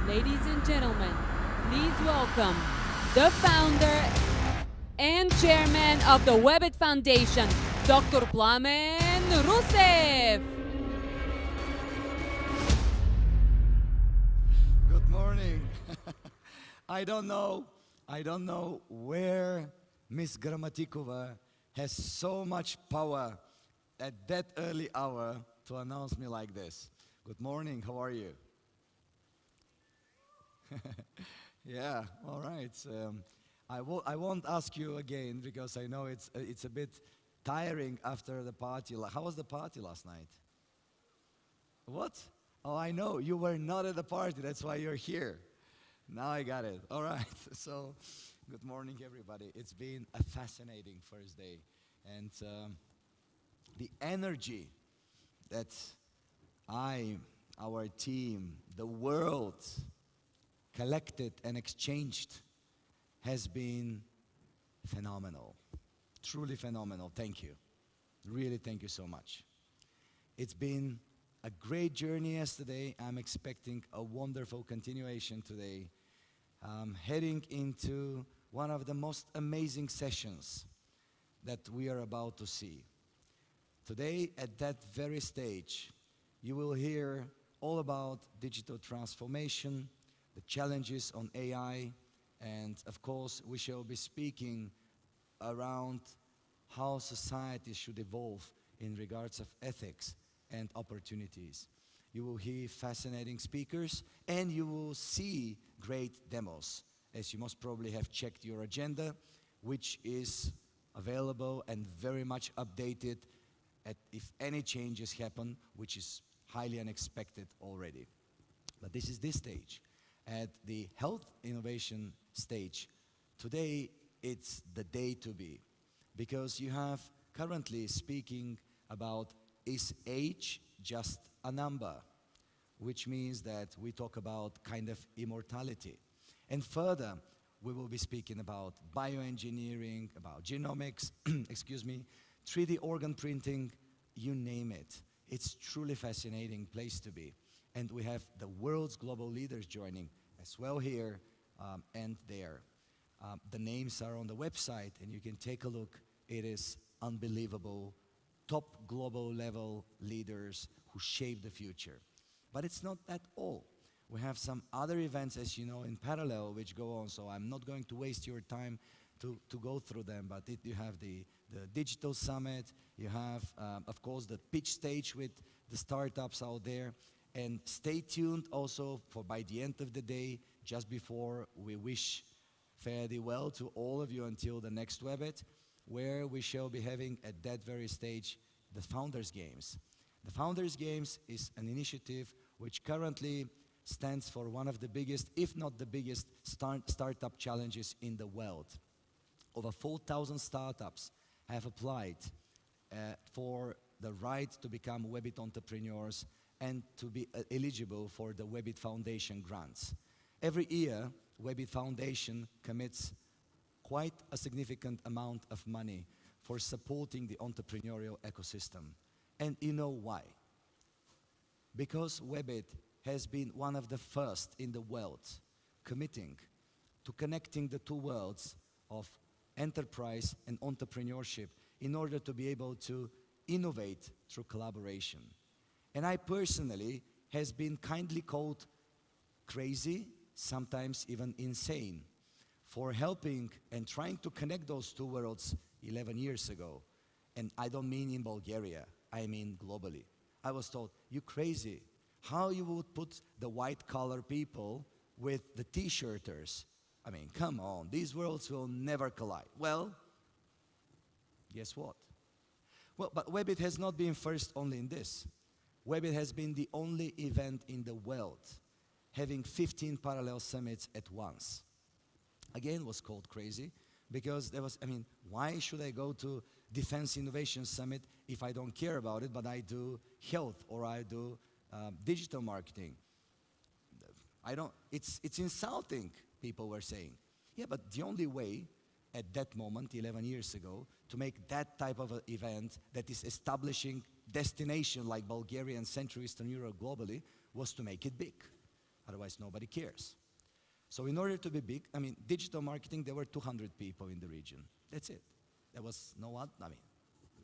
Ladies and gentlemen, please welcome the founder and chairman of the Webit Foundation, Dr. Plamen Rusev. Good morning. I don't know where Miss Gramatikova has so much power at that early hour to announce me like this. Good morning, how are you? Yeah, all right. I won't ask you again because I know it's a bit tiring after the party. How was the party last night? What? Oh, I know. You were not at the party. That's why you're here. Now I got it. All right. So, good morning, everybody. It's been a fascinating first day. And the energy that I, our team, the world collected and exchanged has been phenomenal. Truly phenomenal. Thank you. Really, thank you so much. It's been a great journey yesterday. I'm expecting a wonderful continuation today. Heading into one of the most amazing sessions that we are about to see. Today, at that very stage, you will hear all about digital transformation, the challenges on AI, and of course, we shall be speaking around how society should evolve in regards of ethics and opportunities. You will hear fascinating speakers and you will see great demos, as you most probably have checked your agenda, which is available and very much updated if any changes happen, which is highly unexpected already. But this is this stage. At the health innovation stage, today it's the day to be, because you have currently speaking about, is age just a number? Which means that we talk about kind of immortality. And further, we will be speaking about bioengineering, about genomics, excuse me, 3D organ printing, you name it. It's truly fascinating place to be. And we have the world's global leaders joining as well here and there. The names are on the website and you can take a look. It is unbelievable. Top global level leaders who shape the future. But it's not that all. We have some other events, as you know, in parallel, which go on, so I'm not going to waste your time to go through them, but you have the digital summit, you have, of course, the pitch stage with the startups out there, and stay tuned also for by the end of the day, just before we wish fare thee well to all of you until the next Webit, where we shall be having at that very stage the Founders Games. The Founders Games is an initiative which currently stands for one of the biggest, if not the biggest, startup challenges in the world. Over 4,000 startups have applied for the right to become Webit entrepreneurs and to be eligible for the Webit Foundation grants. Every year, Webit Foundation commits quite a significant amount of money for supporting the entrepreneurial ecosystem. And you know why? Because Webit has been one of the first in the world committing to connecting the two worlds of enterprise and entrepreneurship in order to be able to innovate through collaboration. And I personally has been kindly called crazy, sometimes even insane, for helping and trying to connect those two worlds 11 years ago. And I don't mean in Bulgaria, I mean globally. I was told, you crazy. How you would put the white collar people with the t-shirters? I mean, come on, these worlds will never collide. Well, guess what? Well, but Webit has not been first only in this. Webit has been the only event in the world having 15 parallel summits at once. Again, was called crazy because there was, I mean, why should I go to Defense Innovation Summit if I don't care about it, but I do health or I do digital marketing? I don't, it's insulting, people were saying. Yeah, but the only way at that moment, 11 years ago, to make that type of an event that is establishing destination like Bulgaria and Central Eastern Europe globally was to make it big. otherwise nobody cares. So in order to be big, I mean, digital marketing, there were 200 people in the region. That's it. There was no one, I mean,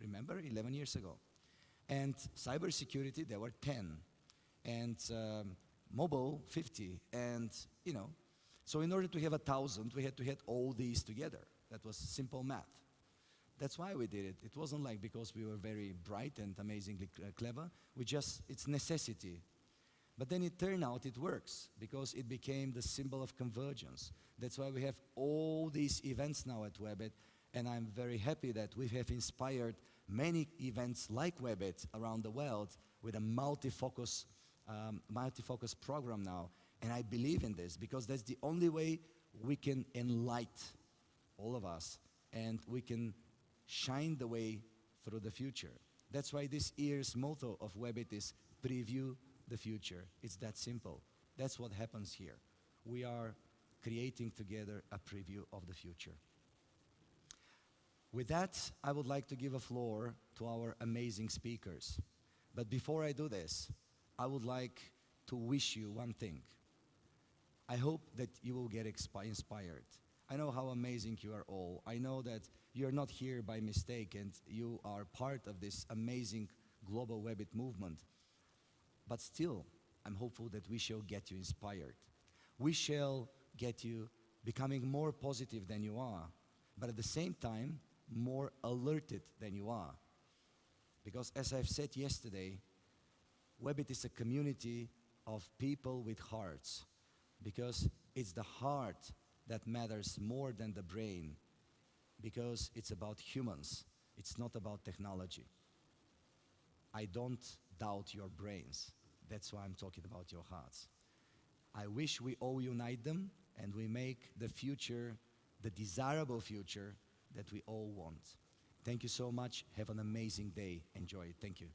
remember, 11 years ago. And cybersecurity, there were 10. And mobile, 50. And, you know, so in order to have 1,000, we had to get all these together. That was simple math. That's why we did it. It wasn't like because we were very bright and amazingly clever. We just, it's necessity. But then it turned out it works because it became the symbol of convergence. That's why we have all these events now at Webit, and I'm very happy that we have inspired many events like Webit around the world with a multi-focus program now. And I believe in this because that's the only way we can enlighten all of us and we can shine the way through the future. That's why this year's motto of Webit is preview the future. It's that simple. That's what happens here. We are creating together a preview of the future. With that, I would like to give a floor to our amazing speakers. But before I do this, I would like to wish you one thing. I hope that you will get inspired. I know how amazing you are all. I know that you're not here by mistake and you are part of this amazing global Webit movement. But still, I'm hopeful that we shall get you inspired. We shall get you becoming more positive than you are, but at the same time, more alerted than you are. Because as I've said yesterday, Webit is a community of people with hearts, because it's the heart that matters more than the brain, because it's about humans, it's not about technology. I don't doubt your brains. That's why I'm talking about your hearts. I wish we all unite them and we make the future, the desirable future that we all want. Thank you so much. Have an amazing day. Enjoy it. Thank you.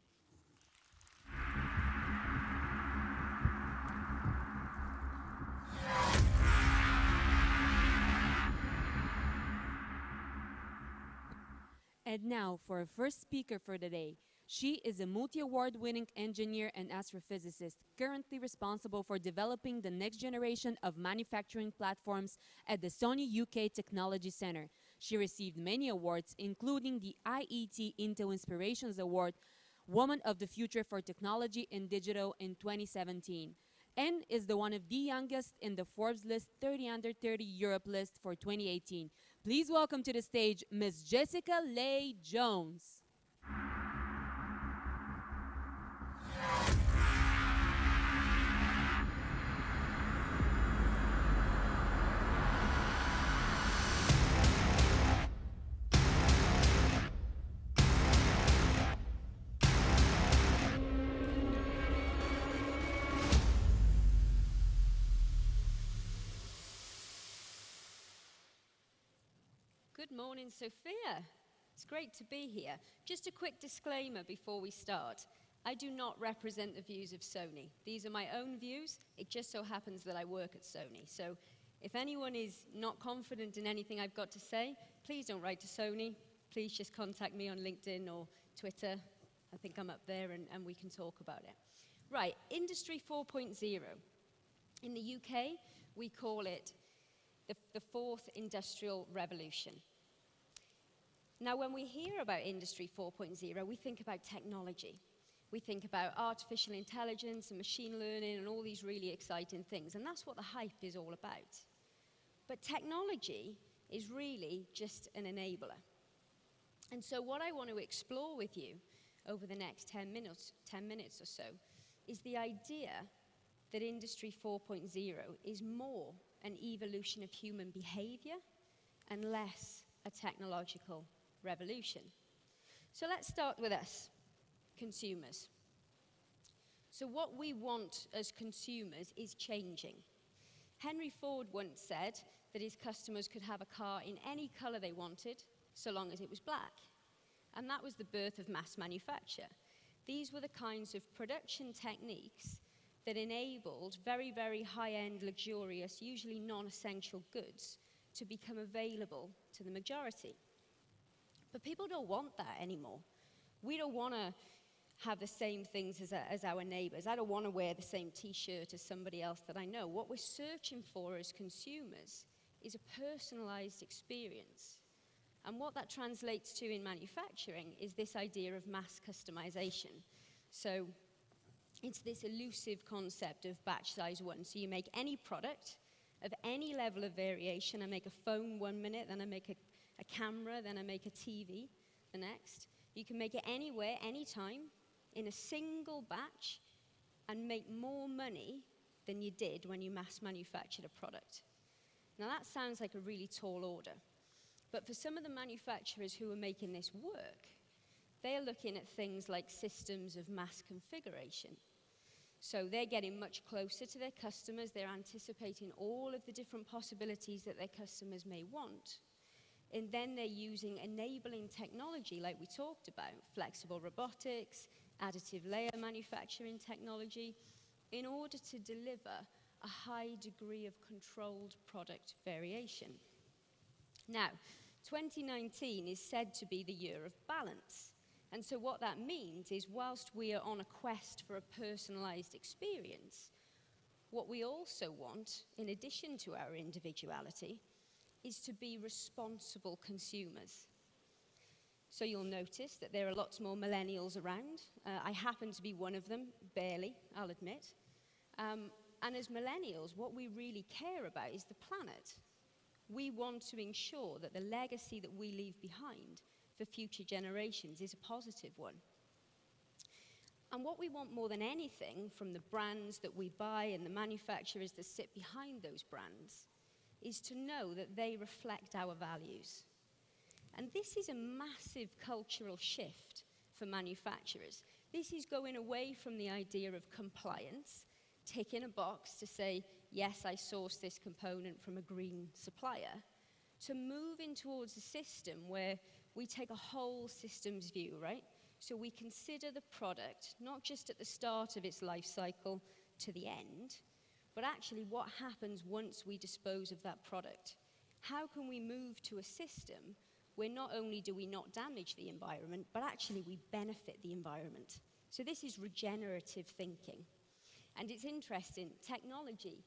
And now for our first speaker for the day. She is a multi-award winning engineer and astrophysicist, currently responsible for developing the next generation of manufacturing platforms at the Sony UK Technology Center. She received many awards, including the IET Intel Inspirations Award, Woman of the Future for Technology and Digital in 2017, and is the one of the youngest in the Forbes list 30 Under 30 Europe list for 2018. Please welcome to the stage Ms. Jessica Leigh Jones. Good morning, Sophia. It's great to be here. Just a quick disclaimer before we start. I do not represent the views of Sony. These are my own views. It just so happens that I work at Sony. So if anyone is not confident in anything I've got to say, please don't write to Sony. Please just contact me on LinkedIn or Twitter. I think I'm up there and we can talk about it. Right, Industry 4.0. In the UK, we call it the fourth industrial revolution. Now, when we hear about Industry 4.0, we think about technology. We think about artificial intelligence and machine learning and all these really exciting things, and that's what the hype is all about. But technology is really just an enabler. And so what I want to explore with you over the next 10 minutes or so is the idea that Industry 4.0 is more an evolution of human behavior and less a technological revolution. So let's start with us, consumers. So what we want as consumers is changing. Henry Ford once said that his customers could have a car in any color they wanted, so long as it was black. And that was the birth of mass manufacture. These were the kinds of production techniques that enabled very, very high-end, luxurious, usually non-essential goods to become available to the majority. But people don't want that anymore. We don't want to have the same things as our neighbors. I don't want to wear the same t-shirt as somebody else that I know. What we're searching for as consumers is a personalized experience. And what that translates to in manufacturing is this idea of mass customization. So it's this elusive concept of batch size one. So you make any product of any level of variation. I make a phone 1 minute, then I make a camera, then I make a TV the next. You can make it anywhere, anytime, in a single batch, and make more money than you did when you mass manufactured a product. Now that sounds like a really tall order. But for some of the manufacturers who are making this work, they're looking at things like systems of mass configuration. So they're getting much closer to their customers. They're anticipating all of the different possibilities that their customers may want. And then they're using enabling technology like we talked about, flexible robotics, additive layer manufacturing technology, in order to deliver a high degree of controlled product variation. Now, 2019 is said to be the year of balance. And so what that means is whilst we are on a quest for a personalized experience, what we also want, in addition to our individuality, is to be responsible consumers. So you'll notice that there are lots more millennials around. I happen to be one of them, barely, I'll admit. And as millennials, what we really care about is the planet. We want to ensure that the legacy that we leave behind for future generations is a positive one. And what we want more than anything from the brands that we buy and the manufacturers that sit behind those brands is to know that they reflect our values. And this is a massive cultural shift for manufacturers. This is going away from the idea of compliance, ticking a box to say, yes, I sourced this component from a green supplier, to moving towards a system where we take a whole systems view, right? So we consider the product not just at the start of its life cycle to the end, but actually what happens once we dispose of that product. How can we move to a system where not only do we not damage the environment, but actually we benefit the environment? So this is regenerative thinking. And it's interesting, technology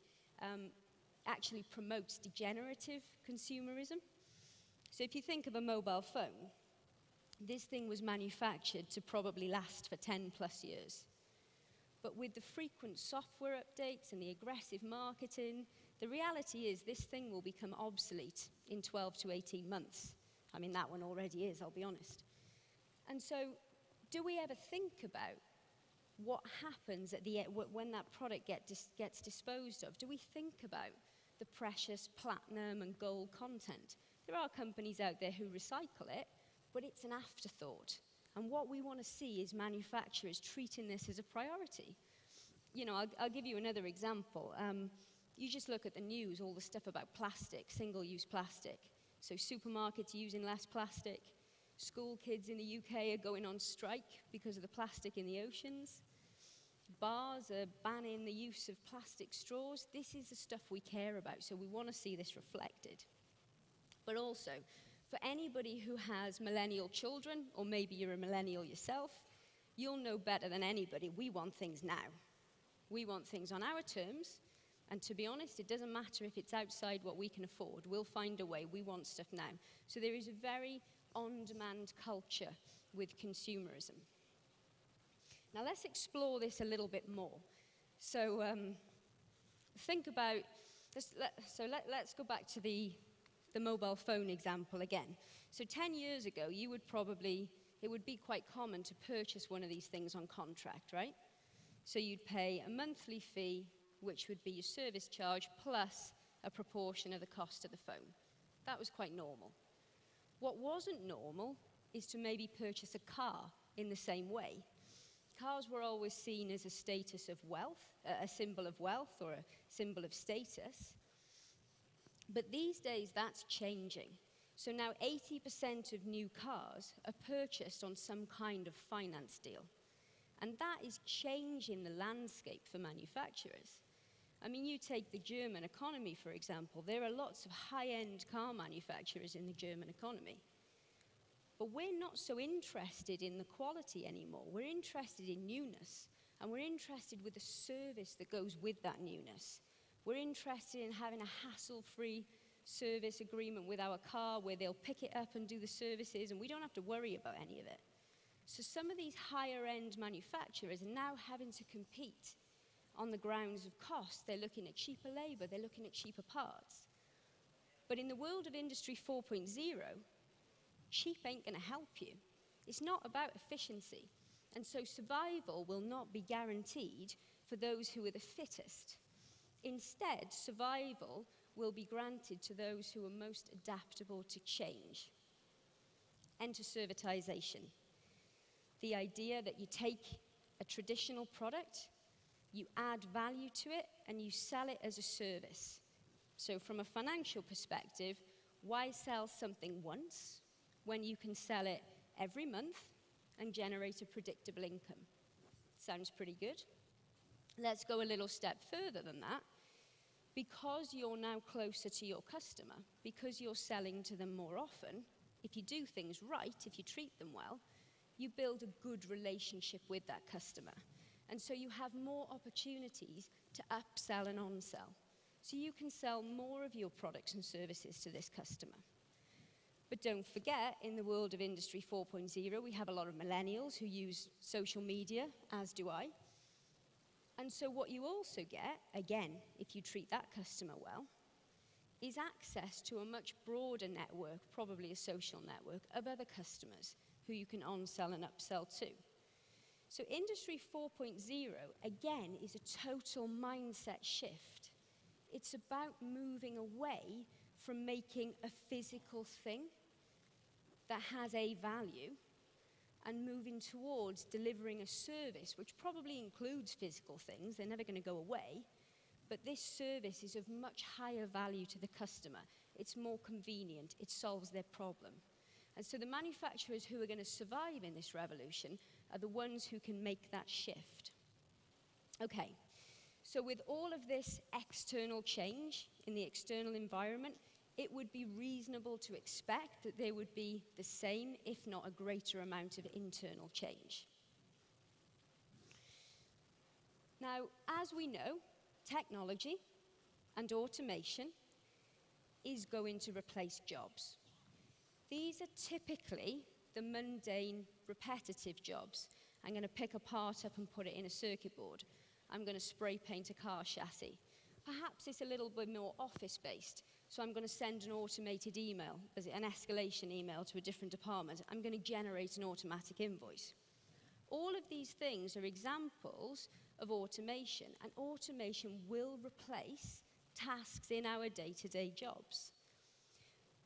actually promotes degenerative consumerism. So if you think of a mobile phone, this thing was manufactured to probably last for 10 plus years. But with the frequent software updates and the aggressive marketing, the reality is this thing will become obsolete in 12 to 18 months. I mean, that one already is, I'll be honest. And so, do we ever think about what happens at the end when that product gets disposed of? Do we think about the precious platinum and gold content? There are companies out there who recycle it, but it's an afterthought. And what we want to see is manufacturers treating this as a priority. You know, I'll give you another example. You just look at the news, all the stuff about plastic, single-use plastic. So supermarkets using less plastic. School kids in the UK are going on strike because of the plastic in the oceans. Bars are banning the use of plastic straws. This is the stuff we care about, so we want to see this reflected. But also, for anybody who has millennial children, or maybe you're a millennial yourself, you'll know better than anybody, we want things now. We want things on our terms, and to be honest, it doesn't matter if it's outside what we can afford. We'll find a way. We want stuff now. So there is a very on-demand culture with consumerism. Now let's explore this a little bit more. So think about, let's go back to the mobile phone example again. So 10 years ago, it would be quite common to purchase one of these things on contract, right? So you'd pay a monthly fee, which would be your service charge, plus a proportion of the cost of the phone. That was quite normal. What wasn't normal is to maybe purchase a car in the same way. Cars were always seen as a status of wealth, a symbol of wealth or a symbol of status. But these days, that's changing. So now 80% of new cars are purchased on some kind of finance deal. And that is changing the landscape for manufacturers. I mean, you take the German economy, for example. There are lots of high-end car manufacturers in the German economy. But we're not so interested in the quality anymore. We're interested in newness, and we're interested with the service that goes with that newness. We're interested in having a hassle-free service agreement with our car where they'll pick it up and do the services, and we don't have to worry about any of it. So some of these higher-end manufacturers are now having to compete on the grounds of cost. They're looking at cheaper labor, they're looking at cheaper parts. But in the world of Industry 4.0, cheap ain't going to help you. It's not about efficiency. And so survival will not be guaranteed for those who are the fittest. Instead, survival will be granted to those who are most adaptable to change. Enter servitization. The idea that you take a traditional product, you add value to it, and you sell it as a service. So from a financial perspective, why sell something once when you can sell it every month and generate a predictable income? Sounds pretty good. Let's go a little step further than that. Because you're now closer to your customer, because you're selling to them more often, if you do things right, if you treat them well, you build a good relationship with that customer. And so you have more opportunities to upsell and on-sell. So you can sell more of your products and services to this customer. But don't forget, in the world of Industry 4.0, we have a lot of millennials who use social media, as do I. And so what you also get, again, if you treat that customer well, is access to a much broader network, probably a social network, of other customers who you can on-sell and upsell to. So Industry 4.0, again, is a total mindset shift. It's about moving away from making a physical thing that has a value and moving towards delivering a service, which probably includes physical things. They're never going to go away. But this service is of much higher value to the customer. It's more convenient. It solves their problem. And so the manufacturers who are going to survive in this revolution are the ones who can make that shift. Okay, so with all of this external change in the external environment, it would be reasonable to expect that there would be the same, if not a greater amount of internal change. Now, as we know, technology and automation is going to replace jobs. These are typically the mundane, repetitive jobs. I'm going to pick a part up and put it in a circuit board. I'm going to spray paint a car chassis. Perhaps it's a little bit more office-based. So I'm going to send an automated email, an escalation email to a different department. I'm going to generate an automatic invoice. All of these things are examples of automation, and automation will replace tasks in our day-to-day jobs.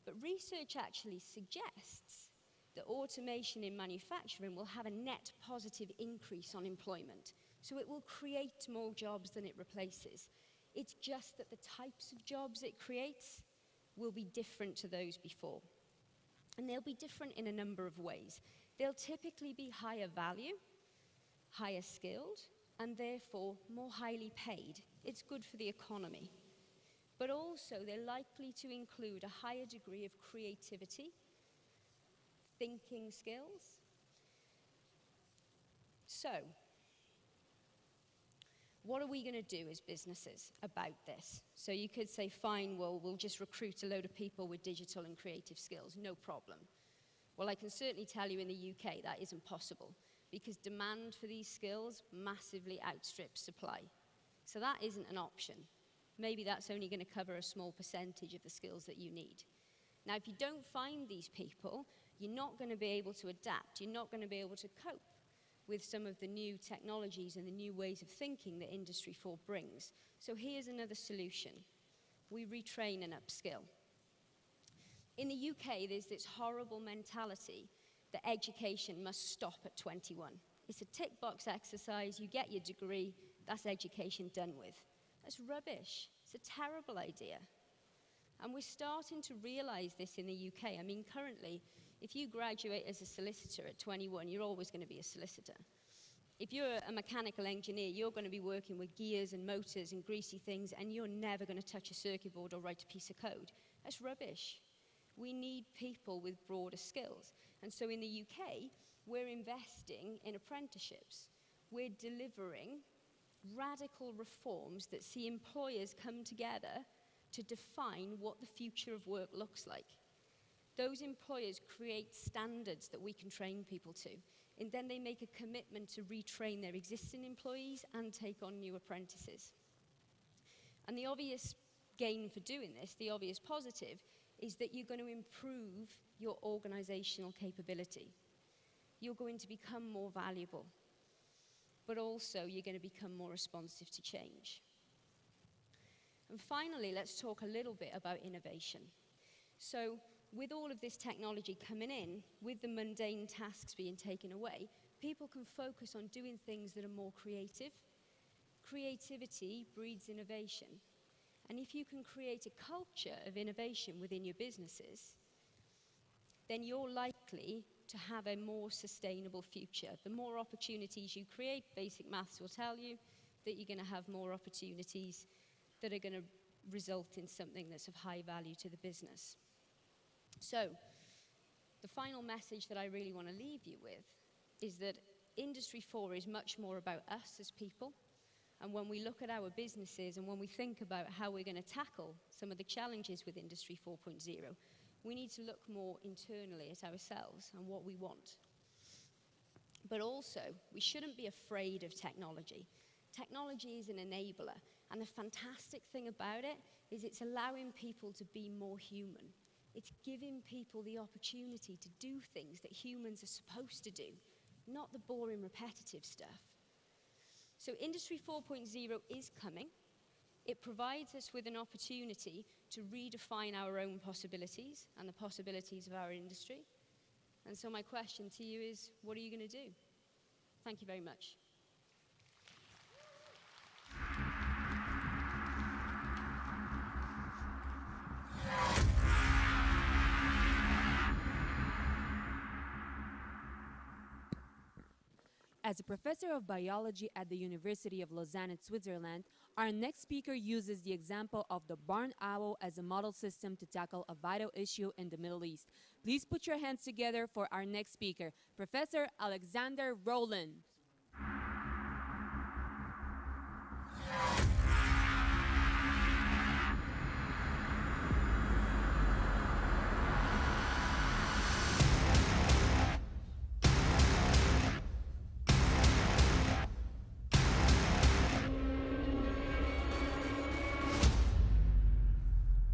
But research actually suggests that automation in manufacturing will have a net positive increase on employment. So it will create more jobs than it replaces. It's just that the types of jobs it creates will be different to those before. And they'll be different in a number of ways. They'll typically be higher value, higher skilled, and therefore more highly paid. It's good for the economy. But also they're likely to include a higher degree of creativity, thinking skills. So, what are we going to do as businesses about this? So you could say, fine, well, we'll just recruit a load of people with digital and creative skills, no problem. Well, I can certainly tell you in the UK that isn't possible because demand for these skills massively outstrips supply. So that isn't an option. Maybe that's only going to cover a small percentage of the skills that you need. Now, if you don't find these people, you're not going to be able to adapt. You're not going to be able to cope with some of the new technologies and the new ways of thinking that Industry 4 brings. So here's another solution. We retrain and upskill. In the UK, there's this horrible mentality that education must stop at 21. It's a tick box exercise, you get your degree, that's education done with. That's rubbish. It's a terrible idea. And we're starting to realize this in the UK. I mean, currently, if you graduate as a solicitor at 21, you're always going to be a solicitor. If you're a mechanical engineer, you're going to be working with gears and motors and greasy things, and you're never going to touch a circuit board or write a piece of code. That's rubbish. We need people with broader skills. And so in the UK, we're investing in apprenticeships. We're delivering radical reforms that see employers come together to define what the future of work looks like. Those employers create standards that we can train people to, and then they make a commitment to retrain their existing employees and take on new apprentices. And the obvious gain for doing this, the obvious positive, is that you're going to improve your organizational capability. You're going to become more valuable, but also you're going to become more responsive to change. And finally, let's talk a little bit about innovation. So, with all of this technology coming in, with the mundane tasks being taken away, people can focus on doing things that are more creative. Creativity breeds innovation. And if you can create a culture of innovation within your businesses, then you're likely to have a more sustainable future. The more opportunities you create, basic maths will tell you that you're going to have more opportunities that are going to result in something that's of high value to the business. So, the final message that I really want to leave you with is that Industry 4 is much more about us as people. And when we look at our businesses and when we think about how we're going to tackle some of the challenges with Industry 4.0, we need to look more internally at ourselves and what we want. But also, we shouldn't be afraid of technology. Technology is an enabler. And the fantastic thing about it is it's allowing people to be more human. It's giving people the opportunity to do things that humans are supposed to do, not the boring, repetitive stuff. So Industry 4.0 is coming. It provides us with an opportunity to redefine our own possibilities and the possibilities of our industry. And so my question to you is, what are you going to do? Thank you very much. As a professor of biology at the University of Lausanne in Switzerland, our next speaker uses the example of the barn owl as a model system to tackle a vital issue in the Middle East. Please put your hands together for our next speaker, Professor Alexander Rowland.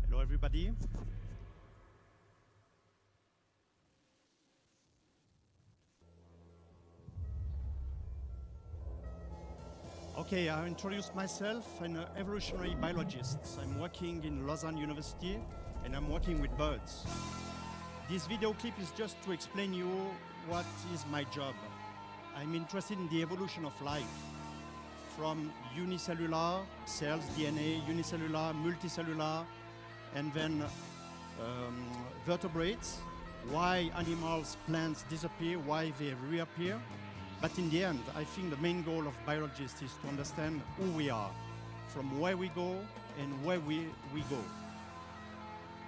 Hello, everybody. Okay, I'll introduce myself. I'm an evolutionary biologist. I'm working in Lausanne University, and I'm working with birds. This video clip is just to explain you what is my job. I'm interested in the evolution of life, from unicellular cells, DNA, unicellular, multicellular, and then vertebrates, why animals, plants disappear, why they reappear. But in the end, I think the main goal of biologists is to understand who we are, from where we go and where we go.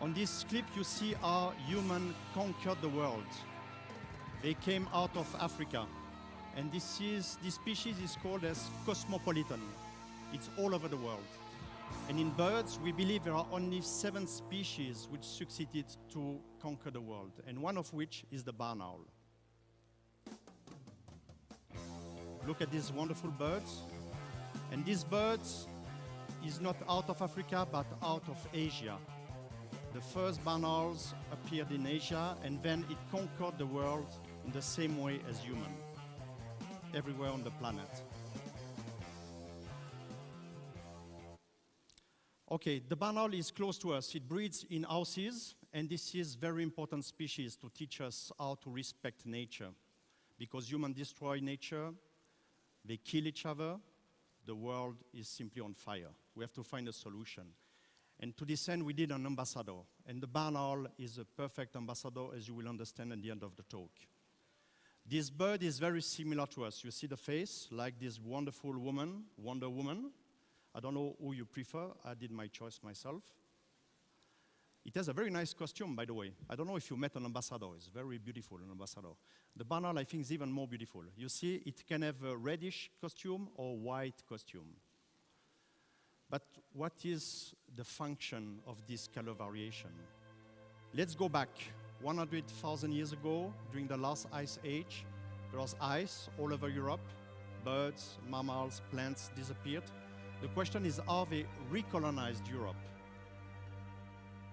On this clip, you see how humans conquered the world. They came out of Africa, and this species is called as cosmopolitan. It's all over the world. And in birds, we believe there are only 7 species which succeeded to conquer the world, and one of which is the barn owl. Look at these wonderful birds. And these birds is not out of Africa, but out of Asia. The first barn owls appeared in Asia, and then it conquered the world in the same way as human, everywhere on the planet. Okay, the barn owl is close to us. It breeds in houses, and this is very important species to teach us how to respect nature. Because humans destroy nature, they kill each other, the world is simply on fire. We have to find a solution. And to this end, we did an ambassador. And the barn owl is a perfect ambassador, as you will understand at the end of the talk. This bird is very similar to us. You see the face, like this wonderful woman, Wonder Woman. I don't know who you prefer. I did my choice myself. It has a very nice costume, by the way. I don't know if you met an ambassador. It's very beautiful, an ambassador. The barn owl, I think, is even more beautiful. You see, it can have a reddish costume or white costume. But what is the function of this color variation? Let's go back 100,000 years ago, during the last ice age. There was ice all over Europe. Birds, mammals, plants disappeared. The question is, are they recolonized Europe?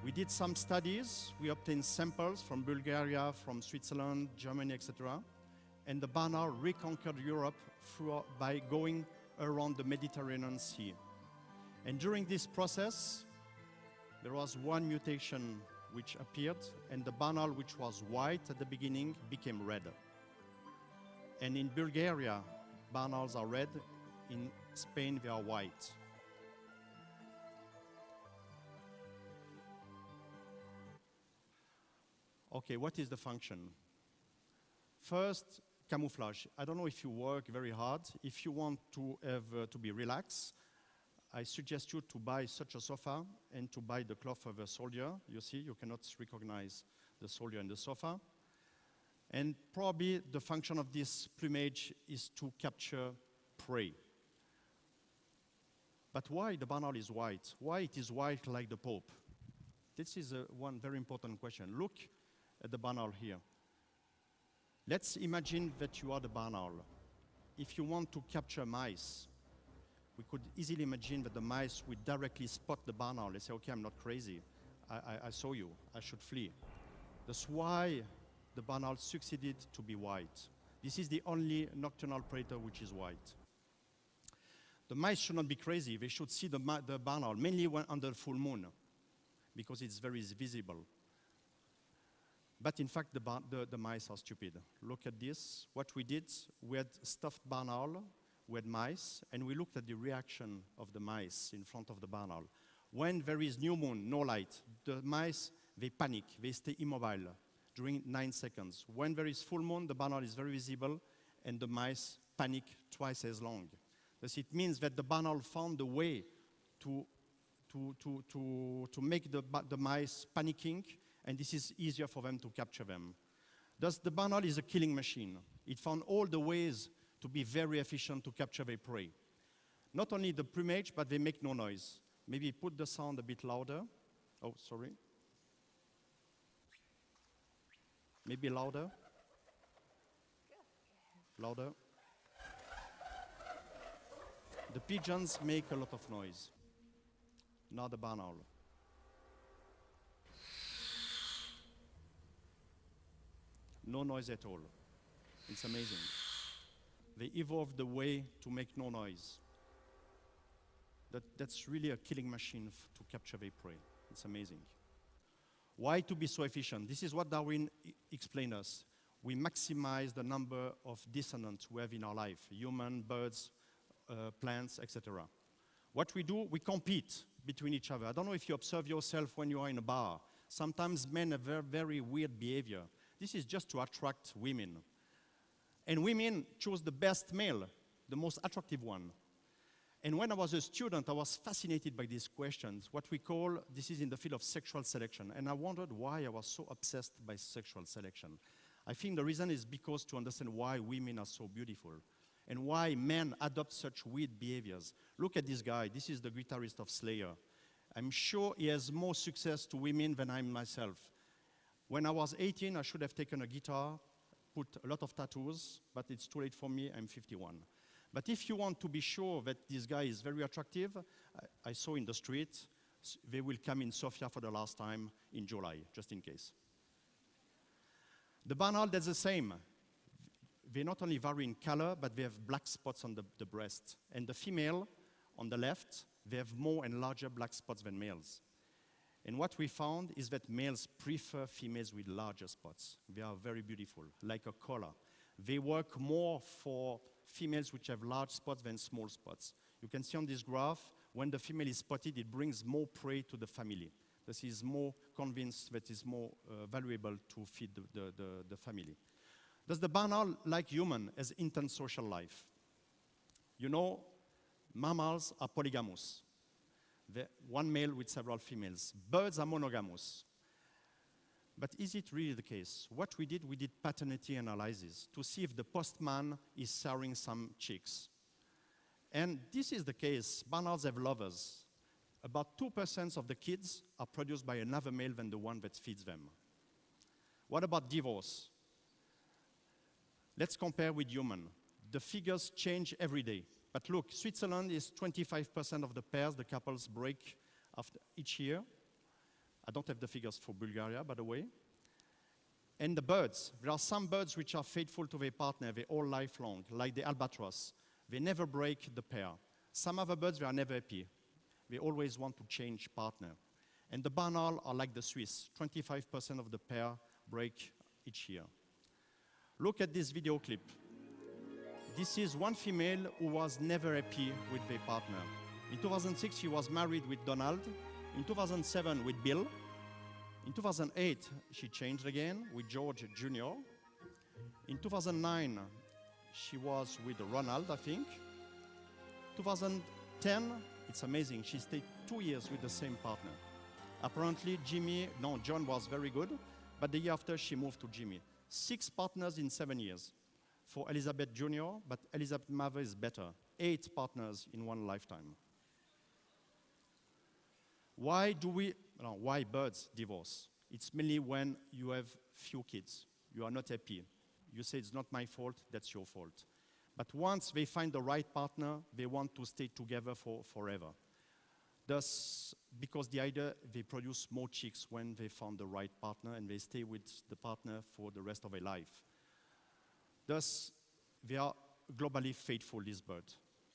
We did some studies. We obtained samples from Bulgaria, from Switzerland, Germany, etc. And the barn owl reconquered Europe by going around the Mediterranean Sea. And during this process, there was one mutation which appeared, and the barn owl, which was white at the beginning, became red. And in Bulgaria, barn owls are red. In Spain, they are white. Okay, what is the function? First, camouflage. I don't know if you work very hard. If you want to have to be relaxed, I suggest you to buy such a sofa and to buy the cloth of a soldier. You see, you cannot recognize the soldier in the sofa. And probably the function of this plumage is to capture prey. But why the barn owl is white? Why it is white like the Pope? This is one very important question. Look at the barn owl here. Let's imagine that you are the barn owl. If you want to capture mice, we could easily imagine that the mice would directly spot the barn owl and say, okay, I'm not crazy. I saw you. I should flee. That's why the barn owl succeeded to be white. This is the only nocturnal predator which is white. The mice should not be crazy. They should see the barn owl, mainly when under full moon, because it's very visible. But in fact, the mice are stupid. Look at this. What we did, we had stuffed barn owl, we had mice, and we looked at the reaction of the mice in front of the barn owl. When there is new moon, no light, the mice, they panic, they stay immobile during 9 seconds. When there is full moon, the barn owl is very visible, and the mice panic twice as long. Thus it means that the barn owl found a way to make the mice panicking, and this is easier for them to capture them. Thus, the barn owl is a killing machine. It found all the ways to be very efficient to capture their prey. Not only the plumage, but they make no noise. Maybe put the sound a bit louder. Oh, sorry. Maybe louder. Louder. The pigeons make a lot of noise. Now the barn owl. No noise at all. It's amazing. They evolved the way to make no noise. That's really a killing machine to capture their prey. It's amazing. Why to be so efficient? This is what Darwin explained us. We maximize the number of descendants we have in our life, human, birds, plants, etc. What we do, we compete between each other. I don't know if you observe yourself when you are in a bar. Sometimes men have very, very weird behavior. This is just to attract women. And women choose the best male, the most attractive one. And when I was a student, I was fascinated by these questions, what we call, this is in the field of sexual selection. And I wondered why I was so obsessed by sexual selection. I think the reason is because to understand why women are so beautiful and why men adopt such weird behaviors. Look at this guy. This is the guitarist of Slayer. I'm sure he has more success to women than I myself. When I was 18, I should have taken a guitar, put a lot of tattoos, but it's too late for me. I'm 51. But if you want to be sure that this guy is very attractive, I saw in the street, they will come in Sofia for the last time in July, just in case. The barn owl, that's the same. They not only vary in color, but they have black spots on the breast. And the female, on the left, they have more and larger black spots than males. And what we found is that males prefer females with larger spots. They are very beautiful, like a collar. They work more for females which have large spots than small spots. You can see on this graph, when the female is spotted, it brings more prey to the family. This is more convinced that it's more valuable to feed the family. Does the barn owl, like human, has intense social life? You know, mammals are polygamous. one male with several females. Birds are monogamous. But is it really the case? What we did paternity analysis to see if the postman is siring some chicks. And this is the case. Barn owls have lovers. About 2% of the kids are produced by another male than the one that feeds them. What about divorce? Let's compare with human. The figures change every day. But look, Switzerland is 25% of the pairs the couples break after each year. I don't have the figures for Bulgaria, by the way. And the birds. There are some birds which are faithful to their partner their whole life long, like the albatross. They never break the pair. Some other birds, they are never happy. They always want to change partner. And the barn owl are like the Swiss. 25% of the pair break each year. Look at this video clip. This is one female who was never happy with their partner. In 2006, she was married with Donald. In 2007, with Bill. In 2008, she changed again with George Jr. In 2009, she was with Ronald, I think. 2010, it's amazing, she stayed 2 years with the same partner. Apparently, John was very good, but the year after, she moved to Jimmy. 6 partners in 7 years for Elizabeth Jr., but Elizabeth mother is better. 8 partners in one lifetime. Why birds divorce? It's mainly when you have few kids. You are not happy. You say, it's not my fault, that's your fault. But once they find the right partner, they want to stay together forever. Thus, because the idea, they produce more chicks when they found the right partner and they stay with the partner for the rest of their life. Thus, they are globally faithful, this bird.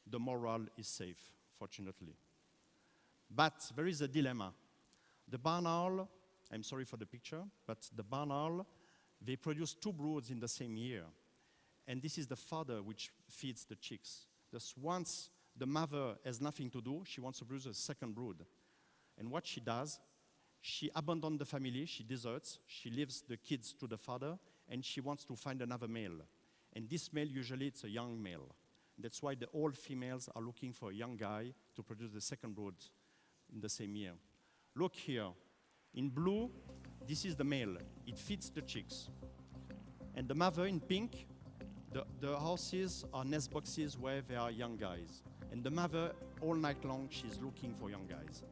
The morale is safe, fortunately. But there is a dilemma. The barn owl, I'm sorry for the picture, but the barn owl, they produce 2 broods in the same year. And this is the father which feeds the chicks. Thus, once the mother has nothing to do, she wants to produce a second brood. And what she does, she abandons the family, she deserts, she leaves the kids to the father, and she wants to find another male. And this male, usually it's a young male. That's why the old females are looking for a young guy to produce the second brood in the same year. Look here. In blue, this is the male. It feeds the chicks. And the mother in pink, the houses are nest boxes where there are young guys. And the mother, all night long, she's looking for young guys.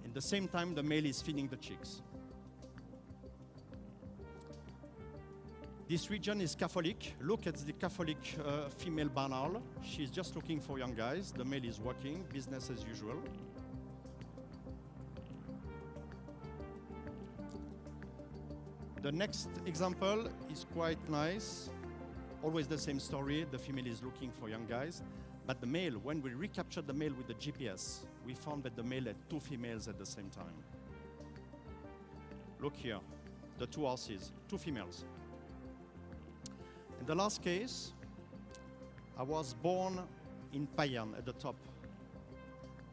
At the same time, the male is feeding the chicks. This region is Catholic. Look at the Catholic female barn owl. She's just looking for young guys. The male is working, business as usual. The next example is quite nice. Always the same story. The female is looking for young guys. But the male, when we recaptured the male with the GPS, we found that the male had 2 females at the same time. Look here, the 2 houses, 2 females. In the last case, I was born in Payerne at the top.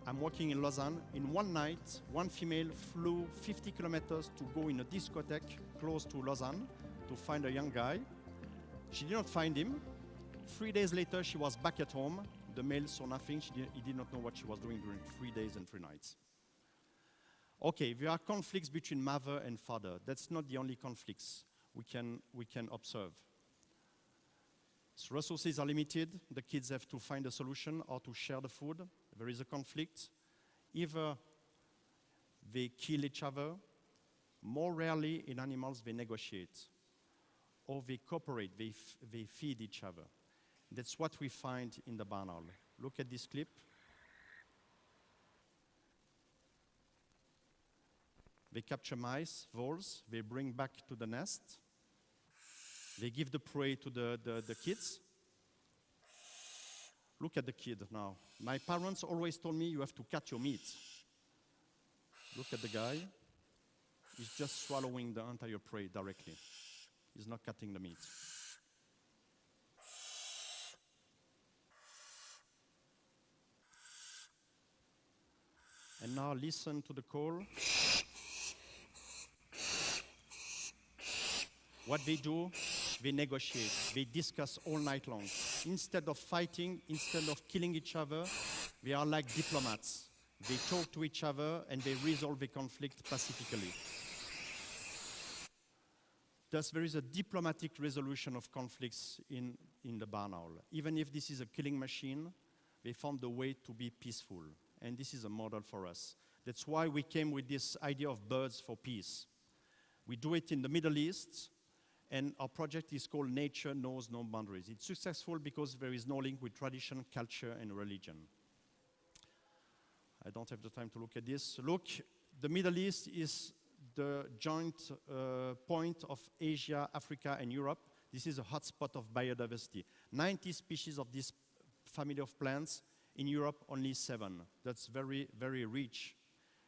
I'm working in Lausanne. In one night, one female flew 50 kilometers to go in a discotheque close to Lausanne to find a young guy. She did not find him. 3 days later, she was back at home. The male saw nothing. He did not know what she was doing during 3 days and 3 nights. Okay, there are conflicts between mother and father. That's not the only conflicts we can observe. So resources are limited. The kids have to find a solution or to share the food. There is a conflict. Either they kill each other. More rarely in animals, they negotiate. Or they cooperate, they feed each other. That's what we find in the barn owl. Look at this clip. They capture mice, voles, they bring back to the nest. They give the prey to the kids. Look at the kid now. My parents always told me you have to cut your meat. Look at the guy. He's just swallowing the entire prey directly. He's not cutting the meat. And now listen to the call. What they do, they negotiate. They discuss all night long. Instead of fighting, instead of killing each other, they are like diplomats. They talk to each other and they resolve the conflict pacifically. Thus, there is a diplomatic resolution of conflicts in the barn owl. Even if this is a killing machine, they found a way to be peaceful. And this is a model for us. That's why we came with this idea of birds for peace. We do it in the Middle East, and our project is called Nature Knows No Boundaries. It's successful because there is no link with tradition, culture, and religion. I don't have the time to look at this. Look, the Middle East is the joint point of Asia, Africa, and Europe. This is a hotspot of biodiversity. 90 species of this family of plants. In Europe, only 7. That's very, very rich.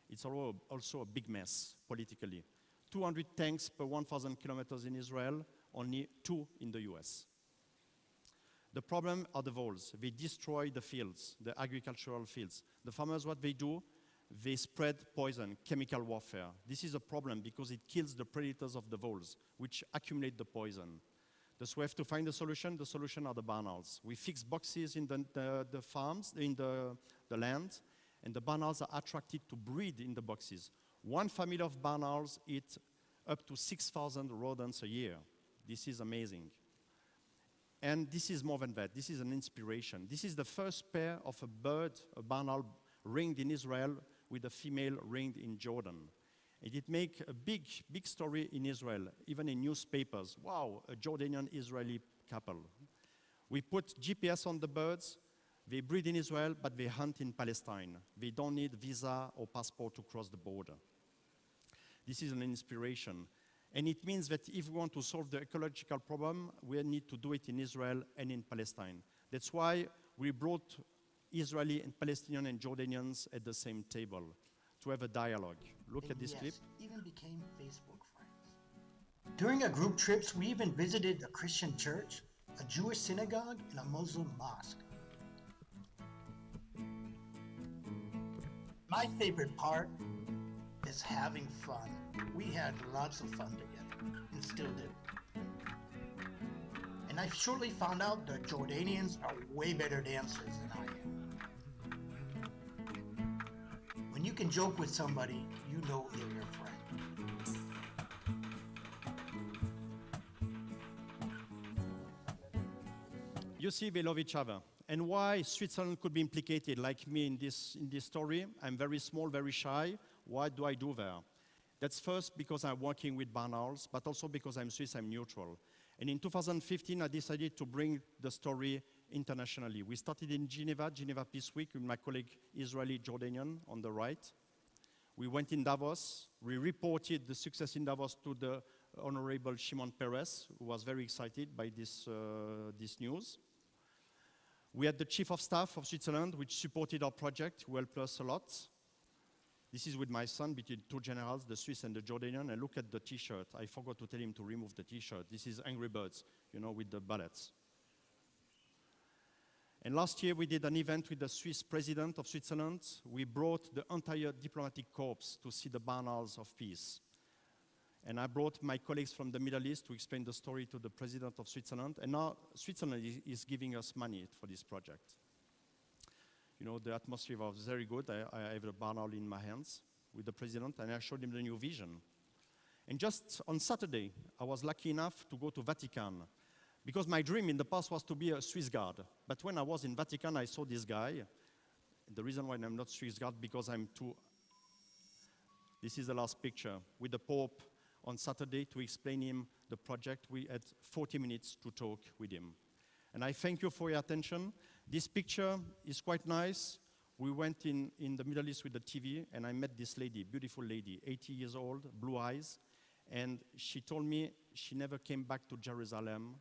It's also a big mess politically. 200 tanks per 1,000 kilometers in Israel, only 2 in the US. The problem are the voles. They destroy the fields, the agricultural fields. The farmers, what they do, they spread poison, chemical warfare. This is a problem because it kills the predators of the voles, which accumulate the poison. Thus we have to find a solution. The solution are the barn owls. We fix boxes in the farms, in the land, and the barn owls are attracted to breed in the boxes. One family of barn owls eats up to 6,000 rodents a year. This is amazing. And this is more than that. This is an inspiration. This is the first pair of a bird, a barn owl, ringed in Israel with a female ringed in Jordan. And it makes a big, big story in Israel, even in newspapers. Wow, a Jordanian-Israeli couple. We put GPS on the birds. They breed in Israel, but they hunt in Palestine. They don't need visa or passport to cross the border. This is an inspiration. And it means that if we want to solve the ecological problem, we need to do it in Israel and in Palestine. That's why we brought Israeli and Palestinian and Jordanians at the same table to have a dialogue. Look and at this yes, clip. Even became Facebook friends. During our group trips, we even visited a Christian church, a Jewish synagogue, and a Muslim mosque. My favorite part is having fun. We had lots of fun together, and still do. And I shortly found out that Jordanians are way better dancers than I am. When you can joke with somebody, you know they're your friend. You see, they love each other. And why Switzerland could be implicated, like me in this story? I'm very small, very shy. What do I do there? That's first because I'm working with barn owls, but also because I'm Swiss, I'm neutral. And in 2015, I decided to bring the story internationally. We started in Geneva Peace Week, with my colleague Israeli Jordanian on the right. We went in Davos. We reported the success in Davos to the Honorable Shimon Peres, who was very excited by this news. We had the Chief of Staff of Switzerland, which supported our project, who helped us a lot. This is with my son, between 2 generals, the Swiss and the Jordanian, and look at the T-shirt. I forgot to tell him to remove the T-shirt. This is Angry Birds, you know, with the bullets. And last year, we did an event with the Swiss president of Switzerland. We brought the entire diplomatic corps to see the barn owls of peace. And I brought my colleagues from the Middle East to explain the story to the president of Switzerland. And now Switzerland is giving us money for this project. You know, the atmosphere was very good. I have a barn owl in my hands with the president, and I showed him the new vision. And just on Saturday, I was lucky enough to go to Vatican, because my dream in the past was to be a Swiss guard. But when I was in Vatican, I saw this guy. The reason why I'm not Swiss guard, because I'm too... This is the last picture with the Pope on Saturday to explain him the project. We had 40 minutes to talk with him. And I thank you for your attention. This picture is quite nice. We went in the Middle East with the TV, and I met this lady, beautiful lady, 80 years old, blue eyes. And she told me she never came back to Jerusalem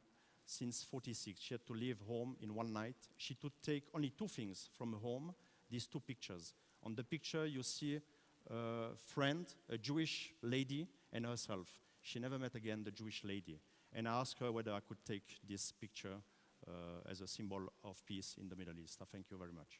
since 46. She had to leave home in one night. She could take only 2 things from home, these 2 pictures. On the picture, you see a friend, a Jewish lady, and herself. She never met again the Jewish lady. And I asked her whether I could take this picture as a symbol of peace in the Middle East. I thank you very much.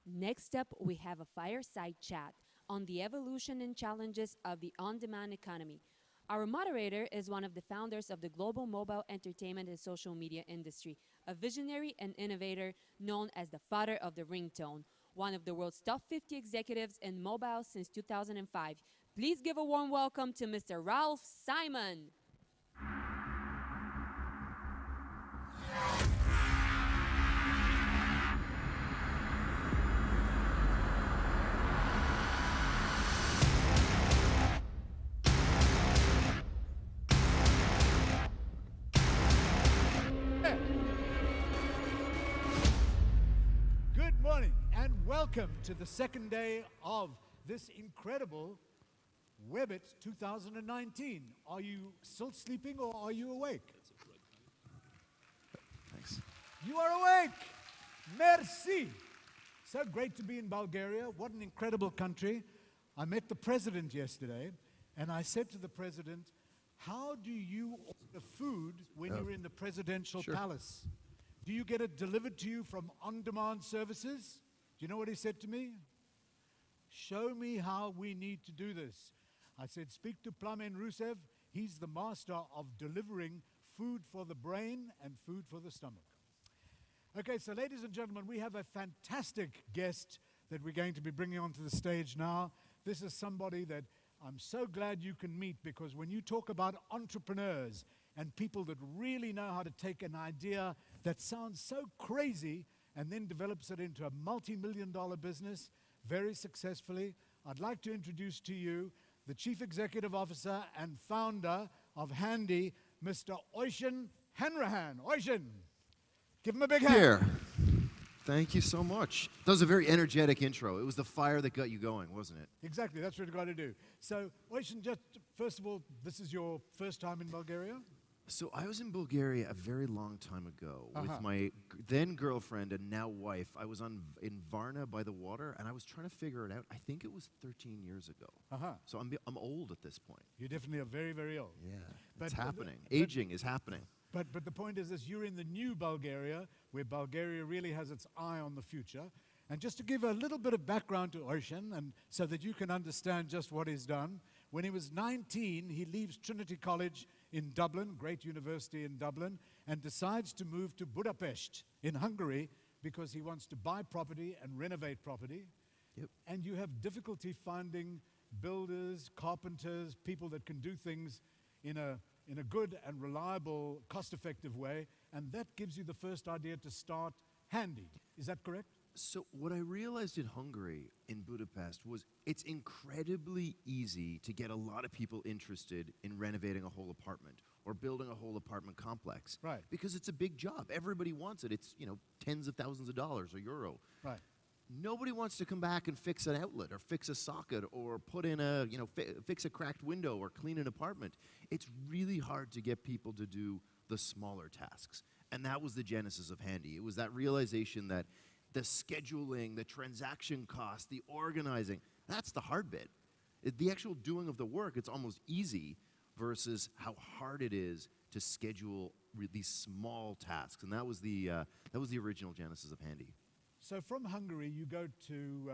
Next up, we have a fireside chat. on the evolution and challenges of the on-demand economy. Our moderator is one of the founders of the global mobile entertainment and social media industry, a visionary and innovator known as the father of the ringtone, one of the world's top 50 executives in mobile since 2005. Please give a warm welcome to Mr. Ralph Simon. Good morning and welcome to the second day of this incredible Webit 2019. Are you still sleeping or are you awake? Thanks. You are awake! Merci! So great to be in Bulgaria. What an incredible country. I met the president yesterday and I said to the president, how do you order food when you're in the presidential palace? Do you get it delivered to you from on-demand services? Do you know what he said to me? Show me how we need to do this. I said, speak to Plamen Rusev. He's the master of delivering food for the brain and food for the stomach. Okay, so ladies and gentlemen, we have a fantastic guest that we're going to be bringing onto the stage now. This is somebody that I'm so glad you can meet, because when you talk about entrepreneurs and people that really know how to take an idea that sounds so crazy and then develops it into a multi-million-dollar business very successfully, I'd like to introduce to you the Chief Executive Officer and founder of Handy, Mr. Oisin Hanrahan. Oisin, give him a big hand. Here. Thank you so much. That was a very energetic intro. It was the fire that got you going, wasn't it? Exactly, that's what we've got to do. So, Oisin, just first of all, this is your first time in Bulgaria? So I was in Bulgaria a very long time ago with my then girlfriend and now wife. I was in Varna by the water, and I was trying to figure it out. I think it was 13 years ago. So I'm old at this point. You definitely are very, very old. Yeah, But- it's but- happening. but- Aging is happening. But the point is this, you're in the new Bulgaria, where Bulgaria really has its eye on the future. And just to give a little bit of background to Oisin, and so that you can understand just what he's done, when he was 19, he leaves Trinity College in Dublin, great university in Dublin, and decides to move to Budapest in Hungary because he wants to buy property and renovate property. Yep. And you have difficulty finding builders, carpenters, people that can do things in a good and reliable, cost-effective way, and that gives you the first idea to start Handy. Is that correct? So what I realized in Hungary, in Budapest, was it's incredibly easy to get a lot of people interested in renovating a whole apartment or building a whole apartment complex. Right. Because it's a big job. Everybody wants it. It's, tens of thousands of dollars or euro. Right. Nobody wants to come back and fix an outlet or fix a socket or put in a, fix a cracked window or clean an apartment. It's really hard to get people to do the smaller tasks. And that was the genesis of Handy. It was that realization that the scheduling, the transaction cost, the organizing, that's the hard bit. The actual doing of the work, it's almost easy versus how hard it is to schedule these small tasks. And that was the original genesis of Handy. So from Hungary, you go to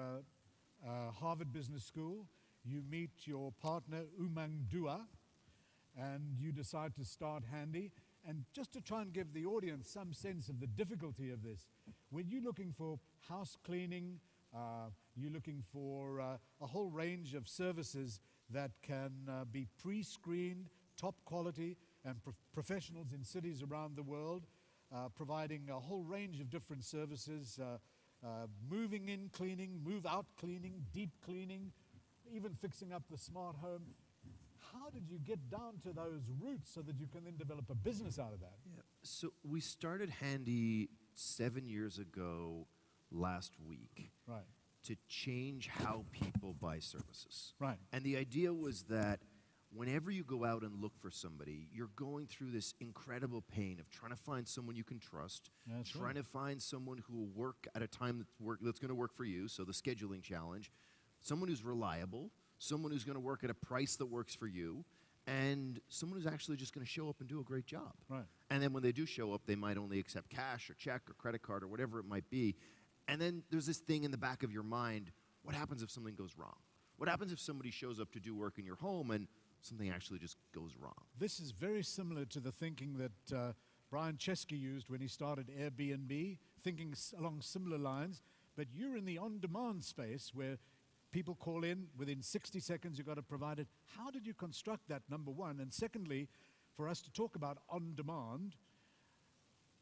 Harvard Business School, you meet your partner, Umang Dua, and you decide to start Handy. And just to try and give the audience some sense of the difficulty of this, when you're looking for house cleaning, you're looking for a whole range of services that can be pre-screened, top quality, and professionals in cities around the world, providing a whole range of different services, moving in cleaning, move out cleaning, deep cleaning, even fixing up the smart home. How did you get down to those roots so that you can then develop a business out of that? Yeah. So we started Handy 7 years ago last week. Right. To change how people buy services. Right. And the idea was that whenever you go out and look for somebody, you're going through this incredible pain of trying to find someone you can trust, That's trying to find someone who will work at a time that's going to work for you, so the scheduling challenge, someone who's reliable, someone who's going to work at a price that works for you, and someone who's actually just going to show up and do a great job. Right. And then when they do show up, they might only accept cash or check or credit card or whatever it might be. And then there's this thing in the back of your mind, what happens if something goes wrong? What happens if somebody shows up to do work in your home and something actually just goes wrong? This is very similar to the thinking that Brian Chesky used when he started Airbnb, thinking along similar lines. But you're in the on-demand space where people call in, within 60 seconds you've got to provide it. How did you construct that, number one? And secondly, for us to talk about on-demand,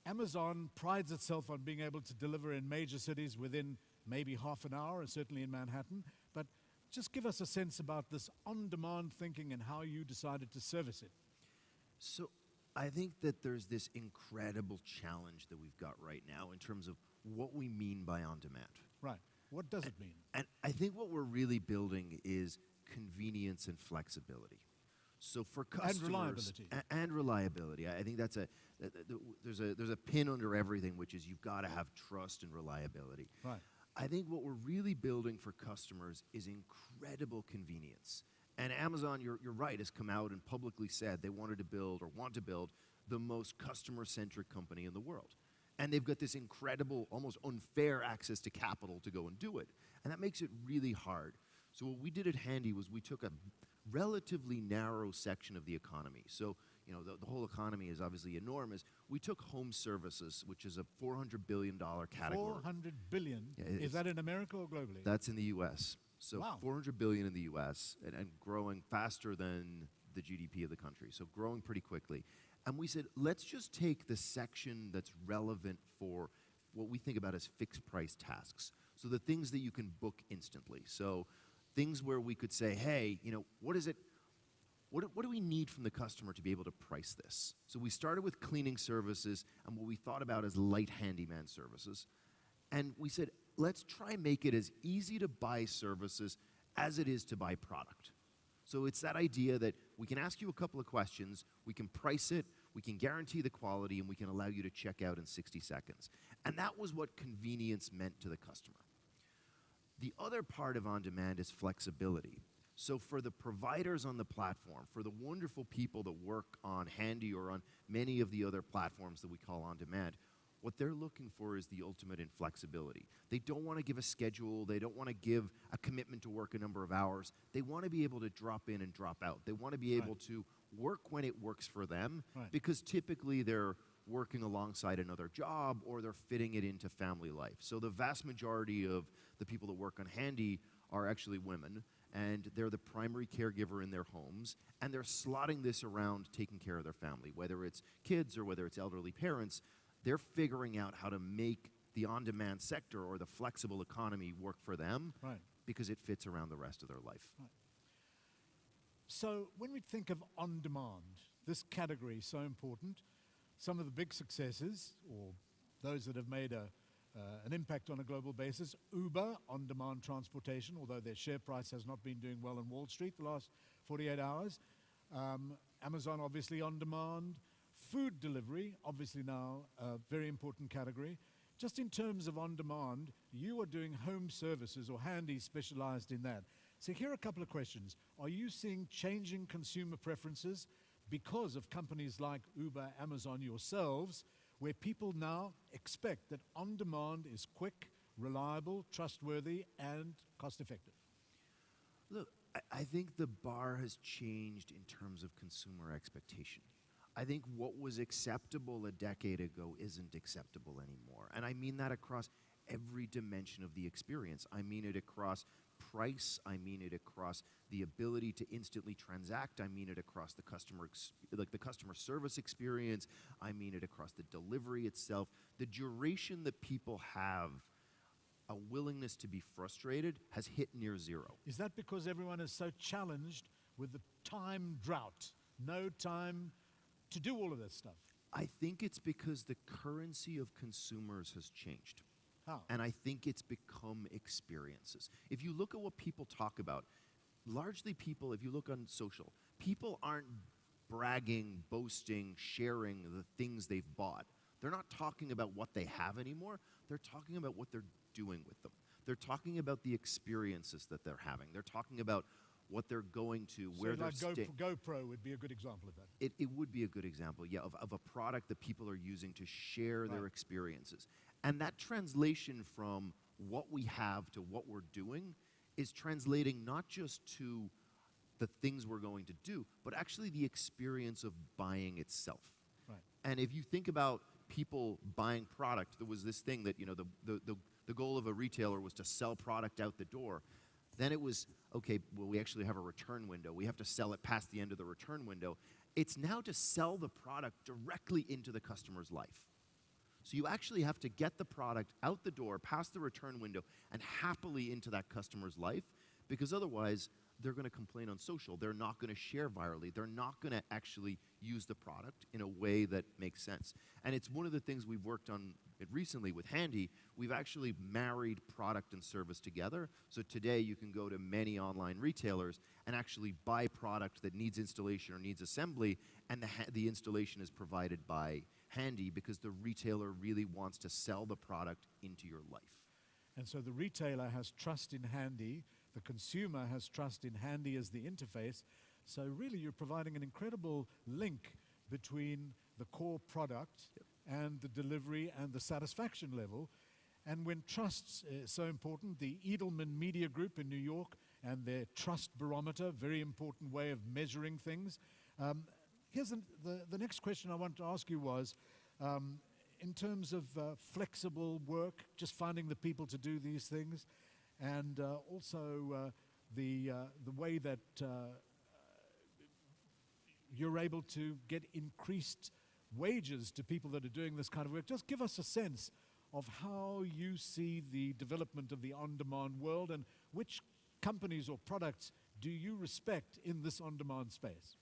Amazon prides itself on being able to deliver in major cities within maybe half an hour, and certainly in Manhattan. But just give us a sense about this on-demand thinking and how you decided to service it. So I think that there's this incredible challenge that we've got right now in terms of what we mean by on-demand. Right. What does it mean? And I think what we're really building is convenience and flexibility. So for customers reliability. And reliability. I think that's there's a pin under everything, which is you've got to have trust and reliability. Right. I think what we're really building for customers is incredible convenience. And Amazon, you're right, has come out and publicly said they wanted to build or want to build the most customer-centric company in the world. And they've got this incredible, almost unfair access to capital to go and do it. And that makes it really hard. So what we did at Handy was we took a relatively narrow section of the economy. So, you know, the whole economy is obviously enormous. We took home services, which is a $400 billion category. 400 billion. Yeah, Is that in America or globally? That's in the U.S. So Wow. 400 billion in the U.S. and growing faster than the GDP of the country. So growing pretty quickly. And we said, let's just take the section that's relevant for what we think about as fixed price tasks. So the things that you can book instantly. So things where we could say, hey, you know, what is it? What do we need from the customer to be able to price this? So we started with cleaning services and what we thought about as light handyman services. And we said, let's try and make it as easy to buy services as it is to buy product. So it's that idea that we can ask you a couple of questions, we can price it, we can guarantee the quality, and we can allow you to check out in 60 seconds. And that was what convenience meant to the customer. The other part of on-demand is flexibility. So for the providers on the platform, for the wonderful people that work on Handy or on many of the other platforms that we call on-demand, what they're looking for is the ultimate in flexibility. They don't want to give a schedule. They don't want to give a commitment to work a number of hours. They want to be able to drop in and drop out. They want to be able to work when it works for them because typically they're working alongside another job or they're fitting it into family life. So the vast majority of the people that work on Handy are actually women, and they're the primary caregiver in their homes, and they're slotting this around taking care of their family, whether it's kids or whether it's elderly parents. They're figuring out how to make the on-demand sector or the flexible economy work for them because it fits around the rest of their life. Right. So when we think of on-demand, this category is so important. Some of the big successes, or those that have made an impact on a global basis, Uber, on-demand transportation, although their share price has not been doing well on Wall Street the last 48 hours. Amazon, obviously, on-demand. Food delivery, obviously now a very important category. Just in terms of on-demand, you are doing home services, or Handy specialized in that. So here are a couple of questions. Are you seeing changing consumer preferences because of companies like Uber, Amazon, yourselves, where people now expect that on-demand is quick, reliable, trustworthy, and cost-effective? Look, I think the bar has changed in terms of consumer expectation. I think what was acceptable a decade ago isn't acceptable anymore. And I mean that across every dimension of the experience. I mean it across price. I mean it across the ability to instantly transact. I mean it across the customer service experience. I mean it across the delivery itself. The duration that people have a willingness to be frustrated has hit near zero. Is that because everyone is so challenged with the time drought? No time to do all of this stuff? I think it's because the currency of consumers has changed. How? And I think it's become experiences. If you look at what people talk about, largely people, if you look on social, people aren't bragging, boasting, sharing the things they've bought. They're not talking about what they have anymore. They're talking about what they're doing with them. They're talking about the experiences that they're having. They're talking about what they're going to, where they're staying. GoPro would be a good example of that. It would be a good example, yeah, of a product that people are using to share their experiences. And that translation from what we have to what we're doing is translating not just to the things we're going to do, but actually the experience of buying itself. Right. And if you think about people buying product, there was this thing that, the goal of a retailer was to sell product out the door. Then it was, okay, well, we actually have a return window. We have to sell it past the end of the return window. It's now to sell the product directly into the customer's life. So you actually have to get the product out the door, past the return window, and happily into that customer's life, because otherwise they're going to complain on social. They're not going to share virally. They're not going to actually use the product in a way that makes sense. And it's one of the things we've worked on it recently with Handy. We've actually married product and service together. So today you can go to many online retailers and actually buy product that needs installation or needs assembly, and the installation is provided by Handy because the retailer really wants to sell the product into your life. And so the retailer has trust in Handy, the consumer has trust in Handy as the interface. So really you're providing an incredible link between the core product and the delivery and the satisfaction level. And when trust's so important, the Edelman Media Group in New York and their trust barometer, very important way of measuring things. Here's the next question I wanted to ask you was, in terms of flexible work, just finding the people to do these things, and also the way that you're able to get increased wages to people that are doing this kind of work. Just give us a sense of how you see the development of the on-demand world, and which companies or products do you respect in this on-demand space?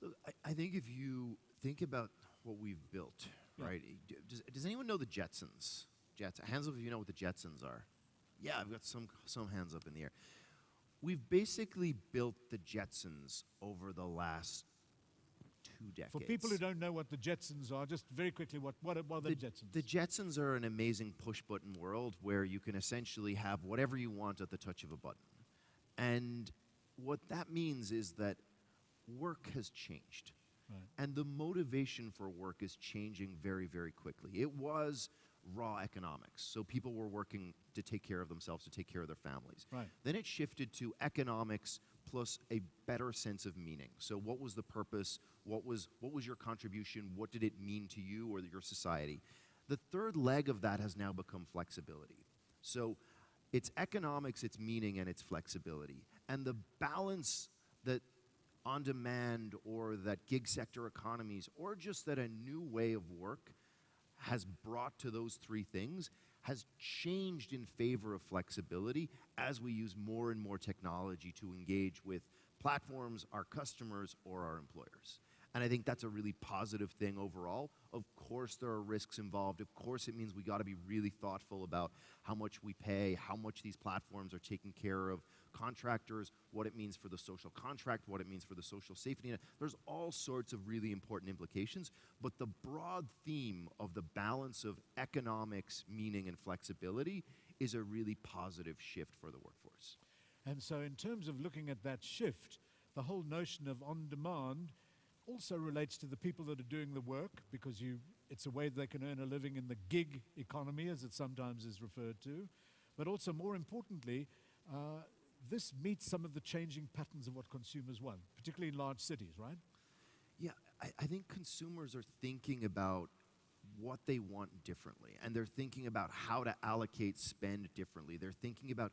Look, I think if you think about what we've built, right? Does anyone know the Jetsons? Hands up if you know what the Jetsons are. Yeah, I've got some hands up in the air. We've basically built the Jetsons over the last 2 decades. For people who don't know what the Jetsons are, just very quickly, what are the Jetsons? The Jetsons are an amazing push-button world where you can essentially have whatever you want at the touch of a button. And what that means is that work has changed. Right. And the motivation for work is changing very, very quickly. It was raw economics. So people were working to take care of themselves, to take care of their families. Right. Then it shifted to economics plus a better sense of meaning. So what was the purpose? What was your contribution? What did it mean to you or your society? The third leg of that has now become flexibility. So it's economics, it's meaning, and it's flexibility. And the balance that on-demand or that gig sector economies or just that a new way of work has brought to those three things has changed in favor of flexibility as we use more and more technology to engage with platforms, our customers, or our employers. And I think that's a really positive thing overall. Of course, there are risks involved. Of course, it means we got to be really thoughtful about how much we pay, how much these platforms are taking care of contractors, what it means for the social contract, what it means for the social safety net. There's all sorts of really important implications, but the broad theme of the balance of economics, meaning, and flexibility is a really positive shift for the workforce. And so in terms of looking at that shift, the whole notion of on-demand also relates to the people that are doing the work, because it's a way they can earn a living in the gig economy, as it sometimes is referred to. But also, more importantly, this meets some of the changing patterns of what consumers want, particularly in large cities, right? Yeah, I think consumers are thinking about what they want differently, and they're thinking about how to allocate spend differently. They're thinking about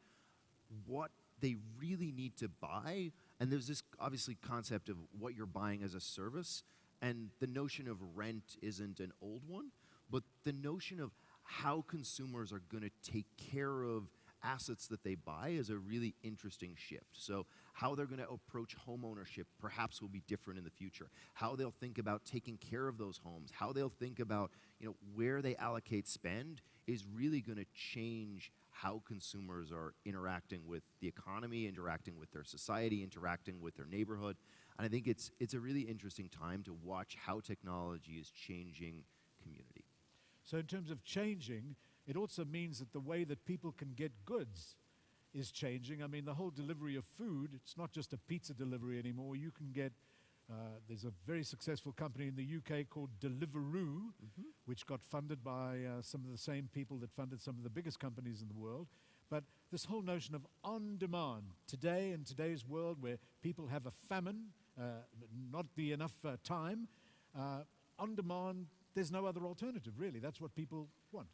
what they really need to buy, and there's this obviously concept of what you're buying as a service, and the notion of rent isn't an old one, but the notion of how consumers are going to take care of assets that they buy is a really interesting shift. So how they're going to approach home ownership perhaps will be different in the future. How they'll think about taking care of those homes, how they'll think about where they allocate spend is really going to change how consumers are interacting with the economy, interacting with their society, interacting with their neighborhood. And I think it's a really interesting time to watch how technology is changing community. So in terms of changing, it also means that the way that people can get goods is changing. I mean, the whole delivery of food, it's not just a pizza delivery anymore. You can get, there's a very successful company in the UK called Deliveroo, which got funded by some of the same people that funded some of the biggest companies in the world. but this whole notion of on demand. Today, in today's world where people have a famine, not the enough time, on demand, there's no other alternative, really. That's what people want.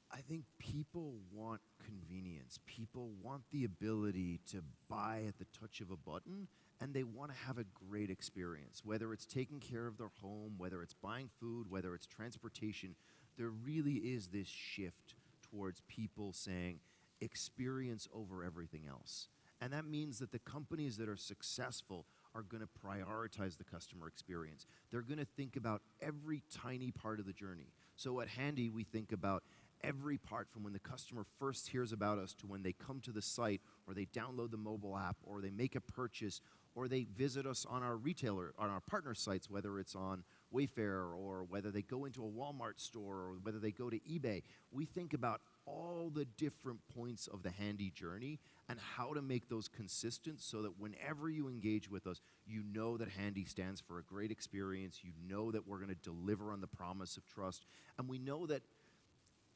I think people want convenience. People want the ability to buy at the touch of a button, and they want to have a great experience. Whether it's taking care of their home, whether it's buying food, whether it's transportation, there really is this shift towards people saying experience over everything else. And that means that the companies that are successful are going to prioritize the customer experience. They're going to think about every tiny part of the journey. So at Handy, we think about every part from when the customer first hears about us to when they come to the site, or they download the mobile app, or they make a purchase, or they visit us on our on our partner sites, whether it's on Wayfair, or whether they go into a Walmart store, or whether they go to eBay. We think about all the different points of the Handy journey and how to make those consistent so that whenever you engage with us, you know that Handy stands for a great experience. You know that we're going to deliver on the promise of trust. And we know that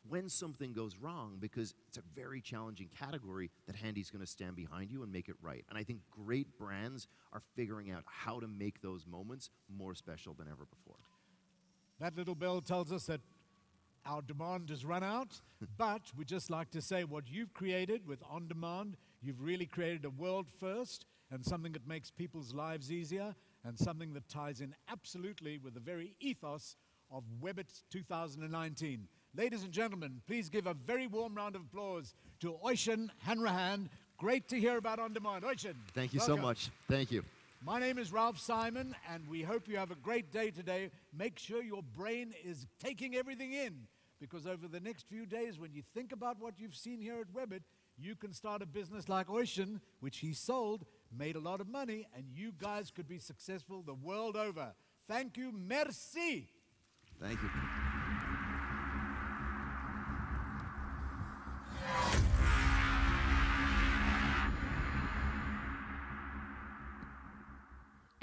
when something goes wrong, because it's a very challenging category, that Handy's going to stand behind you and make it right. And I think great brands are figuring out how to make those moments more special than ever before. That little bell tells us that our demand has run out, but we'd just like to say what you've created with On Demand, you've really created a world first and something that makes people's lives easier and something that ties in absolutely with the very ethos of Webit 2019. Ladies and gentlemen, please give a very warm round of applause to Oishan Hanrahan. Great to hear about On Demand. Oishan, Thank you welcome. so much. Thank you. My name is Ralph Simon, and we hope you have a great day today. Make sure your brain is taking everything in, because over the next few days, when you think about what you've seen here at Webit, you can start a business like Oishan, which he sold, made a lot of money, and you guys could be successful the world over. Thank you. Merci. Thank you.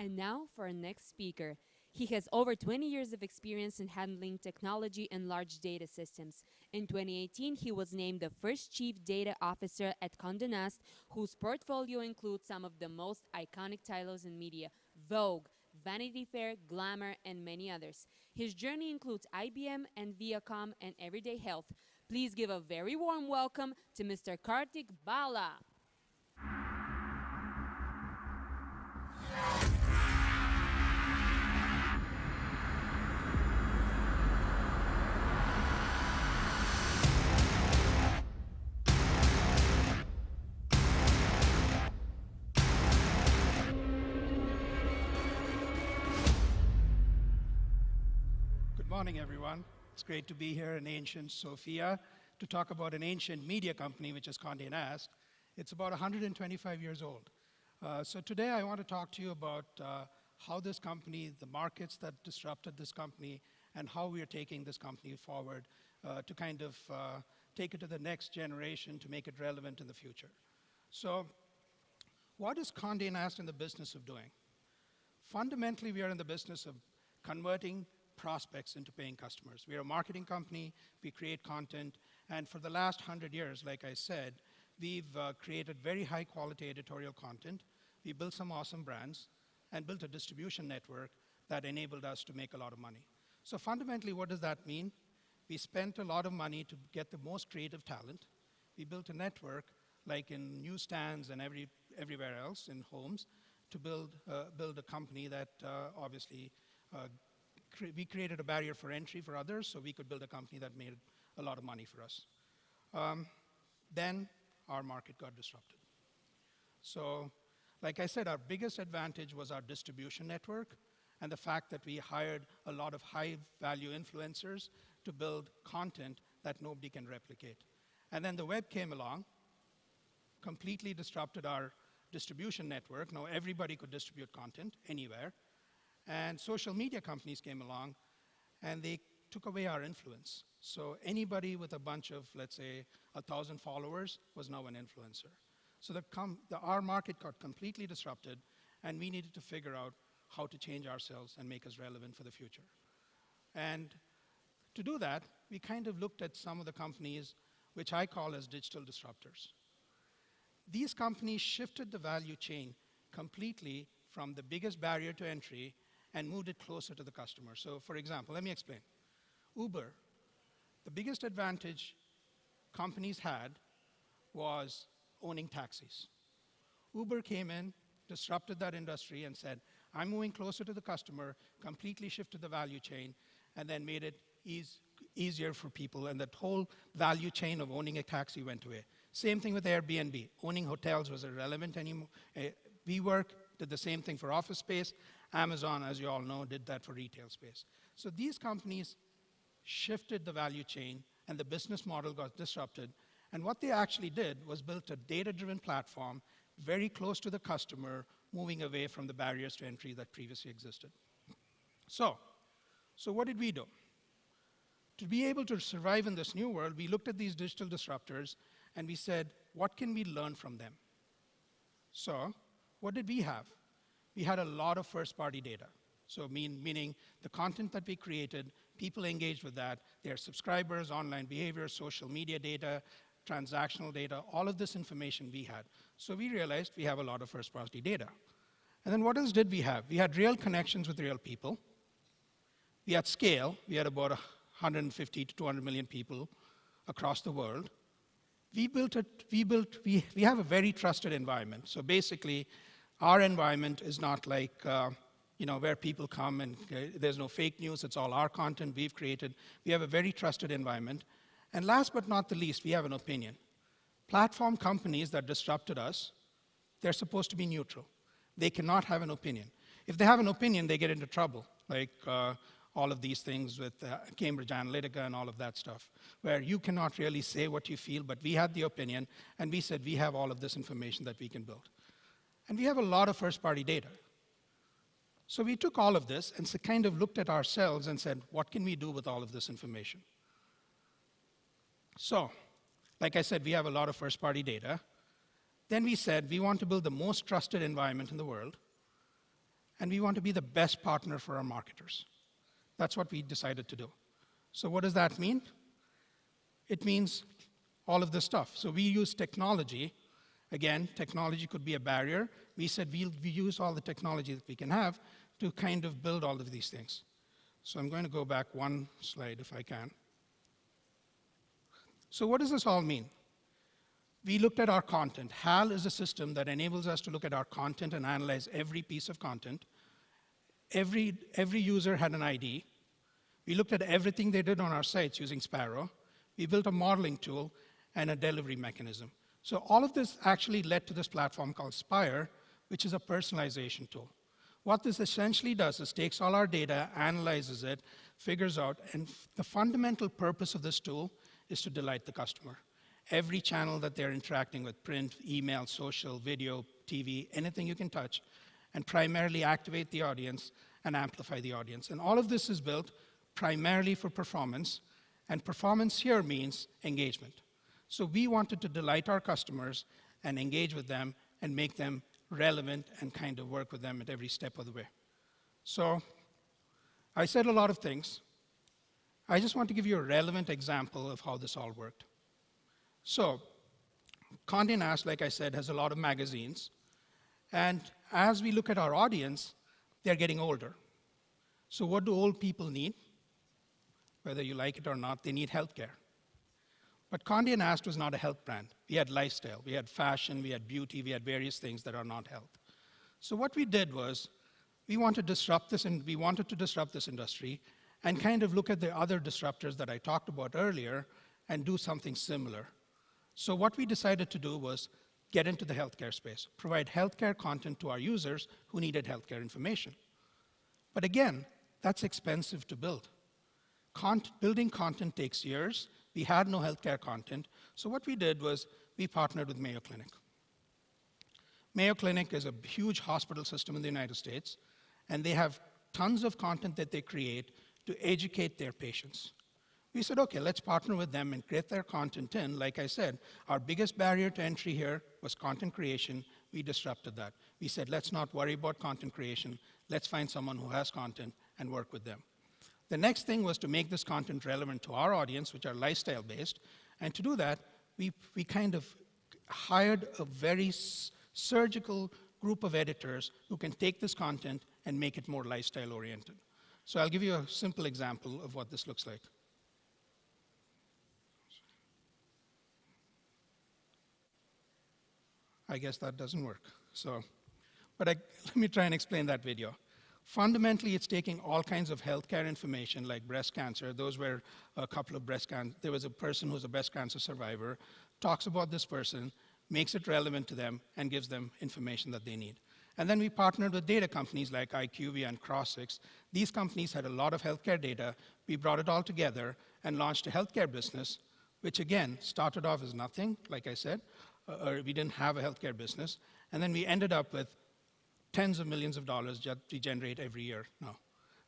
And now for our next speaker. He has over 20 years of experience in handling technology and large data systems. In 2018, he was named the first Chief Data Officer at Condé Nast, whose portfolio includes some of the most iconic titles in media: Vogue, Vanity Fair, Glamour, and many others. His journey includes IBM and Viacom and Everyday Health. Please give a very warm welcome to Mr. Kartik Bala. Good morning, everyone. It's great to be here in ancient Sofia to talk about an ancient media company, which is Condé Nast. It's about 125 years old. So today I want to talk to you about how this company, the markets that disrupted this company, and how we are taking this company forward to kind of take it to the next generation to make it relevant in the future. So what is Condé Nast in the business of doing? Fundamentally, we are in the business of converting prospects into paying customers. We are a marketing company, we create content, and for the last 100 years, like I said, we've created very high quality editorial content. We built some awesome brands and built a distribution network that enabled us to make a lot of money. So fundamentally, what does that mean? We spent a lot of money to get the most creative talent. We built a network, like in newsstands and everywhere else, in homes, to build a company that obviously we created a barrier for entry for others, so we could build a company that made a lot of money for us. Then our market got disrupted. So, like I said, our biggest advantage was our distribution network and the fact that we hired a lot of high-value influencers to build content that nobody can replicate. And then the web came along, completely disrupted our distribution network. Now everybody could distribute content anywhere. And social media companies came along, and they took away our influence. So anybody with a bunch of, let's say, 1,000 followers was now an influencer. So our market got completely disrupted, and we needed to figure out how to change ourselves and make us relevant for the future. And to do that, we kind of looked at some of the companies which I call as digital disruptors. These companies shifted the value chain completely from the biggest barrier to entry and moved it closer to the customer. So for example, let me explain. Uber, the biggest advantage companies had was owning taxis. Uber came in, disrupted that industry, and said, I'm moving closer to the customer, completely shifted the value chain, and then made it easier for people, and that whole value chain of owning a taxi went away. Same thing with Airbnb. Owning hotels was irrelevant anymore. WeWork did the same thing for office space. Amazon, as you all know, did that for retail space. So these companies shifted the value chain, and the business model got disrupted. And what they actually did was built a data-driven platform very close to the customer, moving away from the barriers to entry that previously existed. So what did we do? To be able to survive in this new world, we looked at these digital disruptors, and we said, what can we learn from them? So what did we have? We had a lot of first-party data. So meaning the content that we created, people engaged with that, their subscribers, online behavior, social media data, transactional data, all of this information we had. So we realized we have a lot of first-party data. And then what else did we have? We had real connections with real people. We had scale. We had about 150 to 200 million people across the world. We have a very trusted environment. So basically, our environment is not like where people come and there's no fake news. It's all our content we've created. We have a very trusted environment. And last but not the least, we have an opinion. Platform companies that disrupted us, they're supposed to be neutral. They cannot have an opinion. If they have an opinion, they get into trouble, like all of these things with Cambridge Analytica and all of that stuff, where you cannot really say what you feel, but we had the opinion, and we said we have all of this information that we can build. And we have a lot of first-party data. So we took all of this and kind of looked at ourselves and said, what can we do with all of this information? So, like I said, we have a lot of first-party data. Then we said, we want to build the most trusted environment in the world, and we want to be the best partner for our marketers. That's what we decided to do. So what does that mean? It means all of this stuff. So we use technology. Again, technology could be a barrier. We said we use all the technology that we can have to kind of build all of these things. So I'm going to go back one slide if I can. So what does this all mean? We looked at our content. HAL is a system that enables us to look at our content and analyze every piece of content. Every user had an ID. We looked at everything they did on our sites using Sparrow. We built a modeling tool and a delivery mechanism. So all of this actually led to this platform called Spire, which is a personalization tool. What this essentially does is takes all our data, analyzes it, figures out, and the fundamental purpose of this tool is to delight the customer. Every channel that they're interacting with, print, email, social, video, TV, anything you can touch, and primarily activate the audience and amplify the audience. And all of this is built primarily for performance, and performance here means engagement. So we wanted to delight our customers and engage with them and make them relevant and kind of work with them at every step of the way. So I said a lot of things. I just want to give you a relevant example of how this all worked. So Condé Nast, like I said, has a lot of magazines. And as we look at our audience, they're getting older. So what do old people need? Whether you like it or not, they need healthcare. But Condé Nast was not a health brand. We had lifestyle, we had fashion, we had beauty, we had various things that are not health. So what we did was, we wanted to disrupt this industry and kind of look at the other disruptors that I talked about earlier and do something similar. So what we decided to do was get into the healthcare space, provide healthcare content to our users who needed healthcare information. But again, that's expensive to build. Building content takes years. We had no healthcare content. So what we did was we partnered with Mayo Clinic. Mayo Clinic is a huge hospital system in the United States, and they have tons of content that they create to educate their patients. We said, okay, let's partner with them and create their content in. Like I said, our biggest barrier to entry here was content creation. We disrupted that. We said, let's not worry about content creation. Let's find someone who has content and work with them. The next thing was to make this content relevant to our audience, which are lifestyle-based. And to do that, we kind of hired a very surgical group of editors who can take this content and make it more lifestyle oriented. So I'll give you a simple example of what this looks like. I guess that doesn't work. But let me try and explain that video. Fundamentally, it's taking all kinds of healthcare information like breast cancer. Those were a couple of breast cancer. There was a person who's a breast cancer survivor, talks about this person, makes it relevant to them, and gives them information that they need. And then we partnered with data companies like IQVIA and Crossix. These companies had a lot of healthcare data. We brought it all together and launched a healthcare business, which again started off as nothing, like I said. We didn't have a healthcare business. And then we ended up with tens of millions of dollars that we generate every year now.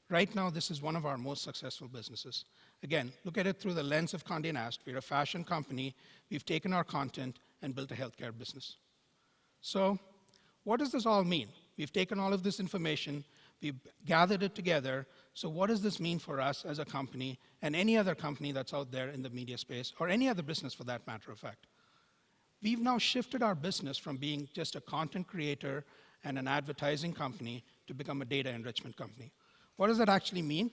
Right now, this is one of our most successful businesses. Again, look at it through the lens of Condé Nast. We're a fashion company. We've taken our content and built a healthcare business. So what does this all mean? We've taken all of this information, we've gathered it together. So what does this mean for us as a company and any other company that's out there in the media space, or any other business for that matter of fact? We've now shifted our business from being just a content creator and an advertising company to become a data enrichment company. What does that actually mean?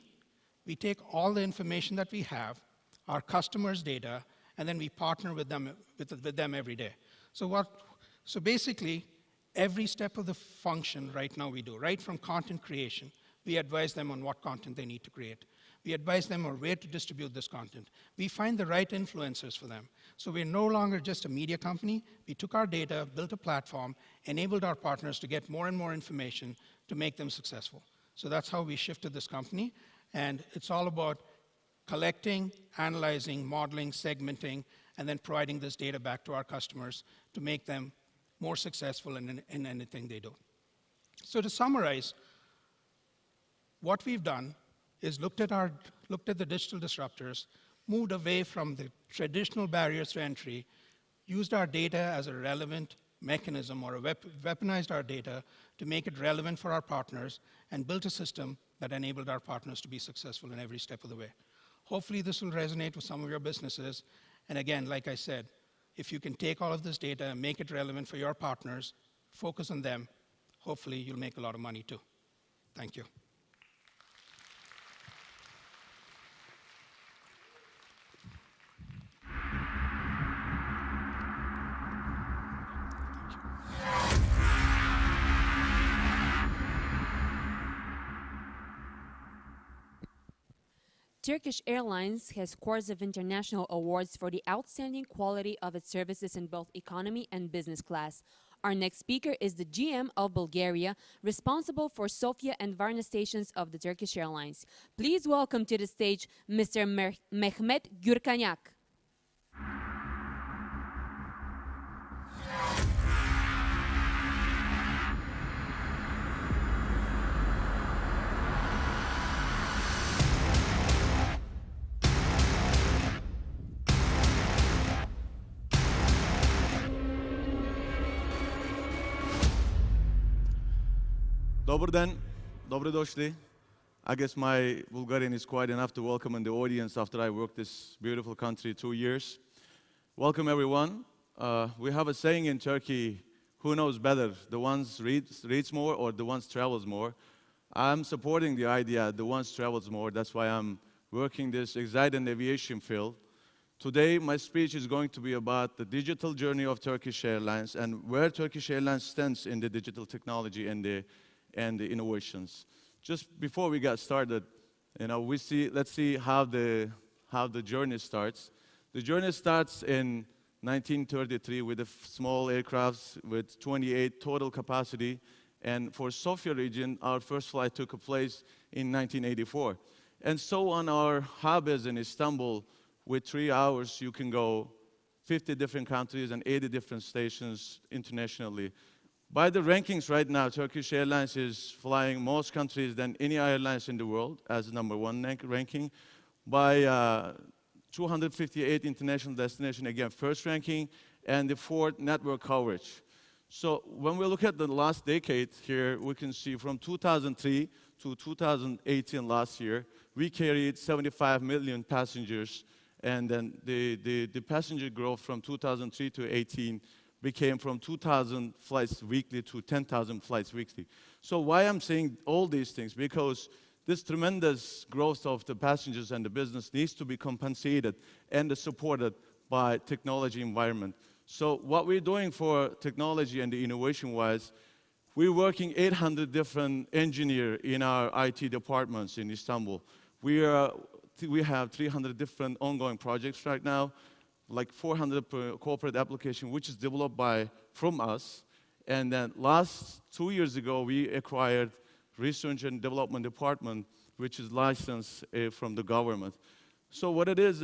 We take all the information that we have, our customers' data, and then we partner with them every day. So basically, every step of the function right now we do, right from content creation, we advise them on what content they need to create. We advise them on where to distribute this content. We find the right influencers for them. So we're no longer just a media company. We took our data, built a platform, enabled our partners to get more and more information to make them successful. So that's how we shifted this company. And it's all about collecting, analyzing, modeling, segmenting, and then providing this data back to our customers to make them more successful in anything they do. So to summarize, what we've done is looked at the digital disruptors, moved away from the traditional barriers to entry, used our data as a relevant mechanism, or weaponized our data to make it relevant for our partners, and built a system that enabled our partners to be successful in every step of the way. Hopefully this will resonate with some of your businesses. And again, like I said, if you can take all of this data and make it relevant for your partners, focus on them, hopefully you'll make a lot of money too. Thank you. Turkish Airlines has scores of international awards for the outstanding quality of its services in both economy and business class. Our next speaker is the GM of Bulgaria, responsible for Sofia and Varna stations of the Turkish Airlines. Please welcome to the stage Mr. Mehmet Gürkanyak. Dobar dan, dobrodošli. I guess my Bulgarian is quite enough to welcome in the audience after I worked this beautiful country 2 years. Welcome everyone. We have a saying in Turkey, who knows better, the ones reads more or the ones travels more. I'm supporting the idea, the ones travels more. That's why I'm working this exciting aviation field. Today, my speech is going to be about the digital journey of Turkish Airlines and where Turkish Airlines stands in the digital technology and the innovations. Just before we got started, let's see how the journey starts. The journey starts in 1933 with a small aircraft with 28 total capacity, and for Sofia region, our first flight took place in 1984. And so on our hub in Istanbul, with 3 hours, you can go 50 different countries and 80 different stations internationally. By the rankings right now, Turkish Airlines is flying most countries than any airlines in the world as #1 ranking. By 258 international destinations, again, first ranking, and the 4th network coverage. So when we look at the last decade here, we can see from 2003 to 2018 last year, we carried 75 million passengers, and then the passenger growth from 2003 to 18 became from 2,000 flights weekly to 10,000 flights weekly. So why I'm saying all these things? Because this tremendous growth of the passengers and the business needs to be compensated and supported by technology environment. So what we're doing for technology and the innovation-wise, we're working 800 different engineers in our IT departments in Istanbul. We have 300 different ongoing projects right now, like 400 corporate application, which is developed from us. And then last 2 years ago, we acquired Research and Development Department, which is licensed from the government. So what it is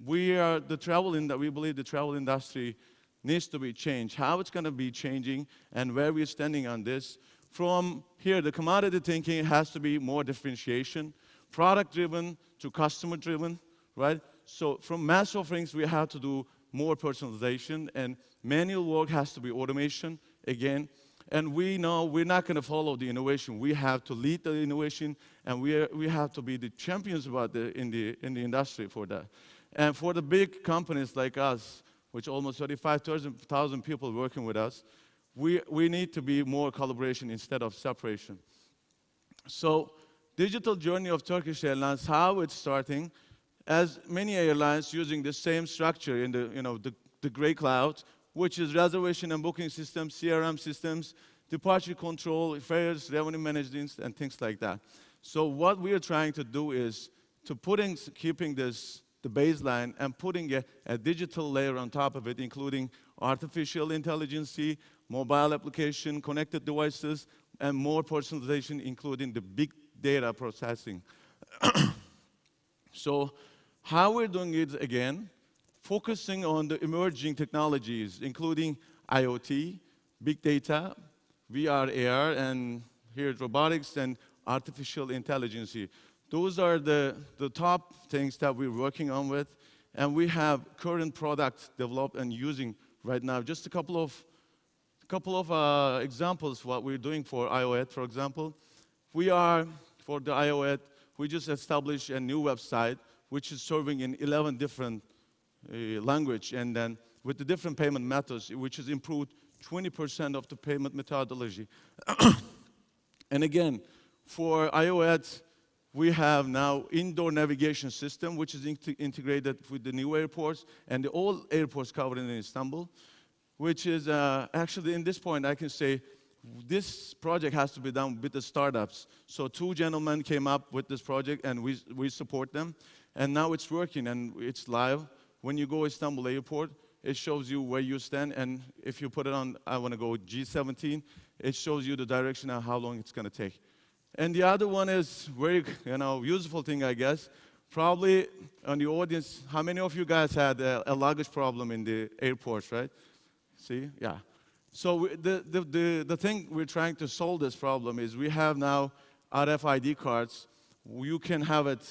we believe the travel industry needs to be changed. How it's going to be changing and where we're standing on this. From here, the commodity thinking has to be more differentiation, product-driven to customer-driven, right? So from mass offerings, we have to do more personalization, and manual work has to be automation again. And we know we're not going to follow the innovation. We have to lead the innovation, and we have to be the champions in the industry for that. And for the big companies like us, which almost 35,000 people working with us, we need to be more collaboration instead of separation. So digital journey of Turkish Airlines, how it's starting, as many airlines using the same structure in the gray cloud, which is reservation and booking systems, CRM systems, departure control, fares, revenue management, and things like that. So what we are trying to do is keeping the baseline and putting a digital layer on top of it, including artificial intelligence, mobile application, connected devices, and more personalization, including the big data processing. So how we're doing it again, focusing on the emerging technologies, including IoT, big data, VR, AR, and here robotics and artificial intelligence. Those are the top things that we're working on with, and we have current products developed and using right now. Just a couple of examples what we're doing for IOET, for example. For the IOET, we just established a new website which is serving in 11 different language, and then with the different payment methods, which has improved 20% of the payment methodology. And again, for IOET, we have now indoor navigation system, which is integrated with the new airports and all airports covered in Istanbul, which is actually, in this point, I can say this project has to be done with the startups. So 2 gentlemen came up with this project, and we support them. And now it's working, and it's live. When you go Istanbul Airport, it shows you where you stand, and if you put it on, I want to go G17, it shows you the direction and how long it's going to take. And the other one is very, useful thing, I guess. Probably on the audience, how many of you guys had a luggage problem in the airports, right? See, yeah. So the thing we're trying to solve this problem is we have now RFID cards. You can have it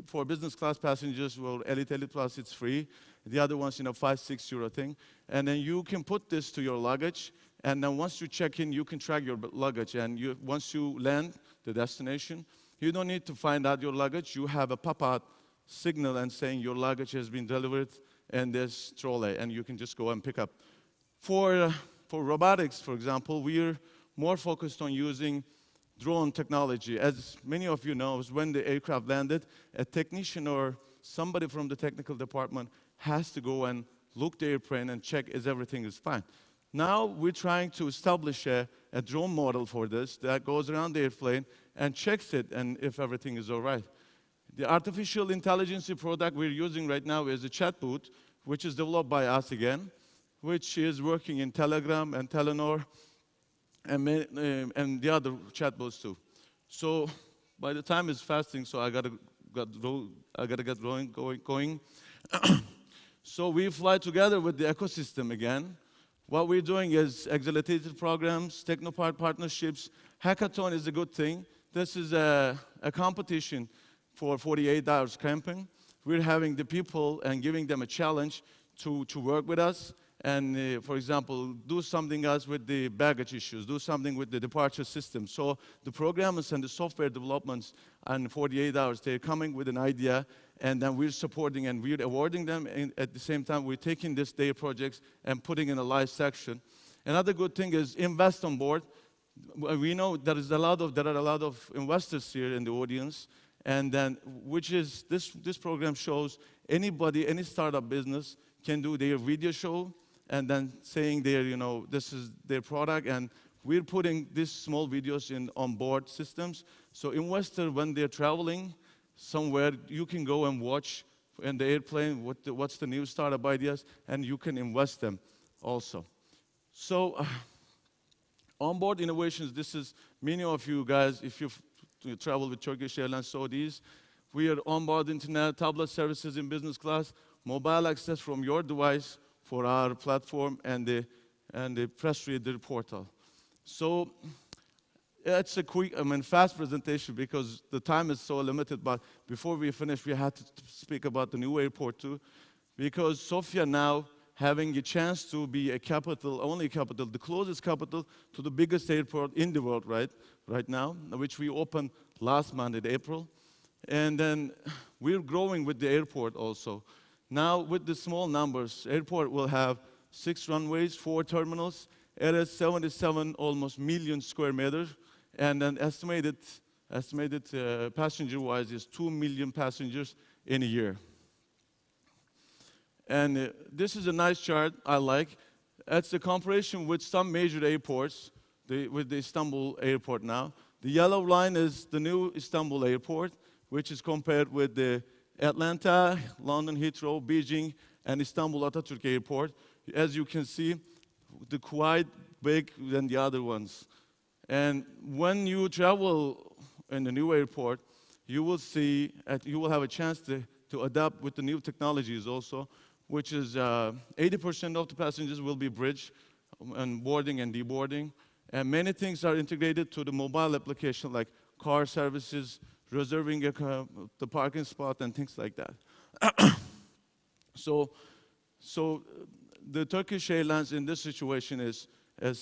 for business class passengers, well, Elite Plus, it's free. The other one's, 5-6 euro thing. And then you can put this to your luggage, and then once you check in, you can track your luggage. And once you land the destination, you don't need to find out your luggage. You have a pop-out signal and saying your luggage has been delivered in this trolley, and you can just go and pick up. For robotics, for example, we're more focused on using drone technology. As many of you know, when the aircraft landed, a technician or somebody from the technical department has to go and look the airplane and check if everything is fine. Now we're trying to establish a drone model for this that goes around the airplane and checks it and if everything is all right. The artificial intelligence product we're using right now is a chatbot, which is developed by us again, which is working in Telegram and Telenor and the other chatbots too. So by the time it's fasting, so I gotta get going. So we fly together with the ecosystem again. What we're doing is accelerated programs, technopart partnerships. Hackathon is a good thing. This is a competition for 48 hours camping. We're having the people and giving them a challenge to work with us. and for example, do something else with the baggage issues, do something with the departure system. So the programmers and the software developments in 48 hours, they're coming with an idea, and then we're supporting and we're awarding them, and at the same time, we're taking these their projects and putting in a live section. Another good thing is invest on board. We know there are a lot of investors here in the audience, and then this program shows anybody, any startup business can do their video show, and then saying this is their product, and we're putting these small videos in on board systems. So investors, when they're traveling somewhere, you can go and watch in the airplane what's the new startup ideas, and you can invest them also. So onboard innovations, this is many of you guys, if you travel with Turkish Airlines, saw these. We are onboard internet, tablet services in business class, mobile access from your device for our platform, and the press reader portal. So it's a quick, fast presentation because the time is so limited, but before we finish, we had to speak about the new airport too, because Sofia now having a chance to be a capital, only capital, the closest capital to the biggest airport in the world right now, which we opened last month in April. And then we're growing with the airport also. Now with the small numbers, airport will have 6 runways, 4 terminals. It is 77 almost million square meters, and then estimated passenger-wise is 2 million passengers in a year. And this is a nice chart I like. It's a comparison with some major airports, with the Istanbul airport now. The yellow line is the new Istanbul airport, which is compared with the Atlanta, London Heathrow, Beijing, and Istanbul Atatürk Airport. As you can see, they're quite big than the other ones. And when you travel in the new airport, you will see, you will have a chance to adapt with the new technologies also, which is 80% of the passengers will be bridge and boarding and deboarding. And many things are integrated to the mobile application like car services, reserving the parking spot and things like that. So the Turkish Airlines in this situation is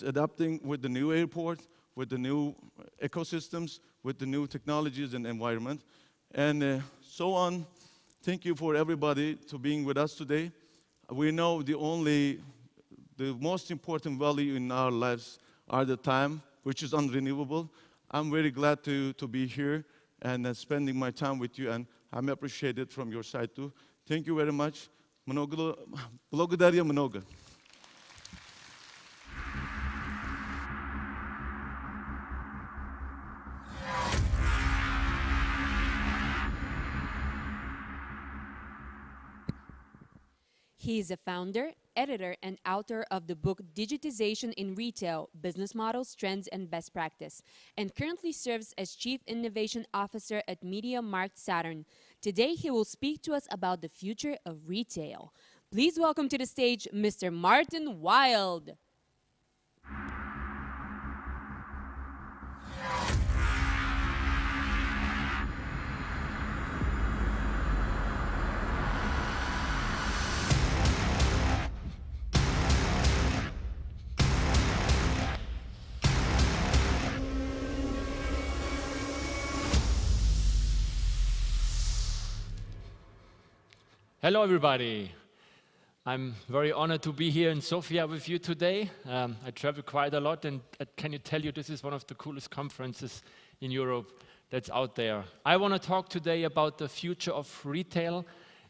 adapting with the new airport, with the new ecosystems, with the new technologies and environment, and so on. Thank you for everybody to being with us today. We know the most important value in our lives are the time, which is unrenewable. I'm very glad to be here and spending my time with you, and I'm appreciated from your side too. Thank you very much. Благодаря много. He is a founder, editor, and author of the book Digitization in Retail, Business Models, Trends, and Best Practice, and currently serves as Chief Innovation Officer at Media Markt Saturn. Today, he will speak to us about the future of retail. Please welcome to the stage Mr. Martin Wild. Hello, everybody. I'm very honored to be here in Sofia with you today. I travel quite a lot, and can you tell you this is one of the coolest conferences in Europe that's out there. I want to talk today about the future of retail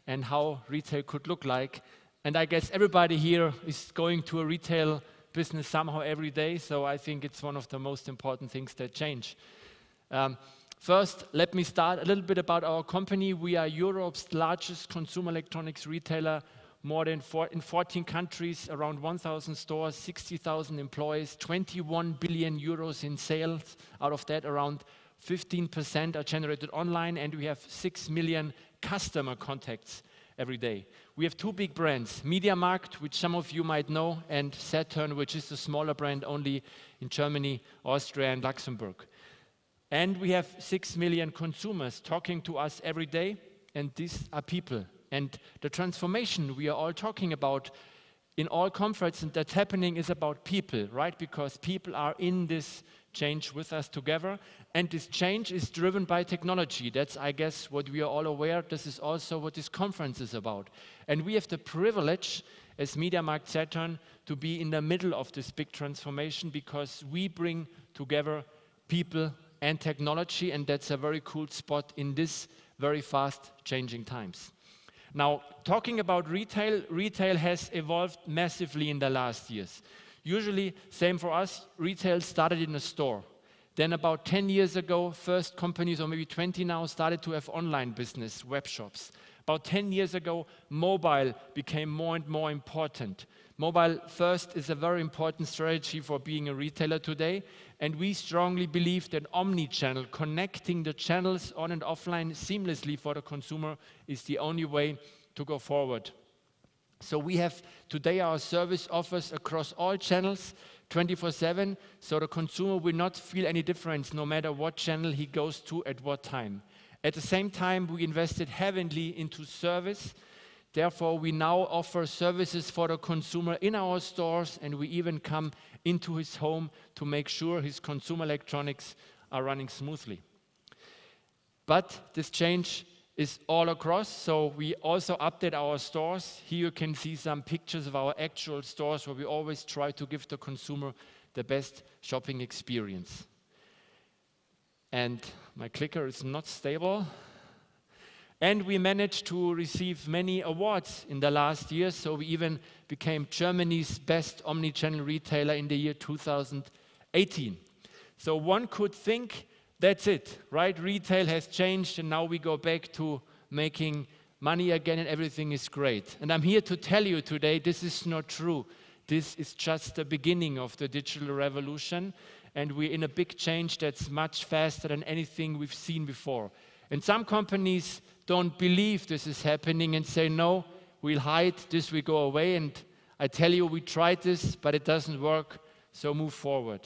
and how retail could look like. And I guess everybody here is going to a retail business somehow every day, so I think it's one of the most important things that change. First, let me start a little bit about our company. We are Europe's largest consumer electronics retailer, more than in 14 countries, around 1,000 stores, 60,000 employees, 21 billion euros in sales. Out of that, around 15% are generated online, and we have 6 million customer contacts every day. We have 2 big brands, MediaMarkt, which some of you might know, and Saturn, which is a smaller brand only in Germany, Austria, and Luxembourg. And we have 6 million consumers talking to us every day, and these are people. And the transformation we are all talking about in all conferences that's happening is about people, right? Because people are in this change with us together. And this change is driven by technology. That's, I guess, what we are all aware. This is also what this conference is about. And we have the privilege, as MediaMarkt Saturn, to be in the middle of this big transformation because we bring together people and technology, and that's a very cool spot in this very fast changing times. Now, talking about retail, retail has evolved massively in the last years. Usually, same for us, retail started in a store. Then about 10 years ago, first companies, or maybe 20 now, started to have online business, web shops. About 10 years ago, mobile became more and more important. Mobile first is a very important strategy for being a retailer today, and we strongly believe that omni-channel, connecting the channels on and offline seamlessly for the consumer, is the only way to go forward. So we have today our service offers across all channels 24/7, so the consumer will not feel any difference no matter what channel he goes to at what time. At the same time, we invested heavily into service. Therefore, we now offer services for the consumer in our stores, and we even come into his home to make sure his consumer electronics are running smoothly. But this change is all across, so we also update our stores. Here you can see some pictures of our actual stores where we always try to give the consumer the best shopping experience. And my clicker is not stable. And we managed to receive many awards in the last year, so we even became Germany's best omnichannel retailer in the year 2018. So one could think that's it, right? Retail has changed and now we go back to making money again and everything is great. And I'm here to tell you today this is not true. This is just the beginning of the digital revolution, and we're in a big change that's much faster than anything we've seen before. And some companies don't believe this is happening and say, no, we'll hide, this will go away. And I tell you, we tried this, but it doesn't work, so move forward.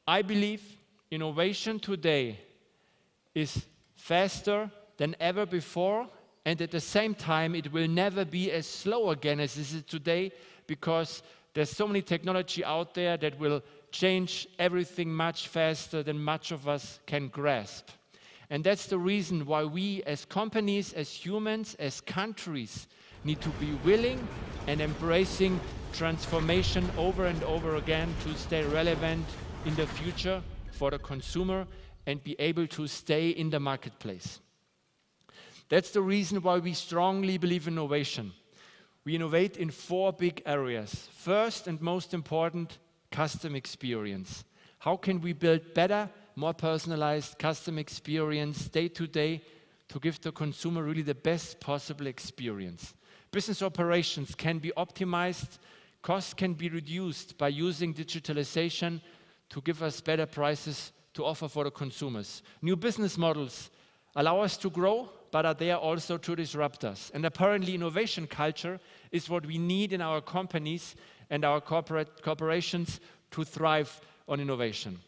I believe innovation today is faster than ever before, and at the same time, it will never be as slow again as it is today, because there's so many technology out there that will change everything much faster than much of us can grasp. And that's the reason why we as companies, as humans, as countries need to be willing and embracing transformation over and over again to stay relevant in the future for the consumer and be able to stay in the marketplace. That's the reason why we strongly believe in innovation. We innovate in 4 big areas. First and most important, custom experience. How can we build better, more personalized custom experience day to day to give the consumer really the best possible experience? Business operations can be optimized, costs can be reduced by using digitalization to give us better prices to offer for the consumers. New business models allow us to grow, but are there also to disrupt us. And apparently innovation culture is what we need in our companies and our corporations to thrive on innovation.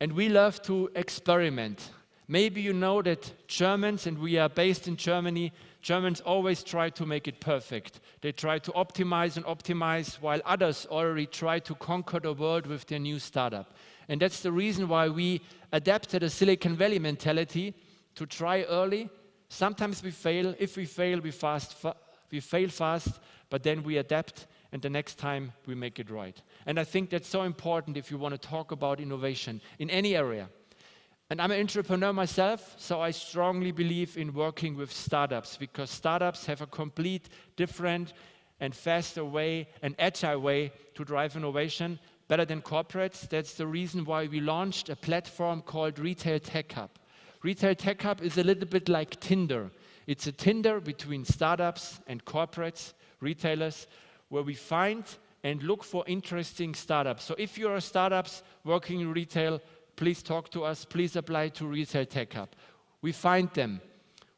And we love to experiment. Maybe you know that Germans, and we are based in Germany, Germans always try to make it perfect. They try to optimize and optimize, while others already try to conquer the world with their new startup. And that's the reason why we adapted a Silicon Valley mentality to try early. Sometimes we fail. If we fail, we fail fast, but then we adapt, and the next time we make it right. And I think that's so important if you want to talk about innovation in any area. And I'm an entrepreneur myself, so I strongly believe in working with startups, because startups have a complete different and faster way, an agile way to drive innovation, better than corporates. That's the reason why we launched a platform called Retail Tech Hub. Retail Tech Hub is a little bit like Tinder. It's a Tinder between startups and corporates, retailers, where we find and look for interesting startups. So if you're a startups working in retail, please talk to us, please apply to Retail Tech Hub. We find them,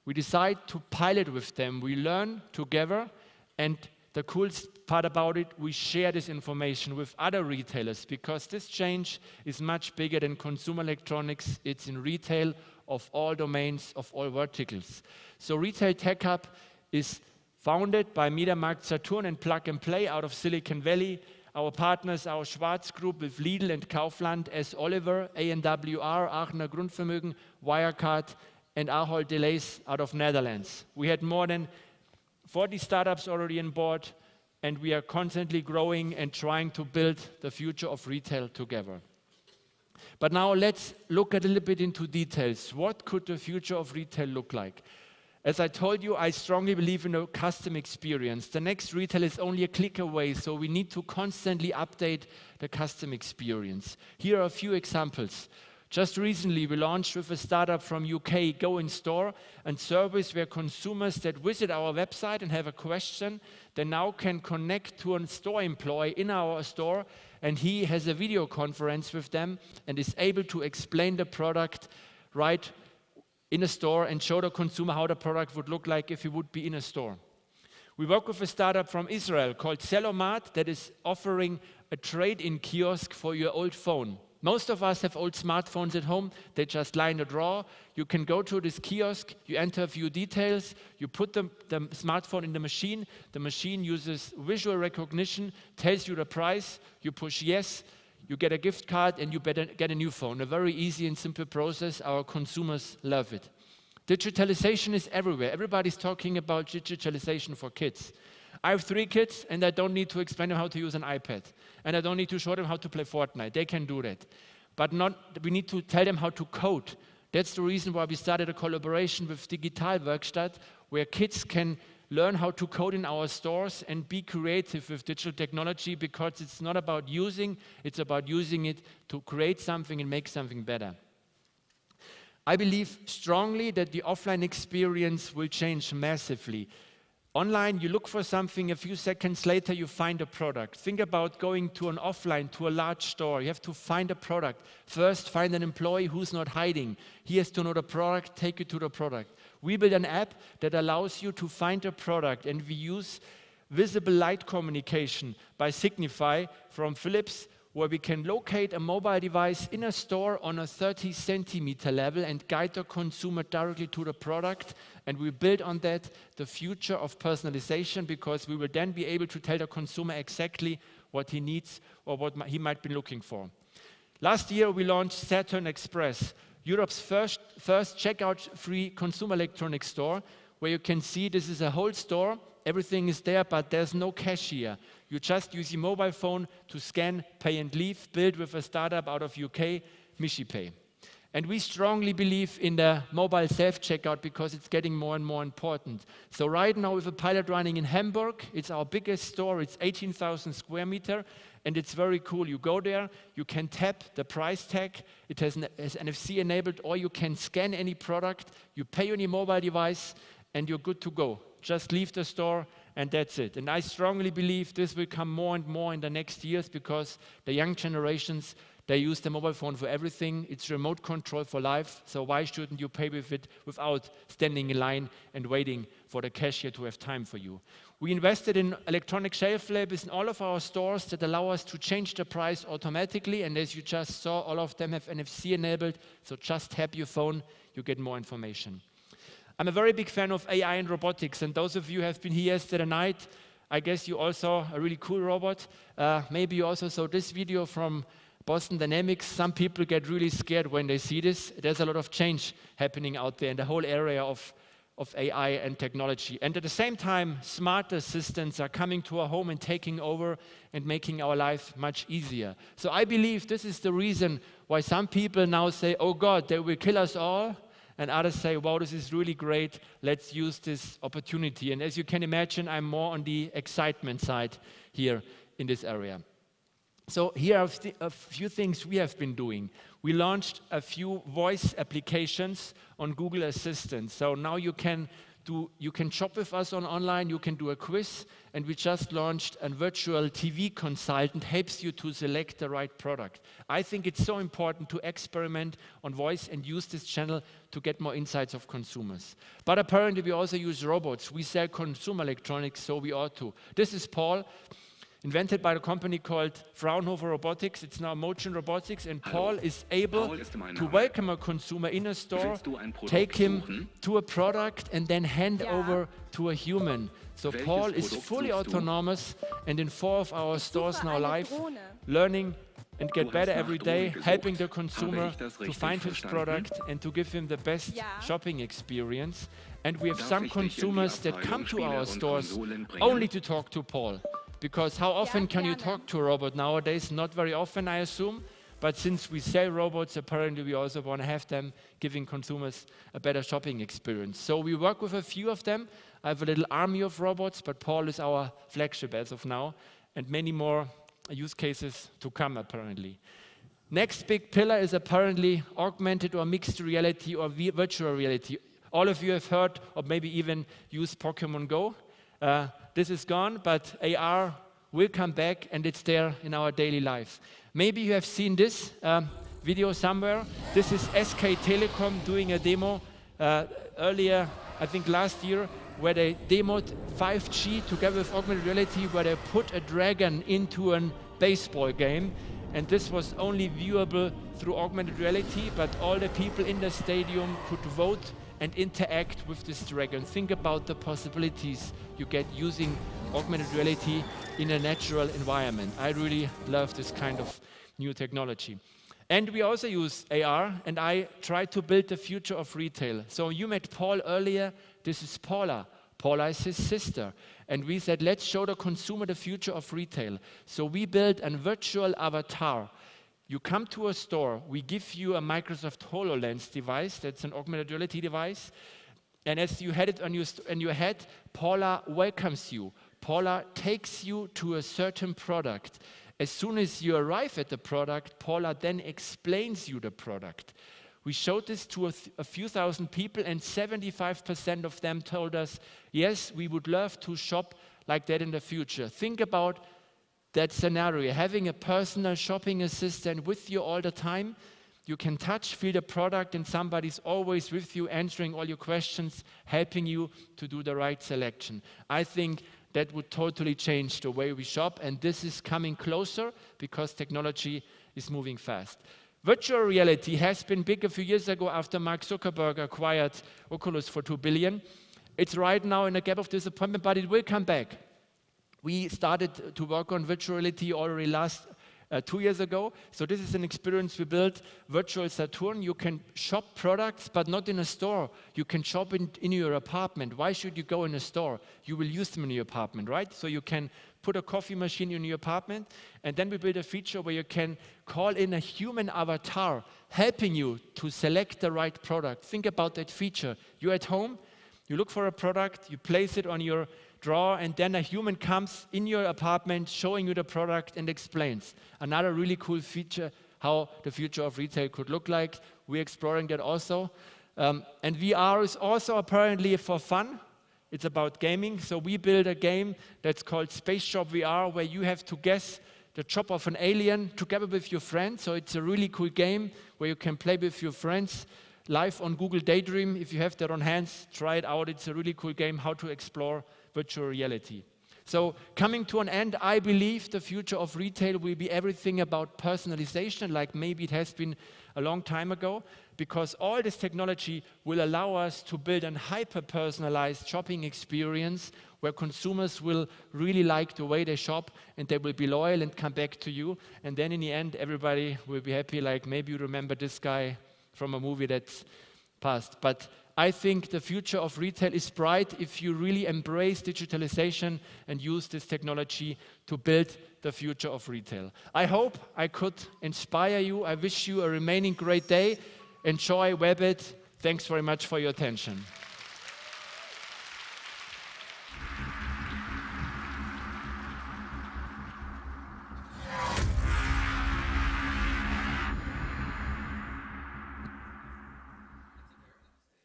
we decide to pilot with them, we learn together, and the coolest part about it, we share this information with other retailers, because this change is much bigger than consumer electronics. It's in retail of all domains, of all verticals. So Retail Tech Hub is founded by MediaMarkt Saturn and Plug and Play out of Silicon Valley. Our partners, our Schwarz Group with Lidl and Kaufland, S. Oliver, ANWR, Aachener Grundvermögen, Wirecard, and Ahold Delhaize out of Netherlands. We had more than 40 startups already on board, and we are constantly growing and trying to build the future of retail together. But now let's look a little bit into details. What could the future of retail look like? As I told you, I strongly believe in a custom experience. The next retail is only a click away, so we need to constantly update the custom experience. Here are a few examples. Just recently, we launched with a startup from UK, Go in Store, a service where consumers that visit our website and have a question, they now can connect to a store employee in our store, and he has a video conference with them and is able to explain the product right in a store and show the consumer how the product would look like if he would be in a store. We work with a startup from Israel called Cellomat that is offering a trade-in kiosk for your old phone. Most of us have old smartphones at home. They just lie in a drawer. You can go to this kiosk, you enter a few details, you put the smartphone in the machine uses visual recognition, tells you the price, you push yes, you get a gift card, and you get a new phone. A very easy and simple process. Our consumers love it. Digitalization is everywhere. Everybody's talking about digitalization for kids. I have 3 kids, and I don't need to explain them how to use an iPad. And I don't need to show them how to play Fortnite. They can do that. But we need to tell them how to code. That's the reason why we started a collaboration with Digital Werkstatt, where kids can learn how to code in our stores and be creative with digital technology, because it's not about using, it's about using it to create something and make something better. I believe strongly that the offline experience will change massively. Online, you look for something, a few seconds later you find a product. Think about going to an offline, to a large store. You have to find a product. First, find an employee who's not hiding. He has to know the product, take you to the product. We built an app that allows you to find a product, and we use visible light communication by Signify from Philips, where we can locate a mobile device in a store on a 30 centimeter level and guide the consumer directly to the product. And we build on that the future of personalization, because we will then be able to tell the consumer exactly what he needs or what he might be looking for. Last year, we launched Saturn Express, Europe's first checkout-free consumer electronics store, where you can see this is a whole store. Everything is there, but there's no cashier. You just use your mobile phone to scan, pay, and leave, built with a startup out of UK, MishiPay. And we strongly believe in the mobile self-checkout because it's getting more and more important. So right now, we have a pilot running in Hamburg. It's our biggest store. It's 18,000 square meter, and it's very cool. You go there, you can tap the price tag. It has NFC enabled, or you can scan any product. You pay on your mobile device, and you're good to go. Just leave the store, and that's it. And I strongly believe this will come more and more in the next years, because the young generations, they use the mobile phone for everything. It's remote control for life, so why shouldn't you pay with it without standing in line and waiting for the cashier to have time for you? We invested in electronic shelf labels in all of our stores that allow us to change the price automatically, and as you just saw, all of them have NFC enabled, so just tap your phone, you get more information. I'm a very big fan of AI and robotics, and those of you who have been here yesterday night, I guess you all saw a really cool robot. Maybe you also saw this video from Boston Dynamics. Some people get really scared when they see this. There's a lot of change happening out there in the whole area of AI and technology. And at the same time, smart assistants are coming to our home and taking over and making our life much easier. So I believe this is the reason why some people now say, oh God, they will kill us all. And others say, wow, this is really great, let's use this opportunity. And as you can imagine, I'm more on the excitement side here in this area. So here are a few things we have been doing. We launched a few voice applications on Google Assistant. So now you can shop with us online, you can do a quiz, and we just launched a virtual TV consultant, helps you to select the right product. I think it's so important to experiment on voice and use this channel to get more insights of consumers. But apparently we also use robots. We sell consumer electronics, so we ought to. This is Paul. invented by a company called Fraunhofer Robotics. It's now motion robotics, and Paul is able to welcome a consumer in a store, take him to a product, and then hand over to a human. So Paul is fully autonomous and in 4 of our stores now live, learning and get better every day, helping the consumer to find his product and to give him the best shopping experience. And we have some consumers that come to our stores only to talk to Paul. Because how often can you talk to a robot nowadays? Not very often, I assume. But since we sell robots, apparently we also want to have them giving consumers a better shopping experience. So we work with a few of them. I have a little army of robots, but Paul is our flagship as of now, and many more use cases to come, apparently. Next big pillar is apparently augmented or mixed reality or virtual reality. All of you have heard or maybe even used Pokemon Go. This is gone, but AR will come back, and it's there in our daily life. Maybe you have seen this video somewhere. This is SK Telecom doing a demo earlier, I think last year, where they demoed 5G together with augmented reality, where they put a dragon into a baseball game. And this was only viewable through augmented reality, but all the people in the stadium could vote and interact with this dragon. Think about the possibilities you get using augmented reality in a natural environment. I really love this kind of new technology. And we also use AR, and I try to build the future of retail. So you met Paul earlier. This is Paula. Paula is his sister. And we said, let's show the consumer the future of retail. So we built a virtual avatar. You come to a store, we give you a Microsoft HoloLens device, that's an augmented reality device, and as you had it on your head, Paula welcomes you. Paula takes you to a certain product. As soon as you arrive at the product, Paula then explains you the product. We showed this to a few thousand people, and 75% of them told us, yes, we would love to shop like that in the future. Think about that scenario, having a personal shopping assistant with you all the time. You can touch, feel the product, and somebody's always with you, answering all your questions, helping you to do the right selection. I think that would totally change the way we shop, and this is coming closer because technology is moving fast. Virtual reality has been big a few years ago after Mark Zuckerberg acquired Oculus for $2 billion. It's right now in a gap of disappointment, but it will come back. We started to work on virtual reality already 2 years ago. So this is an experience we built, Virtual Saturn. You can shop products, but not in a store. You can shop in your apartment. Why should you go in a store? You will use them in your apartment, right? So you can put a coffee machine in your apartment, and then we build a feature where you can call in a human avatar, helping you to select the right product. Think about that feature. You're at home, you look for a product, you place it on your drawer, and then a human comes in your apartment showing you the product and explains. Another really cool feature, how the future of retail could look like. We're exploring that also. And VR is also apparently for fun. It's about gaming. So we build a game that's called Space Shop VR, where you have to guess the job of an alien together with your friends. So it's a really cool game where you can play with your friends live on Google Daydream. If you have that on hands, try it out. It's a really cool game, how to explore virtual reality. So coming to an end, I believe the future of retail will be everything about personalization, like maybe it has been a long time ago, because all this technology will allow us to build a hyper-personalized shopping experience where consumers will really like the way they shop, and they will be loyal and come back to you. And then in the end, everybody will be happy, like maybe you remember this guy from a movie that's passed. But I think the future of retail is bright if you really embrace digitalization and use this technology to build the future of retail. I hope I could inspire you. I wish you a remaining great day. Enjoy Webit. Thanks very much for your attention.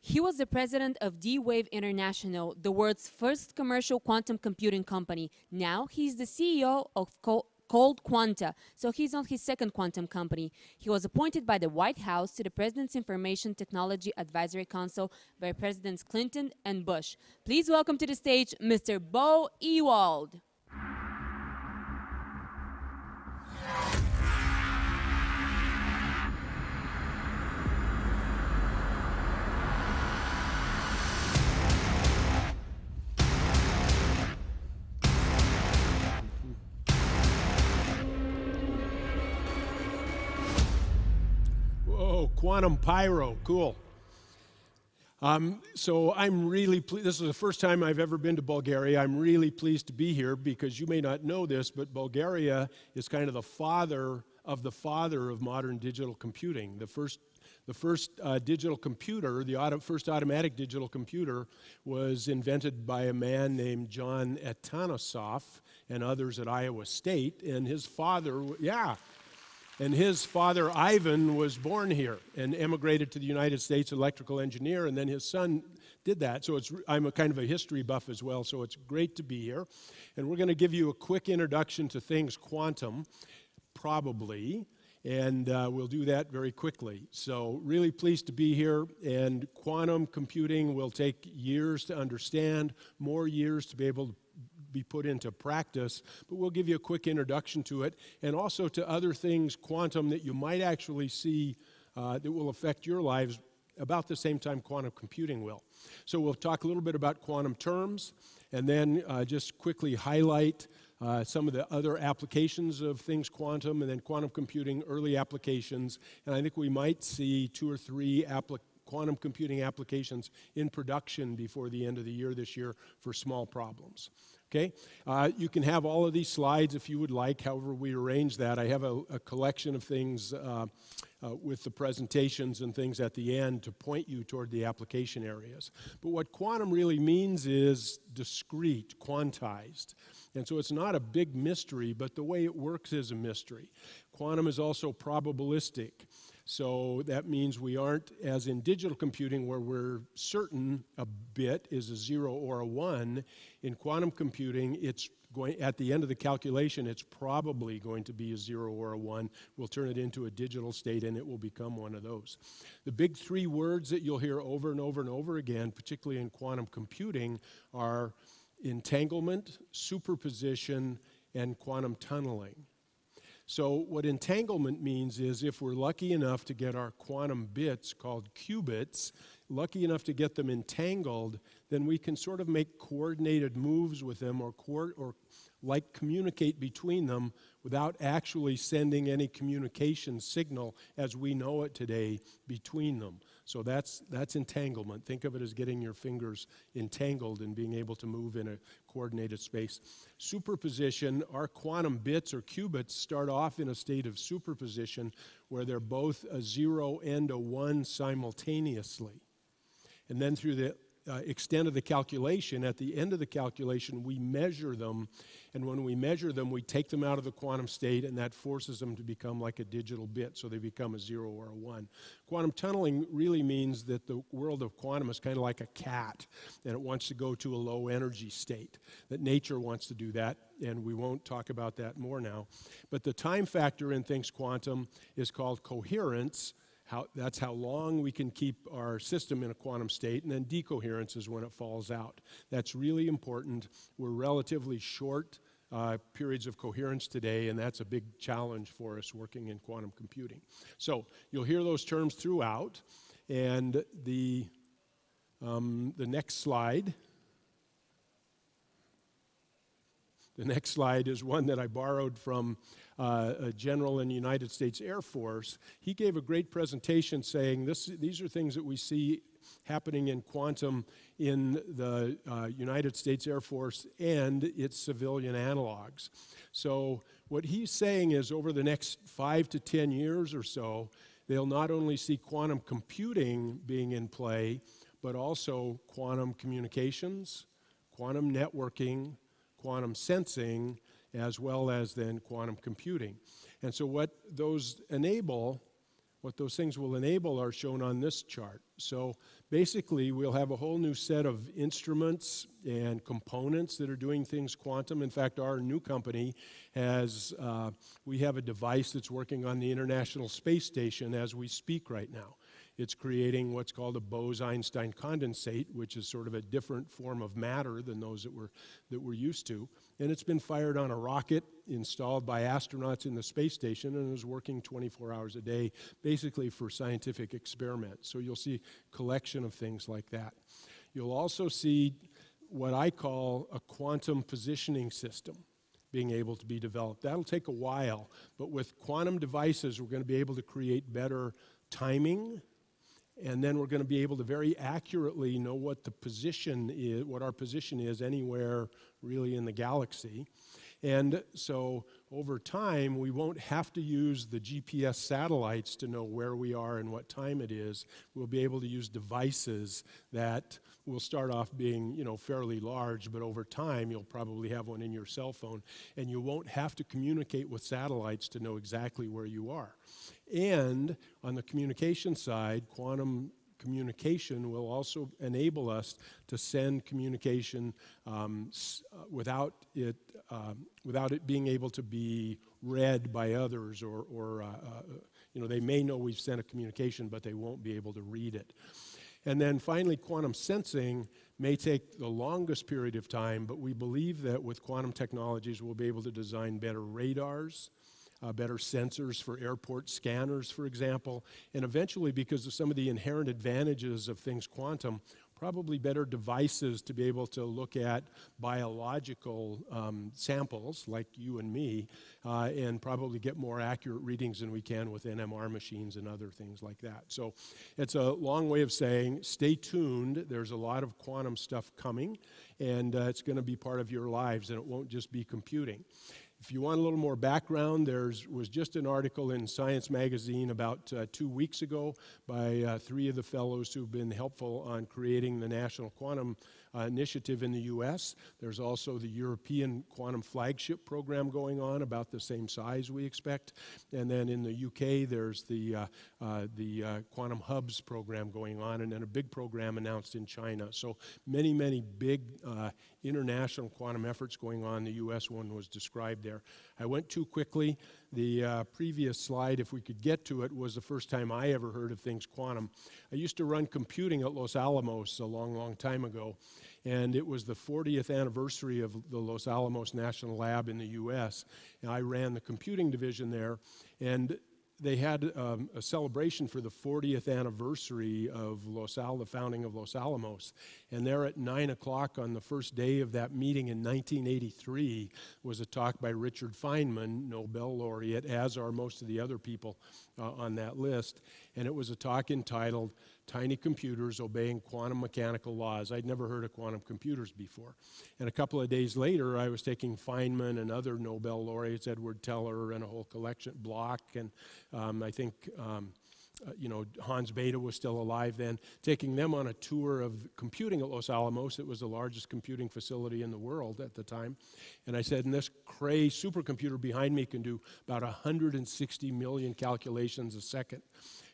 He was the president of D-Wave International, the world's first commercial quantum computing company. Now he's the CEO of Cold Quanta, so he's on his second quantum company. He was appointed by the White House to the President's Information Technology Advisory Council by Presidents Clinton and Bush. Please welcome to the stage Mr. Bo Ewald. quantum pyro, cool. So I'm really pleased. This is the first time I've ever been to Bulgaria. I'm really pleased to be here because you may not know this, but Bulgaria is kind of the father of modern digital computing. The first digital computer, the first automatic digital computer, was invented by a man named John Atanosov and others at Iowa State, and his father, and his father, Ivan, was born here and emigrated to the United States, electrical engineer, and then his son did that. So I'm a kind of a history buff as well, so it's great to be here. And we're going to give you a quick introduction to things quantum, probably, and we'll do that very quickly. So really pleased to be here, and quantum computing will take years to understand, more years to be able to be put into practice, but we'll give you a quick introduction to it, and also to other things quantum that you might actually see that will affect your lives about the same time quantum computing will. So we'll talk a little bit about quantum terms, and then just quickly highlight some of the other applications of things quantum, and then quantum computing, early applications, and I think we might see 2 or 3 quantum computing applications in production before the end of the year this year for small problems. Okay, you can have all of these slides if you would like, however we arrange that. I have a collection of things with the presentations and things at the end to point you toward the application areas. But what quantum really means is discrete, quantized. And so it's not a big mystery, but the way it works is a mystery. Quantum is also probabilistic. So that means we aren't, as in digital computing, where we're certain a bit is a 0 or a 1. In quantum computing, it's going, at the end of the calculation, it's probably going to be a 0 or a 1. We'll turn it into a digital state, and it will become one of those. The big 3 words that you'll hear over and over and over again, particularly in quantum computing, are entanglement, superposition, and quantum tunneling. So what entanglement means is if we're lucky enough to get our quantum bits, called qubits, lucky enough to get them entangled, then we can sort of make coordinated moves with them or like communicate between them without actually sending any communication signal as we know it today between them. So that's entanglement. Think of it as getting your fingers entangled and being able to move in a coordinated space. Superposition, our quantum bits or qubits start off in a state of superposition where they're both a 0 and a 1 simultaneously. And then through the extent of the calculation, at the end of the calculation, we measure them, and when we measure them, we take them out of the quantum state, and that forces them to become like a digital bit, so they become a 0 or a 1. Quantum tunneling really means that the world of quantum is kind of like a cat, and it wants to go to a low energy state, that nature wants to do that, and we won't talk about that more now. But the time factor in things quantum is called coherence. That's how long we can keep our system in a quantum state, and then decoherence is when it falls out. That's really important. We're relatively short periods of coherence today, and that's a big challenge for us working in quantum computing. So you'll hear those terms throughout, and the next slide. The next slide is one that I borrowed from a general in the United States Air Force. He gave a great presentation saying these are things that we see happening in quantum in the United States Air Force and its civilian analogs. So what he's saying is over the next 5 to 10 years or so, they'll not only see quantum computing being in play, but also quantum communications, quantum networking, quantum sensing, as well as then quantum computing. And so what those things will enable are shown on this chart. So basically, we'll have a whole new set of instruments and components that are doing things quantum. In fact, our new company we have a device that's working on the International Space Station as we speak right now. It's creating what's called a Bose-Einstein condensate, which is sort of a different form of matter than those that we're used to. And it's been fired on a rocket installed by astronauts in the space station and is working 24 hours a day, basically for scientific experiments. So you'll see a collection of things like that. You'll also see what I call a quantum positioning system being able to be developed. That'll take a while, but with quantum devices, we're going to be able to create better timing, and then we're going to be able to very accurately know what the position is, what our position is anywhere really in the galaxy. And so over time, we won't have to use the GPS satellites to know where we are and what time it is. We'll be able to use devices that will start off being, fairly large, but over time, you'll probably have one in your cell phone, and you won't have to communicate with satellites to know exactly where you are. And on the communication side, quantum communication will also enable us to send communication without it being able to be read by others, or they may know we've sent a communication, but they won't be able to read it. And then finally, quantum sensing may take the longest period of time, but we believe that with quantum technologies, we'll be able to design better radars, better sensors for airport scanners, for example, and eventually, because of some of the inherent advantages of things quantum, probably better devices to be able to look at biological samples like you and me, and probably get more accurate readings than we can with NMR machines and other things like that. So it's a long way of saying stay tuned. There's a lot of quantum stuff coming, and it's going to be part of your lives, and it won't just be computing. If you want a little more background, was just an article in Science magazine about 2 weeks ago by 3 of the fellows who've been helpful on creating the National Quantum Initiative in the US. There's also the European Quantum Flagship Program going on, about the same size we expect. And then in the UK, there's the Quantum Hubs program going on, and then a big program announced in China. So many, many big international quantum efforts going on. The US one was described there. I went too quickly. The previous slide, if we could get to it, was the first time I ever heard of things quantum. I used to run computing at Los Alamos a long, long time ago, and it was the 40th anniversary of the Los Alamos National Lab in the US, and I ran the computing division there, and they had a celebration for the 40th anniversary of the founding of Los Alamos. And there at 9 o'clock on the first day of that meeting in 1983 was a talk by Richard Feynman, Nobel laureate, as are most of the other people on that list. And it was a talk entitled Tiny Computers Obeying Quantum Mechanical Laws. I'd never heard of quantum computers before. And a couple of days later, I was taking Feynman and other Nobel laureates, Edward Teller and a whole collection, Bloch, and I think Hans Bethe was still alive then, taking them on a tour of computing at Los Alamos. It was the largest computing facility in the world at the time. And I said, and this Cray supercomputer behind me can do about 160 million calculations a second.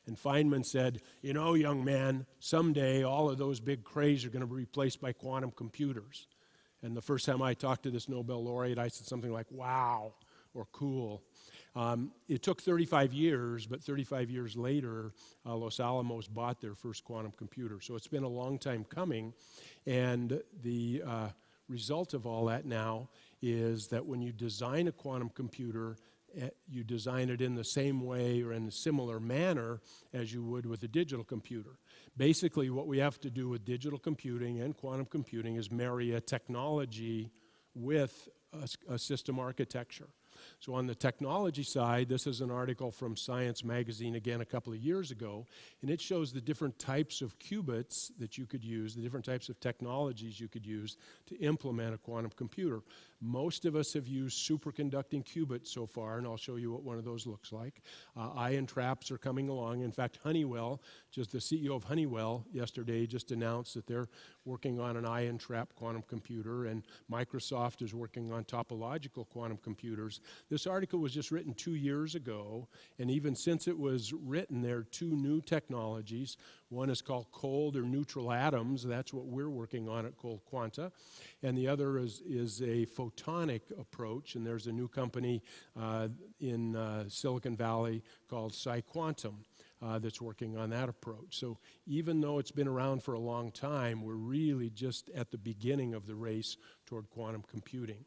And Feynman said, young man, someday all of those big Crays are going to be replaced by quantum computers. And the first time I talked to this Nobel laureate, I said something like, wow, or cool. It took 35 years, but 35 years later, Los Alamos bought their first quantum computer. So it's been a long time coming, and the result of all that now is that when you design a quantum computer, you design it in the same way or in a similar manner as you would with a digital computer. Basically, what we have to do with digital computing and quantum computing is marry a technology with a system architecture. So on the technology side, this is an article from Science magazine again a couple of years ago, and it shows the different types of qubits that you could use, the different types of technologies you could use to implement a quantum computer. Most of us have used superconducting qubits so far, and I'll show you what one of those looks like. Ion traps are coming along. In fact, Honeywell, just the CEO of Honeywell yesterday just announced that they're working on an ion trap quantum computer, and Microsoft is working on topological quantum computers. This article was just written 2 years ago, and even since it was written, there are 2 new technologies. One is called cold or neutral atoms. That's what we're working on at Cold Quanta. And the other is a photonic approach, and there's a new company in Silicon Valley called PsiQuantum that's working on that approach. So even though it's been around for a long time, we're really just at the beginning of the race toward quantum computing.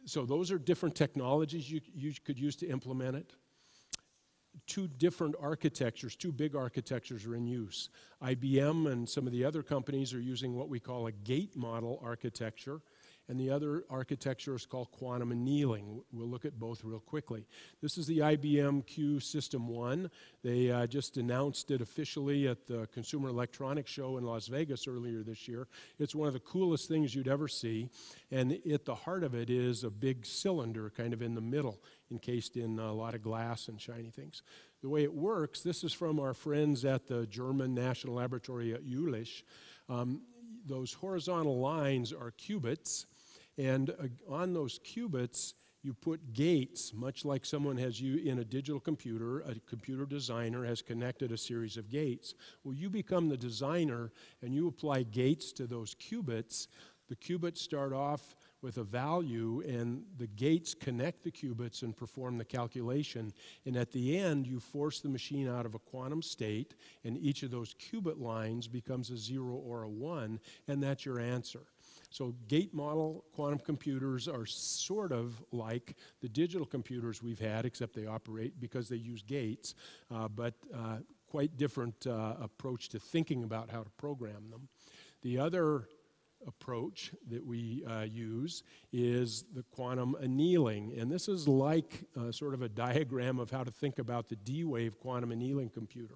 So those are different technologies you could use to implement it. 2 different architectures, 2 big architectures are in use. IBM and some of the other companies are using what we call a gate model architecture, and the other architecture is called quantum annealing. We'll look at both real quickly. This is the IBM Q System 1. They just announced it officially at the Consumer Electronics Show in Las Vegas earlier this year. It's one of the coolest things you'd ever see, and at the heart of it is a big cylinder kind of in the middle, encased in a lot of glass and shiny things. The way it works, this is from our friends at the German National Laboratory at Jülich. Those horizontal lines are qubits, and on those qubits you put gates, much like someone has you in a digital computer, a computer designer has connected a series of gates. Well, you become the designer and you apply gates to those qubits. The qubits start off with a value, and the gates connect the qubits and perform the calculation. And at the end, you force the machine out of a quantum state, and each of those qubit lines becomes a 0 or a 1, and that's your answer. So gate model quantum computers are sort of like the digital computers we've had, except they operate because they use gates, but quite different approach to thinking about how to program them. The other approach that we use is the quantum annealing, and this is like sort of a diagram of how to think about the D-wave quantum annealing computer.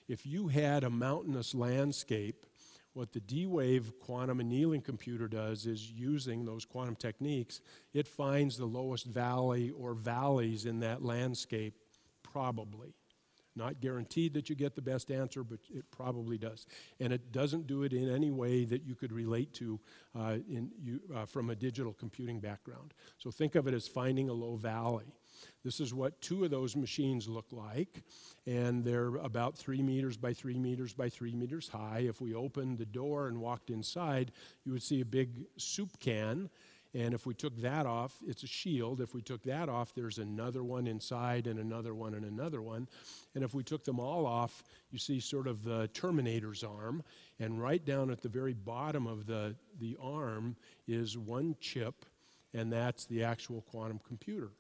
If you had a mountainous landscape, what the D-wave quantum annealing computer does is, using those quantum techniques, it finds the lowest valley or valleys in that landscape, probably. Not guaranteed that you get the best answer, but it probably does. And it doesn't do it in any way that you could relate to from a digital computing background. So think of it as finding a low valley. This is what two of those machines look like, and they're about 3 meters by 3 meters by 3 meters high. If we opened the door and walked inside, you would see a big soup can. And if we took that off, it's a shield. If we took that off, there's another one inside and another one and another one. And if we took them all off, you see sort of the Terminator's arm. And right down at the very bottom of the arm is one chip, and that's the actual quantum computer.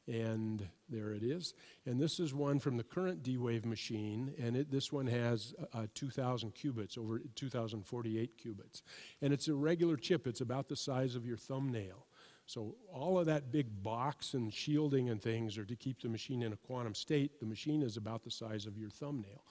And there it is. And this is one from the current D-Wave machine, and this one has 2,000 qubits, over 2,048 qubits. And it's a regular chip. It's about the size of your thumbnail. So all of that big box and shielding and things are to keep the machine in a quantum state. The machine is about the size of your thumbnail.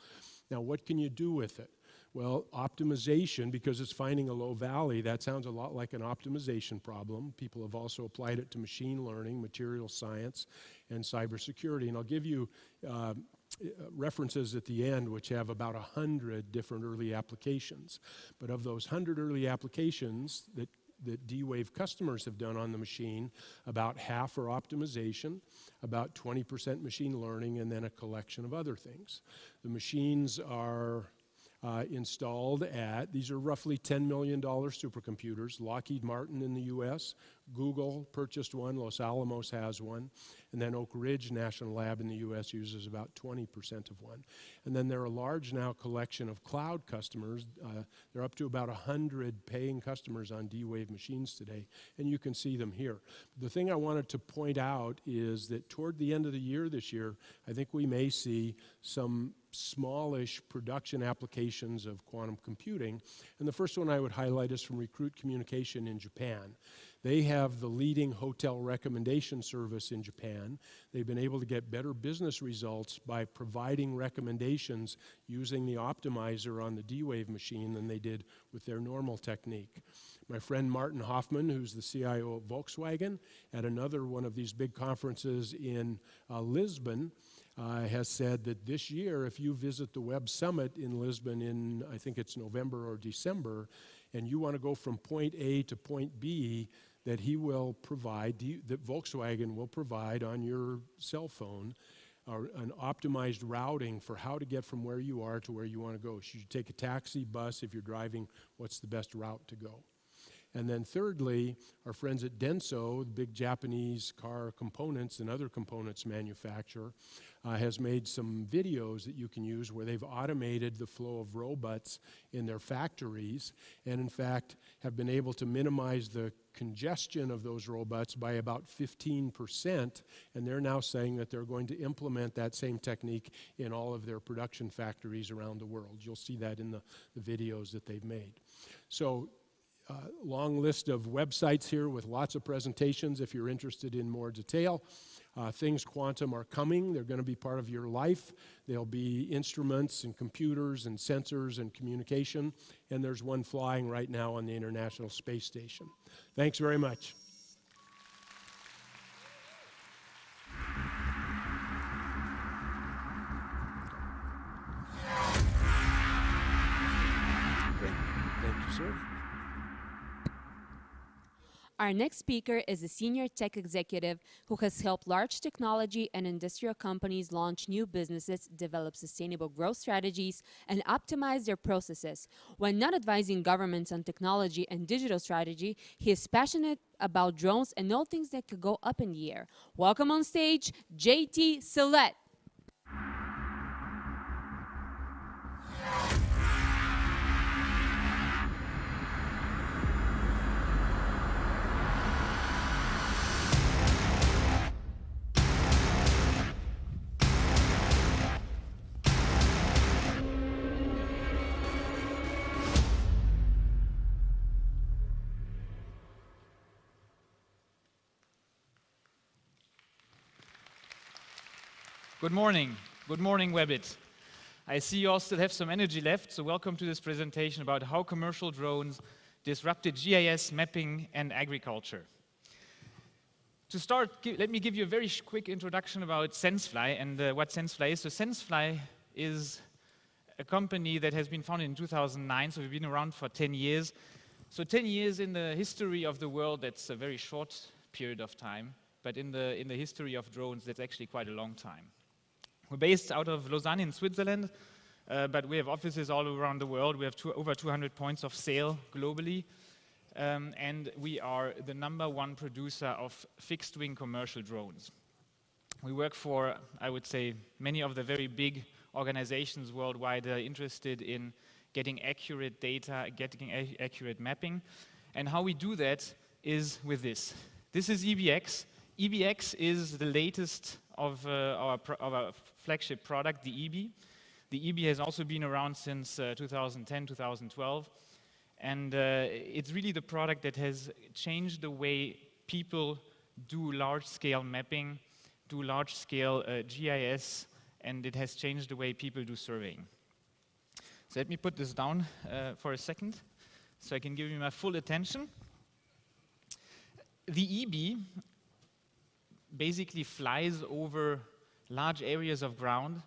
Now, what can you do with it? Well, optimization, because it's finding a low valley, that sounds a lot like an optimization problem. People have also applied it to machine learning, material science, and cybersecurity. And I'll give you references at the end, which have about 100 different early applications. But of those 100 early applications that D-Wave customers have done on the machine, about half are optimization, about 20% machine learning, and then a collection of other things. The machines are installed at, these are roughly $10 million supercomputers. Lockheed Martin in the US, Google purchased one, Los Alamos has one, and then Oak Ridge National Lab in the US uses about 20% of one. And then there are a large now collection of cloud customers. They're up to about 100 paying customers on D-Wave machines today, and you can see them here. The thing I wanted to point out is that toward the end of the year this year, I think we may see some smallish production applications of quantum computing. And the first one I would highlight is from Recruit Communication in Japan. They have the leading hotel recommendation service in Japan. They've been able to get better business results by providing recommendations using the optimizer on the D-Wave machine than they did with their normal technique. My friend Martin Hoffman, who's the CIO of Volkswagen, at another one of these big conferences in Lisbon, has said that this year, if you visit the Web Summit in Lisbon in, I think it's November or December, and you want to go from point A to point B, that he will provide, that Volkswagen will provide on your cell phone, an optimized routing for how to get from where you are to where you want to go. Should you take a taxi, bus? If you're driving, what's the best route to go? And then thirdly, our friends at Denso, the big Japanese car components and other components manufacturer, has made some videos that you can use where they've automated the flow of robots in their factories, and in fact have been able to minimize the congestion of those robots by about 15%, and they're now saying that they're going to implement that same technique in all of their production factories around the world. You'll see that in the videos that they've made. So long list of websites here with lots of presentations if you're interested in more detail. Things quantum are coming. They're going to be part of your life. There'll be instruments and computers and sensors and communication, and there's one flying right now on the International Space Station. Thanks very much. Thank you, sir. Our next speaker is a senior tech executive who has helped large technology and industrial companies launch new businesses, develop sustainable growth strategies, and optimize their processes. When not advising governments on technology and digital strategy, he is passionate about drones and all things that could go up in the air. Welcome on stage, JT Sillet. Good morning. Good morning, Webit. I see you all still have some energy left, so welcome to this presentation about how commercial drones disrupted GIS, mapping, and agriculture. To start, let me give you a very quick introduction about SenseFly and what SenseFly is. So SenseFly is a company that has been founded in 2009, so we've been around for 10 years. So 10 years in the history of the world, that's a very short period of time, but in the history of drones, that's actually quite a long time. We're based out of Lausanne in Switzerland, but we have offices all around the world. We have over 200 points of sale globally, and we are the #1 producer of fixed-wing commercial drones. We work for, I would say, many of the very big organizations worldwide that are interested in getting accurate data, getting accurate mapping. And how we do that is with this. This is EBX. EBX is the latest of our flagship product, the EB. The EB has also been around since 2010, 2012. And it's really the product that has changed the way people do large-scale mapping, do large-scale GIS, and it has changed the way people do surveying. So let me put this down for a second so I can give you my full attention. The EB basically flies over large areas of ground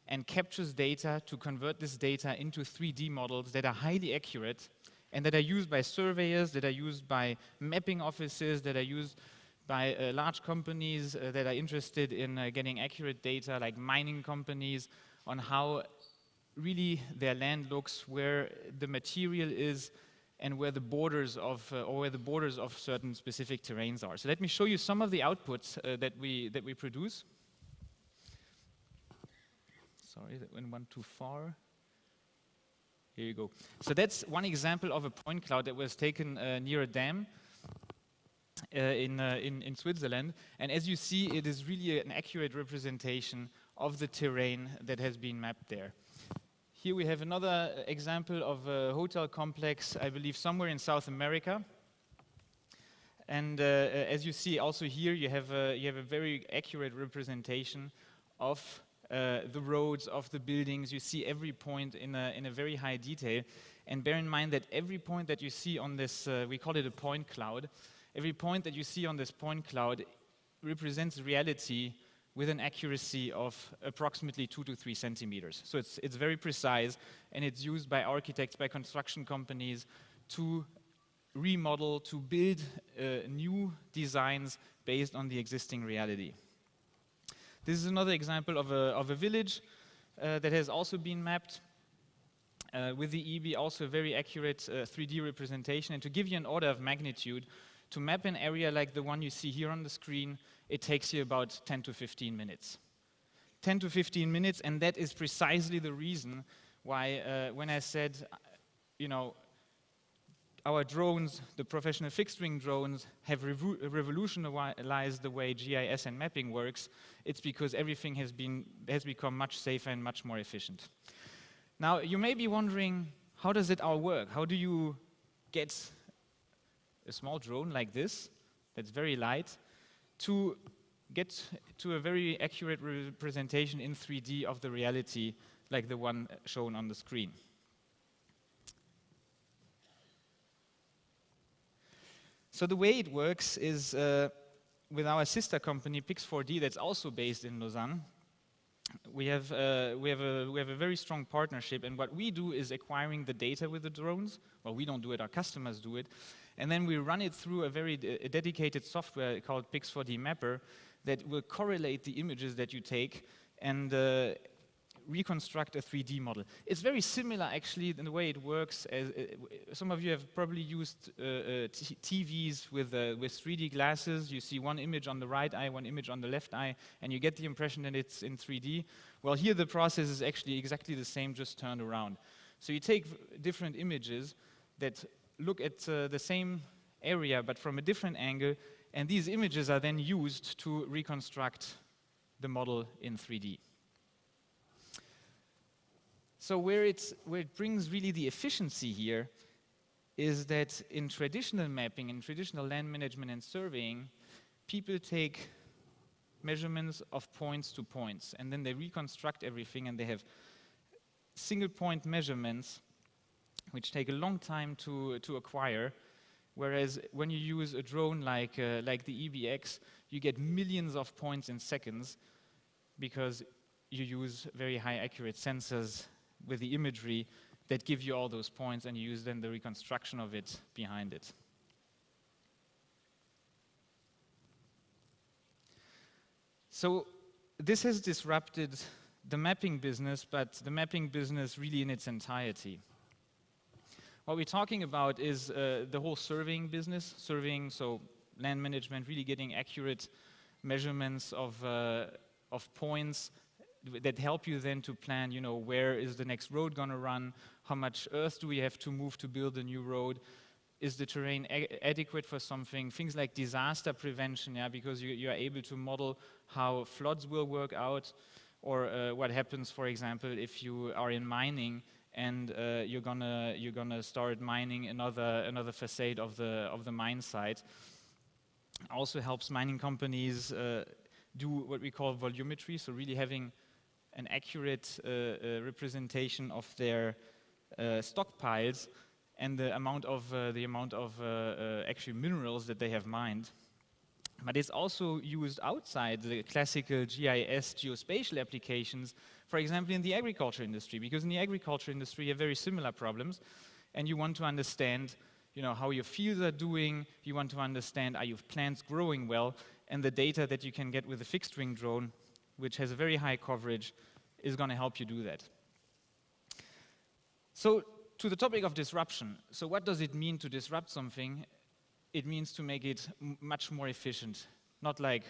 and captures data to convert this data into 3D models that are highly accurate and that are used by surveyors, that are used by mapping offices, that are used by large companies that are interested in getting accurate data, like mining companies, on how really their land looks, where the material is, and where the borders of certain specific terrains are. So let me show you some of the outputs that we produce. Sorry, that went one too far. Here you go. So that's one example of a point cloud that was taken near a dam in Switzerland. And as you see, it is really an accurate representation of the terrain that has been mapped there. Here we have another example of a hotel complex, I believe somewhere in South America. And as you see also here, you have a very accurate representation of the roads, of the buildings. You see every point in a very high detail. And bear in mind that every point that you see on this, we call it a point cloud, every point that you see on this point cloud represents reality with an accuracy of approximately 2 to 3 centimeters. So it's very precise, and it's used by architects, by construction companies to remodel, to build new designs based on the existing reality. This is another example of a village that has also been mapped with the EB, also a very accurate 3D representation. And to give you an order of magnitude, to map an area like the one you see here on the screen, it takes you about 10 to 15 minutes. 10 to 15 minutes, and that is precisely the reason why when I said, you know, our drones, the professional fixed-wing drones, have revolutionized the way GIS and mapping works. It's because everything has become much safer and much more efficient. Now, you may be wondering, how does it all work? How do you get a small drone like this, that's very light, to get to a very accurate representation in 3D of the reality like the one shown on the screen. So the way it works is with our sister company Pix4D, that's also based in Lausanne. We have a very strong partnership, and what we do is acquiring the data with the drones. Well, we don't do it; our customers do it, and then we run it through a very dedicated software called Pix4D Mapper that will correlate the images that you take and reconstruct a 3D model. It's very similar, actually, in the way it works. As some of you have probably used TVs with 3D glasses. You see one image on the right eye, one image on the left eye, and you get the impression that it's in 3D. Well, here the process is actually exactly the same, just turned around. So you take different images that look at the same area, but from a different angle, and these images are then used to reconstruct the model in 3D. So where it brings really the efficiency here is that in traditional mapping, in traditional land management and surveying, people take measurements of points to points, and then they reconstruct everything, and they have single point measurements which take a long time to acquire, whereas when you use a drone like the EBX, you get millions of points in seconds because you use very high accurate sensors with the imagery that give you all those points, and you use then the reconstruction of it behind it. So this has disrupted the mapping business, but the mapping business really in its entirety. What we're talking about is the whole surveying business, surveying, so land management, really getting accurate measurements of points that help you then to plan, where is the next road going to run, how much earth do we have to move to build a new road, is the terrain adequate for something, things like disaster prevention, because you are able to model how floods will work out, or what happens, for example, if you are in mining and you're gonna start mining another facade of the mine site. Also helps mining companies do what we call volumetry, so really having an accurate representation of their stockpiles and the amount of actual minerals that they have mined. But it's also used outside the classical GIS geospatial applications, for example, in the agriculture industry, because in the agriculture industry you have very similar problems, and you want to understand how your fields are doing, you want to understand are your plants growing well, and the data that you can get with a fixed wing drone, which has a very high coverage, is going to help you do that. So to the topic of disruption. So what does it mean to disrupt something? It means to make it much more efficient. Not like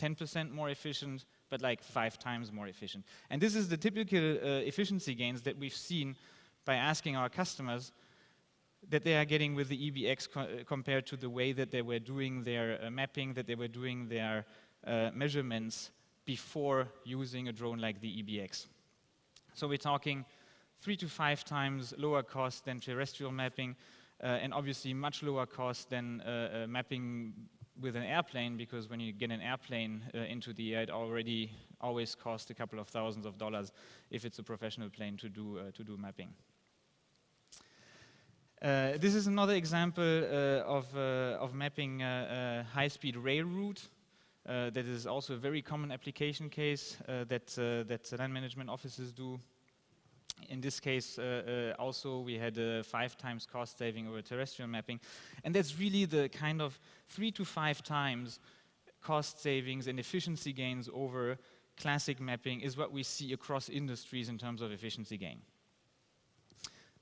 10% more efficient, but like 5 times more efficient. And this is the typical efficiency gains that we've seen by asking our customers that they are getting with the EBX compared to the way that they were doing their mapping, that they were doing their measurements before using a drone like the EBX. So we're talking 3 to 5 times lower cost than terrestrial mapping, and obviously much lower cost than mapping with an airplane, because when you get an airplane into the air, it already always costs a couple of thousands of dollars if it's a professional plane to do mapping. This is another example of mapping high-speed rail route. That is also a very common application case that land management offices do. In this case, also we had 5 times cost saving over terrestrial mapping, and that's really the kind of 3 to 5 times cost savings and efficiency gains over classic mapping is what we see across industries in terms of efficiency gain.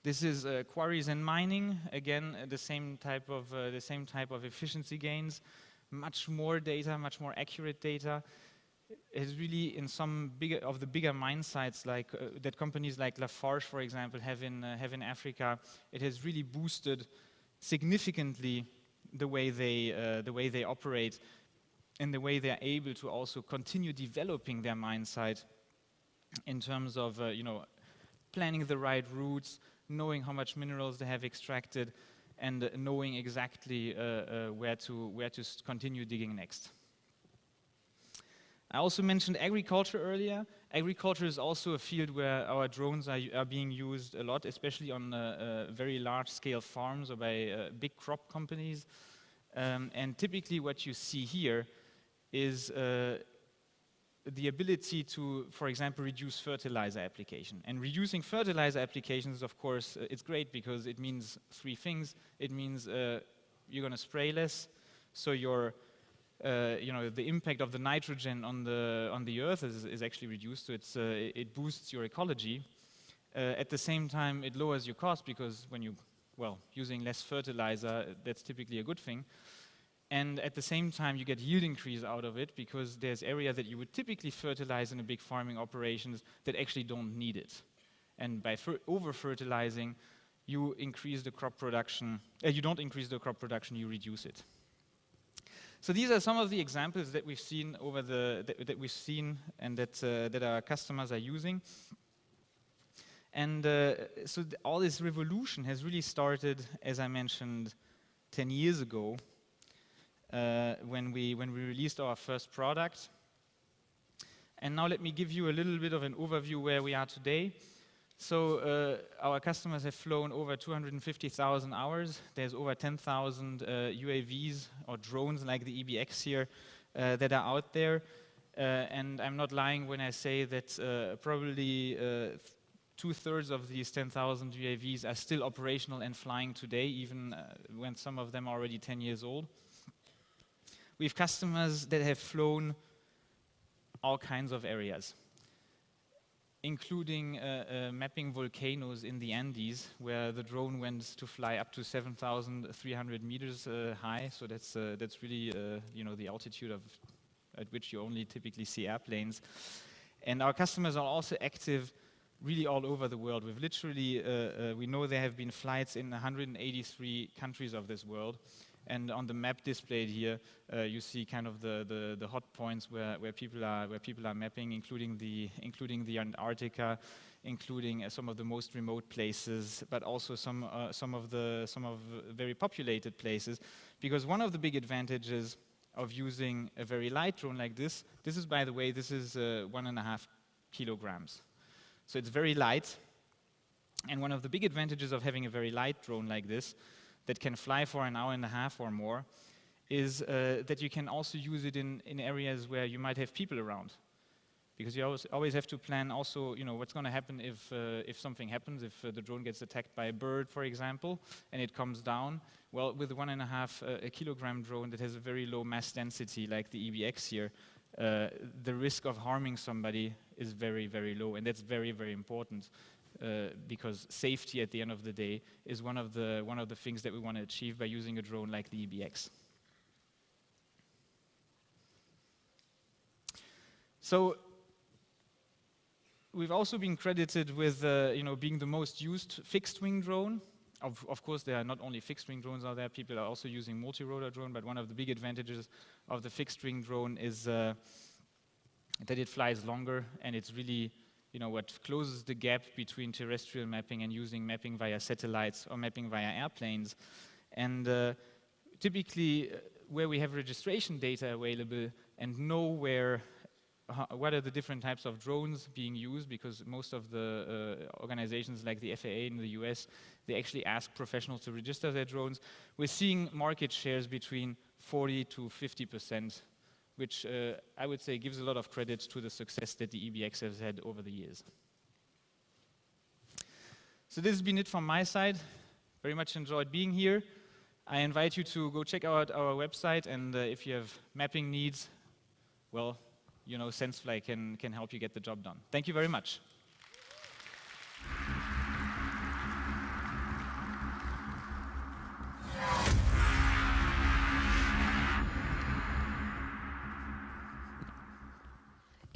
This is quarries and mining. Again, the same type of efficiency gains. Much more data, much more accurate data. It's really in some bigger mine sites like that companies like Lafarge, for example, have in Africa. It has really boosted significantly the way they operate and the way they are able to also continue developing their mine site in terms of planning the right routes, knowing how much minerals they have extracted, and knowing exactly where to continue digging next. I also mentioned agriculture earlier. Agriculture is also a field where our drones are being used a lot, especially on very large-scale farms or by big crop companies. And typically what you see here is the ability to, for example, reduce fertilizer application. And reducing fertilizer applications, of course, it's great because it means three things. It means you're going to spray less, so your the impact of the nitrogen on the earth is actually reduced, so it boosts your ecology. At the same time, it lowers your cost because when you, using less fertilizer, that's typically a good thing. And at the same time, you get yield increase out of it because there's areas that you would typically fertilize in a big farming operations that actually don't need it. And by over-fertilizing, you increase the crop production. You don't increase the crop production, you reduce it. So these are some of the examples that we've seen and that our customers are using. And all this revolution has really started, as I mentioned, 10 years ago, when we released our first product. And now let me give you a little bit of an overview where we are today. So our customers have flown over 250,000 hours. There's over 10,000 UAVs or drones like the EBX here that are out there. And I'm not lying when I say that probably 2/3 of these 10,000 UAVs are still operational and flying today, even when some of them are already 10 years old. We have customers that have flown all kinds of areas, including mapping volcanoes in the Andes, where the drone went to fly up to 7,300 meters high. So that's really the altitude at which you only typically see airplanes. And our customers are also active really all over the world. We've literally, we know there have been flights in 183 countries of this world. And on the map displayed here, you see kind of the hot points where people are mapping, including the Antarctica, including some of the most remote places, but also some of very populated places. Because one of the big advantages of using a very light drone like this is, by the way, this is 1.5 kilograms. So it's very light. And one of the big advantages of having a very light drone like this that can fly for an hour and a half or more is that you can also use it in areas where you might have people around. Because you always have to plan also, what's going to happen if something happens, if the drone gets attacked by a bird, for example, and it comes down. Well, with a 1.5 kilogram drone that has a very low mass density, like the EBX here, the risk of harming somebody is very, very low, and that's very, very important. Because safety at the end of the day is one of the things that we want to achieve by using a drone like the EBX. So we've also been credited with being the most used fixed-wing drone. Of course, there are not only fixed-wing drones out there. People are also using multi-rotor drone. But one of the big advantages of the fixed-wing drone is that it flies longer, and it's really what closes the gap between terrestrial mapping and using mapping via satellites or mapping via airplanes. And typically, where we have registration data available and know what are the different types of drones being used, because most of the organizations like the FAA in the US, they actually ask professionals to register their drones. We're seeing market shares between 40 to 50%. Which I would say gives a lot of credit to the success that the EBX has had over the years. So this has been it from my side. Very much enjoyed being here. I invite you to go check out our website, and if you have mapping needs, well, SenseFly can help you get the job done. Thank you very much.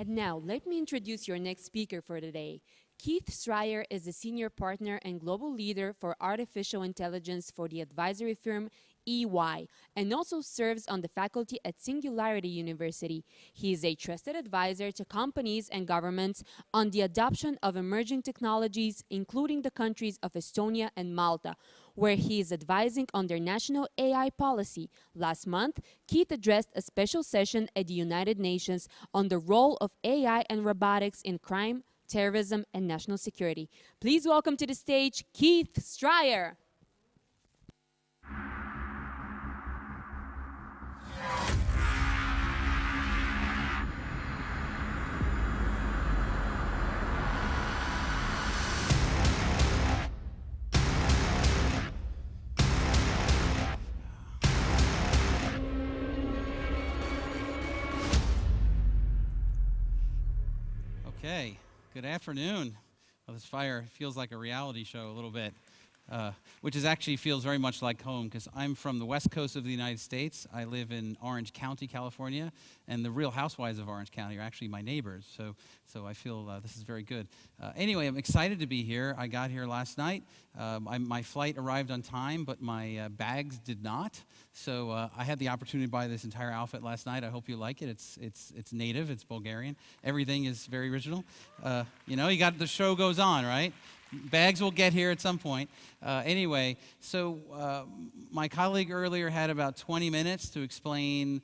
And now, let me introduce your next speaker for today. Keith Schreier is a senior partner and global leader for artificial intelligence for the advisory firm EY, and also serves on the faculty at Singularity University. He is a trusted advisor to companies and governments on the adoption of emerging technologies, including the countries of Estonia and Malta. where he is advising on their national AI policy. Last month, Keith addressed a special session at the United Nations on the role of AI and robotics in crime, terrorism, and national security. Please welcome to the stage Keith Stryer. Okay, good afternoon. Well, this fire feels like a reality show a little bit, which actually feels very much like home because I'm from the west coast of the United States. I live in Orange County, California, and the real housewives of Orange County are actually my neighbors, so I feel this is very good. Anyway, I'm excited to be here. I got here last night. My flight arrived on time, but my bags did not. So I had the opportunity to buy this entire outfit last night. I hope you like it. It's native. It's Bulgarian. Everything is very original. You know, you got the show goes on, right? Bags will get here at some point. Anyway, so my colleague earlier had about 20 minutes to explain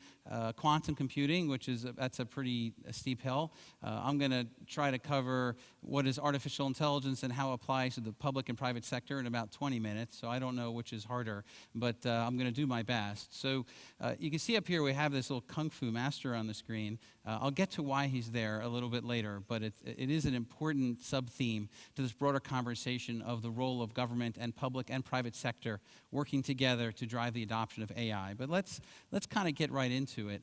quantum computing, that's a pretty steep hill. I'm going to try to cover what is artificial intelligence and how it applies to the public and private sector in about 20 minutes. So I don't know which is harder, but I'm going to do my best. So you can see up here we have this little kung fu master on the screen. I'll get to why he's there a little bit later, but it is an important sub-theme to this broader conversation of the role of government and public and private sector working together to drive the adoption of AI. But let's kind of get right into it.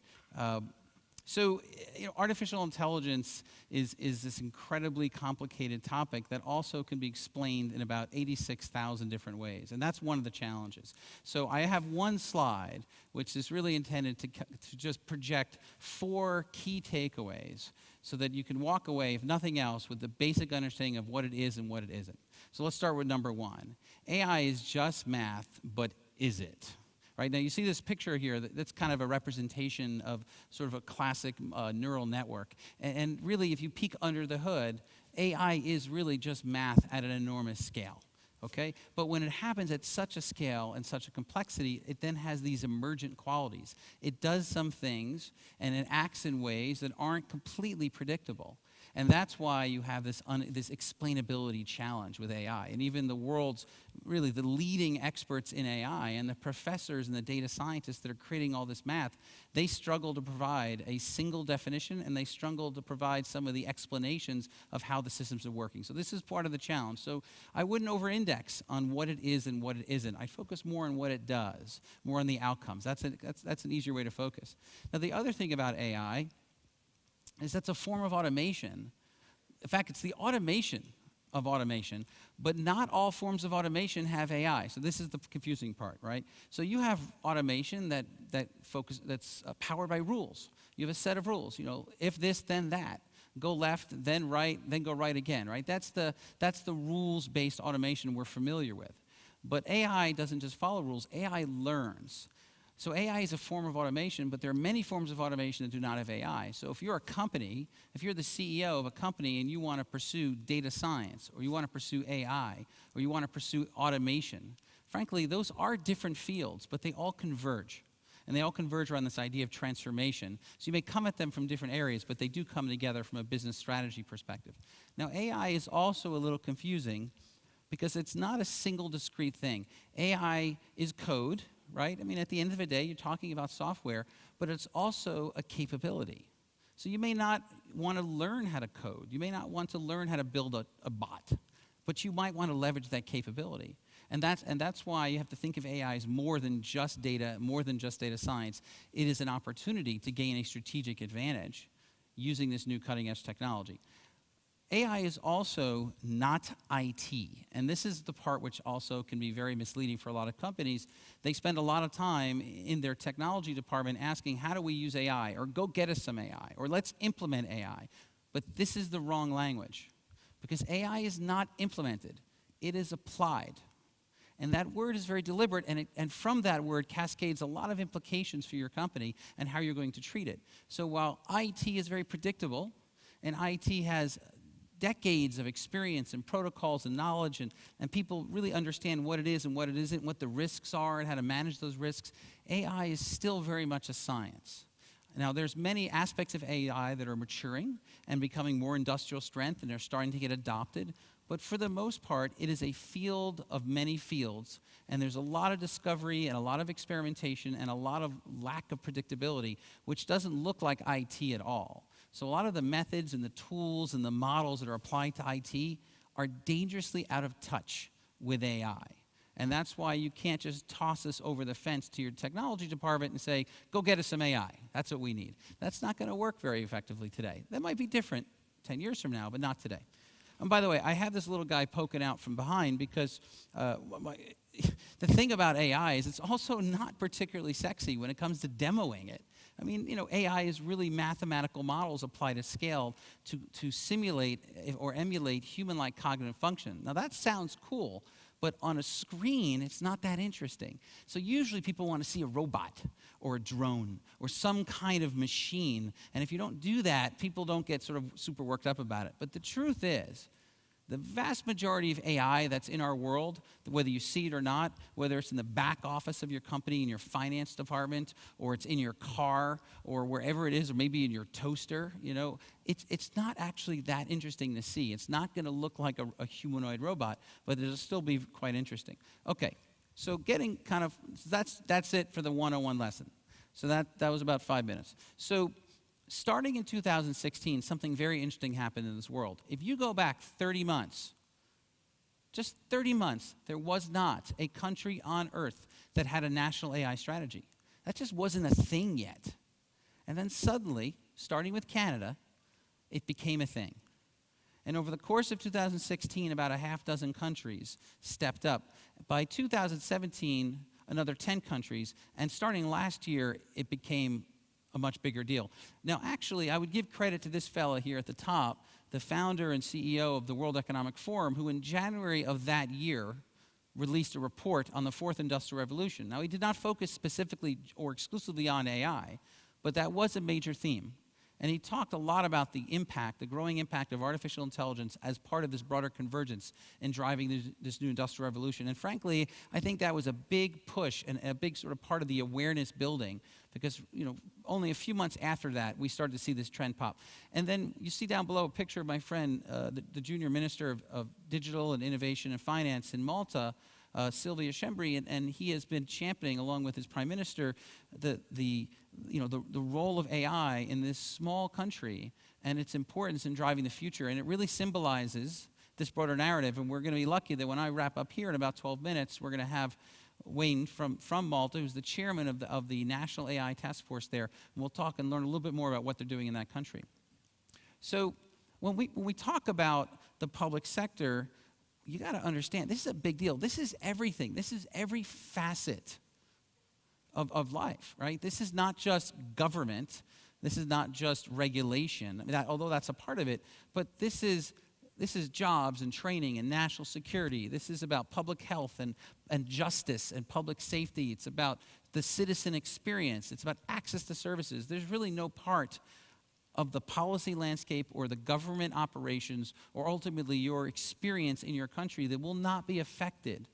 So, you know, artificial intelligence is this incredibly complicated topic that also can be explained in about 86,000 different ways, and that's one of the challenges. So I have one slide which is really intended to just project 4 key takeaways so that you can walk away, if nothing else, with the basic understanding of what it is and what it isn't. So let's start with number 1. AI is just math, but is it? Right, now you see this picture here, that's kind of a representation of sort of a classic neural network. And really, if you peek under the hood, AI is really just math at an enormous scale. Okay? But when it happens at such a scale and such a complexity, it then has these emergent qualities. It does some things, and it acts in ways that aren't completely predictable. And that's why you have this explainability challenge with AI. And even the world's, really the leading experts in AI and the professors and the data scientists that are creating all this math, they struggle to provide a single definition, and they struggle to provide some of the explanations of how the systems are working. So this is part of the challenge. So I wouldn't over-index on what it is and what it isn't. I'd focus more on what it does, more on the outcomes. That's an easier way to focus. Now, the other thing about AI is that's a form of automation. In fact, it's the automation of automation, but not all forms of automation have AI. So this is the confusing part, right? So you have automation that's powered by rules. You have a set of rules. You know, if this, then that. Go left, then right, then go right again, right? That's the rules-based automation we're familiar with. But AI doesn't just follow rules. AI learns. So AI is a form of automation, but there are many forms of automation that do not have AI. So if you're a company, if you're the CEO of a company and you want to pursue data science, or you want to pursue AI, or you want to pursue automation, frankly, those are different fields, but they all converge. And they all converge around this idea of transformation. So you may come at them from different areas, but they do come together from a business strategy perspective. Now, AI is also a little confusing because it's not a single discrete thing. AI is code. Right? I mean, at the end of the day, you're talking about software, but it's also a capability. So you may not want to learn how to code. You may not want to learn how to build a bot, but you might want to leverage that capability. And that's why you have to think of AI as more than just data, more than just data science. It is an opportunity to gain a strategic advantage using this new cutting-edge technology. AI is also not IT, and this is the part which also can be very misleading for a lot of companies. They spend a lot of time in their technology department asking, how do we use AI, or go get us some AI, or let's implement AI. But this is the wrong language, because AI is not implemented, it is applied. And that word is very deliberate, and from that word cascades a lot of implications for your company and how you're going to treat it. So while IT is very predictable, and IT has decades of experience and protocols and knowledge, and people really understand what it is and what it isn't, what the risks are and how to manage those risks, AI is still very much a science. Now, there's many aspects of AI that are maturing and becoming more industrial strength, and they're starting to get adopted. But for the most part, it is a field of many fields, and there's a lot of discovery and a lot of experimentation and a lot of lack of predictability, which doesn't look like IT at all. So a lot of the methods and the tools and the models that are applied to IT are dangerously out of touch with AI. And that's why you can't just toss us over the fence to your technology department and say, go get us some AI. That's what we need. That's not going to work very effectively today. That might be different 10 years from now, but not today. And by the way, I have this little guy poking out from behind because the thing about AI is it's also not particularly sexy when it comes to demoing it. I mean, you know, AI is really mathematical models applied at scale to simulate or emulate human-like cognitive function. Now, that sounds cool, but on a screen, it's not that interesting. So usually people want to see a robot or a drone or some kind of machine. And if you don't do that, people don't get sort of super worked up about it. But the truth is, the vast majority of AI that's in our world, whether you see it or not, whether it's in the back office of your company, in your finance department, or it's in your car, or wherever it is, or maybe in your toaster, you know, it's not actually that interesting to see. It's not going to look like a humanoid robot, but it'll still be quite interesting. Okay, so getting kind of, that's it for the 101 lesson. So that was about 5 minutes. So starting in 2016, something very interesting happened in this world. If you go back 30 months, just 30 months, there was not a country on earth that had a national AI strategy. That just wasn't a thing yet. And then suddenly, starting with Canada, it became a thing. And over the course of 2016, about a half dozen countries stepped up. By 2017, another 10 countries. And starting last year, it became a much bigger deal. Now, actually, I would give credit to this fella here at the top, the founder and CEO of the World Economic Forum, who in January of that year released a report on the fourth industrial revolution. Now, he did not focus specifically or exclusively on AI, but that was a major theme. And he talked a lot about the impact, the growing impact of artificial intelligence as part of this broader convergence in driving this new industrial revolution. And frankly, I think that was a big push and a big sort of part of the awareness building because, you know, only a few months after that, we started to see this trend pop. And then you see down below a picture of my friend, the junior minister of digital and innovation and finance in Malta, Sylvia Shembri, and he has been championing, along with his prime minister, the role of AI in this small country and its importance in driving the future. And it really symbolizes this broader narrative. And we're going to be lucky that when I wrap up here in about 12 minutes, we're going to have Wayne from Malta, who's the chairman of the National AI Task Force there. And we'll talk and learn a little bit more about what they're doing in that country. So when we talk about the public sector, you got to understand, this is a big deal. This is everything. This is every facet of life, right? This is not just government. This is not just regulation, although that's a part of it. But this is jobs and training and national security. This is about public health and justice and public safety. It's about the citizen experience. It's about access to services. There's really no part of the policy landscape or the government operations or ultimately your experience in your country that will not be affected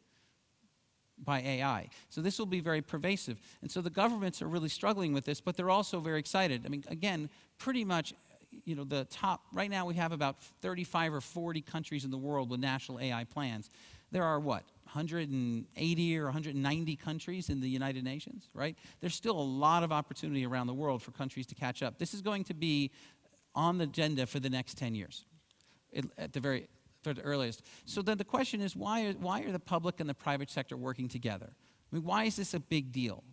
by AI. So this will be very pervasive. And so the governments are really struggling with this, but they're also very excited. I mean, again, pretty much, you know, the top, right now we have about 35 or 40 countries in the world with national AI plans. There are what, 180 or 190 countries in the United Nations, right? There's still a lot of opportunity around the world for countries to catch up. This is going to be on the agenda for the next 10 years, at the earliest. So then the question is, why are the public and the private sector working together? I mean, why is this a big deal?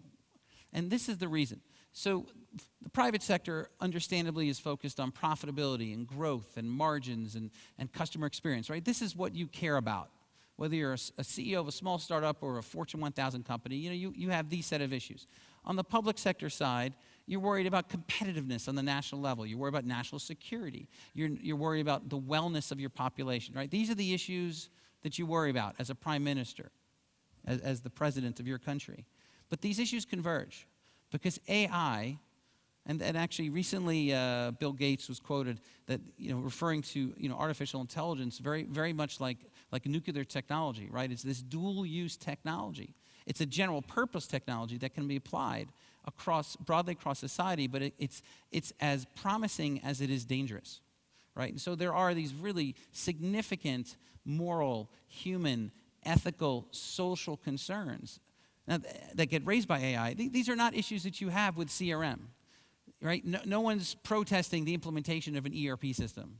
And this is the reason. So the private sector, understandably, is focused on profitability and growth and margins and customer experience, right? This is what you care about. Whether you're a CEO of a small startup or a Fortune 1000 company, you know, you have these set of issues. On the public sector side, you're worried about competitiveness on the national level. You're worried about national security. You're worried about the wellness of your population, right? These are the issues that you worry about as a prime minister, as the president of your country. But these issues converge because AI And actually, recently, Bill Gates was quoted that, referring to, artificial intelligence very much like nuclear technology, right? It's this dual-use technology. It's a general-purpose technology that can be applied broadly across society, but it's as promising as it is dangerous, right? And so there are these really significant moral, human, ethical, social concerns now, that get raised by AI. These are not issues that you have with CRM. Right? No one's protesting the implementation of an ERP system.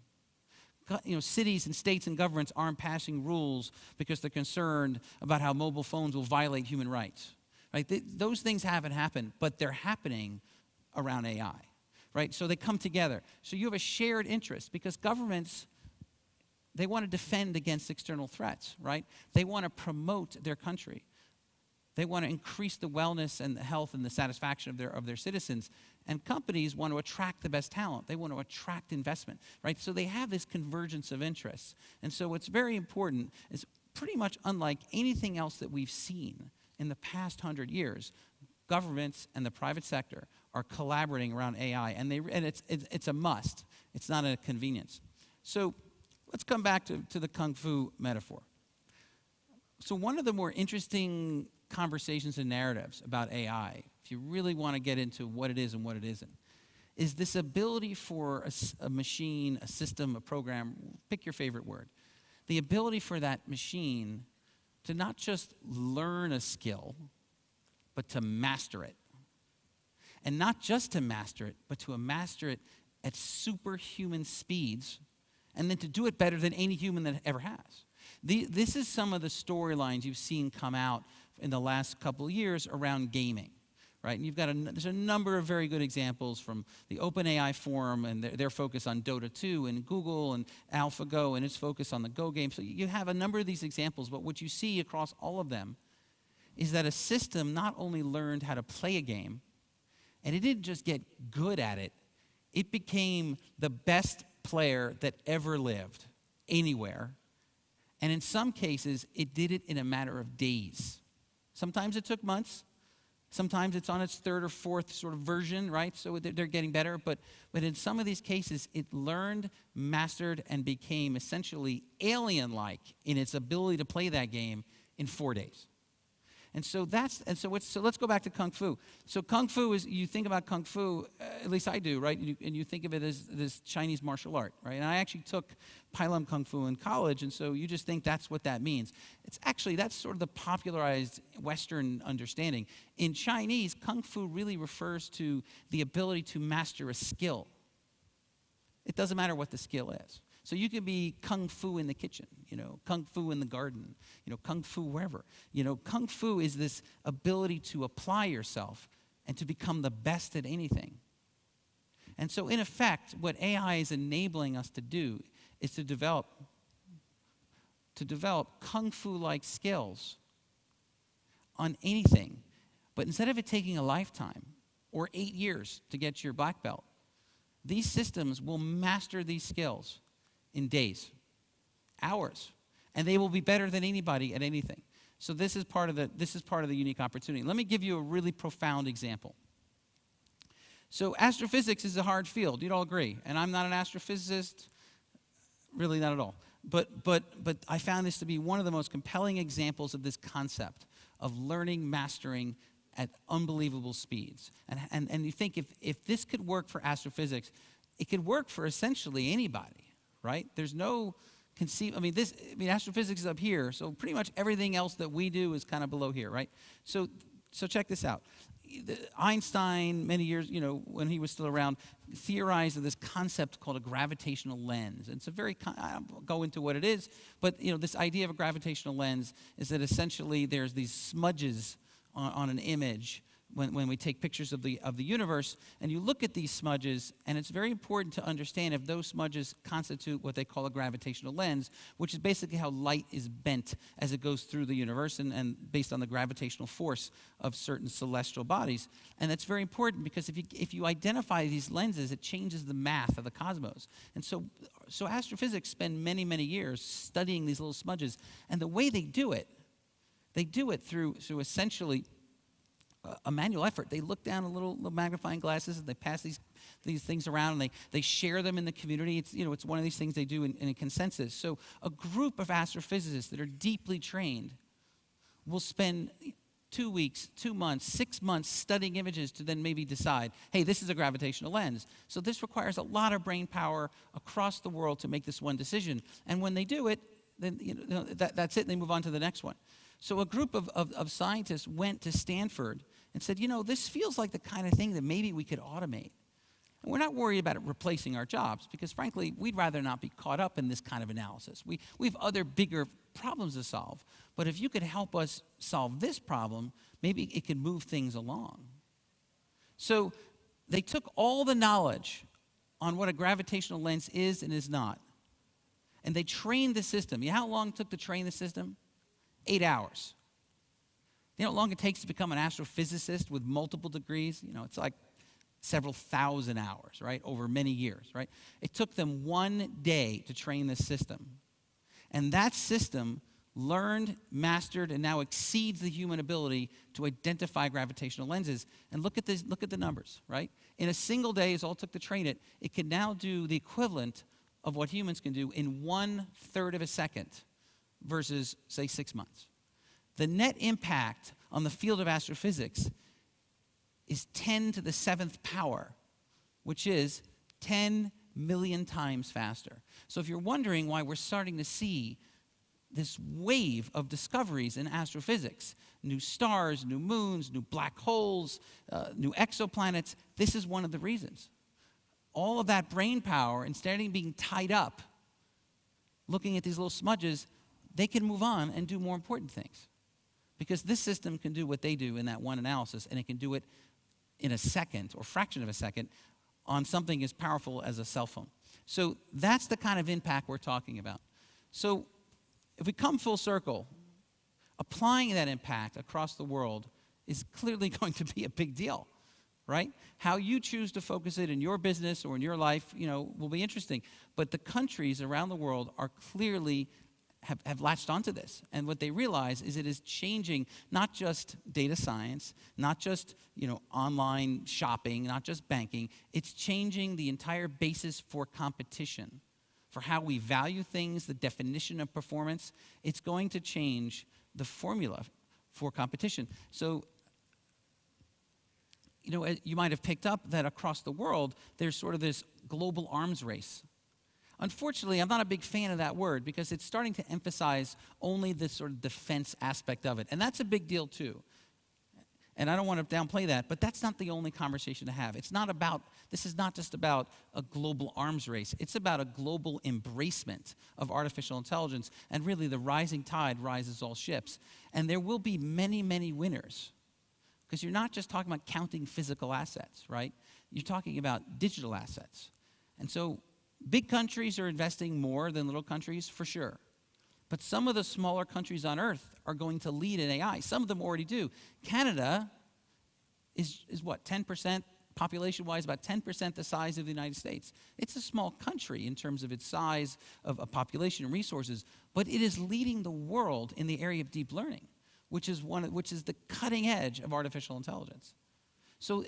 Cities and states and governments aren't passing rules because they're concerned about how mobile phones will violate human rights. Right? Those things haven't happened, but they're happening around AI. Right? So they come together. So you have a shared interest because governments, they want to defend against external threats. Right? They want to promote their country. They want to increase the wellness and the health and the satisfaction of their citizens. And companies want to attract the best talent. They want to attract investment, right? So they have this convergence of interests. And so what's very important is pretty much unlike anything else that we've seen in the past 100 years, governments and the private sector are collaborating around AI, and it's a must. It's not a convenience. So let's come back to the Kung Fu metaphor. So one of the more interesting conversations and narratives about AI, if you really want to get into what it is and what it isn't, is this ability for a machine, a system, a program, pick your favorite word, the ability for that machine to not just learn a skill, but to master it. And not just to master it, but to master it at superhuman speeds, and then to do it better than any human that ever has. This is some of the storylines you've seen come out in the last couple of years around gaming, right? And there's a number of very good examples from the OpenAI forum and their focus on Dota 2 and Google and AlphaGo and its focus on the Go game. So you have a number of these examples, but what you see across all of them is that a system not only learned how to play a game, and it didn't just get good at it, it became the best player that ever lived anywhere. And in some cases, it did it in a matter of days. Sometimes it took months. Sometimes it's on its third or fourth sort of version, right? So they're getting better. But in some of these cases, it learned, mastered, and became essentially alien-like in its ability to play that game in 4 days. And so let's go back to Kung Fu. So Kung Fu is, you think about Kung Fu, at least I do, right? And you think of it as this Chinese martial art, right? And I actually took Pailum Kung Fu in college, and so you just think that's what that means. That's sort of the popularized Western understanding. In Chinese, Kung Fu really refers to the ability to master a skill. It doesn't matter what the skill is. So you can be Kung Fu in the kitchen, Kung Fu in the garden, Kung Fu wherever. Kung Fu is this ability to apply yourself and to become the best at anything. And so in effect, what AI is enabling us to do is to develop Kung Fu-like skills on anything. But instead of it taking a lifetime or 8 years to get your black belt, these systems will master these skills in days, hours, and they will be better than anybody at anything. So this is part of the unique opportunity. Let me give you a really profound example. So astrophysics is a hard field. You'd all agree, and I'm not an astrophysicist, really not at all. But I found this to be one of the most compelling examples of this concept of learning, mastering at unbelievable speeds. And you think if this could work for astrophysics, it could work for essentially anybody. Right? There's no astrophysics is up here, so pretty much everything else that we do is kind of below here, right? So check this out. Einstein, many years, when he was still around, theorized of this concept called a gravitational lens. And it's I won't go into what it is, but this idea of a gravitational lens is that essentially there's these smudges on an image when we take pictures of the universe, and you look at these smudges, and it's very important to understand if those smudges constitute what they call a gravitational lens, which is basically how light is bent as it goes through the universe and based on the gravitational force of certain celestial bodies. And that's very important because if you identify these lenses, it changes the math of the cosmos. And so astrophysics spend many, many years studying these little smudges, and the way they do it through essentially a manual effort. They look down a little magnifying glasses and they pass these things around and they share them in the community. It's, you know, it's one of these things they do in a consensus. So a group of astrophysicists that are deeply trained will spend 2 weeks, 2 months, 6 months studying images to then maybe decide, hey, this is a gravitational lens. So this requires a lot of brain power across the world to make this one decision. And when they do it, then that's it, and they move on to the next one. So a group of scientists went to Stanford and said, you know, this feels like the kind of thing that maybe we could automate. And we're not worried about it replacing our jobs because, frankly, we'd rather not be caught up in this kind of analysis. We have other bigger problems to solve. But if you could help us solve this problem, maybe it could move things along. So they took all the knowledge on what a gravitational lens is and is not, and they trained the system. You know how long it took to train the system? 8 hours. You know how long it takes to become an astrophysicist with multiple degrees? You know, it's like several thousand hours, right, over many years, right? It took them 1 day to train this system. And that system learned, mastered, and now exceeds the human ability to identify gravitational lenses. And look at this, look at the numbers, right? In a single day, is all it took to train it, it can now do the equivalent of what humans can do in 1/3 of a second versus, say, 6 months. The net impact on the field of astrophysics is 10 to the 7th power, which is 10 million times faster. So if you're wondering why we're starting to see this wave of discoveries in astrophysics, new stars, new moons, new black holes, new exoplanets, this is one of the reasons. All of that brain power, instead of being tied up, looking at these little smudges, they can move on and do more important things. Because this system can do what they do in that one analysis, and it can do it in a second or fraction of a second on something as powerful as a cell phone. So that's the kind of impact we're talking about. So if we come full circle, applying that impact across the world is clearly going to be a big deal, right? How you choose to focus it in your business or in your life, you know, will be interesting. But the countries around the world are clearly have latched onto this. And what they realize is it is changing not just data science, not just, you know, online shopping, not just banking. It's changing the entire basis for competition, for how we value things, the definition of performance. It's going to change the formula for competition. So, you know, you might have picked up that across the world, there's sort of this global arms race. Unfortunately, I'm not a big fan of that word because it's starting to emphasize only this sort of defense aspect of it. And that's a big deal too. And I don't want to downplay that, but that's not the only conversation to have. It's not about, this is not just about a global arms race. It's about a global embracement of artificial intelligence. And really, the rising tide rises all ships. And there will be many, many winners. Because you're not just talking about counting physical assets, right? You're talking about digital assets. And so big countries are investing more than little countries, for sure. But some of the smaller countries on Earth are going to lead in AI. Some of them already do. Canada is what, 10%, population-wise, about 10% the size of the United States. It's a small country in terms of its size of population and resources, but it is leading the world in the area of deep learning, which is the cutting edge of artificial intelligence. So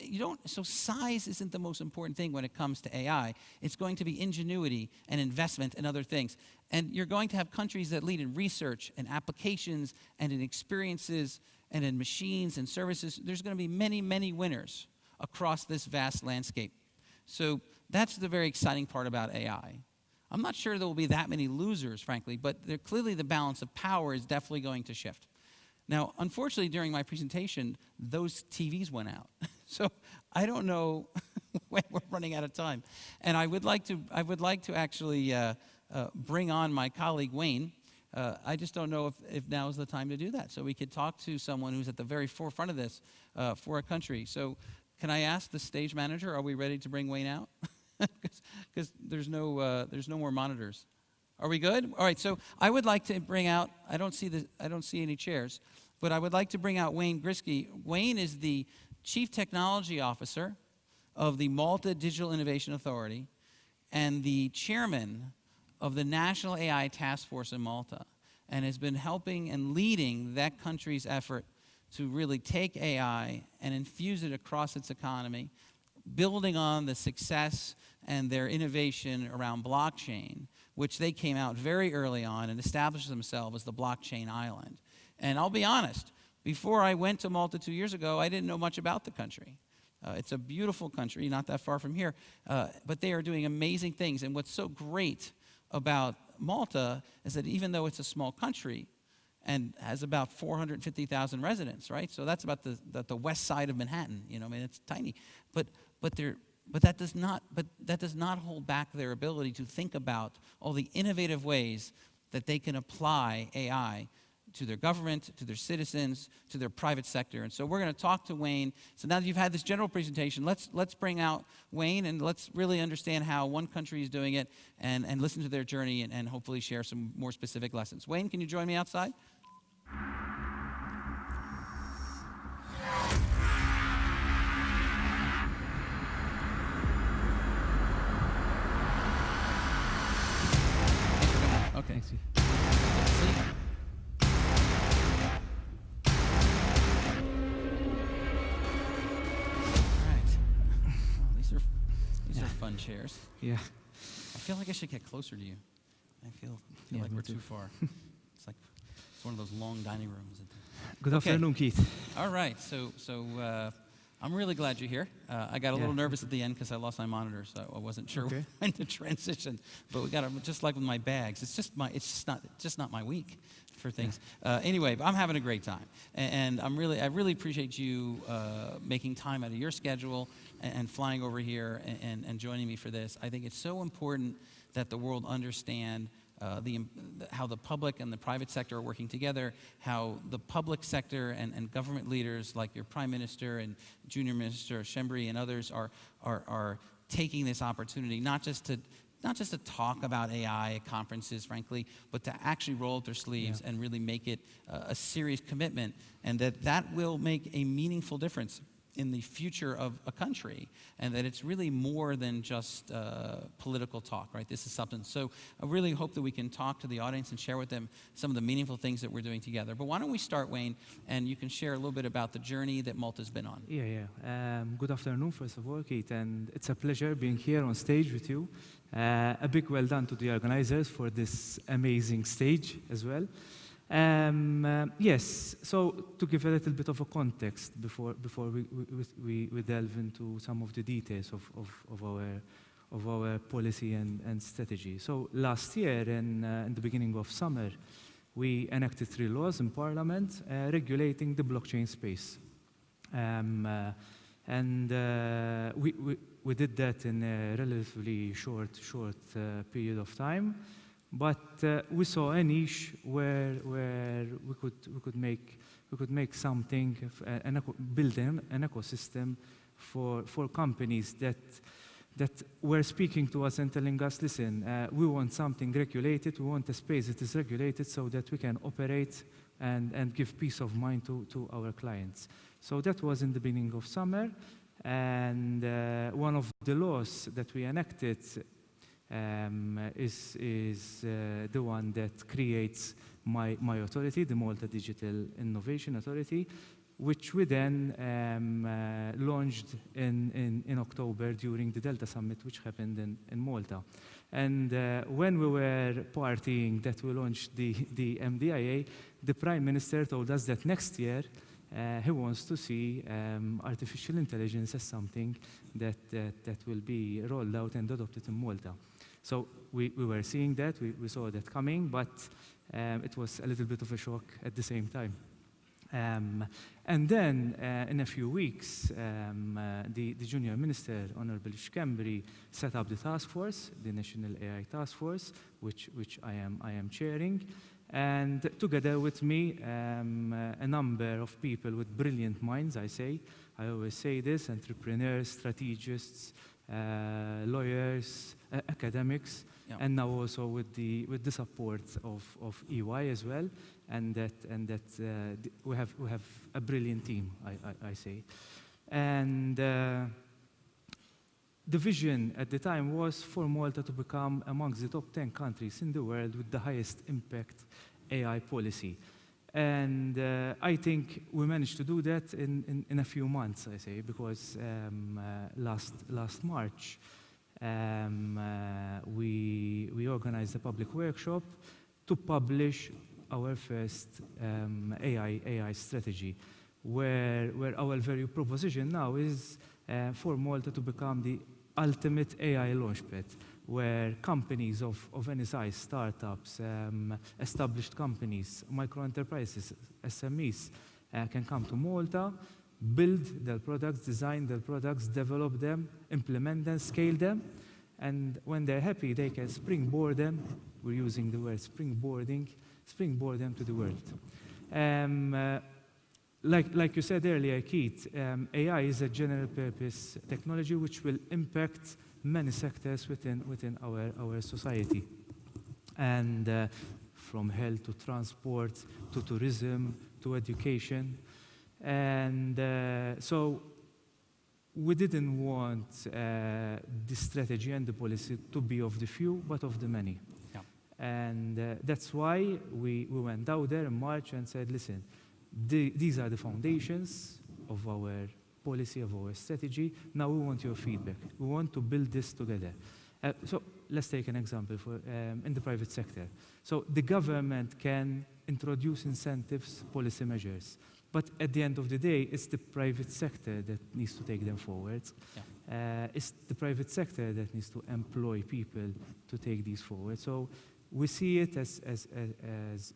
size isn't the most important thing when it comes to AI. It's going to be ingenuity and investment and other things. And you're going to have countries that lead in research and applications and in experiences and in machines and services. There's going to be many, many winners across this vast landscape. So that's the very exciting part about AI. I'm not sure there will be that many losers, frankly, but clearly the balance of power is definitely going to shift. Now, unfortunately, during my presentation, those TVs went out. So I don't know when we're running out of time. And I would like to actually bring on my colleague, Wayne. I just don't know if now is the time to do that. So we could talk to someone who's at the very forefront of this for a country. So can I ask the stage manager, are we ready to bring Wayne out? Because there's no more monitors. Are we good? All right, so I would like to bring out, I don't see any chairs, but I would like to bring out Wayne Grisky. Wayne is the Chief Technology Officer of the Malta Digital Innovation Authority and the chairman of the National AI Task Force in Malta, and has been helping and leading that country's effort to really take AI and infuse it across its economy, building on the success and their innovation around blockchain, which they came out very early on and established themselves as the blockchain island. And I'll be honest, before I went to Malta 2 years ago, I didn't know much about the country. It's a beautiful country, not that far from here, but they are doing amazing things. And what's so great about Malta is that even though it's a small country and has about 450,000 residents, right? So that's about the west side of Manhattan. You know, I mean, it's tiny, but that does not hold back their ability to think about all the innovative ways that they can apply AI to their government, to their citizens, to their private sector. And so we're going to talk to Wayne. So now that you've had this general presentation, let's bring out Wayne and let's really understand how one country is doing it and listen to their journey and hopefully share some more specific lessons. Wayne, can you join me outside? Okay. Thanks. These are fun chairs. Yeah. I feel like I should get closer to you. I feel like we're too far. It's one of those long dining rooms. Good afternoon, Keith. All right. So I'm really glad you're here. I got a little nervous at the end because I lost my monitor, so I wasn't sure when to transition. But we got to, just like with my bags, it's just not my week for things. Anyway, I'm having a great time, and I really appreciate you making time out of your schedule and flying over here and joining me for this. I think it's so important that the world understand how the public and the private sector are working together, how the public sector and government leaders like your Prime Minister and Junior Minister Shembri and others are taking this opportunity not just to talk about AI at conferences, frankly, but to actually roll up their sleeves and really make it a serious commitment, and that will make a meaningful difference in the future of a country, and that it's really more than just political talk, right? This is something. So I really hope that we can talk to the audience and share with them some of the meaningful things that we're doing together. But why don't we start, Wayne, and you can share a little bit about the journey that Malta's been on. Good afternoon, first of all, Keith, and it's a pleasure being here on stage with you. A big well done to the organizers for this amazing stage as well. Yes, so to give a little bit of a context before we delve into some of the details of our policy and strategy. So last year, in the beginning of summer, we enacted 3 laws in Parliament regulating the blockchain space. We did that in a relatively short period of time. But we saw a niche where we could make something, build an ecosystem for companies that were speaking to us and telling us, listen, we want something regulated, we want a space that is regulated so that we can operate and give peace of mind to our clients. So that was in the beginning of summer, and one of the laws that we enacted is the one that creates my authority, the Malta Digital Innovation Authority, which we then launched in October during the Delta Summit, which happened in Malta. And when we were partying that we launched the MDIA, the Prime Minister told us that next year he wants to see artificial intelligence as something that will be rolled out and adopted in Malta. So we were seeing that, we saw that coming, but it was a little bit of a shock at the same time. And then in a few weeks, the Junior Minister, Honorable Shembri, set up the task force, the National AI Task Force, which I am chairing. And together with me, a number of people with brilliant minds, I always say this, entrepreneurs, strategists, lawyers, academics, and now also with the support of EY as well, and that we have a brilliant team, I say. And the vision at the time was for Malta to become amongst the top 10 countries in the world with the highest impact AI policy. And I think we managed to do that in a few months, I say, because last March, we organized a public workshop to publish our first AI strategy, where our value proposition now is for Malta to become the ultimate AI launchpad, where companies of any size, startups, established companies, micro enterprises, SMEs, can come to Malta, build their products, design their products, develop them, implement them, scale them, and when they're happy, they can springboard them. We're using the word springboarding, springboard them to the world. Like you said earlier, Keith, AI is a general purpose technology which will impact many sectors within our society. And from health to transport to tourism to education. And so we didn't want the strategy and the policy to be of the few, but of the many. Yeah. And that's why we went out there in March and said, listen, these are the foundations of our policy, of our strategy. Now we want your feedback. We want to build this together. So let's take an example for in the private sector. So the government can introduce incentives, policy measures. But at the end of the day, it's the private sector that needs to take them forward. Yeah. It's the private sector that needs to employ people to take these forward. So we see it as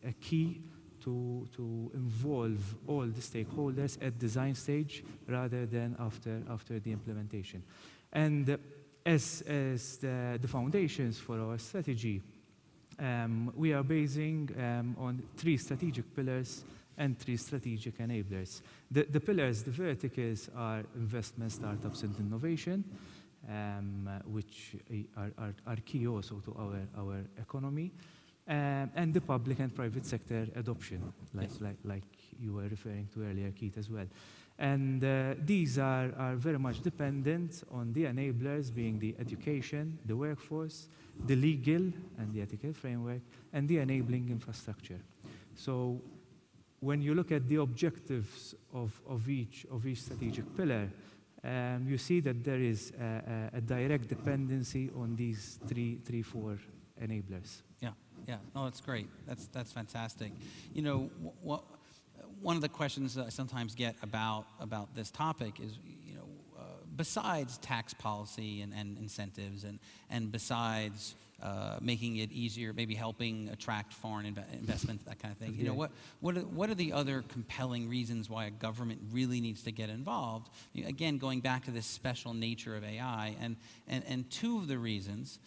a key to involve all the stakeholders at design stage rather than after the implementation. And as the foundations for our strategy, we are basing on 3 strategic pillars and 3 strategic enablers. The pillars, the verticals, are investment, startups, and innovation, which are key also to our economy. And the public and private sector adoption, like you were referring to earlier, Keith, as well. And these are very much dependent on the enablers, being the education, the workforce, the legal and the ethical framework, and the enabling infrastructure. So when you look at the objectives of each strategic pillar, you see that there is a direct dependency on these three, 4 enablers. Yeah, yeah. No, that's great. That's fantastic. You know, one of the questions that I sometimes get about this topic is, you know, besides tax policy and incentives and besides making it easier, maybe helping attract foreign investment, that kind of thing. You know, what are the other compelling reasons why a government really needs to get involved? Again, going back to this special nature of AI, and 2 of the reasons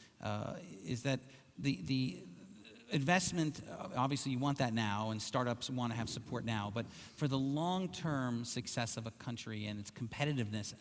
is that the investment, obviously you want that now, and startups want to have support now, but for the long-term success of a country and its competitiveness,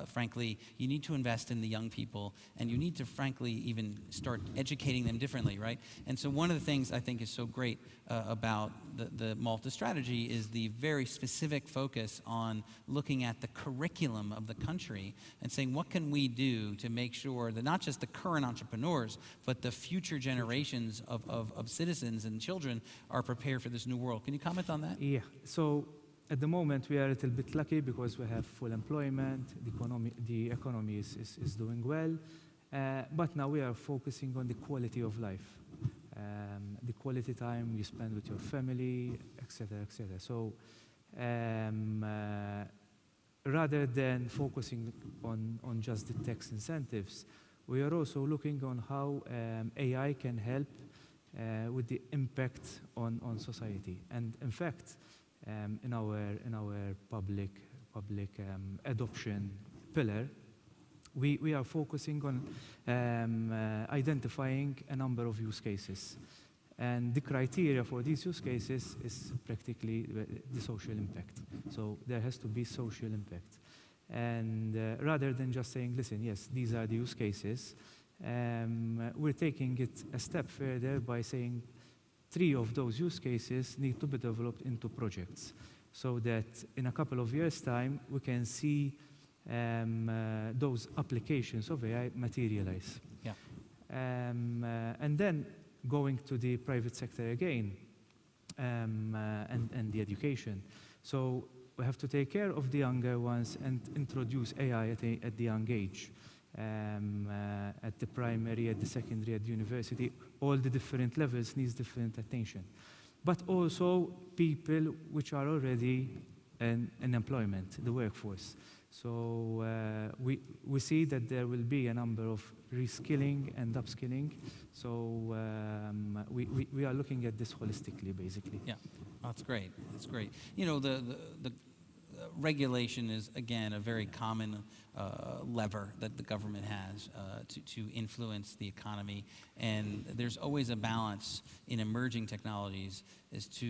frankly, you need to invest in the young people, and you need to, frankly, even start educating them differently, right? And so one of the things I think is so great about the Malta strategy is the very specific focus on looking at the curriculum of the country and saying, what can we do to make sure that not just the current entrepreneurs, but the future generations of citizens and children are prepared for this new world. Can you comment on that? Yeah. So at the moment, we are a little bit lucky because we have full employment. The economy is doing well. But now we are focusing on the quality of life, the quality time you spend with your family, etc., etc. So rather than focusing on just the tax incentives, we are also looking on how AI can help with the impact on society. And in fact, in our public adoption pillar, we are focusing on identifying a number of use cases. And the criteria for these use cases is practically the social impact. So there has to be social impact. And rather than just saying, listen, yes, these are the use cases, we're taking it a step further by saying 3 of those use cases need to be developed into projects so that in a couple of years' time, we can see those applications of AI materialize. Yeah. And then going to the private sector again, and the education. So we have to take care of the younger ones and introduce AI at the young age. At the primary, at the secondary, at the university, all the different levels needs different attention. But also people which are already in employment, the workforce. So we see that there will be a number of reskilling and upskilling. So we are looking at this holistically, basically. Yeah, that's great. That's great. You know, the regulation is, again, a very common lever that the government has to influence the economy. And there's always a balance in emerging technologies as to,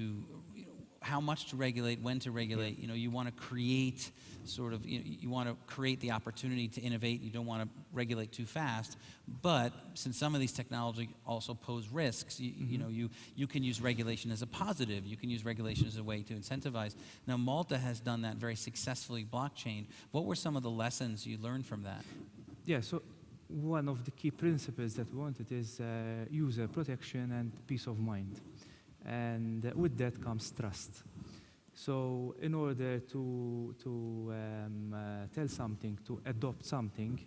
you know, how much to regulate, when to regulate. You know, you want to create sort of, you want to create the opportunity to innovate. You don't want to regulate too fast. But since some of these technologies also pose risks, you know, you can use regulation as a positive. You can use regulation as a way to incentivize. Now, Malta has done that very successfully, blockchain. What were some of the lessons you learned from that? Yeah, so one of the key principles that we wanted is user protection and peace of mind. And with that comes trust. So in order to tell something, to adopt something,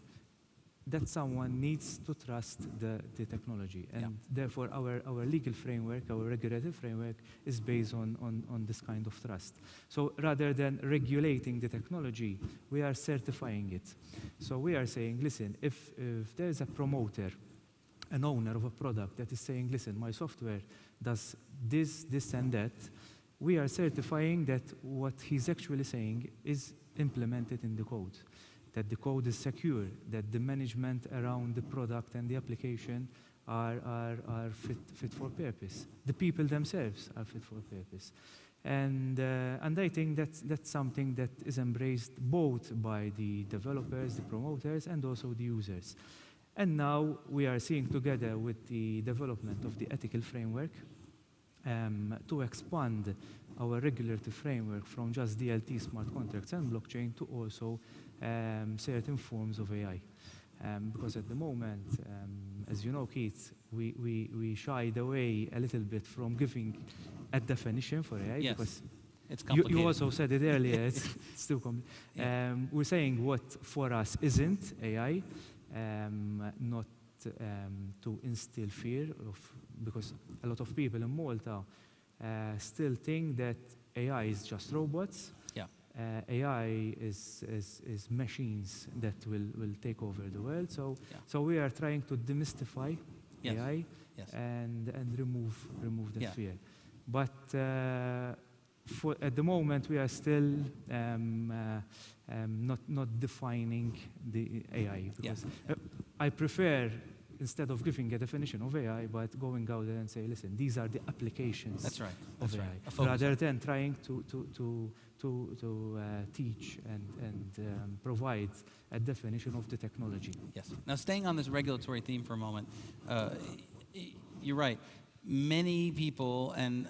that someone needs to trust the technology. And therefore our legal framework, our regulatory framework is based on this kind of trust. So rather than regulating the technology, we are certifying it. So we are saying, listen, if there is a promoter, an owner of a product that is saying, listen, my software does this and that, we are certifying that what he's actually saying is implemented in the code, that the code is secure, that the management around the product and the application are fit for purpose. The people themselves are fit for purpose. And I think that's something that is embraced both by the developers, the promoters, and also the users. And now we are seeing together with the development of the ethical framework to expand our regulatory framework from just DLT, smart contracts, and blockchain to also certain forms of AI. Because at the moment, as you know, Keith, we shied away a little bit from giving a definition for AI. Yes. Because it's complicated. You also said it earlier, it's too complicated. We're saying what for us isn't AI, not to instill fear because a lot of people in Malta still think that AI is just robots. Yeah. AI is machines that will take over the world. So we are trying to demystify AI and remove the fear. But at the moment we are still not defining the AI because I prefer, instead of giving a definition of AI, but going out there and say, listen, these are the applications of AI, rather than trying to teach and provide a definition of the technology. Yes. Now, staying on this regulatory theme for a moment, you're right. Many people, and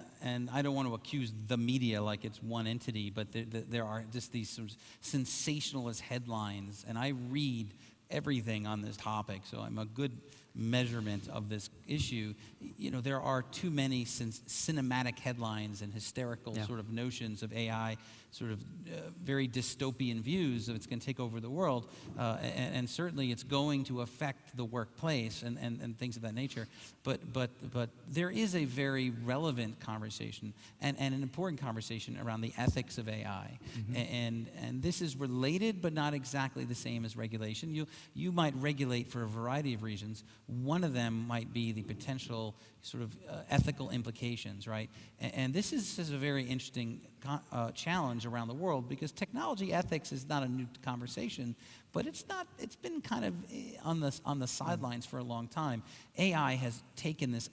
I don't want to accuse the media like it's one entity, but there are just these sort of sensationalist headlines, and I read everything on this topic, so I'm a good measurement of this issue. You know, there are too many cinematic headlines and hysterical sort of notions of AI, sort of very dystopian views of it's going to take over the world, and certainly it's going to affect the workplace and things of that nature. But there is a very relevant conversation and an important conversation around the ethics of AI, and this is related but not exactly the same as regulation. You might regulate for a variety of reasons. One of them might be the potential sort of ethical implications, right? And this is a very interesting challenge around the world because technology ethics is not a new conversation, but it's been kind of on the sidelines for a long time. AI has taken this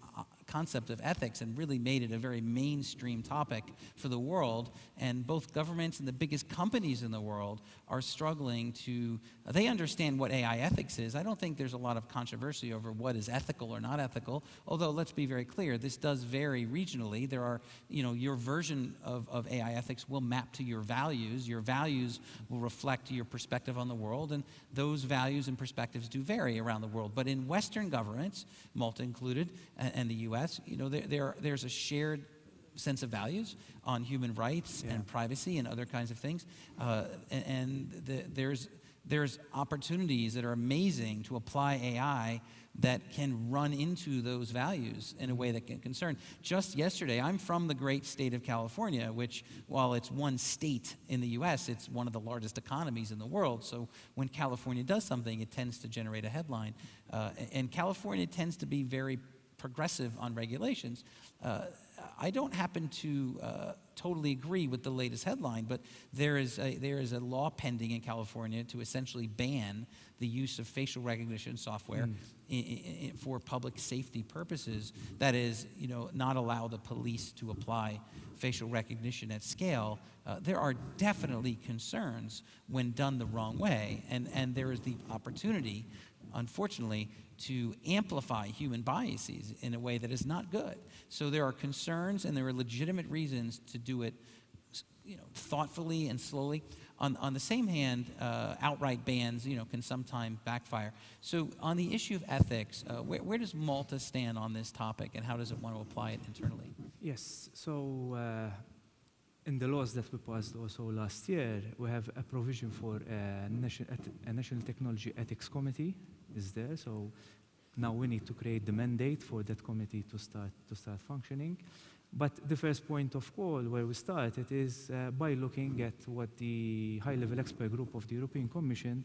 concept of ethics and really made it a very mainstream topic for the world, and both governments and the biggest companies in the world are struggling to, they understand what AI ethics is. I don't think there's a lot of controversy over what is ethical or not ethical, although let's be very clear, this does vary regionally. There are, you know, your version of AI ethics will map to your values will reflect your perspective on the world, and those values and perspectives do vary around the world. But in Western governments, Malta included, and the US, you know, there's a shared sense of values on human rights and privacy and other kinds of things. There's opportunities that are amazing to apply AI that can run into those values in a way that can concern. Just yesterday, I'm from the great state of California, which, while it's one state in the US, it's one of the largest economies in the world. So when California does something, it tends to generate a headline. And California tends to be very progressive on regulations. I don't happen to totally agree with the latest headline, but there is a law pending in California to essentially ban the use of facial recognition software for public safety purposes. That is, not allow the police to apply facial recognition at scale. There are definitely concerns when done the wrong way, and there is the opportunity, unfortunately, to amplify human biases in a way that is not good. So there are concerns and there are legitimate reasons to do it thoughtfully and slowly. On the same hand, outright bans can sometimes backfire. So on the issue of ethics, where does Malta stand on this topic, and how does it want to apply it internally? Yes, so in the laws that we passed also last year, we have a provision for a National Technology Ethics Committee is there. So now we need to create the mandate for that committee to start functioning. But the first point of call where we started is by looking at what the high-level expert group of the European Commission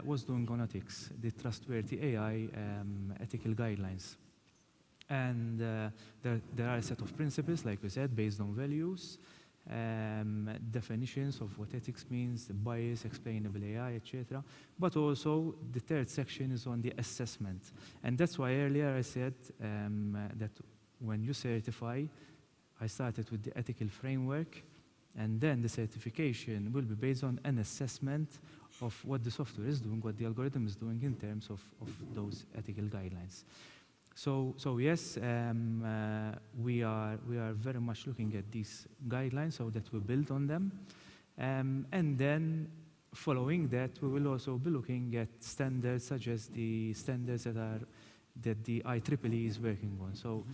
was doing on ethics, the trustworthy AI ethical guidelines. And there are a set of principles, like we said, based on values, definitions of what ethics means, the bias, explainable AI, etc. But also the third section is on the assessment. And that's why earlier I said that when you certify, I started with the ethical framework, and then the certification will be based on an assessment of what the software is doing, what the algorithm is doing in terms of those ethical guidelines. So yes, we are very much looking at these guidelines so that we build on them. And then following that, we will also be looking at standards such as the standards that the IEEE is working on. So,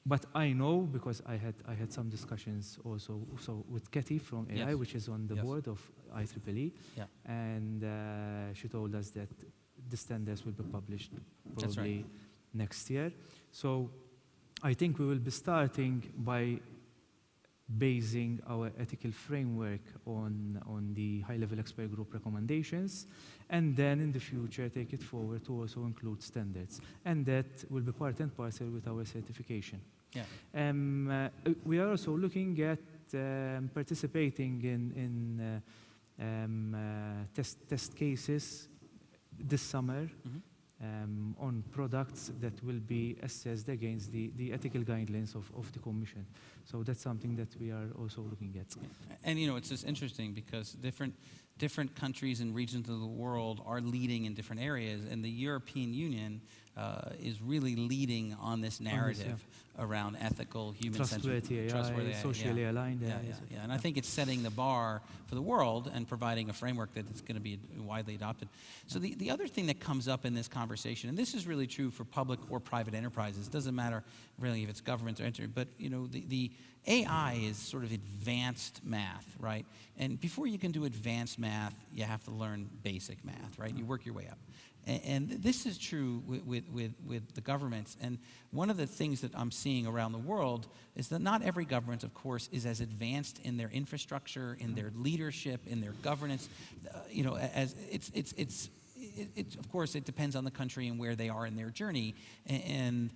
but I know, because I had some discussions also with Katie from AI, which is on the board of IEEE, and she told us that the standards will be published probably next year. So I think we will be starting by basing our ethical framework on the high-level expert group recommendations, and then in the future take it forward to also include standards. And that will be part and parcel with our certification. We are also looking at participating in test cases this summer on products that will be assessed against the ethical guidelines of the Commission. So that's something that we are also looking at. And it's just interesting because different countries and regions of the world are leading in different areas, and the European Union is really leading on this narrative around ethical, human-centered, trustworthy AI, socially aligned. And I think it's setting the bar for the world and providing a framework that is going to be widely adopted. So the other thing that comes up in this conversation, and this is really true for public or private enterprises, it doesn't matter really if it's government or entity, but the AI is sort of advanced math, right? And before you can do advanced math, you have to learn basic math, right? You work your way up. And this is true with the governments. And one of the things that I'm seeing around the world is that not every government, of course, is as advanced in their infrastructure, in their leadership, in their governance. As of course, it depends on the country and where they are in their journey. And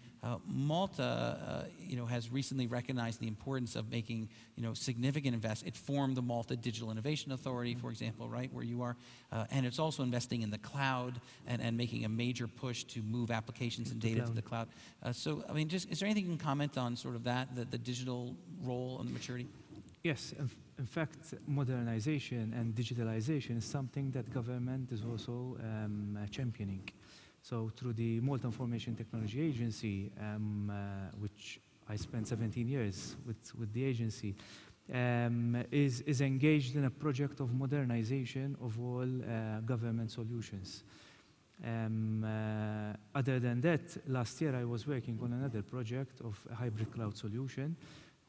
Malta, has recently recognized the importance of making, significant investments. It formed the Malta Digital Innovation Authority, for example, right, where you are. And it's also investing in the cloud and making a major push to move applications and data to the cloud. So, I mean, is there anything you can comment on sort of that, the digital role and the maturity? Yes, in fact, modernization and digitalization is something that government is also championing. So through the Malta Information Technology Agency, which I spent 17 years with the agency, is engaged in a project of modernization of all government solutions. Other than that, last year I was working on another project of a hybrid cloud solution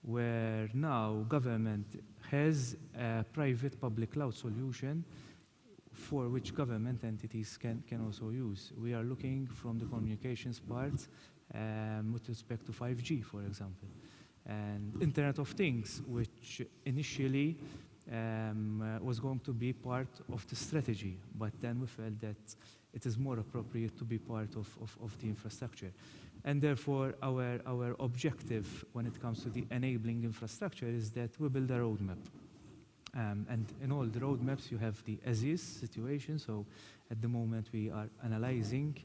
where now government has a private-public cloud solution for which government entities can also use. We are looking from the communications part with respect to 5G, for example, and Internet of Things, which initially was going to be part of the strategy, but then we felt that it is more appropriate to be part of the infrastructure. And therefore, our objective when it comes to the enabling infrastructure is that we build a roadmap. And in all the roadmaps, you have the as-is situation. So at the moment, we are analyzing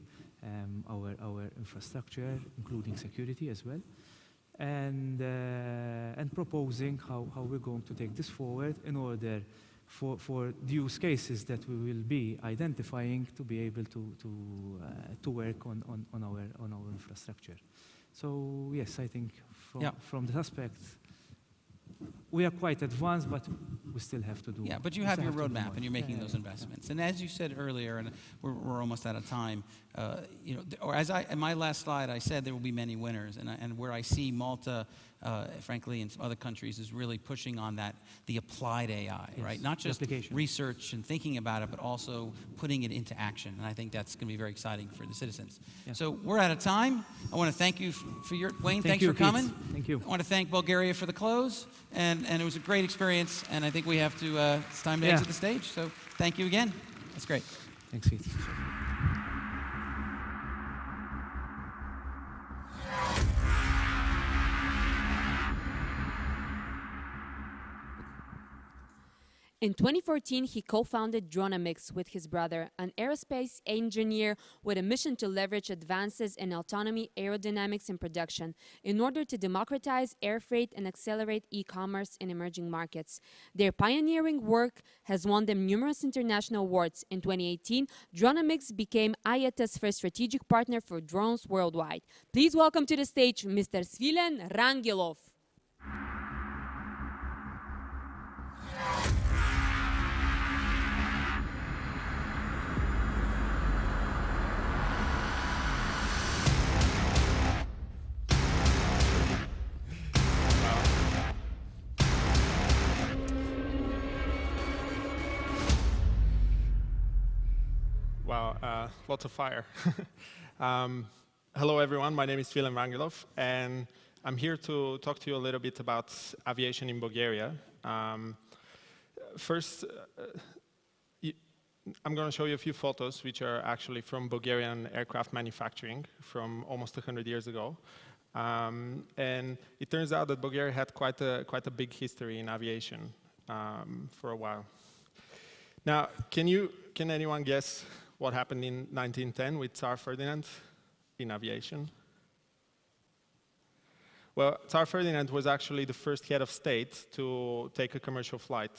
our infrastructure, including security as well, and proposing how we're going to take this forward in order for the use cases that we will be identifying to be able to work on our infrastructure. So yes, I think from this aspect, we are quite advanced, but we still have to do. Yeah, but you have your roadmap and you're making those investments. And as you said earlier, and we're almost out of time, you know, or as in my last slide, I said there will be many winners, and where I see Malta, frankly, in some other countries, is really pushing on that, the applied AI, right? Not just research and thinking about it, but also putting it into action. And I think that's going to be very exciting for the citizens. Yeah. So we're out of time. I want to thank you for your, Wayne, thanks for coming. Thank you. I want to thank Bulgaria for the close, and it was a great experience, and I think we have to, it's time to exit the stage. So thank you again. That's great. Thanks, Pete. In 2014, he co-founded Dronamics with his brother, an aerospace engineer with a mission to leverage advances in autonomy, aerodynamics, and production in order to democratize air freight and accelerate e-commerce in emerging markets. Their pioneering work has won them numerous international awards. In 2018, Dronamics became IATA's first strategic partner for drones worldwide. Please welcome to the stage Mr. Svilen Rangilov. Wow, lots of fire. Hello, everyone. My name is Filen Rangilov, and I'm here to talk to you a little bit about aviation in Bulgaria. First, I'm going to show you a few photos which are actually from Bulgarian aircraft manufacturing from almost 100 years ago. And it turns out that Bulgaria had quite a big history in aviation for a while. Now, can anyone guess what happened in 1910 with Tsar Ferdinand in aviation? Well, Tsar Ferdinand was actually the first head of state to take a commercial flight,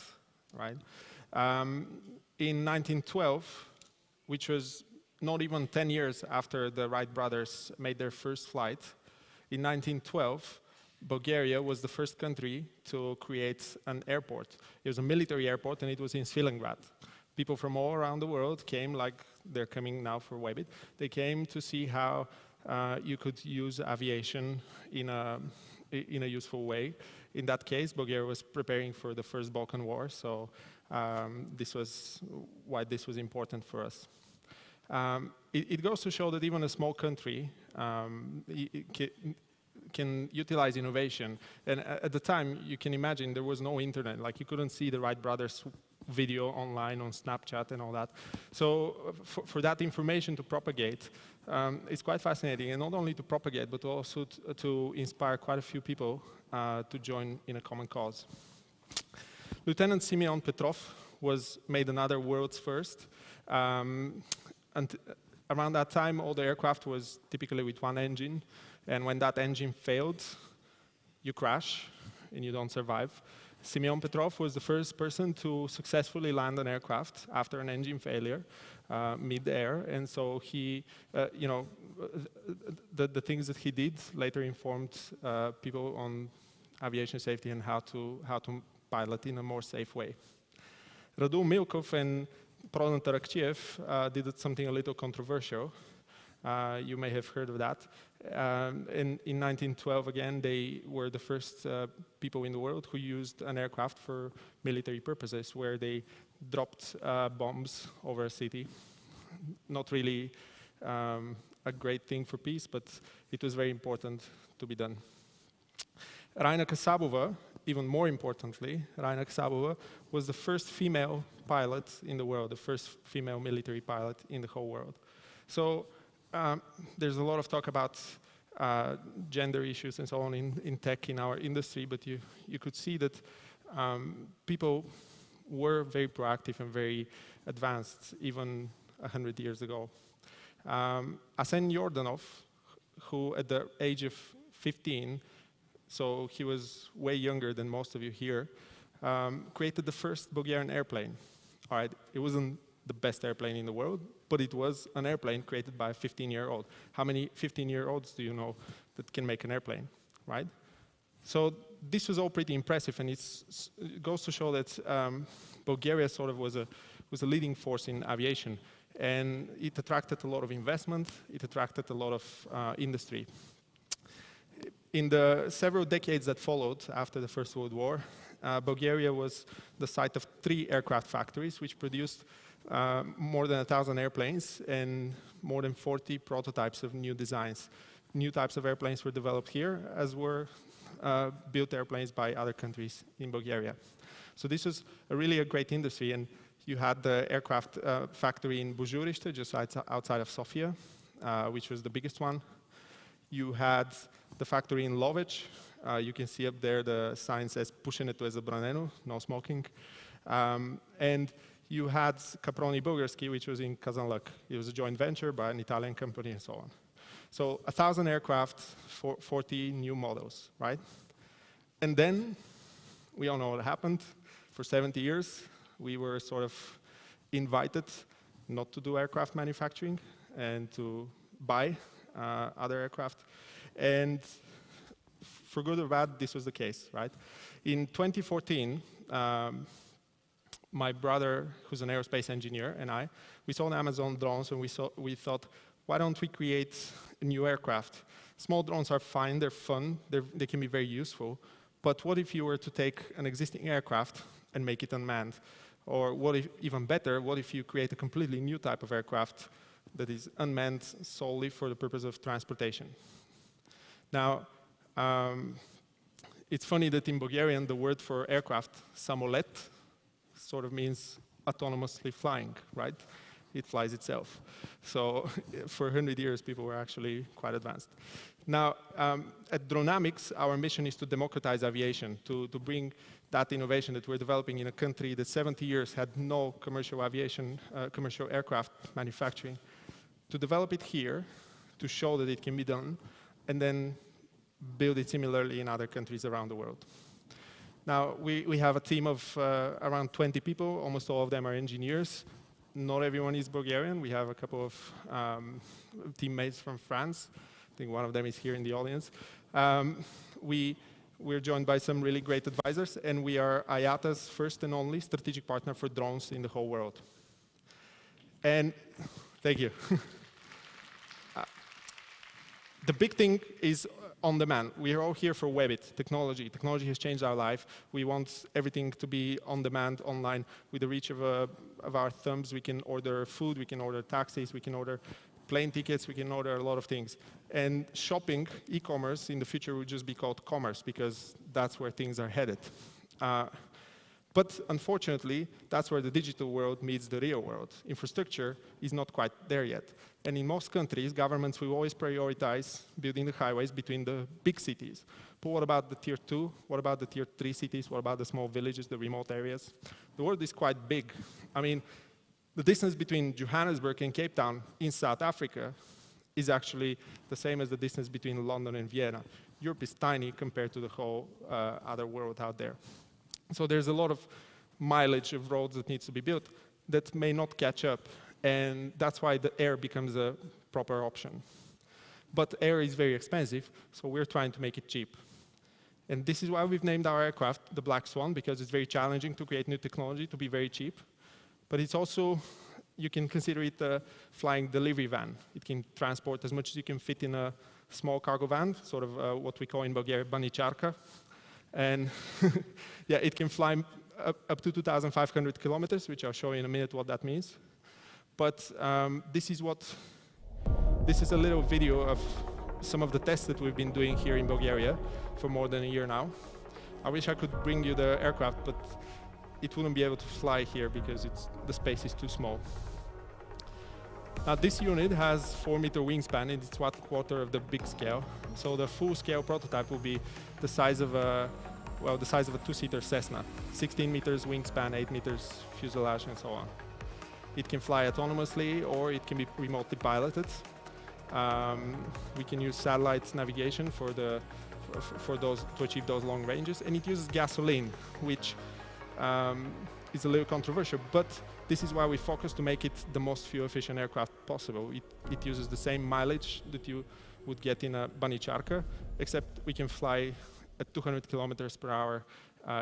right? In 1912, which was not even 10 years after the Wright brothers made their first flight, in 1912, Bulgaria was the first country to create an airport. It was a military airport, and it was in Svilengrad. People from all around the world came, like they're coming now for Webit. They came to see how you could use aviation in a useful way. In that case, Bulgaria was preparing for the First Balkan War, so this was why this was important for us. It goes to show that even a small country can utilize innovation. And at the time, you can imagine there was no internet. Like, you couldn't see the Wright brothers video online on Snapchat and all that. So for that information to propagate, it's quite fascinating. And not only to propagate, but also to inspire quite a few people to join in a common cause. Lieutenant Simeon Petrov was made another world's first. And around that time, all the aircraft was typically with one engine. And when that engine failed, you crash and you don't survive. Simeon Petrov was the first person to successfully land an aircraft after an engine failure mid-air. And so he, you know, the things that he did later informed people on aviation safety and how to pilot in a more safe way. Radu Milkov and Prodan Tarakchiev did something a little controversial. You may have heard of that. In 1912, again, they were the first people in the world who used an aircraft for military purposes, where they dropped bombs over a city. Not really a great thing for peace, but it was very important to be done. Raina Kasabova, even more importantly, Raina Kasabova was the first female pilot in the world, the first female military pilot in the whole world. So there's a lot of talk about gender issues and so on in tech in our industry, but you could see that people were very proactive and very advanced even 100 years ago. Arsen Yordanov, who at the age of 15, so he was way younger than most of you here, created the first Bulgarian airplane. All right, it wasn't the best airplane in the world, but it was an airplane created by a 15-year-old. How many 15-year-olds do you know that can make an airplane, right? So this was all pretty impressive, and it goes to show that Bulgaria sort of was a leading force in aviation, and it attracted a lot of investment, it attracted a lot of industry. In the several decades that followed after the First World War, Bulgaria was the site of 3 aircraft factories, which produced more than 1,000 airplanes and more than 40 prototypes of new designs. New types of airplanes were developed here, as were built airplanes by other countries in Bulgaria. So this was really a great industry, and you had the aircraft factory in Bujurište, just outside of Sofia, which was the biggest one. You had the factory in Lovech. You can see up there the sign says "Pušenето je zabraneno," no smoking. And you had Caproni Bugarski, which was in Kazanlak. It was a joint venture by an Italian company and so on. So 1,000 aircraft, 40 new models, right? And then we all know what happened. For 70 years, we were sort of invited not to do aircraft manufacturing and to buy other aircraft. And for good or bad, this was the case, right? In 2014, my brother, who's an aerospace engineer, and we saw Amazon drones, and we thought, why don't we create a new aircraft? Small drones are fine, they're fun, they can be very useful, but what if you were to take an existing aircraft and make it unmanned? Or what if, even better, what if you create a completely new type of aircraft that is unmanned solely for the purpose of transportation? Now, it's funny that in Bulgarian, the word for aircraft, samolet, sort of means autonomously flying, right? It flies itself. So for 100 years, people were actually quite advanced. Now, at Dronamics, our mission is to democratize aviation, to bring that innovation that we're developing in a country that 70 years had no commercial aviation, commercial aircraft manufacturing, to develop it here, to show that it can be done, and then build it similarly in other countries around the world. Now, we have a team of around 20 people. Almost all of them are engineers. Not everyone is Bulgarian. We have a couple of teammates from France. I think one of them is here in the audience. We're joined by some really great advisors, and we are IATA's first and only strategic partner for drones in the whole world. And thank you. The big thing is on demand. We are all here for Webit, technology. Technology has changed our life. We want everything to be on demand, online. With the reach of our thumbs, we can order food, we can order taxis, we can order plane tickets, we can order a lot of things. And shopping, e-commerce, in the future will just be called commerce, because that's where things are headed. But unfortunately, that's where the digital world meets the real world. Infrastructure is not quite there yet. And in most countries, governments will always prioritize building the highways between the big cities. But what about the tier 2? What about the tier 3 cities? What about the small villages, the remote areas? The world is quite big. I mean, the distance between Johannesburg and Cape Town in South Africa is actually the same as the distance between London and Vienna. Europe is tiny compared to the whole other world out there. So there's a lot of mileage of roads that needs to be built that may not catch up. And that's why the air becomes a proper option. But air is very expensive, so we're trying to make it cheap. And this is why we've named our aircraft the Black Swan, because it's very challenging to create new technology to be very cheap. But it's also, you can consider it a flying delivery van. It can transport as much as you can fit in a small cargo van, sort of what we call in Bulgaria banicharka. And yeah, it can fly up to 2,500 kilometers, which I'll show you in a minute what that means. But this is a little video of some of the tests that we've been doing here in Bulgaria for more than a year now. I wish I could bring you the aircraft, but it wouldn't be able to fly here because the space is too small. Now this unit has 4-meter wingspan, and it's 1/4 of the big scale. So the full-scale prototype will be the size of a, well, the size of a 2-seater Cessna. 16 meters wingspan, 8 meters fuselage, and so on. It can fly autonomously, or it can be remotely piloted. We can use satellite navigation to achieve those long ranges, and it uses gasoline, which is a little controversial, but this is why we focus to make it the most fuel-efficient aircraft possible. It uses the same mileage that you would get in a banicharka, except we can fly at 200 kilometers per hour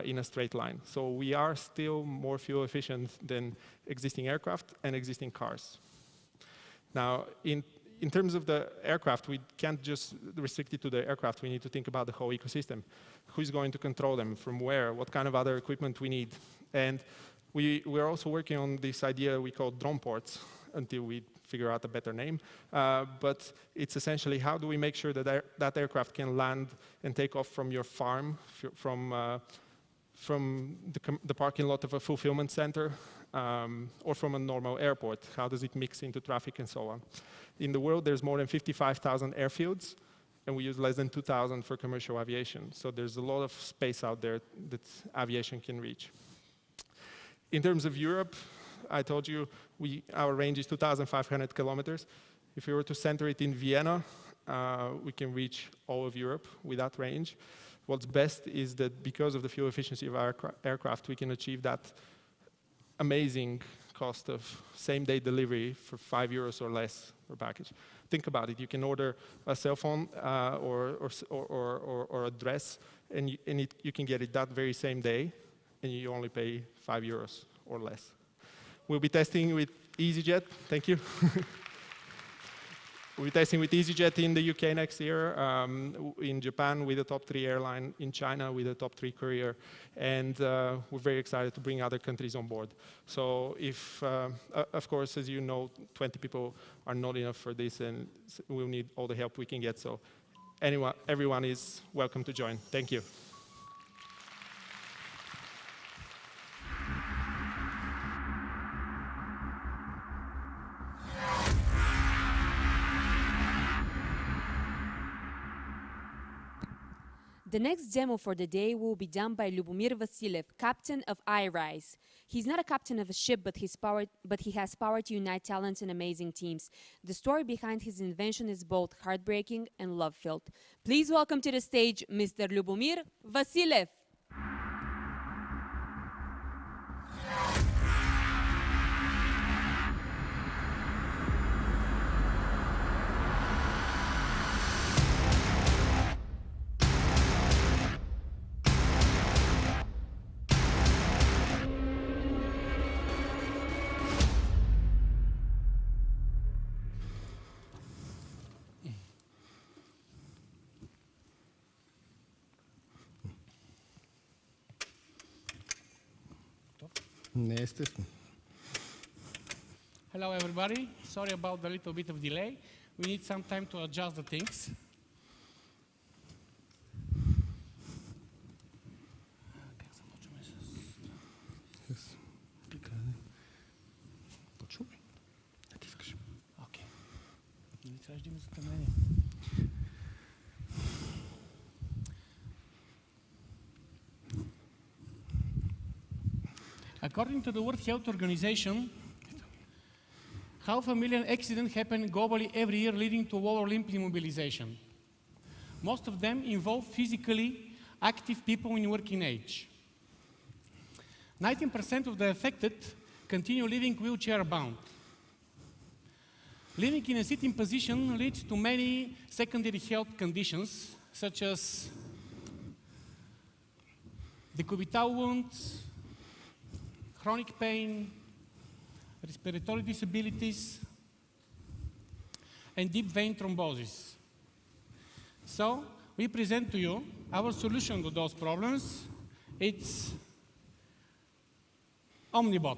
in a straight line. So we are still more fuel-efficient than existing aircraft and existing cars. Now, in terms of the aircraft, we can't just restrict it to the aircraft. We need to think about the whole ecosystem. Who's going to control them? From where? What kind of other equipment we need? And we're also working on this idea we call drone ports until we figure out a better name. But it's essentially how do we make sure that that aircraft can land and take off from your farm, from the parking lot of a fulfillment center, or from a normal airport. How does it mix into traffic and so on? In the world, there's more than 55,000 airfields, and we use less than 2,000 for commercial aviation. So there's a lot of space out there that aviation can reach. In terms of Europe, I told you our range is 2,500 kilometers. If we were to center it in Vienna, we can reach all of Europe with that range. What's best is that because of the fuel efficiency of our aircraft, we can achieve that amazing cost of same-day delivery for €5 or less per package. Think about it. You can order a cell phone or a dress, and you can get it that very same day, and you only pay €5 or less. We'll be testing with EasyJet. Thank you. We'll be testing with EasyJet in the UK next year, in Japan with a top 3 airline, in China with a top 3 courier, and we're very excited to bring other countries on board. So if, of course, as you know, 20 people are not enough for this, and we'll need all the help we can get. So everyone is welcome to join. Thank you. The next demo for the day will be done by Lyubomir Vasilev, captain of iRise. He's not a captain of a ship, but he has power to unite talents and amazing teams. The story behind his invention is both heartbreaking and love-filled. Please welcome to the stage Mr. Lyubomir Vasilev. Hello everybody, sorry about the little bit of delay. We need some time to adjust the things. According to the World Health Organization, 500,000 accidents happen globally every year, leading to lower limb immobilization. Most of them involve physically active people in working age. 19% of the affected continue living wheelchair-bound. Living in a sitting position leads to many secondary health conditions, such as decubital wounds, chronic pain, respiratory disabilities, and deep vein thrombosis. So we present to you our solution to those problems. It's Omnibot.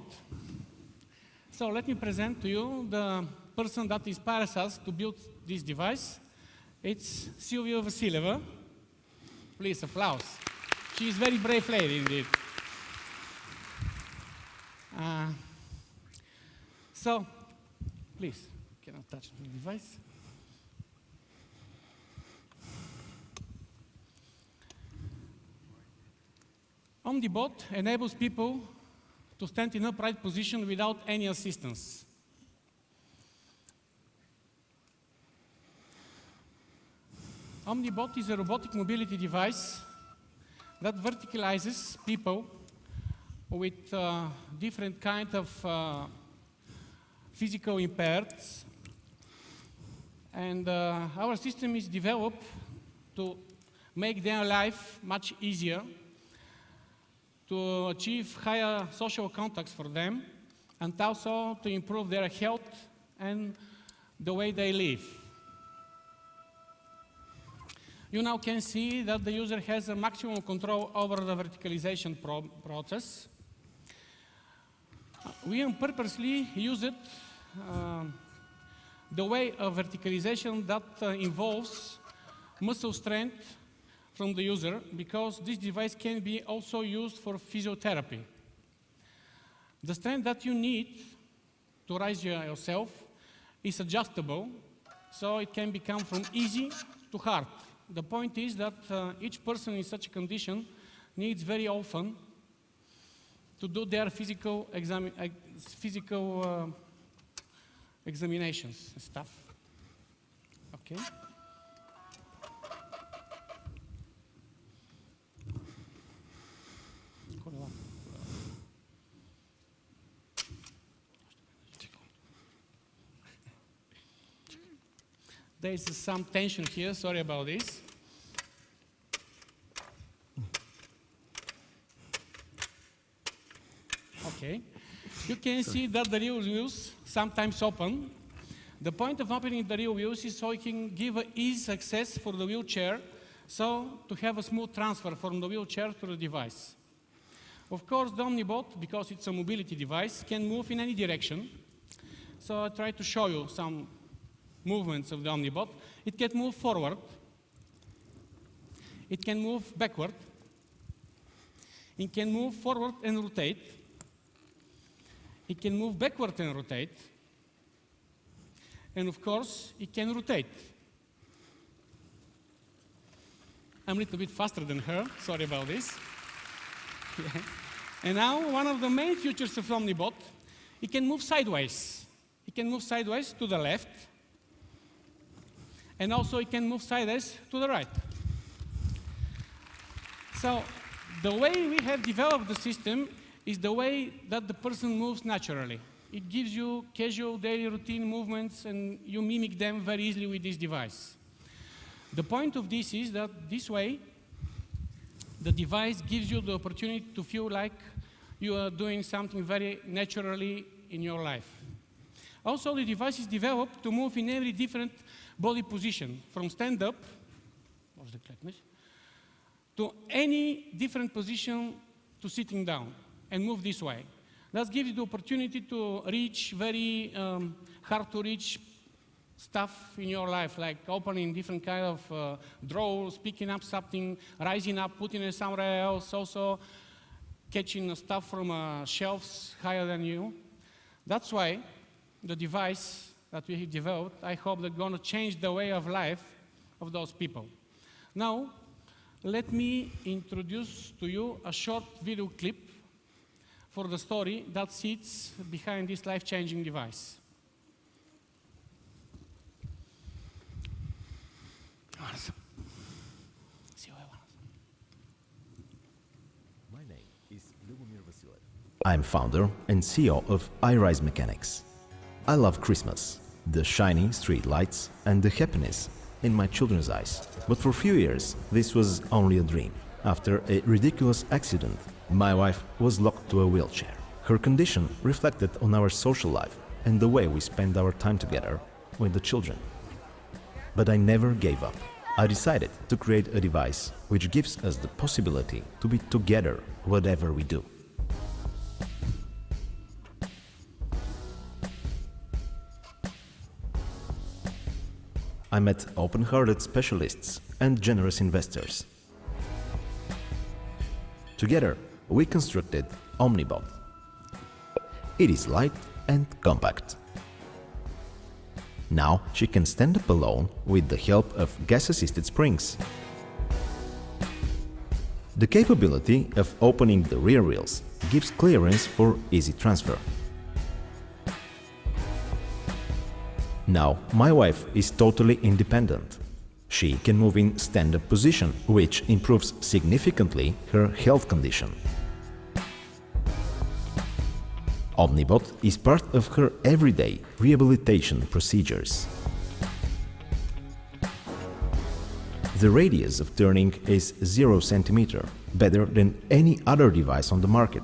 So let me present to you the person that inspires us to build this device. It's Silvia Vasilieva. Please, applause. She is a very brave lady indeed. So, please, can I touch the device? Omnibot enables people to stand in upright position without any assistance. Omnibot is a robotic mobility device that verticalizes people with different kind of physical impairments. And our system is developed to make their life much easier, to achieve higher social contacts for them, and also to improve their health and the way they live. You now can see that the user has a maximum control over the verticalization process. We purposely use it the way of verticalization that involves muscle strength from the user, because this device can be also used for physiotherapy. The strength that you need to raise yourself is adjustable, so it can become from easy to hard. The point is that each person in such a condition needs very often to do their physical examinations and stuff. Okay. There is some tension here, sorry about this. Okay. You can see that the rear wheels sometimes open. The point of opening the rear wheels is so you can give easy access for the wheelchair, so to have a smooth transfer from the wheelchair to the device. Of course, the Omnibot, because it's a mobility device, can move in any direction. So I try to show you some movements of the Omnibot. It can move forward. It can move backward. It can move forward and rotate. It can move backward and rotate. And of course, it can rotate. I'm a little bit faster than her, sorry about this. Yeah. And now, one of the main features of Omnibot, it can move sideways. It can move sideways to the left, and also it can move sideways to the right. So the way we have developed the system is the way that the person moves naturally. It gives you casual daily routine movements, and you mimic them very easily with this device. The point of this is that this way, the device gives you the opportunity to feel like you are doing something very naturally in your life. Also, the device is developed to move in every different body position, from stand-up to any different position to sitting down, and move this way. That gives you the opportunity to reach very hard-to-reach stuff in your life, like opening different kind of drawers, picking up something, rising up, putting it somewhere else, also catching stuff from shelves higher than you. That's why the device that we have developed, I hope they're going to change the way of life of those people. Now, let me introduce to you a short video clip for the story that sits behind this life-changing device. My name is Lyubomir Vasilev. I'm founder and CEO of iRise Mechanics. I love Christmas, the shiny street lights and the happiness in my children's eyes. But for a few years, this was only a dream. After a ridiculous accident, my wife was locked to a wheelchair. Her condition reflected on our social life and the way we spend our time together with the children. But I never gave up. I decided to create a device which gives us the possibility to be together whatever we do. I met open-hearted specialists and generous investors. Together, we constructed Omnibot. It is light and compact. Now she can stand up alone with the help of gas-assisted springs. The capability of opening the rear wheels gives clearance for easy transfer. Now my wife is totally independent. She can move in stand-up position, which improves significantly her health condition. Omnibot is part of her everyday rehabilitation procedures. The radius of turning is 0 cm, better than any other device on the market.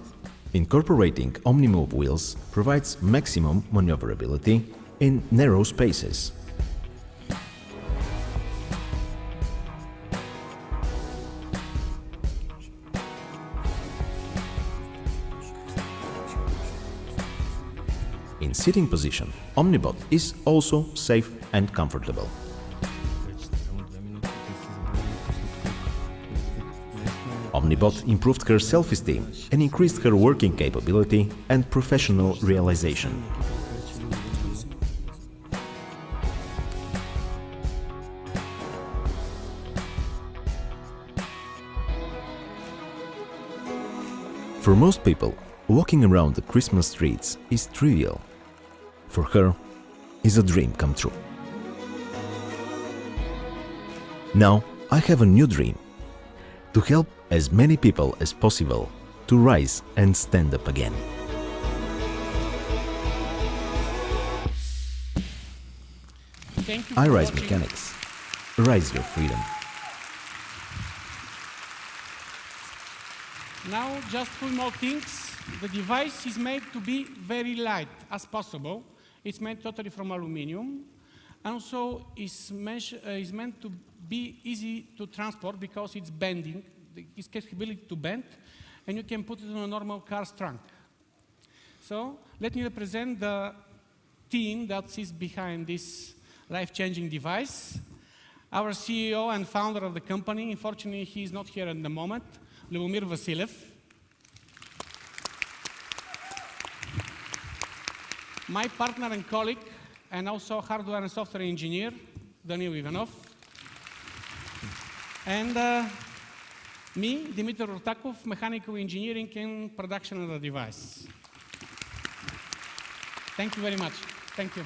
Incorporating OmniMove wheels provides maximum maneuverability in narrow spaces. In sitting position, Omnibot is also safe and comfortable. Omnibot improved her self-esteem and increased her working capability and professional realization. For most people, walking around the Christmas streets is trivial. For her, is a dream come true. Now I have a new dream: to help as many people as possible to rise and stand up again. Thank you. iRise Mechanics. Rise your freedom. Now, just two more things. The device is made to be very light as possible. It's made totally from aluminum. Also, it's meant to be easy to transport because it's bending, its capability to bend, and you can put it in a normal car's trunk. So, let me represent the team that is behind this life-changing device. Our CEO and founder of the company, unfortunately, he is not here at the moment, Lyubomir Vasilyev. My partner and colleague, and also hardware and software engineer, Daniil Ivanov. And me, Dmitry Rutakov, mechanical engineering and production of the device. Thank you very much. Thank you.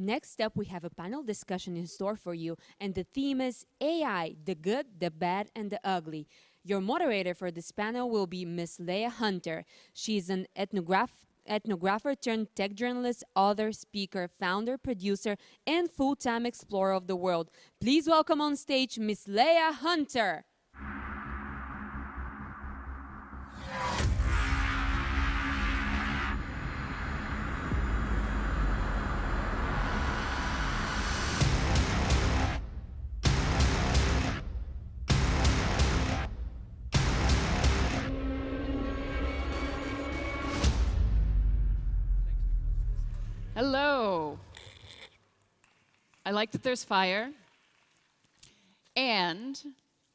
Next up, we have a panel discussion in store for you, and the theme is AI, the good, the bad, and the ugly. Your moderator for this panel will be Miss Leah Hunter. She's an ethnographer turned tech journalist, author, speaker, founder, producer, and full-time explorer of the world. Please welcome on stage Miss Leah Hunter. Hello. I like that there's fire. And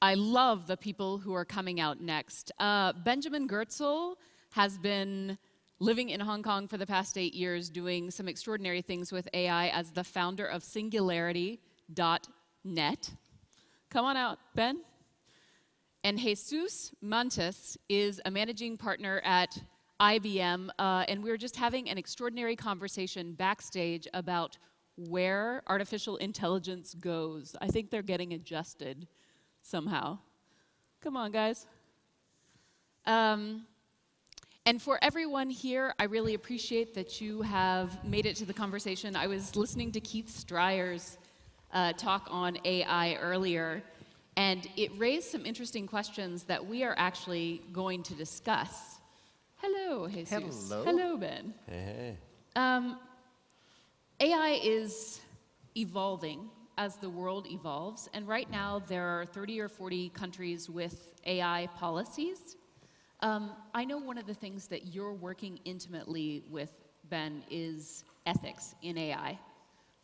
I love the people who are coming out next. Benjamin Goertzel has been living in Hong Kong for the past 8 years, doing some extraordinary things with AI as the founder of Singularity.net. Come on out, Ben. And Jesus Mantas is a managing partner at IBM, and we were just having an extraordinary conversation backstage about where artificial intelligence goes. I think they're getting adjusted somehow. Come on, guys. And for everyone here, I really appreciate that you have made it to the conversation. I was listening to Keith Streyer's talk on AI earlier, and it raised some interesting questions that we are actually going to discuss. Hello, Jesus. Hello. Hello, Ben. Hey. AI is evolving as the world evolves, and right now there are 30 or 40 countries with AI policies. I know one of the things that you're working intimately with, Ben, is ethics in AI.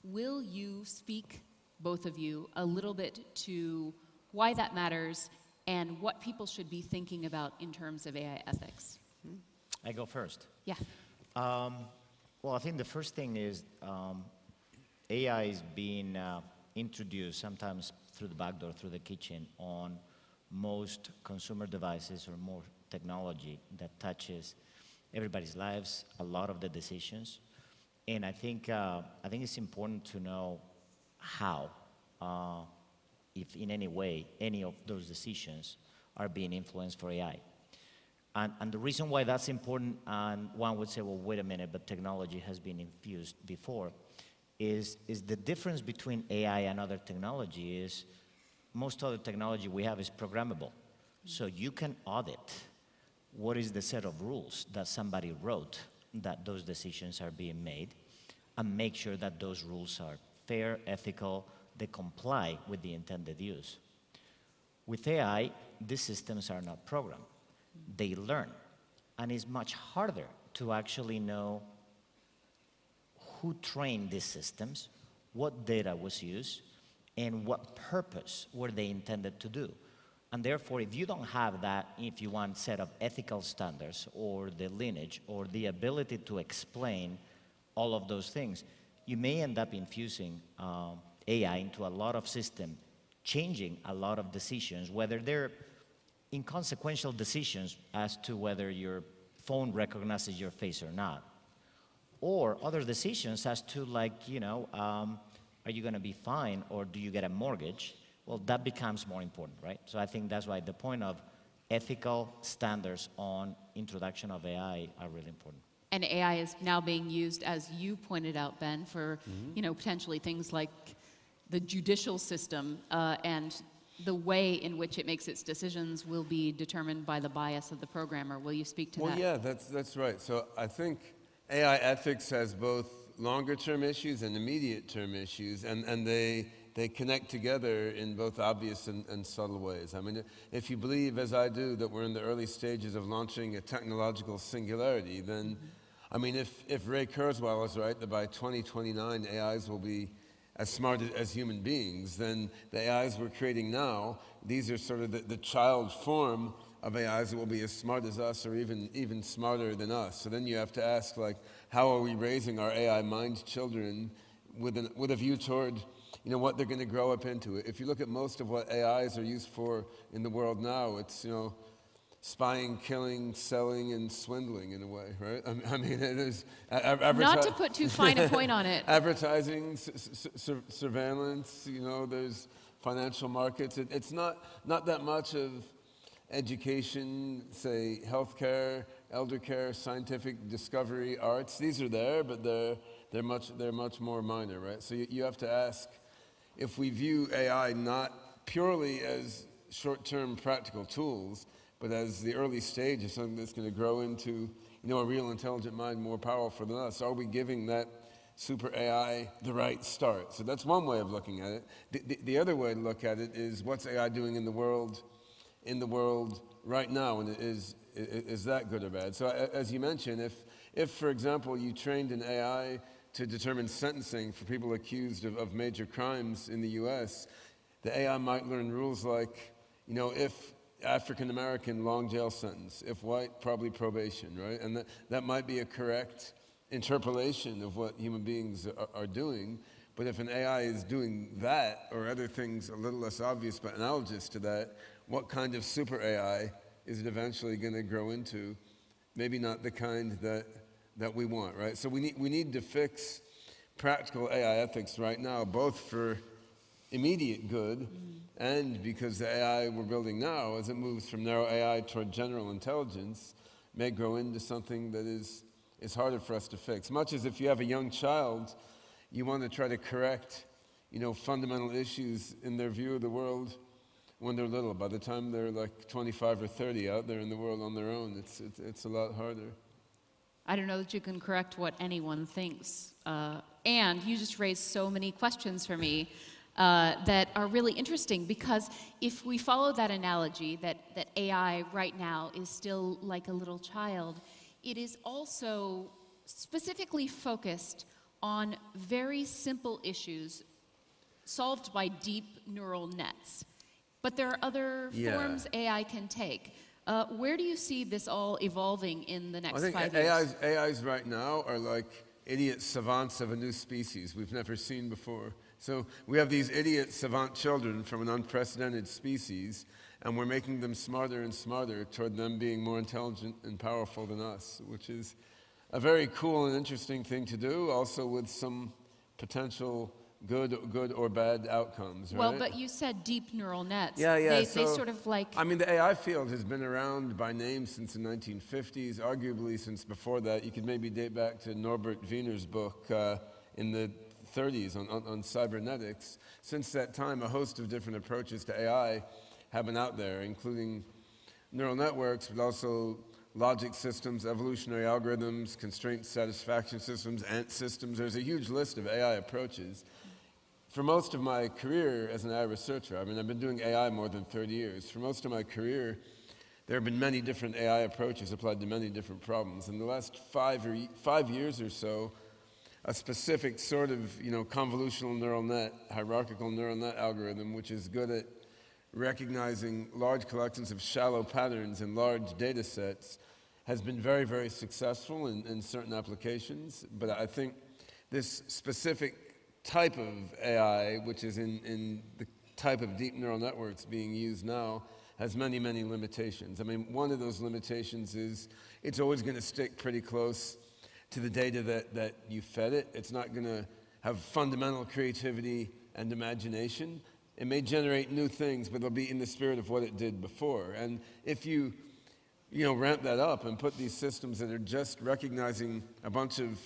Will you speak, both of you, a little bit to why that matters and what people should be thinking about in terms of AI ethics? I go first. Yeah. Well, I think the first thing is AI is being introduced sometimes through the back door, through the kitchen, on most consumer devices or more technology that touches everybody's lives, a lot of the decisions. And I think it's important to know how, if in any way, any of those decisions are being influenced for AI. And the reason why that's important, and one would say, well, wait a minute, but technology has been infused before, is the difference between AI and other technology is most other technology we have is programmable. So you can audit what is the set of rules that somebody wrote that those decisions are being made and make sure that those rules are fair, ethical, they comply with the intended use. With AI, these systems are not programmed. They learn. And it's much harder to actually know who trained these systems, what data was used, and what purpose were they intended to do. And therefore, if you don't have that, if you want, set of ethical standards or the lineage or the ability to explain all of those things, you may end up infusing AI into a lot of systems, changing a lot of decisions, whether they're inconsequential decisions as to whether your phone recognizes your face or not, or other decisions as to, like, you know, are you going to be fine or do you get a mortgage? Well, that becomes more important, right? So I think that's why the point of ethical standards on introduction of AI are really important. And AI is now being used, as you pointed out, Ben, for you know, potentially things like the judicial system, and the way in which it makes its decisions will be determined by the bias of the programmer. Will you speak to that? Well, yeah, that's right. So I think AI ethics has both longer-term issues and immediate-term issues, and they connect together in both obvious and subtle ways. I mean, if you believe, as I do, that we're in the early stages of launching a technological singularity, then, I mean, if Ray Kurzweil is right, that by 2029 AIs will be as smart as human beings, then the AIs we're creating now, these are sort of the child form of AIs that will be as smart as us or even smarter than us. So then you have to ask, like, how are we raising our AI mind children with a view toward, you know, what they're going to grow up into? If you look at most of what AIs are used for in the world now, it's, you know, spying, killing, selling, and swindling in a way, right? I mean, it is... Not to put too fine a point on it. Advertising, surveillance, you know, there's financial markets. It's not that much of education, say, healthcare, elder care, scientific discovery, arts. These are there, but they're much more minor, right? So you have to ask, if we view AI not purely as short-term practical tools, but as the early stage of something that's going to grow into, you know, a real intelligent mind more powerful than us, are we giving that super AI the right start? So that's one way of looking at it. The other way to look at it is, what's AI doing in the world right now, and is that good or bad? So as you mentioned, if for example you trained an AI to determine sentencing for people accused of major crimes in the US, the AI might learn rules like, you know, if African American, long jail sentence, if white, probably probation, right? And that might be a correct interpolation of what human beings are doing. But if an AI is doing that, or other things a little less obvious but analogous to that, what kind of super AI is it eventually going to grow into? Maybe not the kind that we want, right? So we need to fix practical AI ethics right now, both for immediate good and because the AI we're building now, as it moves from narrow AI toward general intelligence, may grow into something that is harder for us to fix. Much as if you have a young child, you want to try to correct, fundamental issues in their view of the world when they're little. By the time they're like 25 or 30 out there in the world on their own, it's a lot harder. I don't know that you can correct what anyone thinks. And you just raised so many questions for me that are really interesting, because if we follow that analogy that AI right now is still like a little child, it is also specifically focused on very simple issues solved by deep neural nets. But there are other forms AI can take. Where do you see this all evolving in the next 5 years? AIs right now are like idiot savants of a new species we've never seen before. So we have these idiot savant children from an unprecedented species, and we're making them smarter and smarter toward them being more intelligent and powerful than us, which is a very cool and interesting thing to do, also with some potential good or bad outcomes, right? Well, but you said deep neural nets. Yeah. They sort of like... I mean, the AI field has been around by name since the 1950s, arguably since before that. You could maybe date back to Norbert Wiener's book in the 30s on cybernetics. Since that time, a host of different approaches to AI have been out there, including neural networks, but also logic systems, evolutionary algorithms, constraint satisfaction systems, ANT systems. There's a huge list of AI approaches. For most of my career as an AI researcher, I mean, I've been doing AI more than 30 years. For most of my career, there have been many different AI approaches applied to many different problems. In the last 5 years or so, a specific sort of, convolutional neural net, hierarchical neural net algorithm, which is good at recognizing large collections of shallow patterns in large data sets, has been very, very successful in certain applications. But I think this specific type of AI, which is in the type of deep neural networks being used now, has many, many limitations. I mean, one of those limitations is it's always going to stick pretty close to the data that you fed it. It's not going to have fundamental creativity and imagination. It may generate new things, but they'll be in the spirit of what it did before. And if you ramp that up and put these systems that are just recognizing a bunch of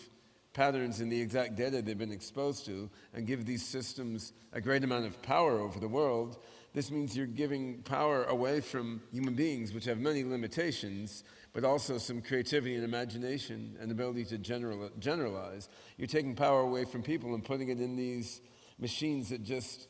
patterns in the exact data they've been exposed to, and give these systems a great amount of power over the world, this means you're giving power away from human beings, which have many limitations, but also some creativity and imagination and ability to generalize. You're taking power away from people and putting it in these machines that just,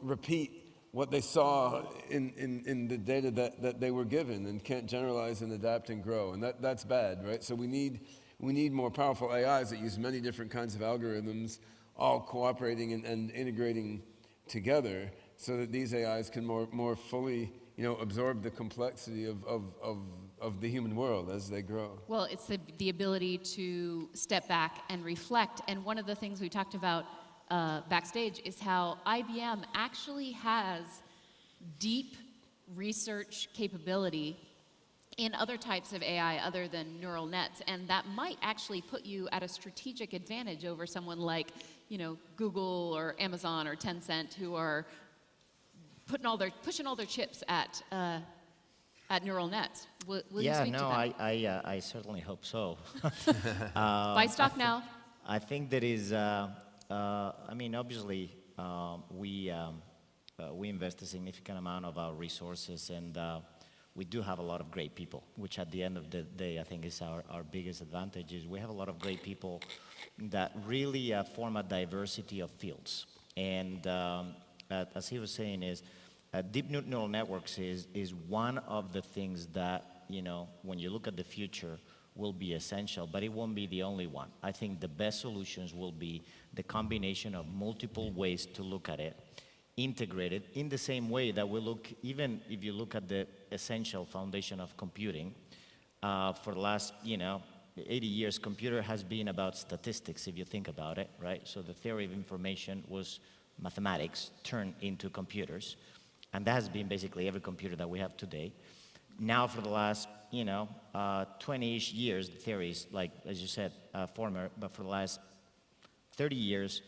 repeat what they saw in the data that they were given and can't generalize and adapt and grow. And that's bad, right? So we need more powerful AIs that use many different kinds of algorithms, all cooperating and integrating together, so that these AIs can more fully, absorb the complexity of the human world as they grow. Well, it's the ability to step back and reflect. And one of the things we talked about backstage is how IBM actually has deep research capability in other types of AI other than neural nets, and that might actually put you at a strategic advantage over someone like, Google or Amazon or Tencent, who are pushing all their chips at neural nets. Will you speak to that? I certainly hope so. Buy stock now. I think there is. Obviously, we invest a significant amount of our resources, and we do have a lot of great people, which at the end of the day, I think is our biggest advantage. Is we have a lot of great people that really form a diversity of fields. And as he was saying, is deep neural networks is one of the things that, when you look at the future, will be essential, but it won't be the only one. I think the best solutions will be the combination of multiple ways to look at it, integrated in the same way that we look, even if you look at the essential foundation of computing, for the last, 80 years, computer has been about statistics, if you think about it, right? So the theory of information was mathematics turned into computers, and that has been basically every computer that we have today. Now for the last, 20-ish years, the theories, like, as you said, former, but for the last 30 years,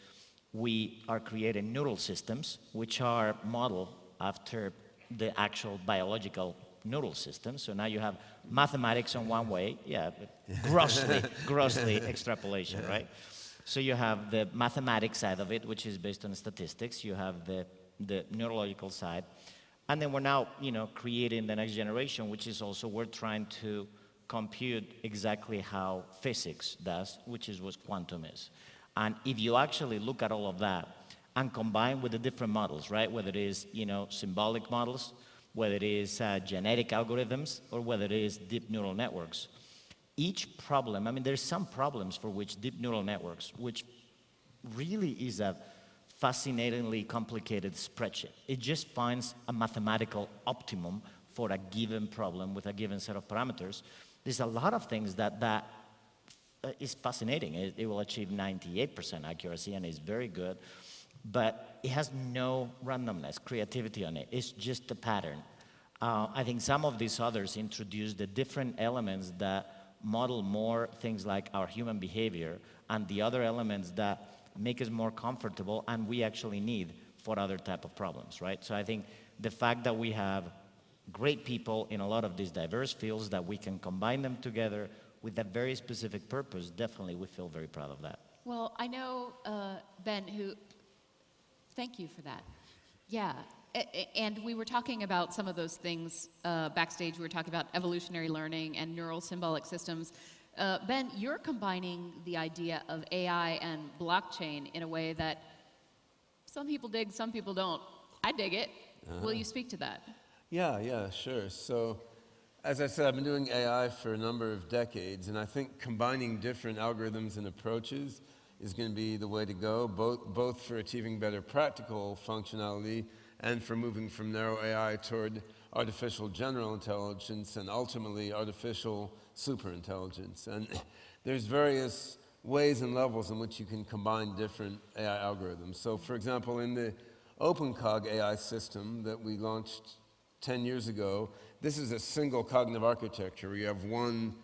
we are creating neural systems, which are modeled after the actual biological neural systems. So now you have mathematics on one way, yeah, but grossly extrapolation, right? So you have the mathematics side of it, which is based on statistics. You have the neurological side. And then we're now, creating the next generation, which is also we're trying to compute exactly how physics does, which is what quantum is. And if you actually look at all of that and combine with the different models, right, whether it is, symbolic models, whether it is genetic algorithms, or whether it is deep neural networks, each problem, I mean, there's some problems for which deep neural networks, which really is a fascinatingly complicated spreadsheet. It just finds a mathematical optimum for a given problem with a given set of parameters. There's a lot of things that is fascinating. It will achieve 98% accuracy and is very good, but it has no randomness, creativity on it. It's just a pattern. I think some of these others introduce the different elements that model more things like our human behavior and the other elements that make us more comfortable and we actually need for other type of problems, right? So I think the fact that we have great people in a lot of these diverse fields that we can combine them together with a very specific purpose, definitely we feel very proud of that. Well, I know, Ben, thank you for that. Yeah, and we were talking about some of those things backstage. We were talking about evolutionary learning and neural symbolic systems. Ben, you're combining the idea of AI and blockchain in a way that some people dig, some people don't. I dig it. Will you speak to that? Yeah, sure. So, as I said, I've been doing AI for a number of decades, and I think combining different algorithms and approaches is going to be the way to go, both for achieving better practical functionality and for moving from narrow AI toward artificial general intelligence and ultimately artificial superintelligence. And there's various ways and levels in which you can combine different AI algorithms. So, for example, in the OpenCog AI system that we launched 10 years ago, this is a single cognitive architecture where you have one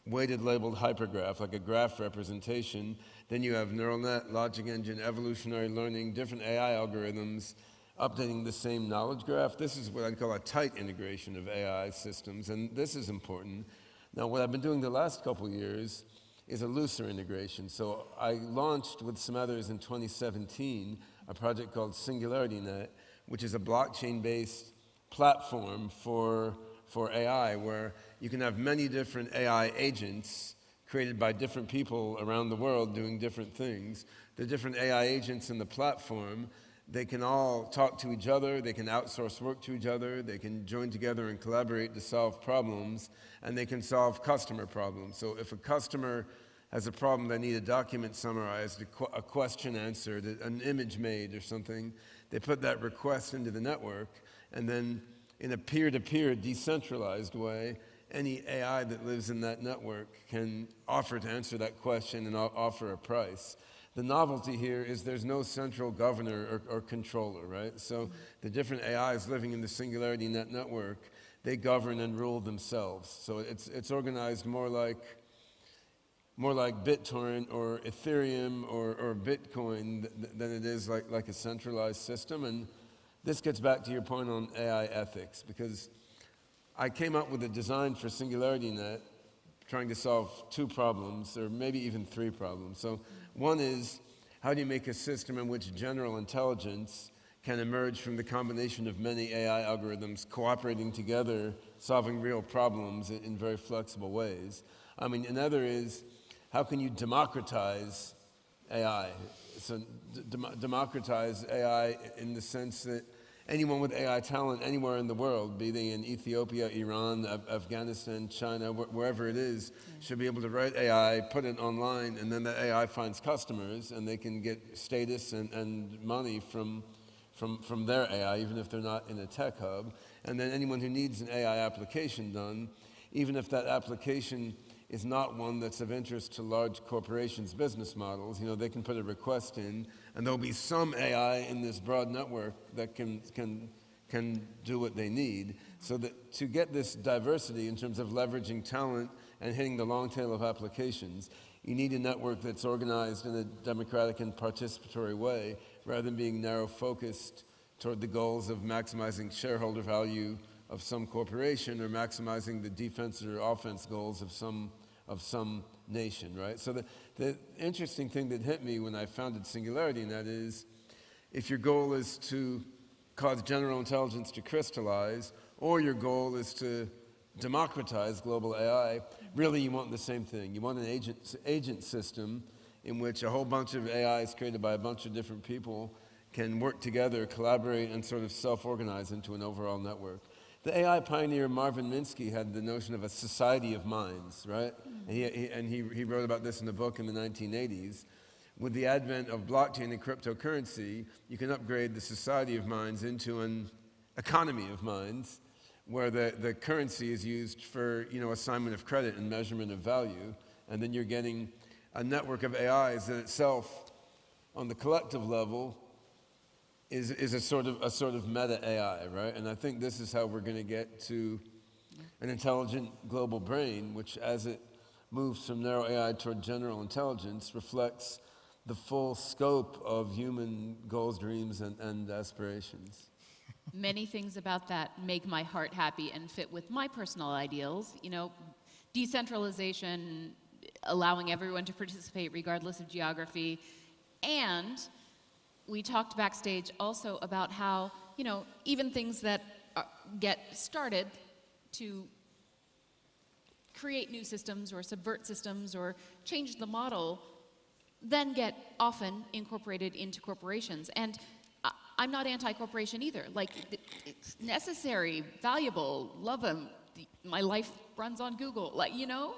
weighted labeled hypergraph, like a graph representation. Then you have neural net, logic engine, evolutionary learning, different AI algorithms updating the same knowledge graph. This is what I'd call a tight integration of AI systems, and this is important. Now, what I've been doing the last couple of years is a looser integration. So I launched with some others in 2017 a project called SingularityNet, which is a blockchain-based platform for AI, where you can have many different AI agents created by different people around the world doing different things. The different AI agents in the platform, they can all talk to each other, they can outsource work to each other, they can join together and collaborate to solve problems, and they can solve customer problems. So if a customer has a problem, they need a document summarized, a question answered, an image made or something, they put that request into the network, and then in a peer-to-peer decentralized way, any AI that lives in that network can offer to answer that question and offer a price. The novelty here is there's no central governor or controller, right? So the different AIs living in the SingularityNet network, they govern and rule themselves. So it's organized more like BitTorrent or Ethereum or Bitcoin than it is like a centralized system. And this gets back to your point on AI ethics, because I came up with a design for SingularityNet trying to solve two problems, or maybe even three problems. So one is, how do you make a system in which general intelligence can emerge from the combination of many AI algorithms cooperating together, solving real problems in very flexible ways? I mean, another is, how can you democratize AI? So democratize AI in the sense that anyone with AI talent anywhere in the world, be they in Ethiopia, Iran, Afghanistan, China, wherever it is, should be able to write AI, put it online, and then that AI finds customers, and they can get status and money from their AI, even if they're not in a tech hub. And then anyone who needs an AI application done, even if that application is not one that's of interest to large corporations' business models, they can put a request in, and there'll be some AI in this broad network that can do what they need. So that to get this diversity in terms of leveraging talent and hitting the long tail of applications, you need a network that's organized in a democratic and participatory way, rather than being narrow-focused toward the goals of maximizing shareholder value, some corporation or maximizing the defense or offense goals of some nation, right? So the interesting thing that hit me when I founded SingularityNet is if your goal is to cause general intelligence to crystallize, or your goal is to democratize global AI, really you want the same thing. You want an agent system in which a whole bunch of AIs created by a bunch of different people can work together, collaborate, and sort of self-organize into an overall network. The AI pioneer Marvin Minsky had the notion of a society of minds, right? And he wrote about this in a book in the 1980s. With the advent of blockchain and cryptocurrency, you can upgrade the society of minds into an economy of minds, where the currency is used for assignment of credit and measurement of value, and then you're getting a network of AIs that itself, on the collective level, is a sort of meta AI, right? And I think this is how we're going to get to an intelligent global brain, which, as it moves from narrow AI toward general intelligence, reflects the full scope of human goals, dreams, and aspirations. Many things about that make my heart happy and fit with my personal ideals. You know, decentralization, allowing everyone to participate regardless of geography, and we talked backstage also about how, even things that get started to create new systems or subvert systems or change the model then get often incorporated into corporations. And I'm not anti-corporation either. Like, it's necessary, valuable, love them. My life runs on Google,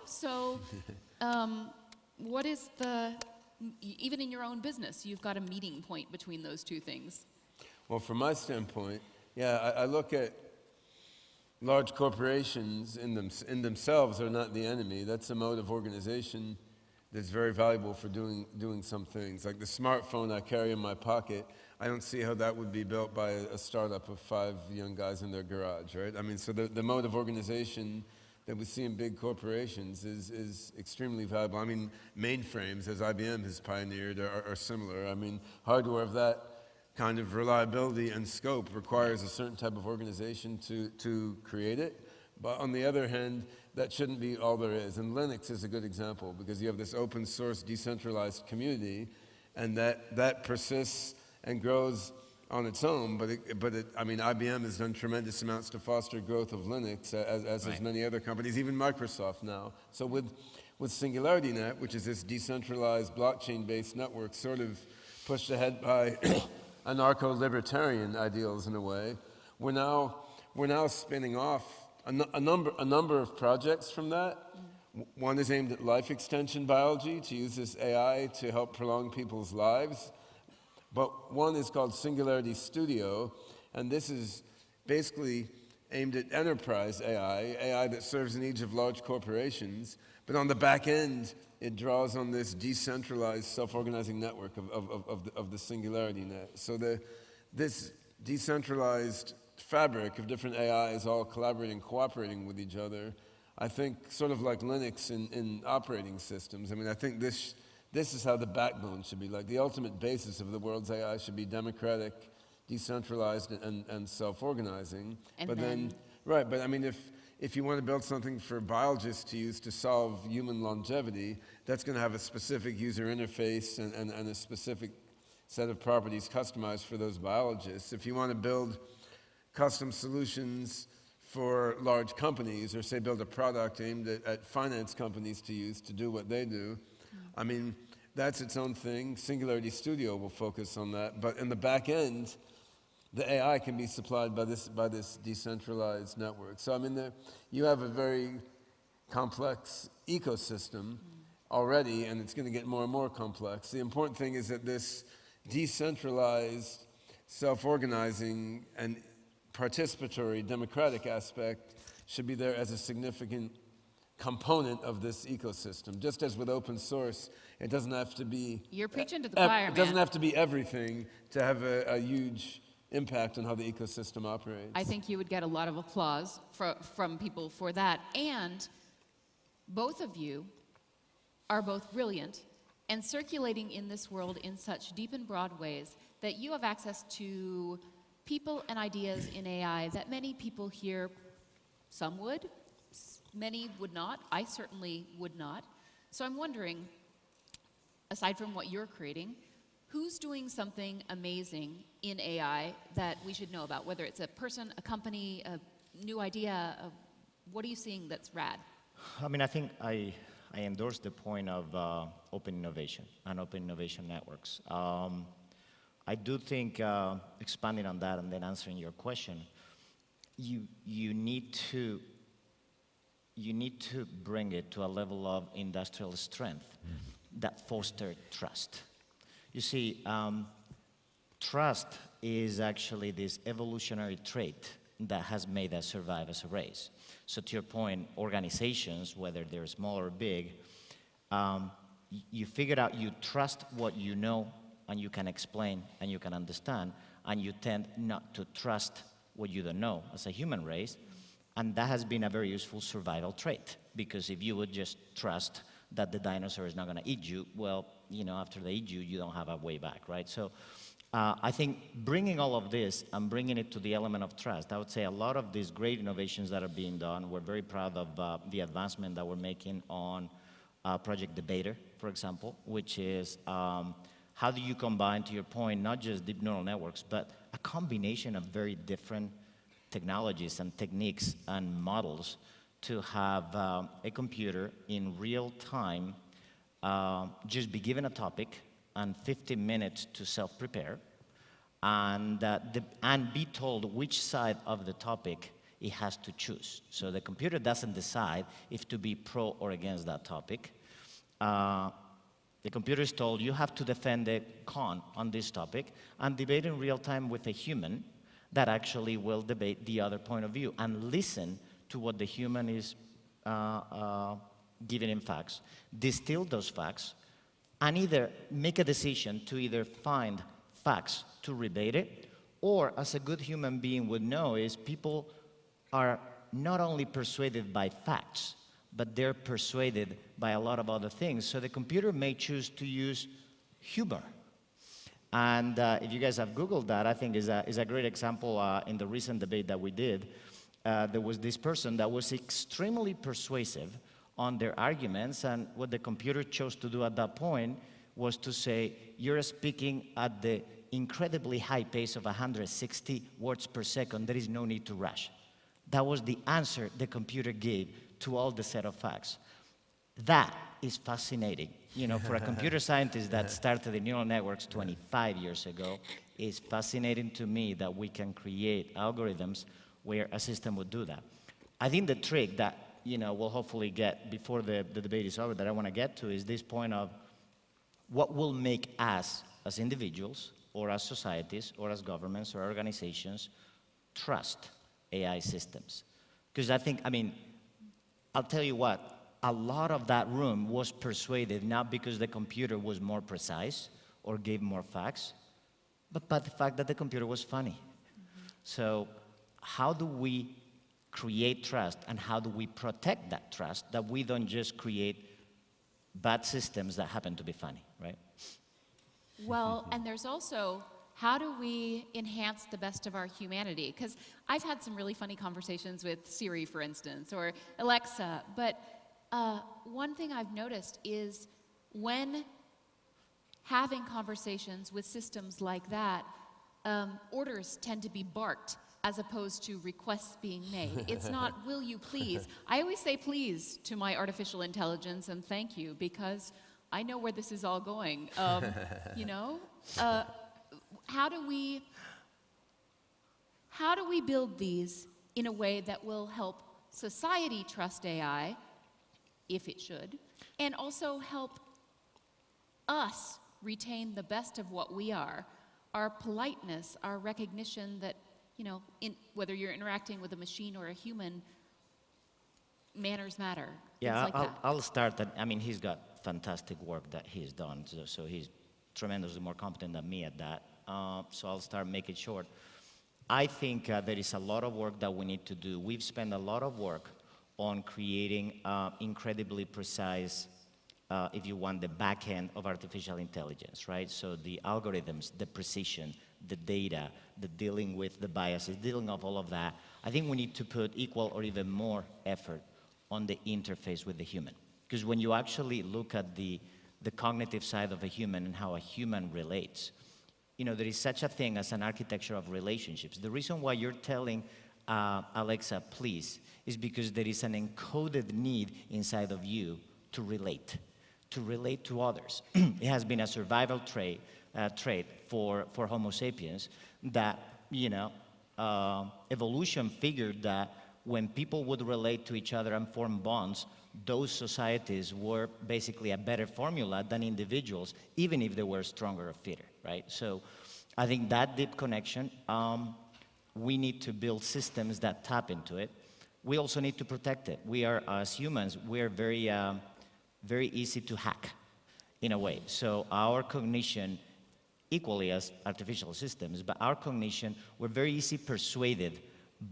So, what is even in your own business, you've got a meeting point between those two things? Well, from my standpoint, I look at large corporations in themselves are not the enemy. That's a mode of organization that's very valuable for doing some things. Like the smartphone I carry in my pocket, I don't see how that would be built by a startup of 5 young guys in their garage, right? I mean, so the mode of organization that we see in big corporations is extremely valuable. I mean, mainframes, as IBM has pioneered, are similar. I mean, hardware of that kind of reliability and scope requires a certain type of organization to create it. But on the other hand, that shouldn't be all there is. And Linux is a good example because you have this open source decentralized community, and that persists and grows on its own. But I mean, IBM has done tremendous amounts to foster growth of Linux, as Right. has many other companies, even Microsoft now. So with SingularityNet, which is this decentralized blockchain-based network, sort of pushed ahead by anarcho-libertarian ideals in a way, we're now spinning off a number of projects from that. One is aimed at life extension biology, to use this AI to help prolong people's lives. But one is called Singularity Studio, and this is basically aimed at enterprise AI that serves the needs of large corporations. But on the back end, it draws on this decentralized self-organizing network of the SingularityNet. So this decentralized fabric of different AIs all collaborating, cooperating with each other, I think sort of like Linux in operating systems. I mean, I think this is how the backbone should be. Like the ultimate basis of the world's AI should be democratic, decentralized, and self-organizing. But I mean, if you want to build something for biologists to use to solve human longevity, that's going to have a specific user interface and a specific set of properties customized for those biologists. If you want to build custom solutions for large companies, or say build a product aimed at finance companies to use to do what they do, I mean, that's its own thing. Singularity Studio will focus on that. But in the back end, the AI can be supplied by this decentralized network. So I mean, you have a very complex ecosystem already, and it's going to get more and more complex. The important thing is that this decentralized, self-organizing, and participatory democratic aspect should be there as a significant component of this ecosystem. Just as with open source, it doesn't have to be... You're preaching to the choir, It doesn't have to be everything to have a huge impact on how the ecosystem operates. I think you would get a lot of applause from people for that. And both of you are both brilliant and circulating in this world in such deep and broad ways that you have access to people and ideas in AI that many people here, some would, many would not. I certainly would not. So I'm wondering, aside from what you're creating, who's doing something amazing in AI that we should know about? Whether it's a person, a company, a new idea, what are you seeing that's rad? I mean, I think I endorse the point of open innovation and open innovation networks. I do think, expanding on that and then answering your question, you need to bring it to a level of industrial strength that foster trust. You see, trust is actually this evolutionary trait that has made us survive as a race. So to your point, organizations, whether they're small or big, you figured out you trust what you know and you can explain and you can understand, and you tend not to trust what you don't know as a human race. And that has been a very useful survival trait, because if you would just trust that the dinosaur is not going to eat you, well, you know, after they eat you, you don't have a way back, right? So I think bringing all of this and bringing it to the element of trust, I would say a lot of these great innovations that are being done, we're very proud of the advancement that we're making on Project Debater, for example, which is how do you combine, to your point, not just deep neural networks, but a combination of very different technologies and techniques and models to have a computer in real time just be given a topic and 15 minutes to self-prepare, and be told which side of the topic it has to choose. So the computer doesn't decide if to be pro or against that topic. The computer is told you have to defend the con on this topic and debate in real time with a human that actually will debate the other point of view and listen to what the human is giving in facts, distill those facts, and either make a decision to either find facts to rebate it, or, as a good human being would know, is people are not only persuaded by facts, but they're persuaded by a lot of other things. So the computer may choose to use humor. And if you guys have Googled that, I think is a great example in the recent debate that we did. There was this person that was extremely persuasive on their arguments, and what the computer chose to do at that point was to say, you're speaking at the incredibly high pace of 160 words per second. There is no need to rush. That was the answer the computer gave to all the set of facts. That is fascinating. You know, for a computer scientist that started the neural networks 25 years ago, it's fascinating to me that we can create algorithms where a system would do that. I think the trick that, you know, we'll hopefully get before the debate is over, that I want to get to, is this point of what will make us as individuals or as societies or as governments or organizations trust AI systems. Because I think, I mean, I'll tell you what, a lot of that room was persuaded not because the computer was more precise or gave more facts, but by the fact that the computer was funny. So how do we create trust, and how do we protect that trust, that we don't just create bad systems that happen to be funny, right? Well, and there's also, how do we enhance the best of our humanity? Because I've had some really funny conversations with Siri, for instance, or Alexa, but one thing I've noticed is when having conversations with systems like that, orders tend to be barked as opposed to requests being made. It's not, will you please? I always say please to my artificial intelligence and thank you, because I know where this is all going. You know? How do we build these in a way that will help society trust AI, if it should, and also help us retain the best of what we are, our politeness, our recognition that, you know, whether you're interacting with a machine or a human, manners matter. Yeah, Like I'll start that. I mean, he's got fantastic work that he's done, so he's tremendously more competent than me at that. So I'll start, make it short. I think there is a lot of work that we need to do. We've spent a lot of work on creating incredibly precise, if you want, the back end of artificial intelligence, right? So the algorithms, the precision, the data, the dealing with the biases, dealing of all of that, I think we need to put equal or even more effort on the interface with the human. Because when you actually look at the cognitive side of a human and how a human relates, you know, there is such a thing as an architecture of relationships. The reason why you're telling Alexa, please, is because there is an encoded need inside of you to relate to others. It has been a survival trait for Homo sapiens that, you know, evolution figured that when people would relate to each other and form bonds, those societies were basically a better formula than individuals, even if they were stronger or fitter, right? So I think that deep connection, we need to build systems that tap into it. We also need to protect it. We are, as humans, we are very, very easy to hack in a way. So our cognition, equally as artificial systems, but our cognition, we're very easy persuaded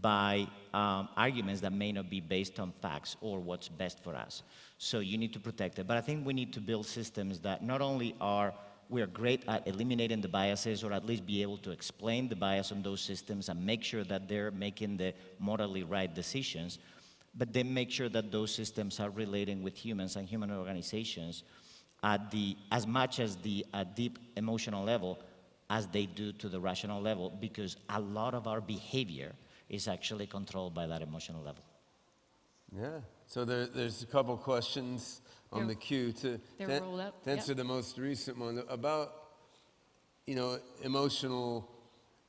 by arguments that may not be based on facts or what's best for us. So you need to protect it. But I think we need to build systems that not only are, we are great at eliminating the biases, or at least be able to explain the bias on those systems and make sure that they're making the morally right decisions, but then make sure that those systems are relating with humans and human organizations at as much as the deep emotional level as they do to the rational level, because a lot of our behavior is actually controlled by that emotional level. Yeah, so there's a couple questions on the queue to answer the most recent one about, you know, emotional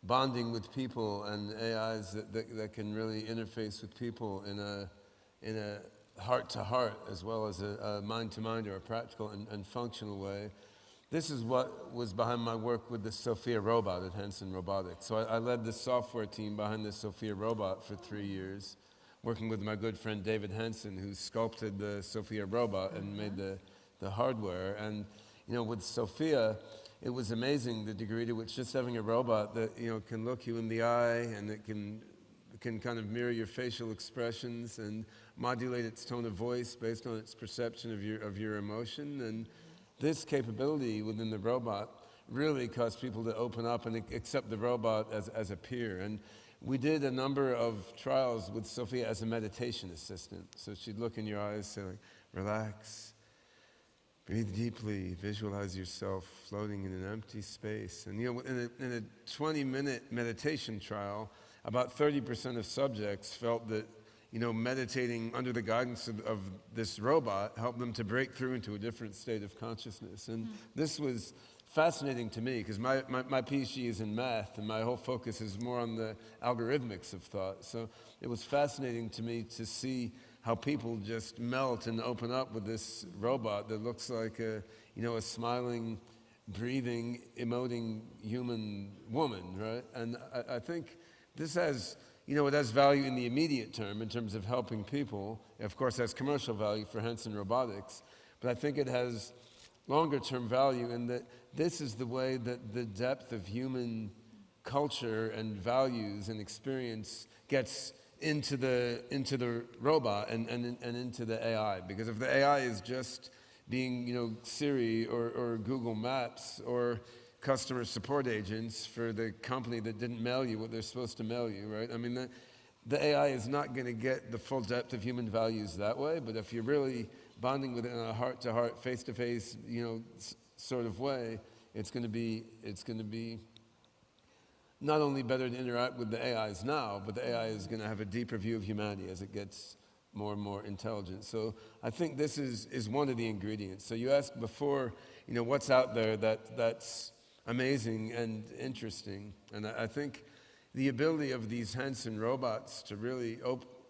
bonding with people and AIs that can really interface with people in a heart-to-heart as well as a mind-to-mind or a practical and functional way. This is what was behind my work with the Sophia robot at Hanson Robotics. So I led the software team behind the Sophia robot for 3 years, working with my good friend David Hanson, who sculpted the Sophia robot and made the hardware. And, you know, with Sophia, it was amazing the degree to which just having a robot that, you know, can look you in the eye and it can kind of mirror your facial expressions and modulate its tone of voice based on its perception of your emotion. And this capability within the robot really caused people to open up and accept the robot as a peer. And we did a number of trials with Sophia as a meditation assistant. So she'd look in your eyes, say, like, relax, breathe deeply, visualize yourself floating in an empty space. And, you know, in a 20-minute meditation trial, about 30% of subjects felt that, you know, meditating under the guidance of this robot helped them to break through into a different state of consciousness. And this was fascinating to me because my PhD is in math and my whole focus is more on the algorithmics of thought. So it was fascinating to me to see how people just melt and open up with this robot that looks like a, you know, a smiling, breathing, emoting human woman, right? And I think this has, you know, it has value in the immediate term in terms of helping people. Of course, it has commercial value for Hanson Robotics, but I think it has longer term value in that this is the way that the depth of human culture and values and experience gets into the robot and into the AI. Because if the AI is just being, you know, Siri or Google Maps or customer support agents for the company that didn't mail you what they're supposed to mail you, right? I mean, the AI is not going to get the full depth of human values that way, but if you're really bonding with it in a heart-to-heart, face-to-face, you know, sort of way, it's going to be not only better to interact with the AIs now, but the AI is going to have a deeper view of humanity as it gets more and more intelligent. So I think this is one of the ingredients. So you asked before, you know, what's out there that's amazing and interesting. And I think the ability of these Hanson robots to really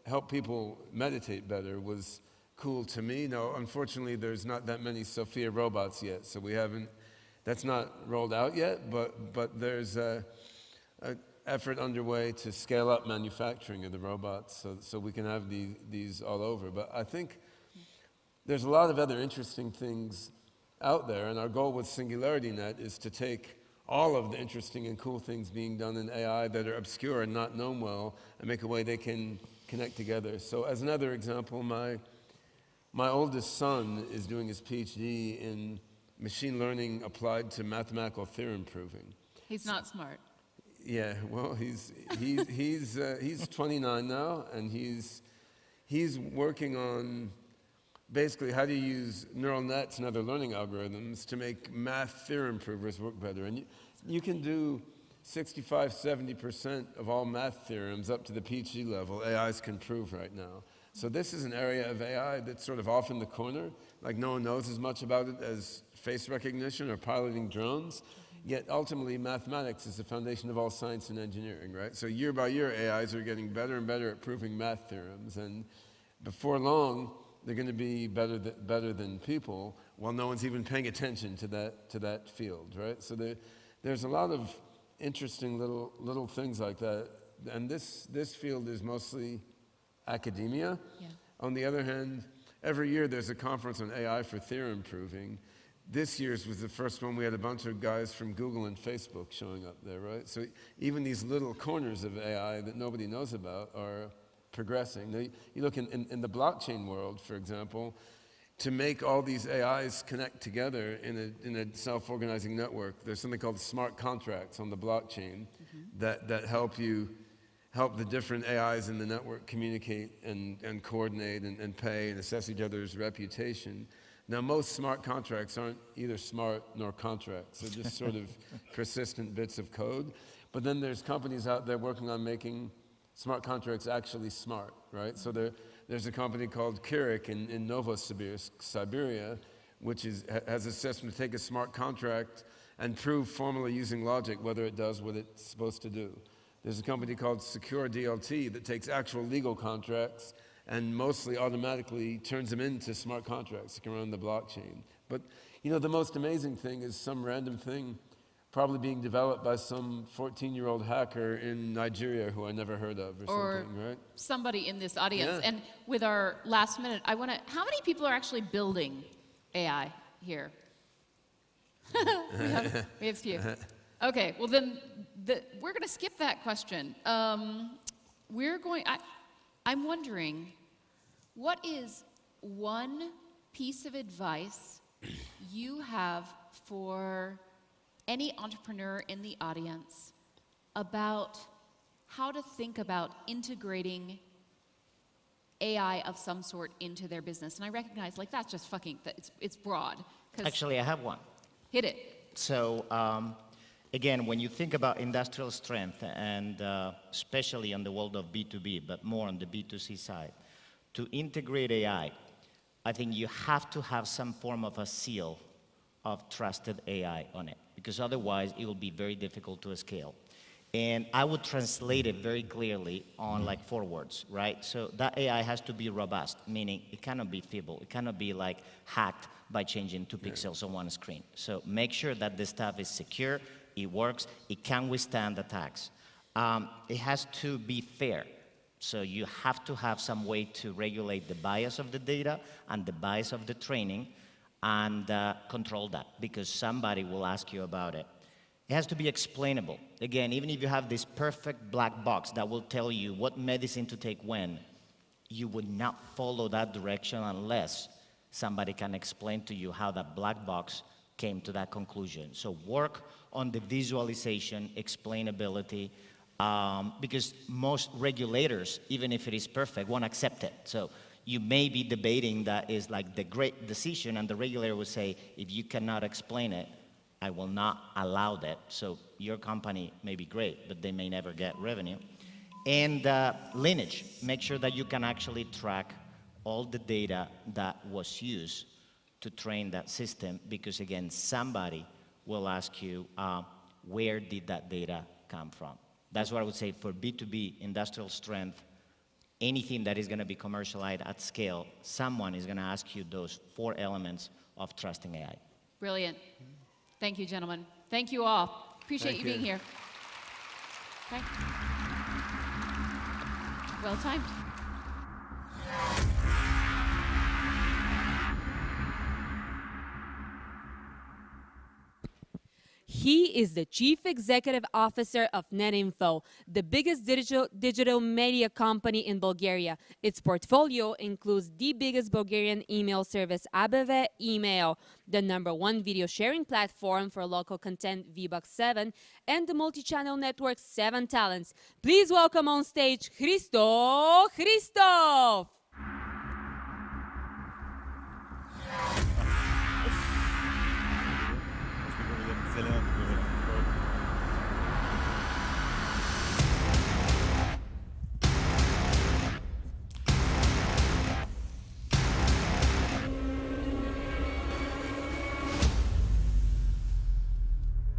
help people meditate better was cool to me. Now, unfortunately, there's not that many Sophia robots yet, so that's not rolled out yet, but there's an effort underway to scale up manufacturing of the robots so we can have these all over. But I think there's a lot of other interesting things out there, and our goal with SingularityNet is to take all of the interesting and cool things being done in AI that are obscure and not known well and make a way they can connect together. So as another example, my oldest son is doing his PhD in machine learning applied to mathematical theorem proving. He's not smart. Yeah, well, he's 29 now, and he's working on basically how to use neural nets and other learning algorithms to make math theorem provers work better. And you can do 65, 70% of all math theorems up to the PhD level, AIs can prove right now. So this is an area of AI that's sort of off in the corner, like no one knows as much about it as face recognition or piloting drones. Yet ultimately, mathematics is the foundation of all science and engineering, right? So year by year, AIs are getting better and better at proving math theorems. And before long, they're going to be better than people, while no one's even paying attention to that field, right? So there's a lot of interesting little things like that. And this field is mostly academia. Yeah. On the other hand, every year there's a conference on AI for theorem proving. This year's was the first one. We had a bunch of guys from Google and Facebook showing up there, right? So even these little corners of AI that nobody knows about are progressing. Now, you look in the blockchain world, for example, to make all these AIs connect together in a self-organizing network, there's something called smart contracts on the blockchain that help the different AIs in the network communicate and coordinate and pay and assess each other's reputation. Now, most smart contracts aren't either smart nor contracts. They're just sort of persistent bits of code. But then there's companies out there working on making smart contracts actually smart, right? So there's a company called Kirik in Novosibirsk, Siberia, which has a system to take a smart contract and prove formally using logic whether it does what it's supposed to do. There's a company called Secure DLT that takes actual legal contracts and mostly automatically turns them into smart contracts that can run the blockchain. But the most amazing thing is some random thing probably being developed by some 14-year-old hacker in Nigeria who I never heard of or something, right? Somebody in this audience. Yeah. And with our last minute, how many people are actually building AI here? we have a few. Okay, well then, we're going to skip that question. I'm wondering, what is one piece of advice you have for any entrepreneur in the audience about how to think about integrating AI of some sort into their business? And I recognize, that's just it's broad. Actually, I have one. Hit it. So, again, when you think about industrial strength, and especially on the world of B2B, but more on the B2C side, to integrate AI, I think you have to have some form of a seal of trusted AI on it, because otherwise it will be very difficult to scale. And I would translate it very clearly on 4 words, right? So that AI has to be robust, meaning it cannot be feeble. It cannot be hacked by changing 2 pixels on one screen. So make sure that the stuff is secure, it works, it can withstand attacks. It has to be fair. So you have to have some way to regulate the bias of the data and the bias of the training and control that, because somebody will ask you about it. It has to be explainable. Again, even if you have this perfect black box that will tell you what medicine to take when, you would not follow that direction unless somebody can explain to you how that black box came to that conclusion. So work on the visualization, explainability, because most regulators, even if it is perfect, won't accept it. So you may be debating that is the great decision, and the regulator will say, if you cannot explain it, I will not allow that. So your company may be great, but they may never get revenue. And lineage, make sure that you can actually track all the data that was used to train that system, because again, somebody will ask you, where did that data come from? That's what I would say for B2B, industrial strength, anything that is going to be commercialized at scale, someone is going to ask you those 4 elements of trusting AI. Brilliant. Thank you, gentlemen. Thank you all. Appreciate you being here. Okay. Well timed. He is the Chief Executive Officer of NetInfo, the biggest digital media company in Bulgaria. Its portfolio includes the biggest Bulgarian email service, ABV Email, the #1 video sharing platform for local content, VBUX 7, and the multi-channel network 7 Talents. Please welcome on stage Christo Christoph.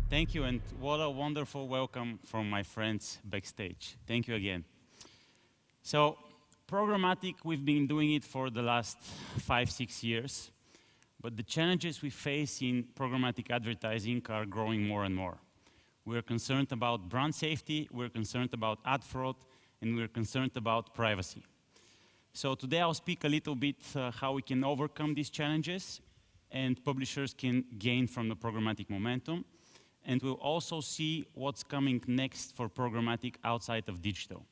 Thank you, and what a wonderful welcome from my friends backstage. Thank you again. So, programmatic, we've been doing it for the last 5-6 years, but the challenges we face in programmatic advertising are growing more and more. We're concerned about brand safety, we're concerned about ad fraud, and we're concerned about privacy. So today I'll speak a little bit how we can overcome these challenges and publishers can gain from the programmatic momentum. And we'll also see what's coming next for programmatic outside of digital.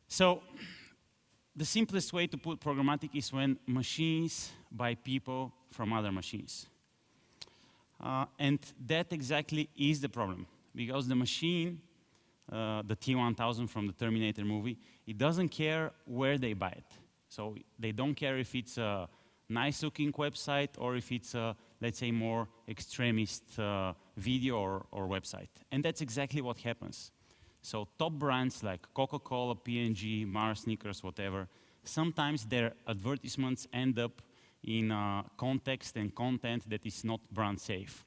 So, the simplest way to put programmatic is when machines buy people from other machines. And that exactly is the problem, because the machine, the T-1000 from the Terminator movie, it doesn't care where they buy it. So they don't care if it's a nice-looking website or if it's a, let's say, more extremist video or website. And that's exactly what happens. So top brands like Coca-Cola, P&G, Mars, Snickers, whatever, sometimes their advertisements end up in context and content that is not brand safe.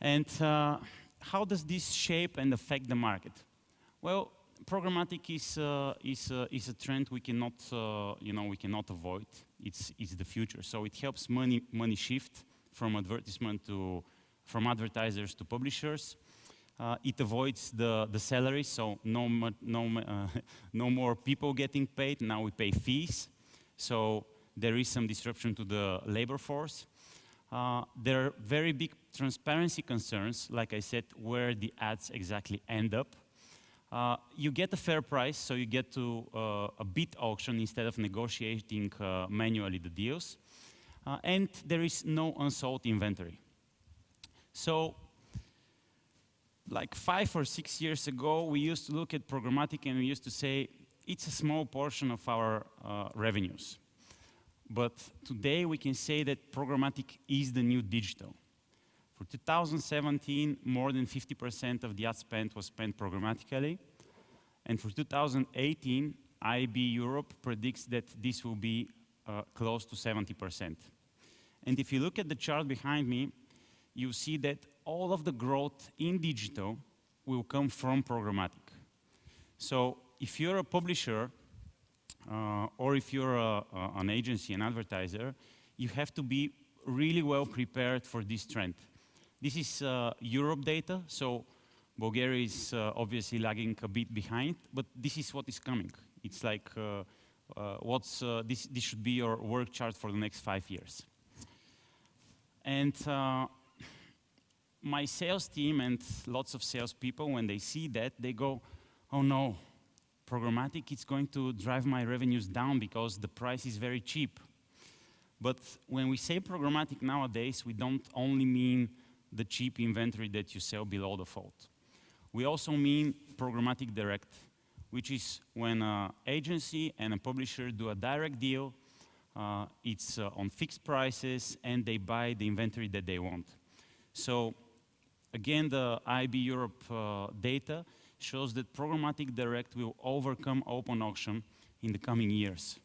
And how does this shape and affect the market? Well, programmatic is a trend we cannot, we cannot avoid. It's the future. So it helps money shift from from advertisers to publishers. It avoids the salaries, so no more people getting paid. Now we pay fees. So there is some disruption to the labor force. There are very big transparency concerns, like I said, where the ads exactly end up. You get a fair price, so you get to a bid auction instead of negotiating manually the deals. And there is no unsold inventory. So, like 5 or 6 years ago, we used to look at programmatic and we used to say, it's a small portion of our revenues. But today we can say that programmatic is the new digital. For 2017, more than 50% of the ad spend was spent programmatically. And for 2018, IB Europe predicts that this will be close to 70%. And if you look at the chart behind me, you see that all of the growth in digital will come from programmatic. So if you're a publisher, or if you're an agency, an advertiser, you have to be really well prepared for this trend. This is Europe data, so Bulgaria is obviously lagging a bit behind, but this is what is coming. It's like, this should be your work chart for the next 5 years. And my sales team and lots of salespeople, when they see that, they go, oh no, programmatic is going to drive my revenues down because the price is very cheap. But when we say programmatic nowadays, we don't only mean the cheap inventory that you sell below the fold. We also mean programmatic direct, which is when an agency and a publisher do a direct deal, it's on fixed prices, and they buy the inventory that they want. So again, the IB Europe data shows that programmatic direct will overcome open auction in the coming years.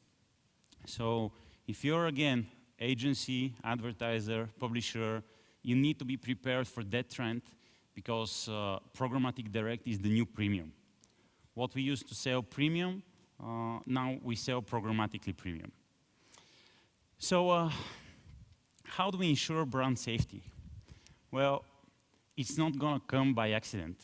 So if you're, again, agency, advertiser, publisher, you need to be prepared for that trend because programmatic direct is the new premium. What we used to sell premium, now we sell programmatically premium. So how do we ensure brand safety? Well, it's not going to come by accident.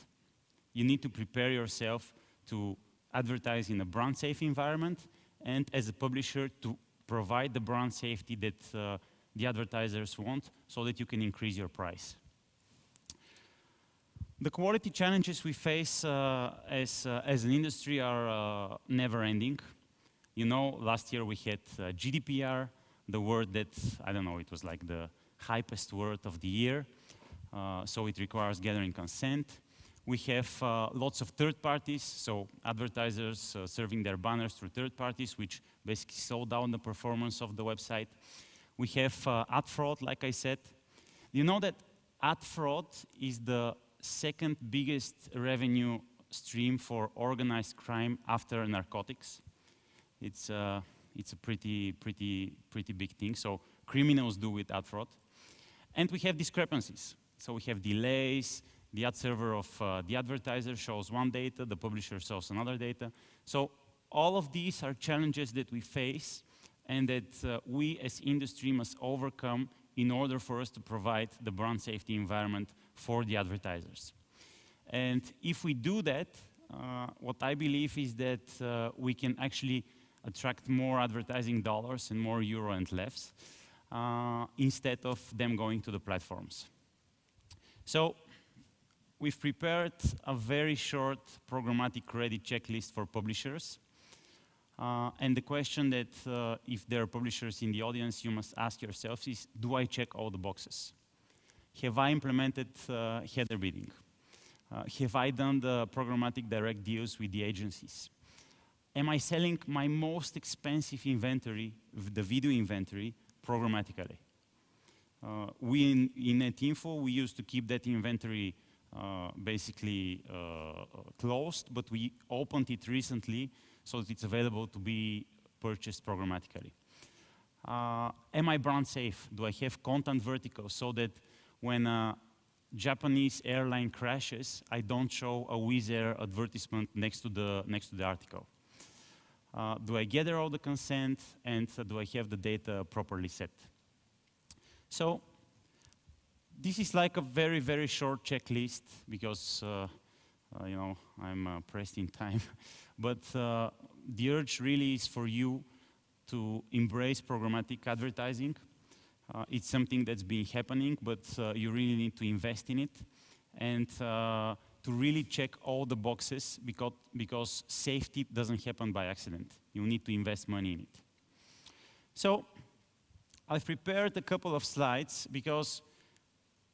You need to prepare yourself to advertise in a brand safe environment and as a publisher to provide the brand safety that the advertisers want so that you can increase your price. The quality challenges we face as an industry are never ending. You know, last year we had GDPR, the word that, I don't know, it was like the hypest word of the year. So it requires gathering consent. We have lots of third parties, so advertisers serving their banners through third parties, which basically slow down the performance of the website. We have ad fraud, like I said. You know that ad fraud is the second biggest revenue stream for organized crime after narcotics. It's a pretty big thing. So criminals do with ad fraud. And we have discrepancies. So we have delays. The ad server of the advertiser shows one data, the publisher shows another data. So all of these are challenges that we face and that we as industry must overcome in order for us to provide the brand safety environment for the advertisers. And if we do that, what I believe is that we can actually attract more advertising dollars and more euro and lefts instead of them going to the platforms. So we've prepared a very short programmatic credit checklist for publishers. And the question that if there are publishers in the audience, you must ask yourselves is, do I check all the boxes? Have I implemented header bidding? Have I done the programmatic direct deals with the agencies? Am I selling my most expensive inventory, the video inventory, programmatically? We in NetInfo, we used to keep that inventory basically closed, but we opened it recently so that it's available to be purchased programmatically. Am I brand safe? Do I have content verticals so that when a Japanese airline crashes, I don't show a Wizz Air advertisement next to the article? Do I gather all the consent, and do I have the data properly set? So this is like a very, very short checklist because you know, I'm pressed in time. But the urge really is for you to embrace programmatic advertising. It's something that's been happening, but you really need to invest in it and to really check all the boxes because safety doesn't happen by accident. You need to invest money in it. So I've prepared a couple of slides because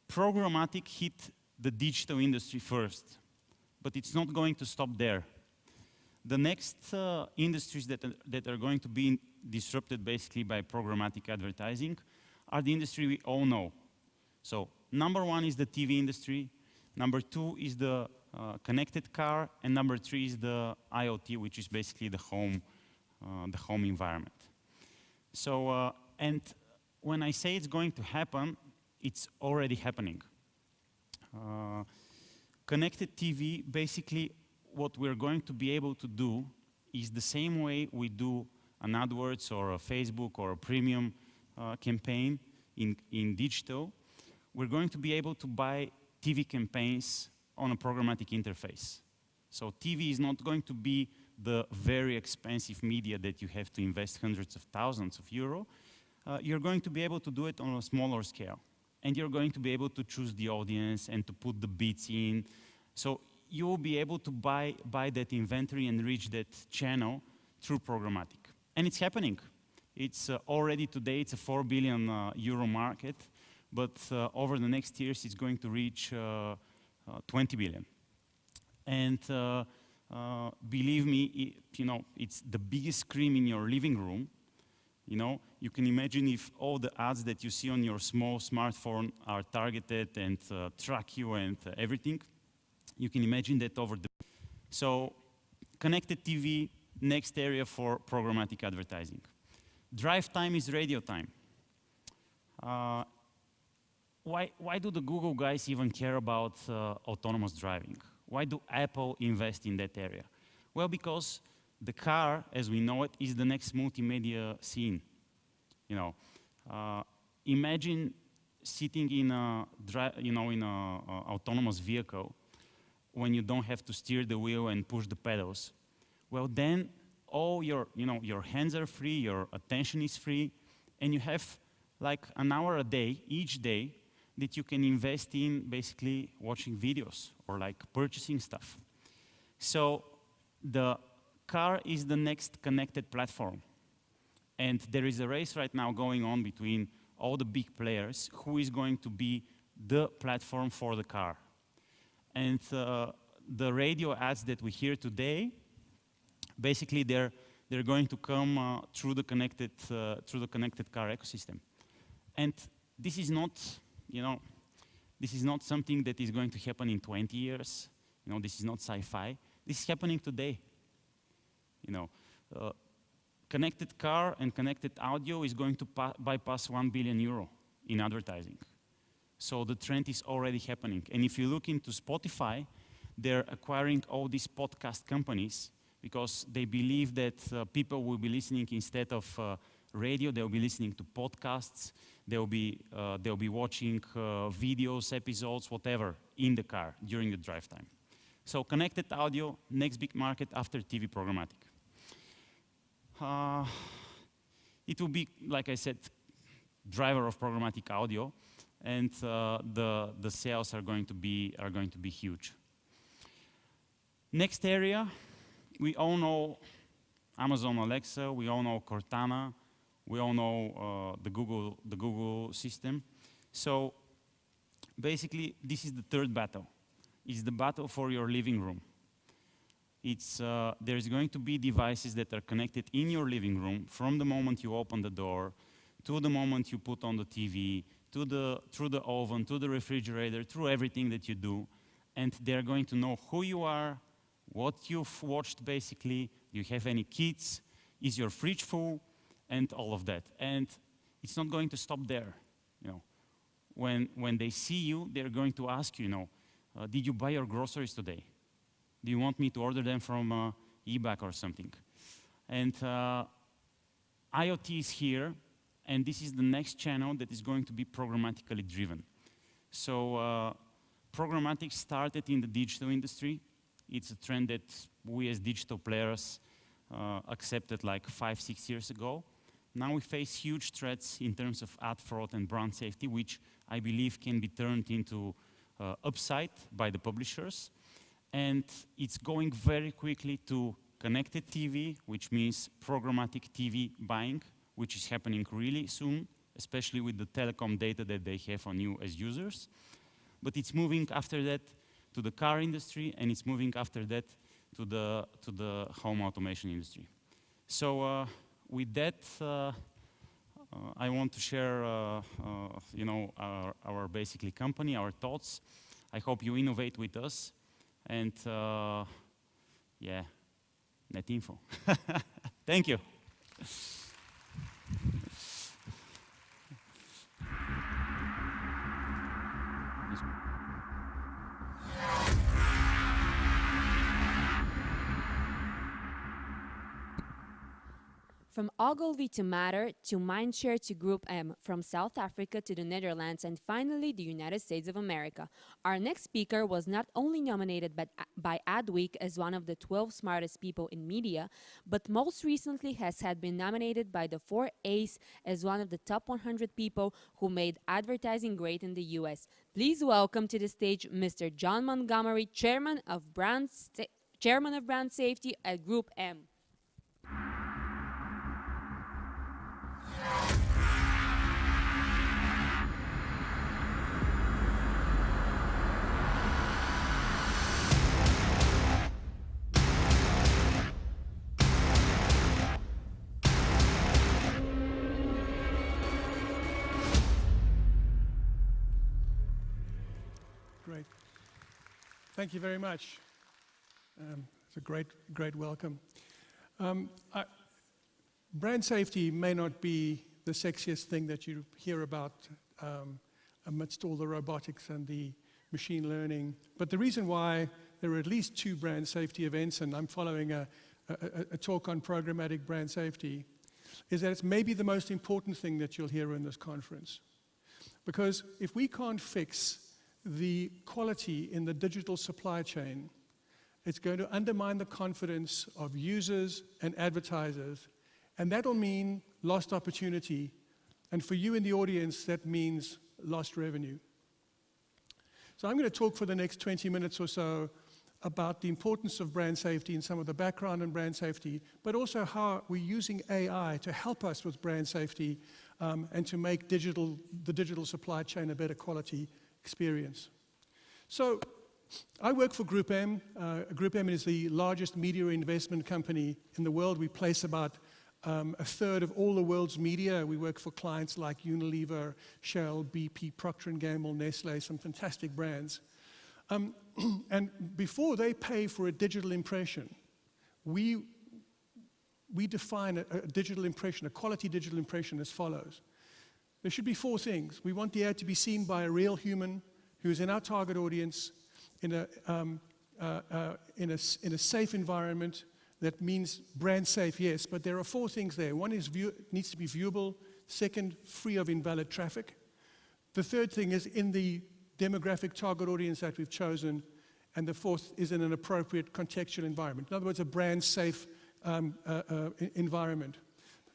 programmatic hit the digital industry first, but it's not going to stop there. The next industries that are going to be disrupted basically by programmatic advertising are the industry we all know. So number one is the TV industry, number two is the connected car, and number three is the IoT, which is basically the home environment. So, and when I say it's going to happen, it's already happening. Connected TV, basically what we're going to be able to do is the same way we do an AdWords or a Facebook or a premium campaign in digital. We're going to be able to buy TV campaigns on a programmatic interface. So TV is not going to be the very expensive media that you have to invest hundreds of thousands of euro. You're going to be able to do it on a smaller scale. And you're going to be able to choose the audience and to put the bids in. So you will be able to buy that inventory and reach that channel through programmatic. And it's happening. It's already today, it's a 4 billion euro market, but over the next years, it's going to reach 20 billion. And believe me, you know, it's the biggest screen in your living room. You know, you can imagine if all the ads that you see on your small smartphone are targeted and track you and everything. You can imagine that over the... So, connected TV, next area for programmatic advertising. Drive time is radio time. Why do the Google guys even care about autonomous driving? Why do Apple invest in that area? Well, because the car, as we know it, is the next multimedia scene. You know, imagine sitting in a, autonomous vehicle when you don't have to steer the wheel and push the pedals. Well, then all your hands are free, your attention is free, and you have like an hour a day, each day, that you can invest in basically watching videos or like purchasing stuff. So the car is the next connected platform. And there is a race right now going on between all the big players who is going to be the platform for the car. And the radio ads that we hear today, basically they're going to come through the connected car ecosystem. And this is not, this is not something that is going to happen in 20 years. This is not sci-fi. This is happening today. Connected car and connected audio is going to bypass €1 billion in advertising. So the trend is already happening. And if you look into Spotify, they're acquiring all these podcast companies because they believe that people will be listening instead of radio, they'll be listening to podcasts, they'll be watching videos, episodes, whatever, in the car during the drive time. So connected audio, next big market after TV programmatic. It will be, like I said, driver of programmatic audio, and the sales are going to be huge. Next area, we all know Amazon Alexa, we all know Cortana, we all know the Google system. So basically, this is the third battle. It's the battle for your living room. There's going to be devices that are connected in your living room from the moment you open the door to the moment you put on the TV, through the oven, to the refrigerator, through everything that you do. And they're going to know who you are, what you've watched basically, do you have any kids, is your fridge full, and all of that. And it's not going to stop there. When they see you, they're going to ask you, did you buy your groceries today? Do you want me to order them from eBay or something? And IoT is here, and this is the next channel that is going to be programmatically driven. So programmatic started in the digital industry. It's a trend that we as digital players accepted like 5-6 years ago. Now we face huge threats in terms of ad fraud and brand safety, which I believe can be turned into upside by the publishers. And it's going very quickly to connected TV, which means programmatic TV buying, which is happening really soon, especially with the telecom data that they have on you as users. But it's moving after that to the car industry, and it's moving after that to the home automation industry. So with that, I want to share, our basically company, our thoughts. I hope you innovate with us. And yeah, net info. Thank you. From Ogilvy to Matter, to Mindshare to Group M, from South Africa to the Netherlands, and finally the United States of America. Our next speaker was not only nominated by Adweek as one of the 12 smartest people in media, but most recently has been nominated by the 4A's as one of the top 100 people who made advertising great in the US. Please welcome to the stage Mr. John Montgomery, Chairman of Brand Safety at Group M. Great. Thank you very much. It's a great welcome. Brand safety may not be the sexiest thing that you hear about amidst all the robotics and the machine learning, but the reason why there are at least 2 brand safety events, and I'm following a talk on programmatic brand safety, is that it's maybe the most important thing that you'll hear in this conference. Because if we can't fix the quality in the digital supply chain, it's going to undermine the confidence of users and advertisers, and that'll mean lost opportunity And for you in the audience, that means lost revenue. So I'm going to talk for the next 20 minutes or so about the importance of brand safety and some of the background in brand safety, but also how we're using AI to help us with brand safety and to make the digital supply chain a better quality experience. So I work for Group M. Group M is the largest media investment company in the world. We place about a third of all the world's media. We work for clients like Unilever, Shell, BP, Procter & Gamble, Nestle, some fantastic brands. And before they pay for a digital impression, we define a digital impression, a quality digital impression as follows. There should be 4 things. We want the ad to be seen by a real human who's in our target audience in a safe environment. That means brand safe, yes, but there are 4 things there. One is it needs to be viewable. Second, free of invalid traffic. The third thing is in the demographic target audience that we've chosen. And the fourth is in an appropriate contextual environment. In other words, a brand safe environment.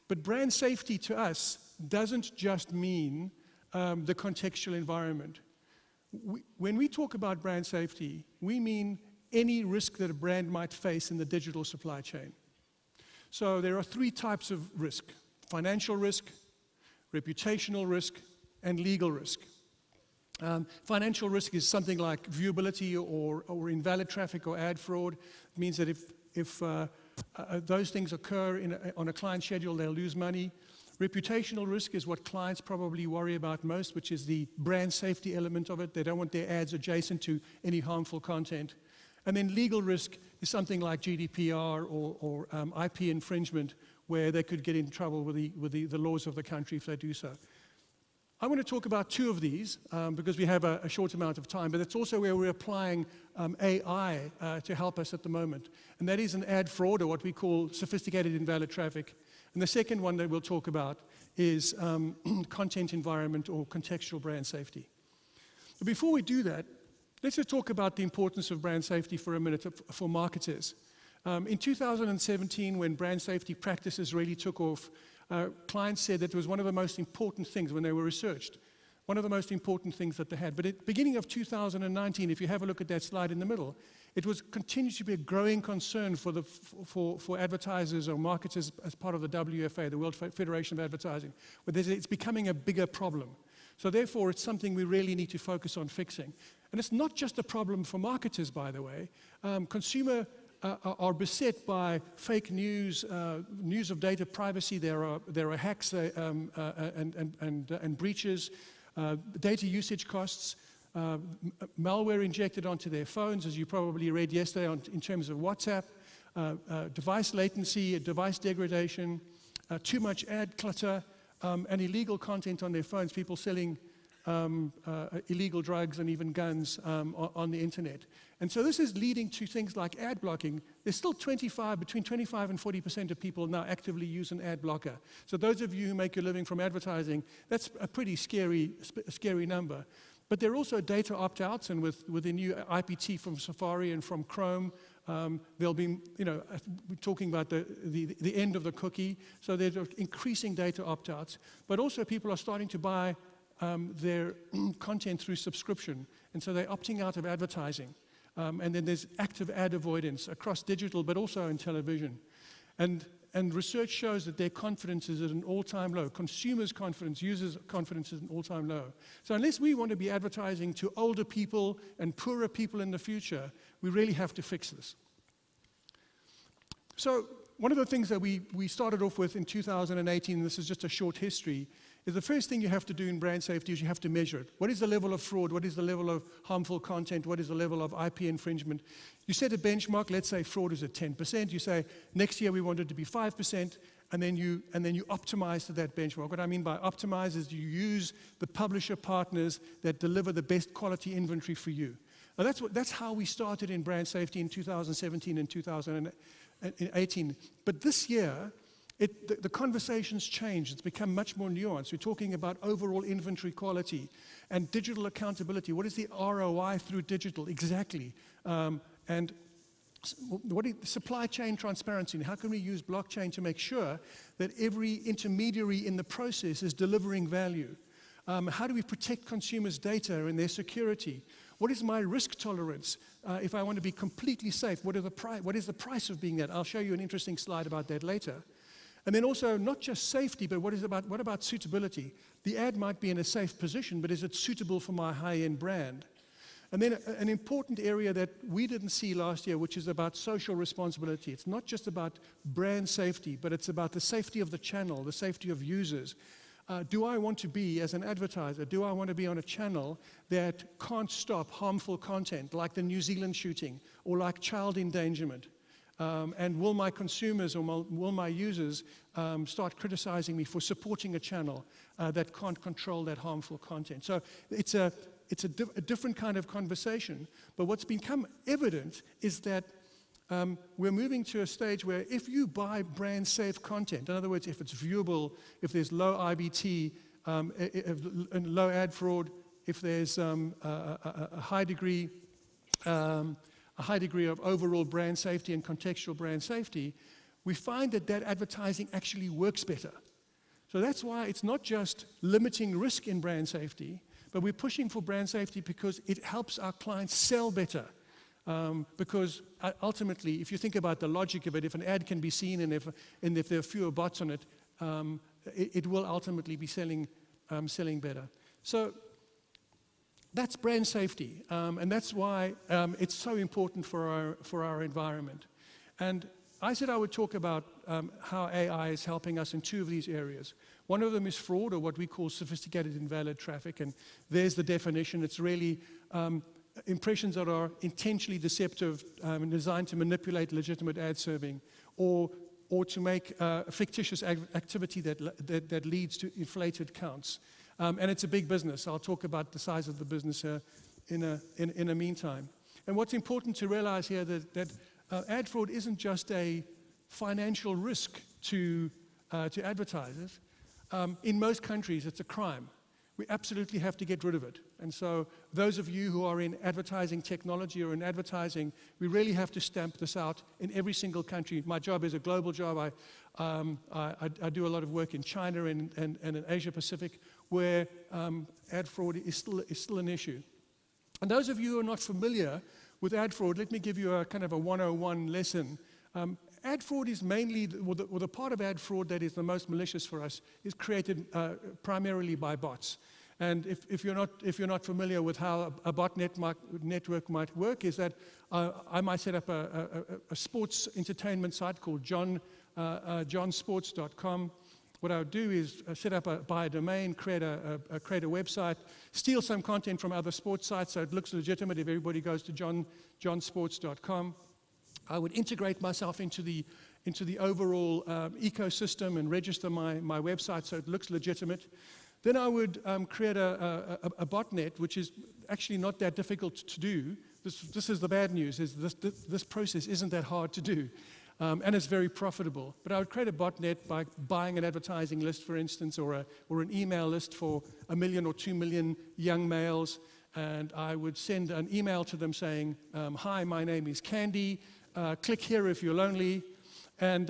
But brand safety to us doesn't just mean the contextual environment. When we talk about brand safety, we mean any risk that a brand might face in the digital supply chain. So there are 3 types of risk: financial risk, reputational risk, and legal risk. Financial risk is something like viewability or invalid traffic or ad fraud. It means that if those things occur on a client schedule, they'll lose money. Reputational risk is what clients probably worry about most, which is the brand safety element of it. They don't want their ads adjacent to any harmful content. And then legal risk is something like GDPR or IP infringement, where they could get in trouble with the laws of the country if they do so. I want to talk about 2 of these because we have a short amount of time, but it's also where we're applying AI to help us at the moment. And that is an ad fraud, or what we call sophisticated invalid traffic. And the second one that we'll talk about is content environment or contextual brand safety. But before we do that, let's just talk about the importance of brand safety for a minute for marketers. In 2017, when brand safety practices really took off, clients said that it was one of the most important things when they were researched, one of the most important things that they had. But at the beginning of 2019, if you have a look at that slide in the middle, it was continued to be a growing concern for advertisers or marketers as part of the WFA, the World Federation of Advertising, but it's becoming a bigger problem. So therefore, it's something we really need to focus on fixing. And it's not just a problem for marketers, by the way. Consumers are beset by fake news, news of data privacy. There are hacks and breaches, data usage costs, malware injected onto their phones, as you probably read yesterday in terms of WhatsApp, device latency, device degradation, too much ad clutter, and illegal content on their phones, people selling illegal drugs and even guns on the internet. And so this is leading to things like ad blocking. There's still between 25 and 40% of people now actively use an ad blocker. So those of you who make your living from advertising, that's a pretty scary number. But there are also data opt-outs, and with the new IPT from Safari and from Chrome, there'll be, we're talking about the end of the cookie. So there's increasing data opt-outs. But also people are starting to buy their content through subscription. And so they're opting out of advertising. And then there's active ad avoidance across digital, but also in television. And research shows that their confidence is at an all-time low. Consumers' confidence, users' confidence is at an all-time low. So unless we want to be advertising to older people and poorer people in the future, we really have to fix this. So one of the things that we started off with in 2018, and this is just a short history, is the first thing you have to do in brand safety is you have to measure it. What is the level of fraud? What is the level of harmful content? What is the level of IP infringement? You set a benchmark. Let's say fraud is at 10%. You say next year we want it to be 5%, and then you optimize to that benchmark. What I mean by optimize is you use the publisher partners that deliver the best quality inventory for you. Now that's how we started in brand safety in 2017 and 2018. But this year, the conversation's changed. It's become much more nuanced. We're talking about overall inventory quality and digital accountability. What is the ROI through digital? Exactly. And supply chain transparency, and how can we use blockchain to make sure that every intermediary in the process is delivering value? How do we protect consumers' data and their security? What is my risk tolerance if I want to be completely safe? What is the price of being that? I'll show you an interesting slide about that later. And then also, not just safety, but what about suitability? The ad might be in a safe position, but is it suitable for my high-end brand? And then an important area that we didn't see last year, which is about social responsibility. It's not just about brand safety, but it's about the safety of the channel, the safety of users. Do I want to be, as an advertiser, do I want to be on a channel that can't stop harmful content, like the New Zealand shooting, or like child endangerment? And will my consumers or will my users start criticizing me for supporting a channel that can't control that harmful content? So it's a different kind of conversation. But what's become evident is that we're moving to a stage where if you buy brand safe content, in other words, if it's viewable, if there's low IBT, and low ad fraud, if there's a high degree of overall brand safety and contextual brand safety, we find that advertising actually works better. So that's why it's not just limiting risk in brand safety, but we're pushing for brand safety because it helps our clients sell better. Because ultimately, if you think about the logic of it, if an ad can be seen and if there are fewer bots on it, it will ultimately be selling better. So that's brand safety, and that's why it's so important for our environment. And I said I would talk about how AI is helping us in two of these areas. One of them is fraud, or what we call sophisticated invalid traffic, and there's the definition. It's really impressions that are intentionally deceptive and designed to manipulate legitimate ad serving, or to make fictitious activity that leads to inflated counts. And it's a big business. I'll talk about the size of the business in a meantime. And what's important to realize here that ad fraud isn't just a financial risk to advertisers. In most countries, it's a crime. We absolutely have to get rid of it. And so those of you who are in advertising technology or in advertising, we really have to stamp this out in every single country. My job is a global job. I do a lot of work in China and in Asia Pacific, where ad fraud is still an issue. And those of you who are not familiar with ad fraud, let me give you a kind of a 101 lesson. Ad fraud is mainly, or the part of ad fraud that is the most malicious for us is created primarily by bots. And if you're not familiar with how a bot network might work, is that I might set up a sports entertainment site called johnsports.com. What I would do is buy a domain, create a website, steal some content from other sports sites so it looks legitimate if everybody goes to johnsports.com. I would integrate myself into the overall ecosystem and register my website so it looks legitimate. Then I would create a botnet, which is actually not that difficult to do. This is the bad news, is this process isn't that hard to do. And it's very profitable. But I would create a botnet by buying an advertising list, for instance, or an email list for 1 million or 2 million young males. And I would send an email to them saying, hi, my name is Candy. Click here if you're lonely. And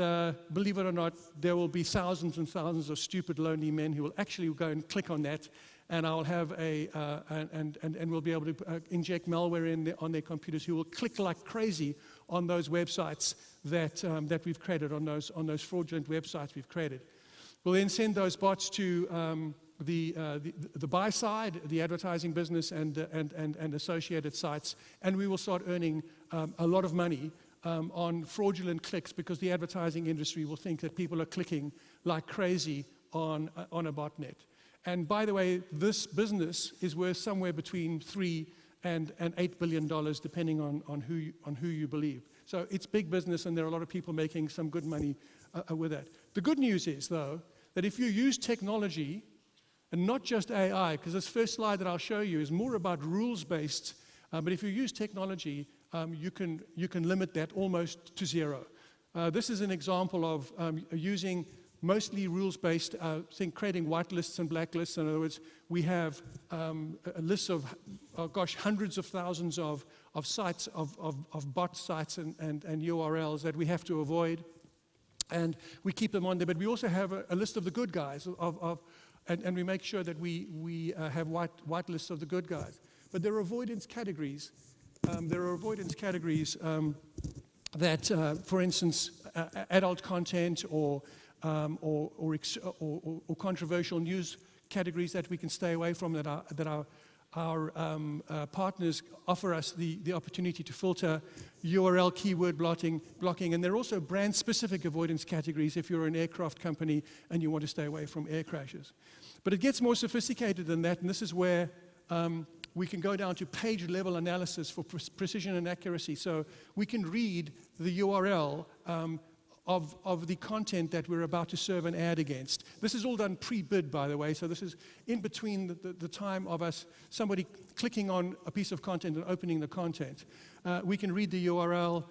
believe it or not, there will be thousands and thousands of stupid, lonely men who will actually go and click on that. And I'll have and we'll be able to inject malware on their computers who will click like crazy on those websites that we've created, on those fraudulent websites we've created. We'll then send those bots to the buy side, the advertising business, and associated sites, and we will start earning a lot of money on fraudulent clicks, because the advertising industry will think that people are clicking like crazy on a botnet. And by the way, this business is worth somewhere between $3 and $8 billion, depending on who you believe. So it's big business, and there are a lot of people making some good money with that. The good news is, though, that if you use technology, and not just AI, because this first slide that I'll show you is more about rules-based, but if you use technology, you can limit that almost to zero. This is an example of using mostly rules-based, think creating white lists and black lists. In other words, we have a list of, oh gosh, hundreds of thousands of sites, of bot sites and URLs that we have to avoid. And we keep them on there, but we also have a list of the good guys, and we make sure that we have white lists of the good guys. But there are avoidance categories. That, for instance, adult content or controversial news categories that we can stay away from, that our partners offer us the opportunity to filter, URL keyword blocking, and there are also brand-specific avoidance categories if you're an aircraft company and you want to stay away from air crashes. But it gets more sophisticated than that, and this is where we can go down to page-level analysis for precision and accuracy. So we can read the URL of the content that we're about to serve an ad against. This is all done pre-bid, by the way, so this is in between the time of somebody clicking on a piece of content and opening the content. We can read the URL,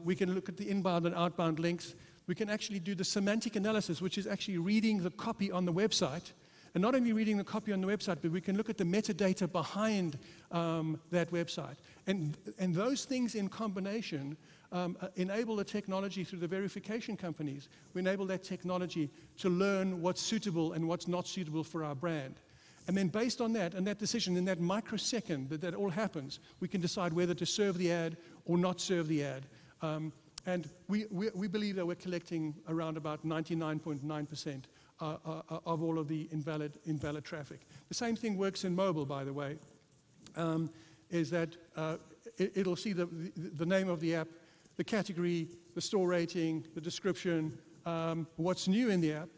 we can look at the inbound and outbound links, we can actually do the semantic analysis, which is actually reading the copy on the website. And not only reading the copy on the website, but we can look at the metadata behind that website. And those things in combination enable the technology through the verification companies. We enable that technology to learn what's suitable and what's not suitable for our brand. And then based on that, and that decision, in that microsecond that all happens, we can decide whether to serve the ad or not serve the ad. And we believe that we're collecting around about 99.9% of all of the invalid traffic. The same thing works in mobile, by the way, is that it'll see the name of the app, the category, the store rating, the description, what's new in the app,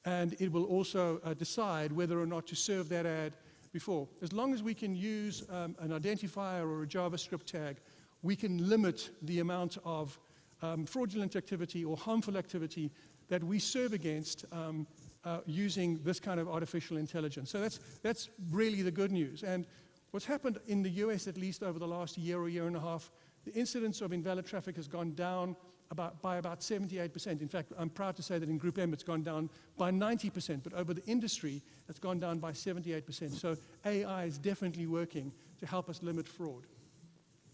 and it will also decide whether or not to serve that ad before. As long as we can use an identifier or a JavaScript tag, we can limit the amount of fraudulent activity or harmful activity that we serve against using this kind of artificial intelligence. So that's really the good news. And what's happened in the US, at least over the last year or year and a half, the incidence of invalid traffic has gone down by about 78%. In fact, I'm proud to say that in Group M it's gone down by 90%, but over the industry it's gone down by 78%. So AI is definitely working to help us limit fraud.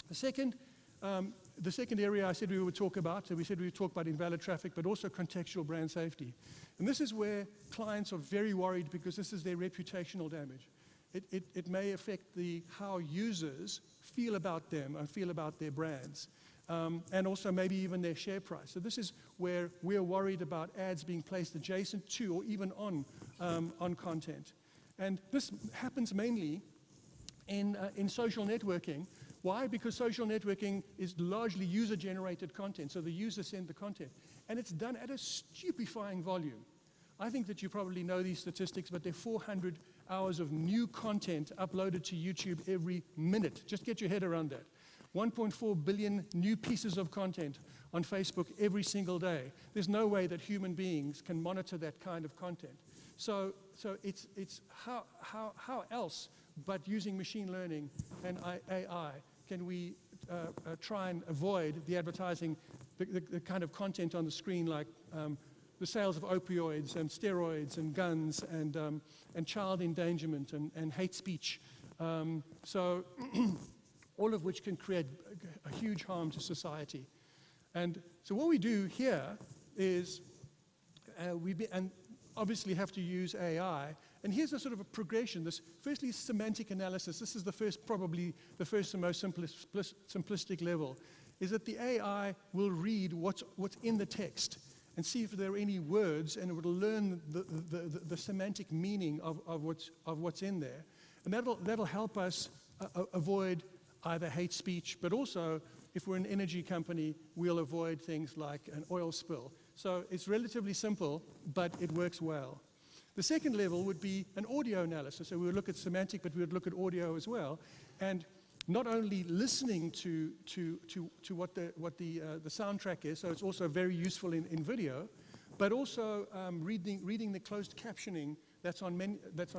The second area I said we would talk about, so we said we would talk about invalid traffic, but also contextual brand safety. And this is where clients are very worried because this is their reputational damage. It may affect how users feel about them and feel about their brands, and also maybe even their share price. So this is where we're worried about ads being placed adjacent to or even on content. And this happens mainly in social networking. Why? Because social networking is largely user-generated content, so the user send the content. And it's done at a stupefying volume. I think that you probably know these statistics, but there are 400 hours of new content uploaded to YouTube every minute. Just get your head around that. 1.4 billion new pieces of content on Facebook every single day. There's no way that human beings can monitor that kind of content. So it's how else but using machine learning and AI can we try and avoid the advertising, the kind of content on the screen like the sales of opioids and steroids and guns and child endangerment and hate speech. So all of which can create a huge harm to society. And so what we do here is and obviously have to use AI. And here's a sort of a progression. This, firstly, semantic analysis. This is probably the first and most simplistic level, is that the AI will read what's in the text and see if there are any words, and it will learn the semantic meaning of what's in there. And that'll help us avoid either hate speech, but also, if we're an energy company, we'll avoid things like an oil spill. So it's relatively simple, but it works well. The second level would be an audio analysis. So we would look at semantic, but we would look at audio as well. And not only listening to what the soundtrack is, so it's also very useful in video, but also reading the closed captioning that's on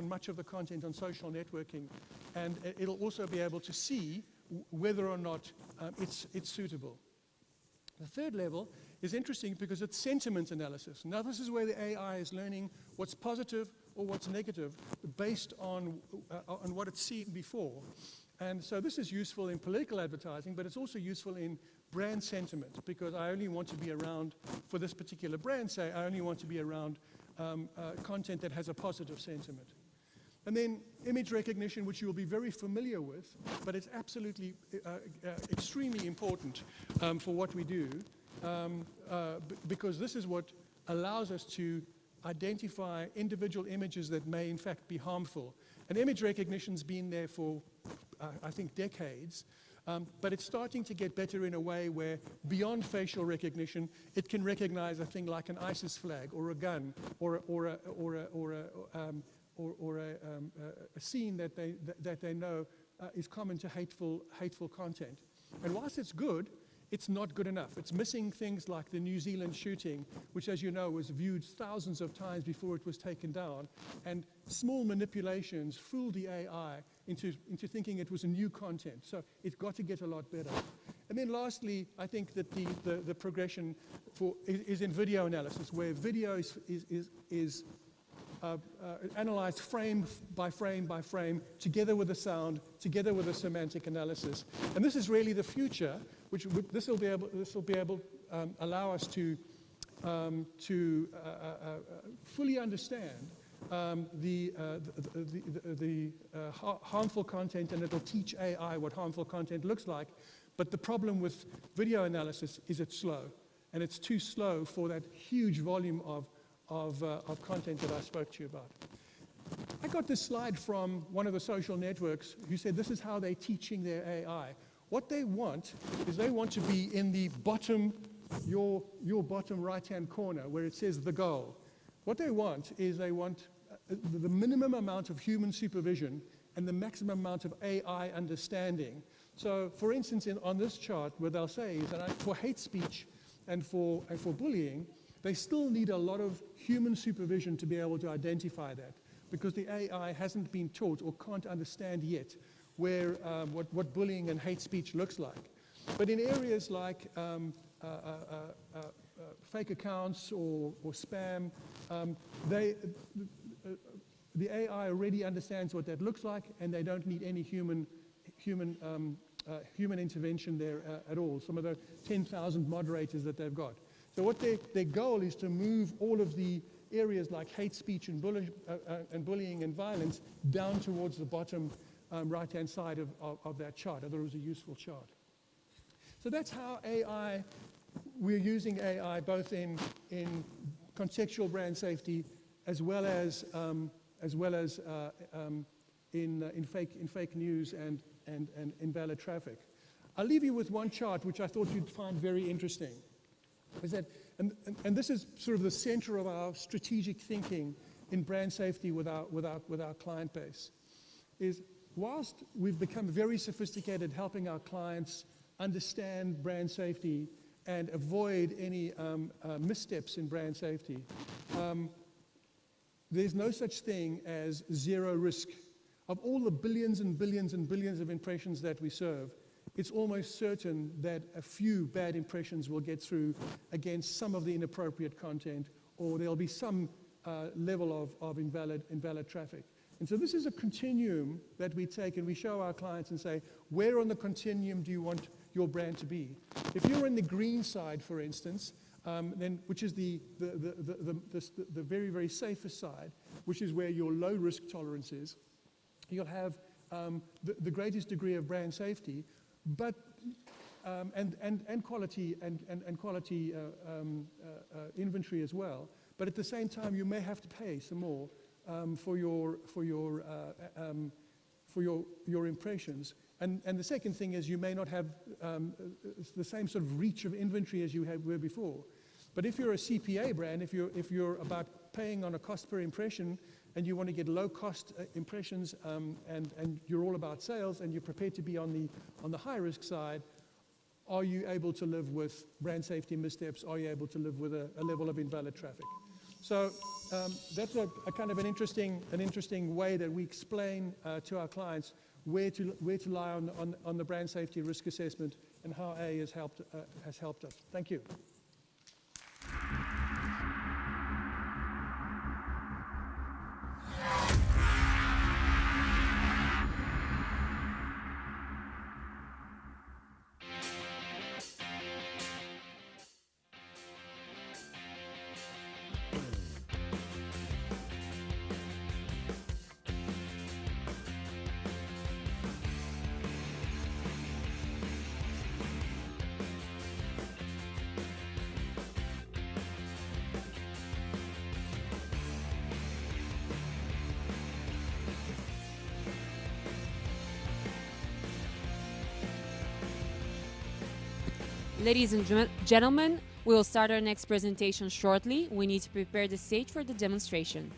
much of the content on social networking. And it'll also be able to see whether or not it's suitable. The third level is interesting because it's sentiment analysis. Now this is where the AI is learning what's positive or what's negative based on what it's seen before. And so this is useful in political advertising, but it's also useful in brand sentiment, because I only want to be around, for this particular brand, say, I only want to be around content that has a positive sentiment. And then image recognition, which you will be very familiar with, but it's absolutely extremely important for what we do, because this is what allows us to identify individual images that may in fact be harmful. And image recognition's been there for, I think, decades, but it's starting to get better in a way where beyond facial recognition, it can recognize a thing like an ISIS flag or a gun or a scene that they know is common to hateful content. And whilst it's good, it's not good enough. It's missing things like the New Zealand shooting, which, as you know, was viewed thousands of times before it was taken down. And small manipulations fooled the AI into thinking it was a new content. So it's got to get a lot better. And then lastly, I think that the progression is in video analysis, where video is analyzed frame by frame by frame, together with the sound, together with the semantic analysis. And this is really the future, which this will be able allow us to fully understand the harmful content, and it'll teach AI what harmful content looks like. But the problem with video analysis is it's slow, and it's too slow for that huge volume of content that I spoke to you about. I got this slide from one of the social networks who said this is how they're teaching their AI. What they want is they want to be in the bottom, your bottom right-hand corner where it says the goal. What they want is they want the minimum amount of human supervision and the maximum amount of AI understanding. So for instance, on this chart, what they'll say is that for hate speech and for bullying, they still need a lot of human supervision to be able to identify that, because the AI hasn't been taught or can't understand yet where what bullying and hate speech looks like. But in areas like fake accounts or spam, the AI already understands what that looks like, and they don't need any human intervention there at all. Some of the 10,000 moderators that they've got. So what their goal is to move all of the areas like hate speech and bullying and violence down towards the bottom right-hand side of that chart. I thought it was a useful chart. So that's how we're using AI both in contextual brand safety as well as in fake news and invalid traffic. I'll leave you with one chart which I thought you'd find very interesting. Is that, and this is sort of the center of our strategic thinking in brand safety with our client base, is whilst we've become very sophisticated helping our clients understand brand safety and avoid any missteps in brand safety, there's no such thing as zero risk. Of all the billions and billions and billions of impressions that we serve, it's almost certain that a few bad impressions will get through against some of the inappropriate content, or there'll be some level of invalid traffic. And so this is a continuum that we take and we show our clients and say, where on the continuum do you want your brand to be? If you're in the green side, for instance, then which is the very, very safest side, which is where your low risk tolerance is, you'll have the greatest degree of brand safety, but and quality inventory as well. But at the same time, you may have to pay some more for your impressions. And the second thing is you may not have the same sort of reach of inventory as you were before. But if you're a CPA brand, if you're about paying on a cost per impression, and you want to get low-cost impressions, and you're all about sales, and you're prepared to be on the high-risk side, are you able to live with brand safety missteps? Are you able to live with a level of invalid traffic? So that's a kind of an interesting way that we explain to our clients where to lie on the brand safety risk assessment, and how A has helped us. Thank you. Ladies and gentlemen, we will start our next presentation shortly. We need to prepare the stage for the demonstration.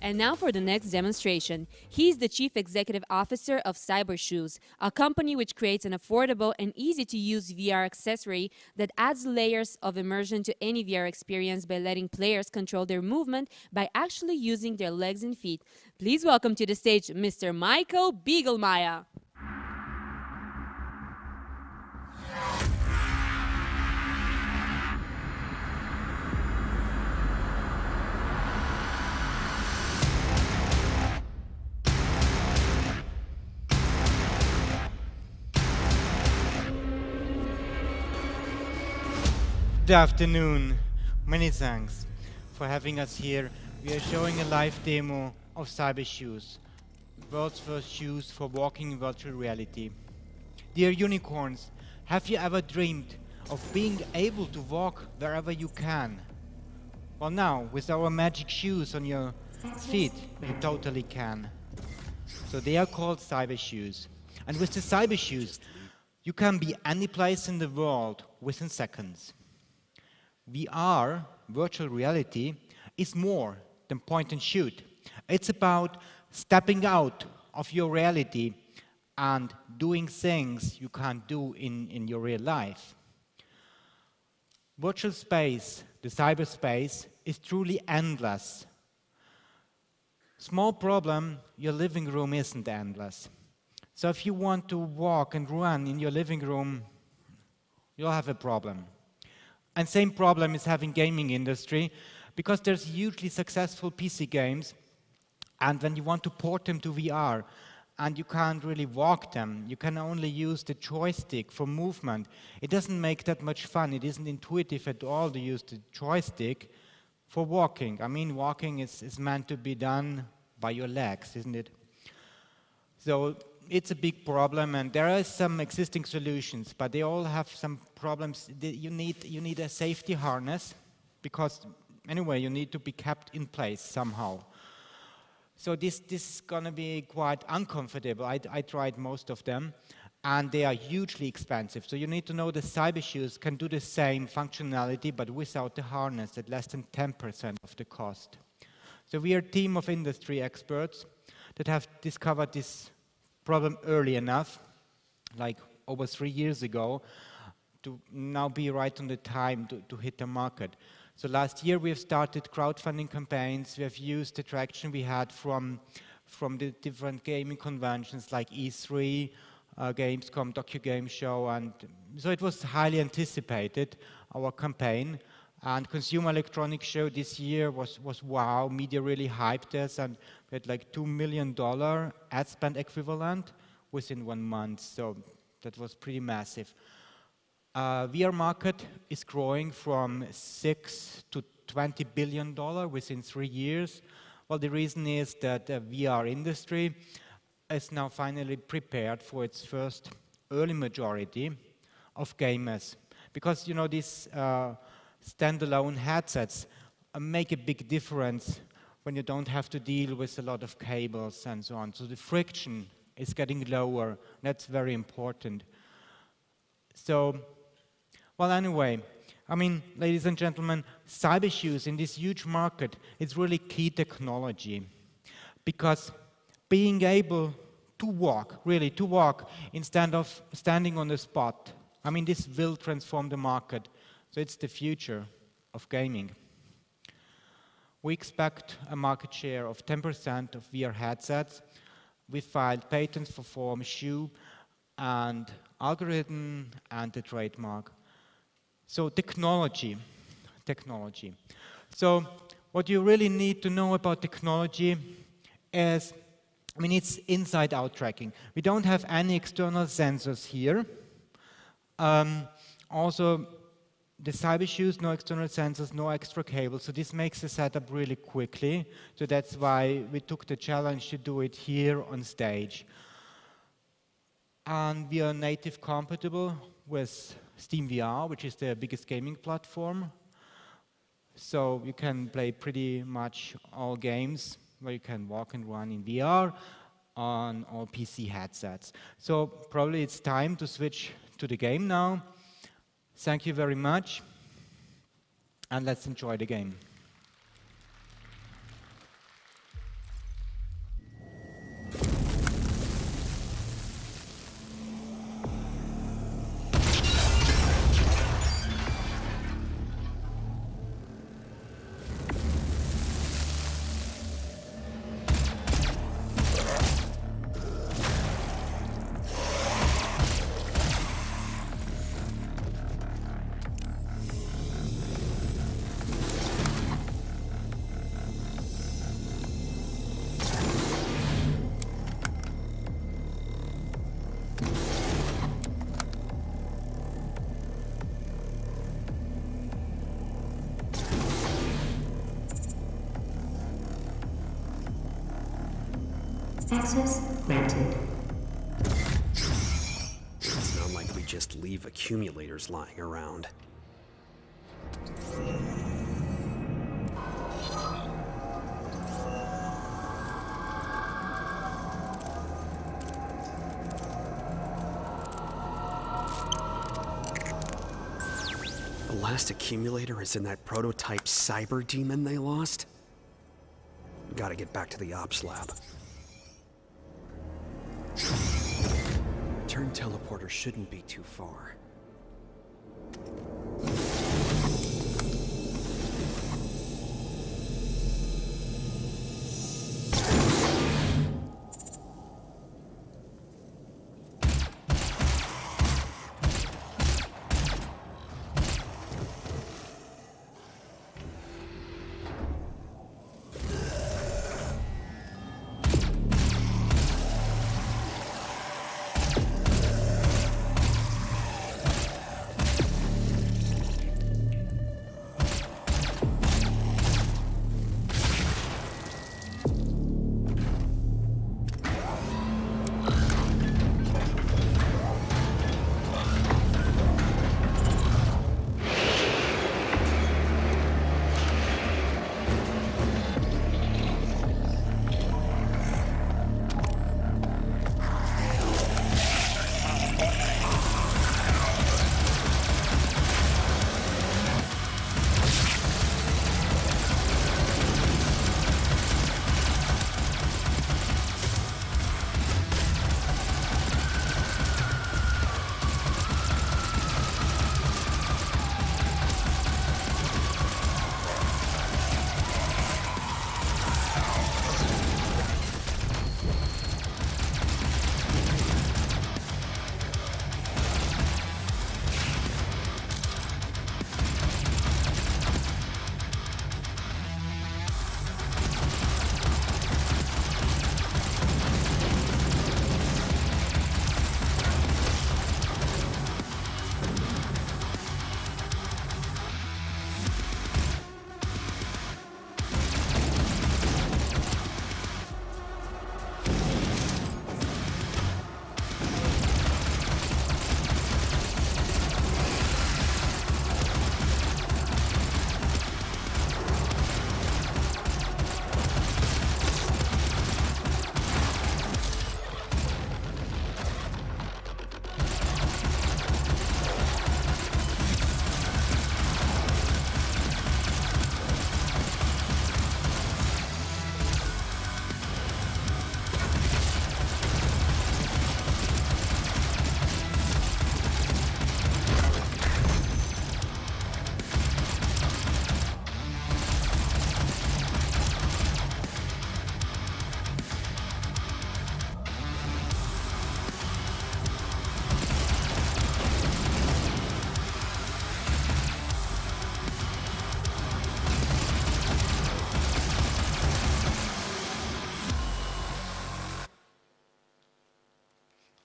And now for the next demonstration. He's the Chief Executive Officer of Cybershoes, a company which creates an affordable and easy-to-use VR accessory that adds layers of immersion to any VR experience by letting players control their movement by actually using their legs and feet. Please welcome to the stage Mr. Michael Biegelmeier. Good afternoon. Many thanks for having us here. We are showing a live demo of Cybershoes, world's first shoes for walking in virtual reality. Dear unicorns, have you ever dreamed of being able to walk wherever you can? Well, now, with our magic shoes on your feet, you totally can. So they are called Cybershoes. And with the Cybershoes, you can be any place in the world within seconds. VR, virtual reality, is more than point and shoot. It's about stepping out of your reality and doing things you can't do in your real life. Virtual space, the cyberspace, is truly endless. Small problem, your living room isn't endless. So if you want to walk and run in your living room, you'll have a problem. And same problem is having gaming industry, because there's hugely successful PC games, and when you want to port them to VR, and you can't really walk them, you can only use the joystick for movement. It doesn't make that much fun. It isn't intuitive at all to use the joystick for walking. I mean, walking is meant to be done by your legs, isn't it? So it's a big problem, and there are some existing solutions, but they all have some problems. You need a safety harness, because anyway, you need to be kept in place somehow. So this is going to be quite uncomfortable. I tried most of them, and they are hugely expensive. So you need to know the Cybershoes can do the same functionality, but without the harness at less than 10% of the cost. So we are a team of industry experts that have discovered this problem early enough, like over 3 years ago, to now be right on the time to hit the market. So last year we have started crowdfunding campaigns. We have used the traction we had from the different gaming conventions like E3, Gamescom, Tokyo Game Show, and so it was highly anticipated, our campaign. And Consumer Electronics Show this year was wow. Media really hyped us, and we had like $2 million ad spend equivalent within 1 month. So that was pretty massive. VR market is growing from $6 to $20 billion within 3 years. Well, the reason is that the VR industry is now finally prepared for its first early majority of gamers. Because, you know, these standalone headsets make a big difference when you don't have to deal with a lot of cables and so on. So the friction is getting lower. That's very important. So, well, anyway, I mean, ladies and gentlemen, Cybershoes in this huge market is really key technology, because being able to walk, really to walk, instead of standing on the spot, I mean, this will transform the market. So it's the future of gaming. We expect a market share of 10% of VR headsets. We filed patents for form, shoe, and algorithm, and the trademark. So technology. So what you really need to know about technology is, I mean, it's inside-out tracking. We don't have any external sensors here. Also, the Cybershoes, no external sensors, no extra cables, so this makes the setup really quickly. So that's why we took the challenge to do it here on stage. And we are native compatible with SteamVR, which is the biggest gaming platform. So you can play pretty much all games where you can walk and run in VR on all PC headsets. So probably it's time to switch to the game now. Thank you very much, and let's enjoy the game. Access granted. It's not like we just leave accumulators lying around. The last accumulator is in that prototype cyber demon they lost? Gotta get back to the ops lab. Turn teleporter shouldn't be too far.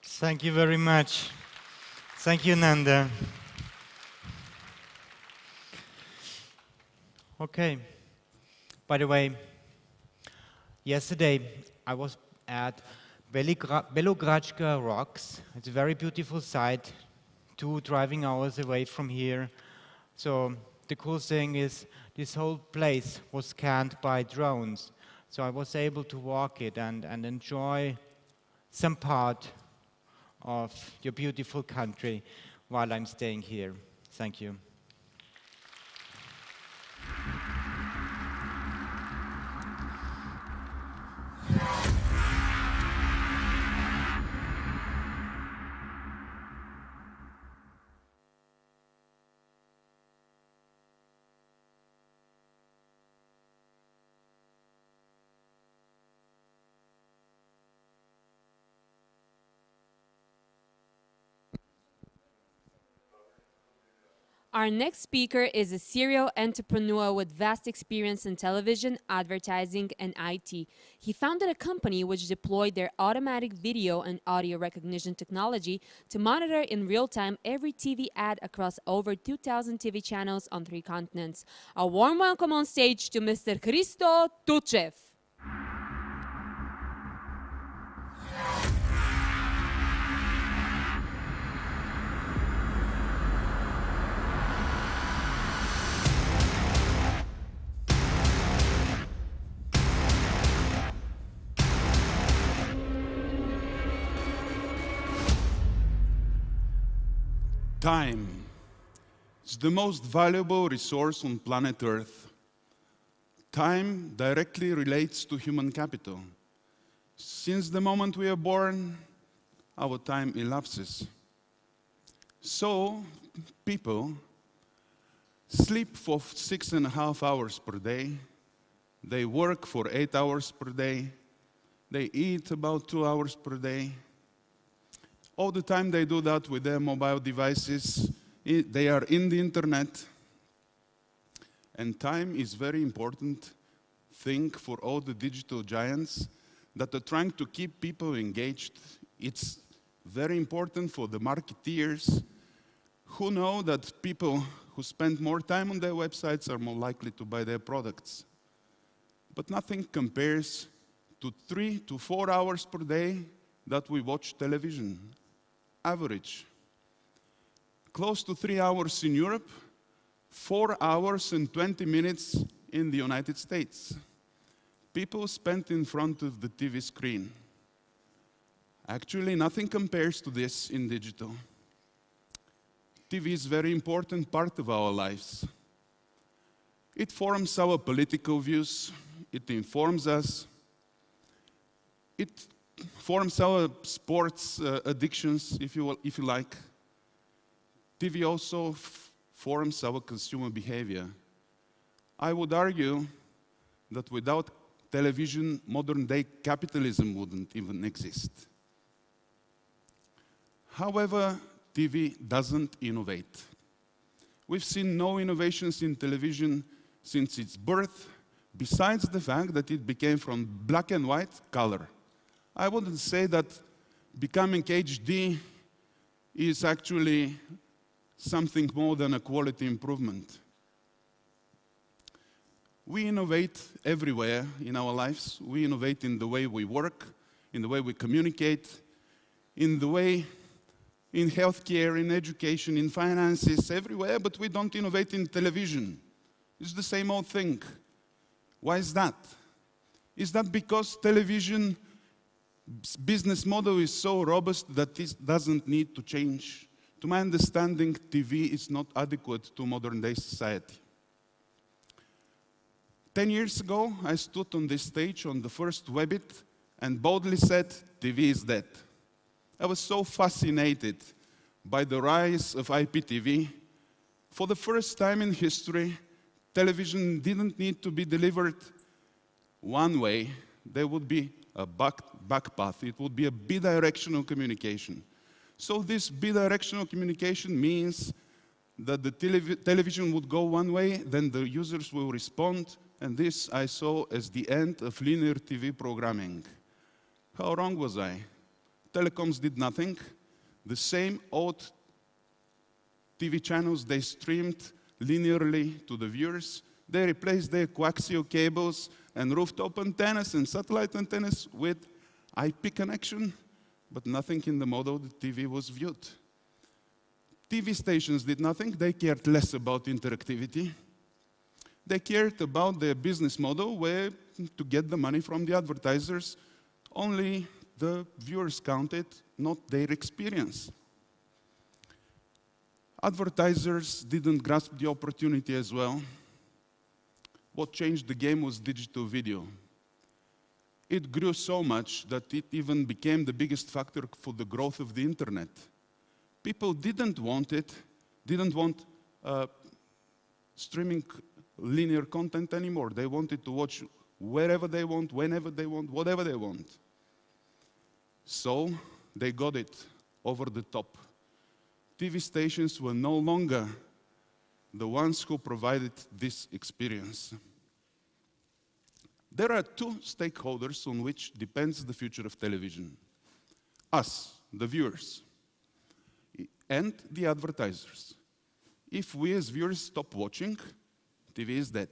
Thank you very much. Thank you, Nanda. Okay. By the way, yesterday I was at Belogradska Rocks. It's a very beautiful site, 2 driving hours away from here. So the cool thing is this whole place was scanned by drones. So I was able to walk it and enjoy some part of your beautiful country while I'm staying here. Thank you. Our next speaker is a serial entrepreneur with vast experience in television, advertising, and IT. He founded a company which deployed their automatic video and audio recognition technology to monitor in real time every TV ad across over 2,000 TV channels on 3 continents. A warm welcome on stage to Mr. Hristo Tuchev. Time. It's the most valuable resource on planet Earth. Time directly relates to human capital. Since the moment we are born, our time elapses. So, people sleep for 6.5 hours per day, they work for 8 hours per day, they eat about 2 hours per day. All the time they do that with their mobile devices. They are in the internet. And time is very important thing for all the digital giants that are trying to keep people engaged. It's very important for the marketeers who know that people who spend more time on their websites are more likely to buy their products. But nothing compares to 3 to 4 hours per day that we watch television. Average. Close to 3 hours in Europe, 4 hours and 20 minutes in the United States. People spend in front of the TV screen. Actually, nothing compares to this in digital. TV is a very important part of our lives. It forms our political views, it informs us, it forms our sports addictions, if you like. TV also forms our consumer behavior. I would argue that without television, modern-day capitalism wouldn't even exist. However, TV doesn't innovate. We've seen no innovations in television since its birth, besides the fact that it became from black and white color. I wouldn't say that becoming HD is actually something more than a quality improvement. We innovate everywhere in our lives. We innovate in the way we work, in the way we communicate, in the way in healthcare, in education, in finances, everywhere, but we don't innovate in television. It's the same old thing. Why is that? Is that because television business model is so robust that it doesn't need to change? To my understanding, TV is not adequate to modern-day society. 10 years ago, I stood on this stage on the first Webit and boldly said, TV is dead. I was so fascinated by the rise of IPTV. For the first time in history, television didn't need to be delivered one way. There would be a back path. It would be a bidirectional communication. So this bidirectional communication means that the television would go one way, then the users will respond, and this I saw as the end of linear TV programming. How wrong was I? Telecoms did nothing. The same old TV channels they streamed linearly to the viewers. They replaced their coaxial cables and rooftop antennas and satellite antennas with IP connection, but nothing in the model the TV was viewed. TV stations did nothing. They cared less about interactivity. They cared about their business model, where to get the money from the advertisers, only the viewers counted, not their experience. Advertisers didn't grasp the opportunity as well. What changed the game was digital video. It grew so much that it even became the biggest factor for the growth of the internet. People didn't want streaming linear content anymore. They wanted to watch wherever they want, whenever they want, whatever they want. So they got it over the top. TV stations were no longer the ones who provided this experience. There are two stakeholders on which depends the future of television. Us, the viewers, and the advertisers. If we as viewers stop watching, TV is dead.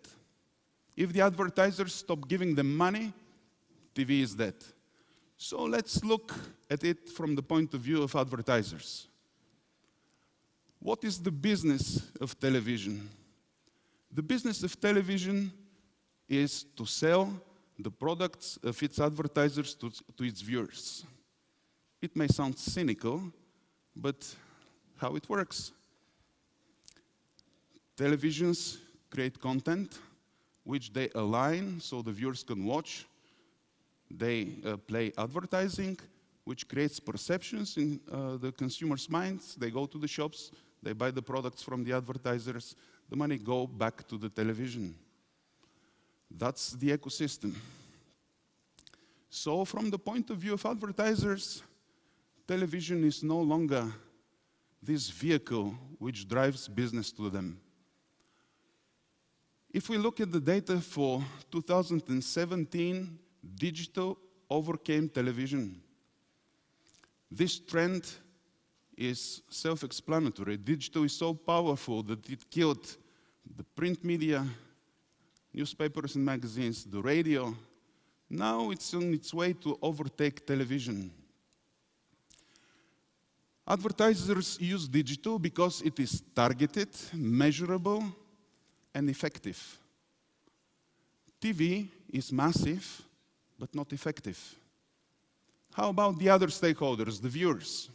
If the advertisers stop giving them money, TV is dead. So let's look at it from the point of view of advertisers. What is the business of television? The business of television is to sell the products of its advertisers to its viewers. It may sound cynical, but how it works. Televisions create content which they align so the viewers can watch. They play advertising, which creates perceptions in the consumers' minds. They go to the shops, they buy the products from the advertisers, the money go back to the television. That's the ecosystem. So from the point of view of advertisers, television is no longer this vehicle which drives business to them. If we look at the data for 2017, digital overcame television. This trend is self-explanatory. Digital is so powerful that it killed the print media, newspapers and magazines, the radio. Now it's on its way to overtake television. Advertisers use digital because it is targeted, measurable, and effective. TV is massive, but not effective. How about the other stakeholders, the viewers?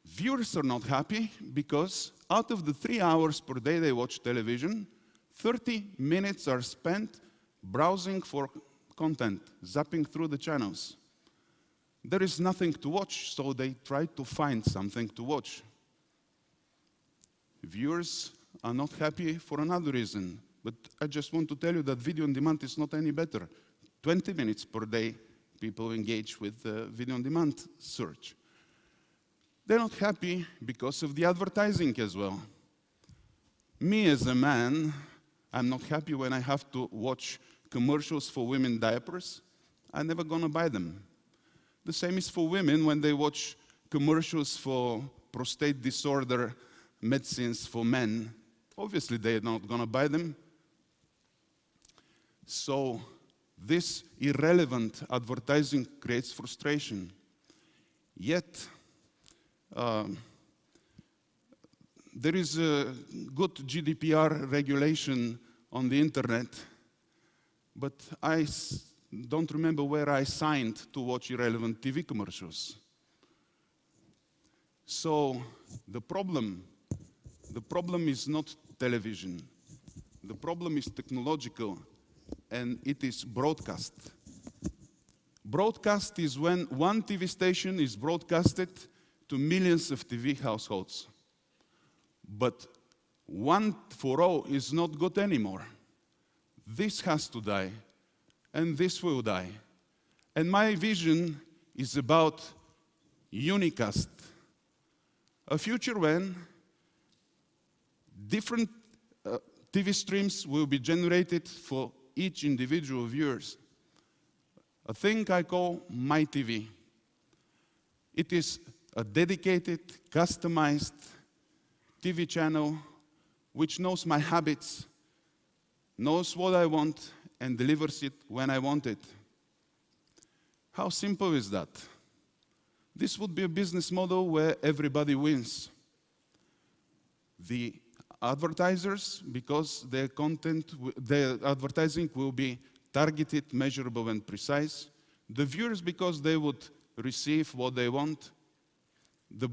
Viewers are not happy because out of the 3 hours per day they watch television, 30 minutes are spent browsing for content, zapping through the channels. There is nothing to watch, so they try to find something to watch. Viewers are not happy for another reason, but I just want to tell you that video on demand is not any better. 20 minutes per day, people engage with video on demand search. They're not happy because of the advertising as well. Me as a man, I'm not happy when I have to watch commercials for women diapers. I'm never gonna buy them. The same is for women when they watch commercials for prostate disorder medicines for men. Obviously, they're not gonna buy them. So this irrelevant advertising creates frustration. Yet, there is a good GDPR regulation on the internet, but I don't remember where I signed to watch irrelevant TV commercials. So the problem is not television. The problem is technological, and it is broadcast. Broadcast is when one TV station is broadcasted to millions of TV households. But one for all is not good anymore. This has to die, and this will die. And my vision is about unicast, a future when different TV streams will be generated for each individual viewers. A thing I call My TV. It is a dedicated, customized TV channel which knows my habits, knows what I want, and delivers it when I want it. How simple is that? This would be a business model where everybody wins. The advertisers, because their content, their advertising will be targeted, measurable, and precise. The viewers, because they would receive what they want. The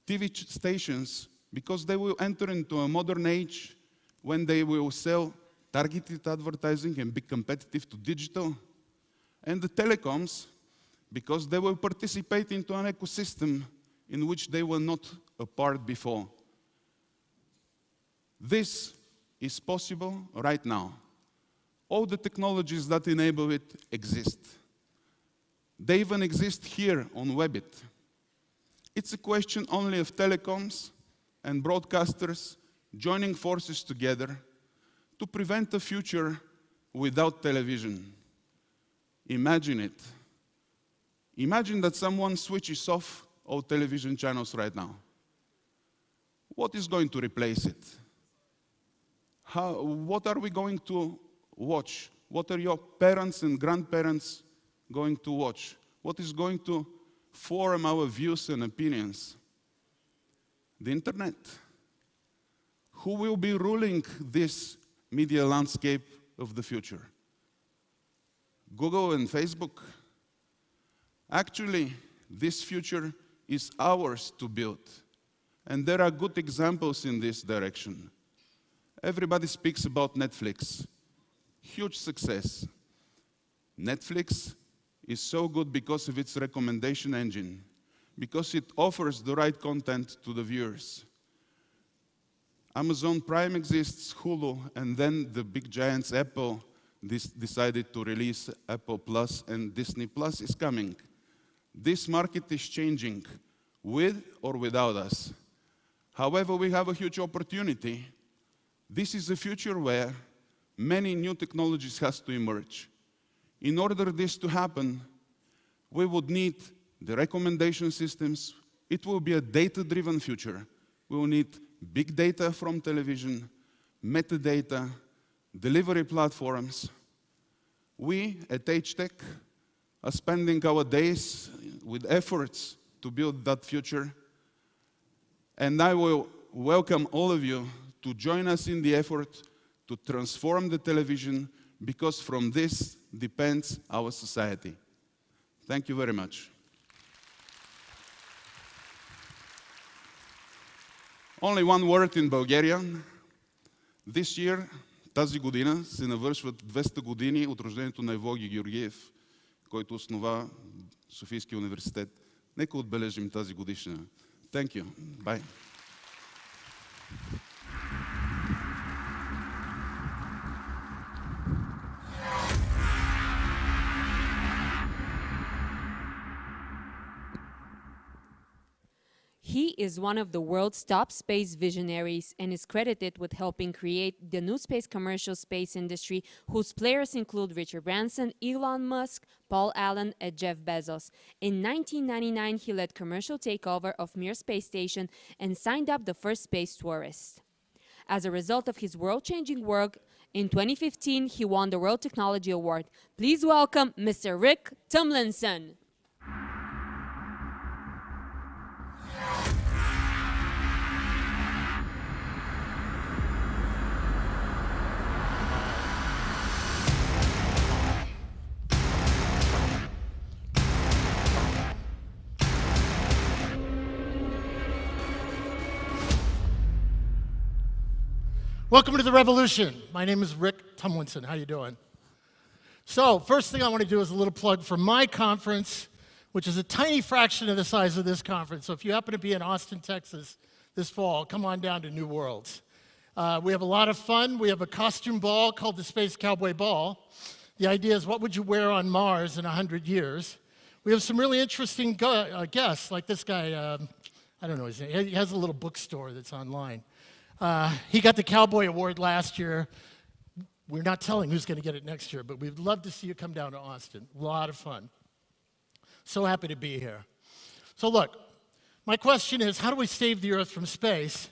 TV stations, because they will enter into a modern age when they will sell targeted advertising and be competitive to digital. And the telecoms, because they will participate into an ecosystem in which they were not a part before. This is possible right now. All the technologies that enable it exist. They even exist here on Webit. It's a question only of telecoms and broadcasters joining forces together to prevent a future without television. Imagine it. Imagine that someone switches off all television channels right now. What is going to replace it? What are we going to watch? What are your parents and grandparents going to watch? What is going to form our views and opinions? The internet. Who will be ruling this media landscape of the future? Google and Facebook? Actually, this future is ours to build. And there are good examples in this direction. Everybody speaks about Netflix. Huge success. Netflix is so good because of its recommendation engine, because it offers the right content to the viewers. Amazon Prime exists, Hulu, and then the big giants Apple decided to release Apple Plus, and Disney Plus is coming. This market is changing, with or without us. However, we have a huge opportunity. This is a future where many new technologies have to emerge. In order for this to happen, we would need the recommendation systems. It will be a data-driven future. We will need big data from television, metadata, delivery platforms. We at HTech are spending our days with efforts to build that future. And I will welcome all of you to join us in the effort to transform the television, because from this depends our society. Thank you very much. Only one word in Bulgarian. This year, тази година, се навършват 200 години от рождението на Евлоги Георгиев, който основа Софийския университет. Нека отбележим тази годишнина. Thank you. Bye. He is one of the world's top space visionaries and is credited with helping create the new space commercial space industry, whose players include Richard Branson, Elon Musk, Paul Allen, and Jeff Bezos. In 1999, he led commercial takeover of Mir Space Station and signed up the first space tourists. As a result of his world-changing work, in 2015, he won the World Technology Award. Please welcome Mr. Rick Tumlinson. Welcome to the revolution. My name is Rick Tumlinson. How you doing? So, first thing I want to do is a little plug for my conference, which is a tiny fraction of the size of this conference. So if you happen to be in Austin, Texas this fall, come on down to New Worlds. We have a lot of fun. We have a costume ball called the Space Cowboy Ball. The idea is, what would you wear on Mars in 100 years? We have some really interesting guests, like this guy, I don't know his name. He has a little bookstore that's online. He got the Cowboy Award last year. We're not telling who's going to get it next year, but we'd love to see you come down to Austin. A lot of fun. So happy to be here. So look, my question is, how do we save the Earth from space,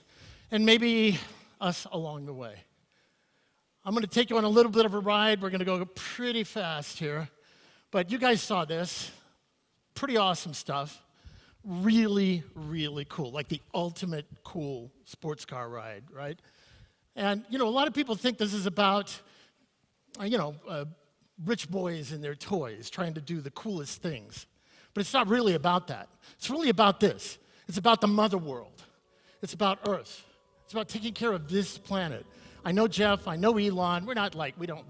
and maybe us along the way? I'm going to take you on a little bit of a ride. We're going to go pretty fast here. But you guys saw this. Pretty awesome stuff. Really, really cool, like the ultimate cool sports car ride, right? And, you know, a lot of people think this is about, rich boys and their toys trying to do the coolest things. But it's not really about that. It's really about this. It's about the mother world. It's about Earth. It's about taking care of this planet. I know Jeff, I know Elon. We don't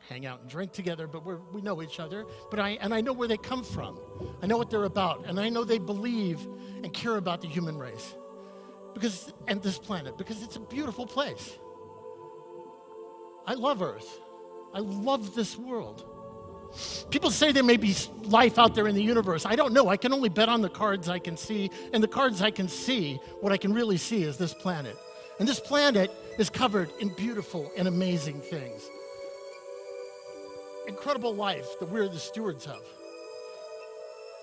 hang out and drink together, but we know each other. But I know where they come from. I know what they're about, and I know they believe and care about the human race, and this planet, because it's a beautiful place. I love Earth. I love this world. People say there may be life out there in the universe. I don't know. I can only bet on the cards I can see, and the cards I can see, what I can really see is this planet. And this planet is covered in beautiful and amazing things. Incredible life that we're the stewards of.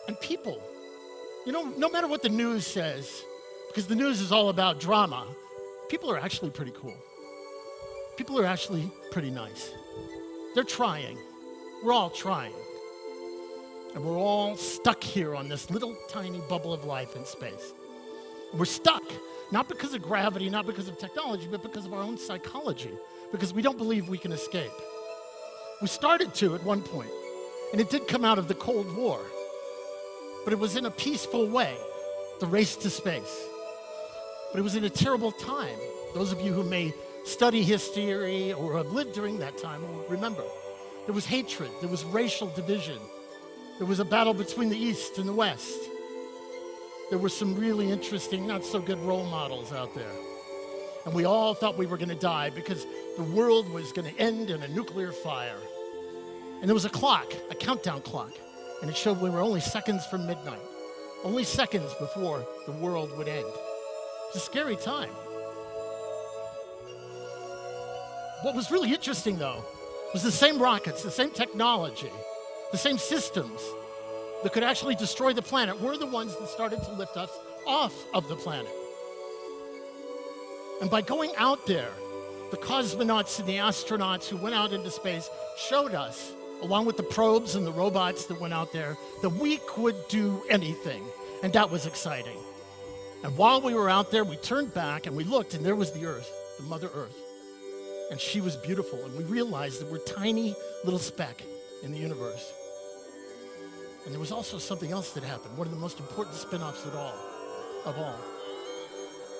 And people, no matter what the news says, because the news is all about drama, people are actually pretty cool. People are actually pretty nice. They're trying. We're all trying. And we're all stuck here on this little tiny bubble of life in space. And we're stuck, not because of gravity, not because of technology, but because of our own psychology, because we don't believe we can escape. We started to at one point, and it did come out of the Cold War, but it was in a peaceful way, the race to space. But it was in a terrible time. Those of you who may study history or have lived during that time will remember. There was hatred, there was racial division, there was a battle between the East and the West. There were some really interesting, not so good role models out there. And we all thought we were going to die because the world was going to end in a nuclear fire. And there was a clock, a countdown clock, and it showed we were only seconds from midnight, only seconds before the world would end. It's a scary time. What was really interesting, though, was the same rockets, the same technology, the same systems that could actually destroy the planet were the ones that started to lift us off of the planet. And by going out there, the cosmonauts and the astronauts who went out into space showed us, along with the probes and the robots that went out there, that we could do anything. And that was exciting. And while we were out there, we turned back and we looked, and there was the Earth, the Mother Earth. And she was beautiful. And we realized that we're a tiny little speck in the universe. And there was also something else that happened, one of the most important spin-offs of all.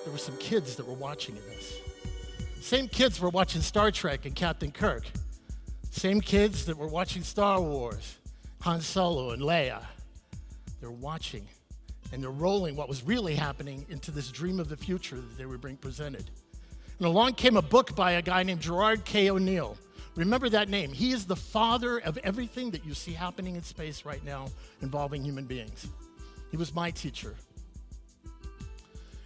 There were some kids that were watching this. Same kids were watching Star Trek and Captain Kirk. Same kids that were watching Star Wars, Han Solo and Leia. They're watching, and they're rolling what was really happening into this dream of the future that they were being presented. And along came a book by a guy named Gerard K. O'Neill. Remember that name. He is the father of everything that you see happening in space right now involving human beings. He was my teacher.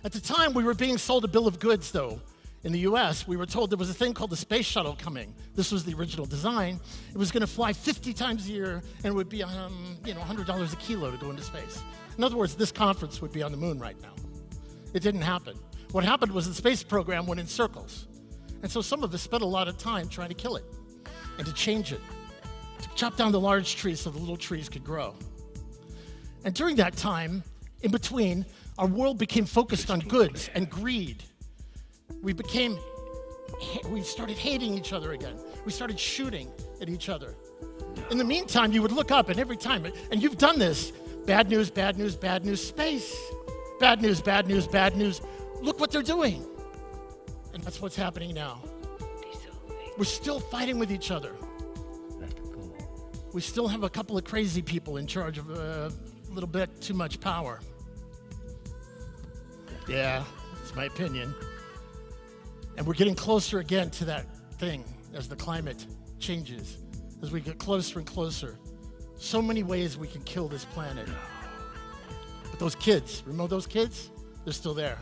At the time, we were being sold a bill of goods, though. In the US, we were told there was a thing called the space shuttle coming. This was the original design. It was going to fly 50 times a year, and it would be $100 a kilo to go into space. In other words, this conference would be on the moon right now. It didn't happen. What happened was the space program went in circles. And so some of us spent a lot of time trying to kill it and to change it, to chop down the large trees so the little trees could grow. And during that time, in between, our world became focused on goods and greed. We started hating each other again. We started shooting at each other. In the meantime, you would look up, and every time, and you've done this, bad news, bad news, bad news, space. Bad news, bad news, bad news. Look what they're doing. And that's what's happening now. We're still fighting with each other. We still have a couple of crazy people in charge of a little bit too much power. Yeah, that's my opinion. And we're getting closer again to that thing as the climate changes, as we get closer and closer. So many ways we can kill this planet. But those kids, remember those kids? They're still there.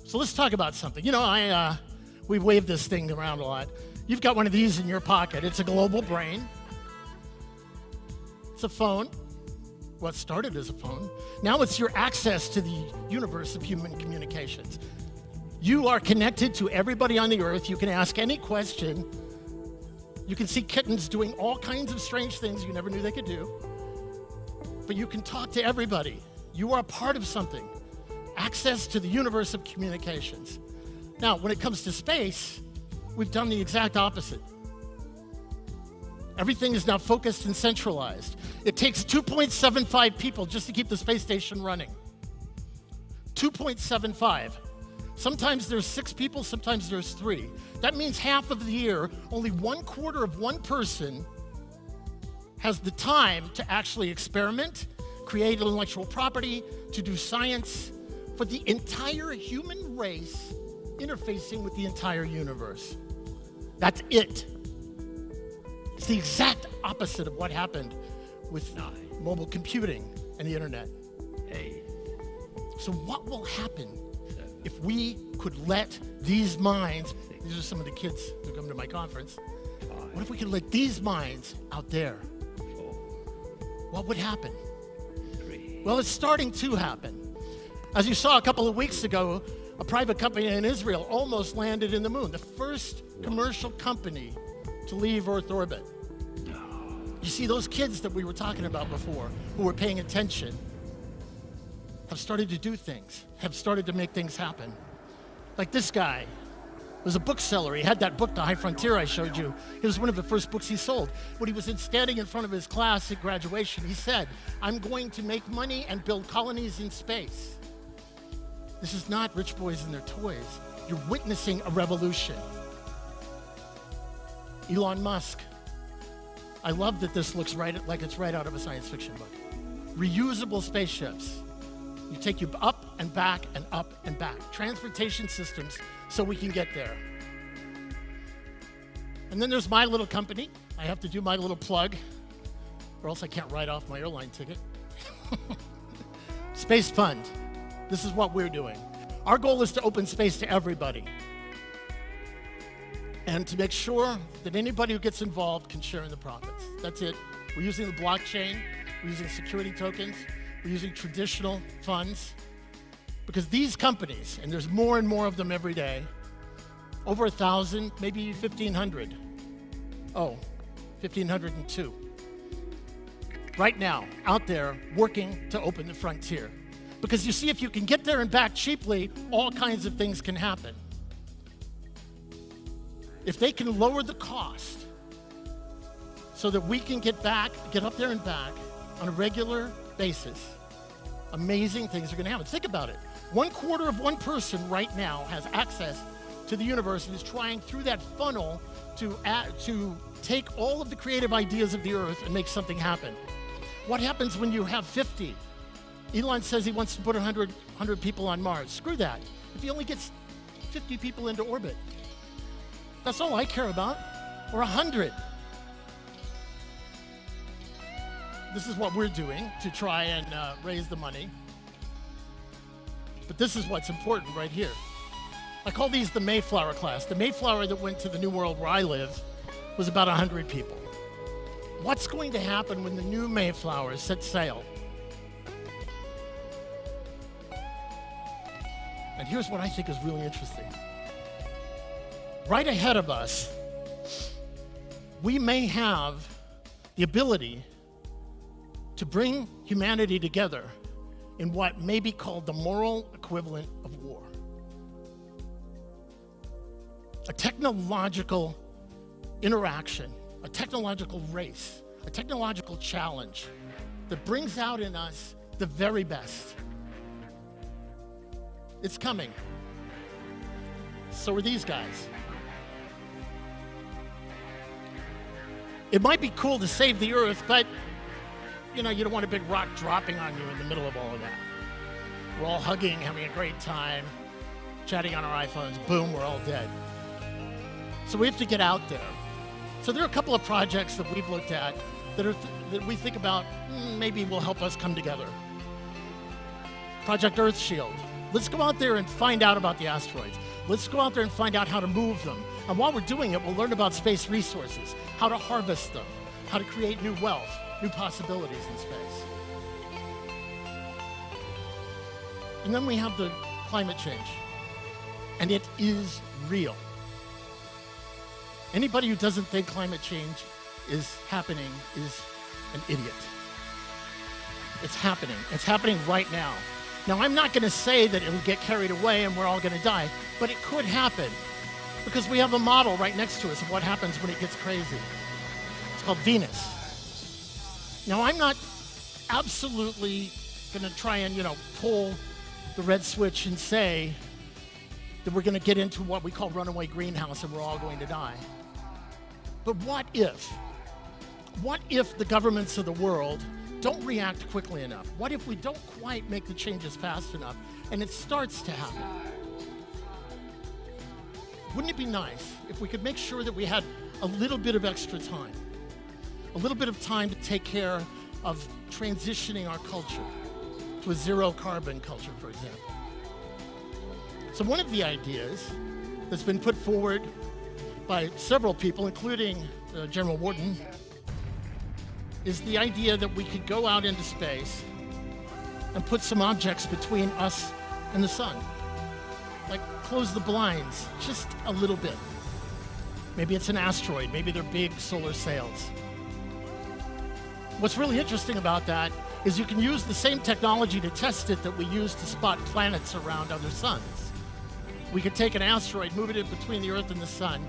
So let's talk about something. You know, we wave this thing around a lot. You've got one of these in your pocket. It's a global brain. It's a phone. Well, it started as a phone. Now it's your access to the universe of human communications. You are connected to everybody on the earth. You can ask any question. You can see kittens doing all kinds of strange things you never knew they could do. But you can talk to everybody. You are a part of something. Access to the universe of communications. Now, when it comes to space, we've done the exact opposite. Everything is now focused and centralized. It takes 2.75 people just to keep the space station running. 2.75. Sometimes there's 6 people, sometimes there's 3. That means half of the year, only 1/4 of one person has the time to actually experiment, create intellectual property, to do science for the entire human race interfacing with the entire universe. That's it. It's the exact opposite of what happened with mobile computing and the internet. So what will happen if we could let these minds, these are some of the kids who come to my conference, what if we could let these minds out there? What would happen? Well, it's starting to happen. As you saw a couple of weeks ago, a private company in Israel almost landed in the moon, the first commercial company to leave Earth orbit. You see, those kids that we were talking about before, who were paying attention, have started to do things, have started to make things happen. Like this guy was a bookseller. He had that book, The High Frontier, I showed you. It was one of the first books he sold. When he was standing in front of his class at graduation, he said, "I'm going to make money and build colonies in space." This is not rich boys and their toys. You're witnessing a revolution. Elon Musk. I love that this looks like it's right out of a science fiction book. Reusable spaceships. You take you up and back and up and back. Transportation systems so we can get there. And then there's my little company. I have to do my little plug, or else I can't write off my airline ticket. Space Fund. This is what we're doing. Our goal is to open space to everybody, and to make sure that anybody who gets involved can share in the profits. That's it. We're using the blockchain. We're using security tokens. We're using traditional funds, because these companies, and there's more and more of them every day, over 1,000, maybe 1,500. Oh, 1,502. Right now, out there working to open the frontier. Because you see, if you can get there and back cheaply, all kinds of things can happen. If they can lower the cost so that we can get up there and back on a regular basis, amazing things are going to happen. Think about it. 1/4 of one person right now has access to the universe and is trying through that funnel to take all of the creative ideas of the earth and make something happen. What happens when you have 50? Elon says he wants to put 100 people on Mars. Screw that. If he only gets 50 people into orbit, that's all I care about. Or 100. This is what we're doing to try and raise the money. But this is what's important right here. I call these the Mayflower class. The Mayflower that went to the New World where I live was about 100 people. What's going to happen when the new Mayflowers set sail? And here's what I think is really interesting. Right ahead of us, we may have the ability to bring humanity together in what may be called the moral equivalent of war. A technological interaction, a technological race, a technological challenge that brings out in us the very best. It's coming. So are these guys. It might be cool to save the earth, but you don't want a big rock dropping on you in the middle of all of that. We're all hugging, having a great time, chatting on our iPhones. Boom, we're all dead. So we have to get out there. So there are a couple of projects that we've looked at that we think about maybe will help us come together. Project Earthshield. Let's go out there and find out about the asteroids. Let's go out there and find out how to move them. And while we're doing it, we'll learn about space resources, how to harvest them, how to create new wealth, new possibilities in space. And then we have the climate change. And it is real. Anybody who doesn't think climate change is happening is an idiot. It's happening. It's happening right now. Now, I'm not going to say that it will get carried away and we're all going to die, but it could happen because we have a model right next to us of what happens when it gets crazy. It's called Venus. Now, I'm not absolutely going to try and, pull the red switch and say that we're going to get into what we call runaway greenhouse and we're all going to die. But what if? What if the governments of the world don't react quickly enough? What if we don't quite make the changes fast enough and it starts to happen? Wouldn't it be nice if we could make sure that we had a little bit of extra time? A little bit of time to take care of transitioning our culture to a zero carbon culture, for example. So one of the ideas that's been put forward by several people, including General Wharton, is the idea that we could go out into space and put some objects between us and the sun. Like close the blinds just a little bit. Maybe it's an asteroid, maybe they're big solar sails. What's really interesting about that is you can use the same technology to test it that we use to spot planets around other suns. We could take an asteroid, move it in between the Earth and the sun,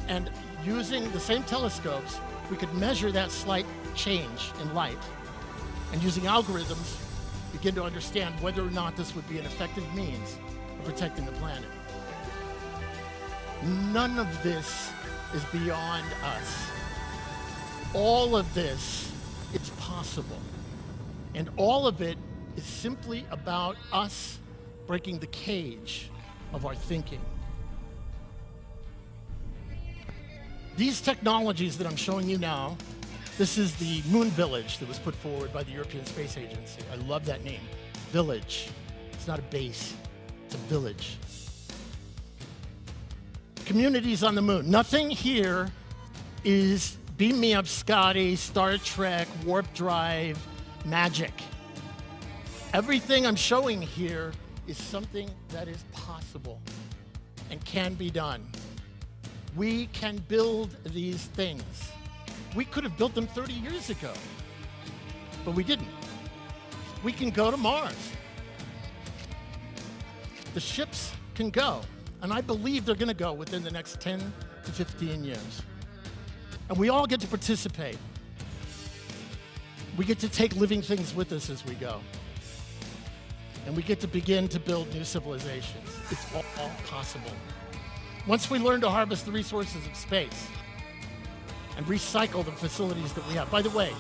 and using the same telescopes, we could measure that slight change in light. And using algorithms, begin to understand whether or not this would be an effective means of protecting the planet. None of this is beyond us. All of this is possible. And all of it is simply about us breaking the cage of our thinking. These technologies that I'm showing you now, this is the Moon Village that was put forward by the European Space Agency. I love that name, Village. It's not a base, it's a village. Communities on the moon. Nothing here is beam me up, Scotty, Star Trek, warp drive, magic. Everything I'm showing here is something that is possible and can be done. We can build these things. We could have built them 30 years ago, but we didn't. We can go to Mars. The ships can go, and I believe they're going to go within the next 10 to 15 years. And we all get to participate. We get to take living things with us as we go. And we get to begin to build new civilizations. It's all possible. Once we learn to harvest the resources of space and recycle the facilities that we have. By the way,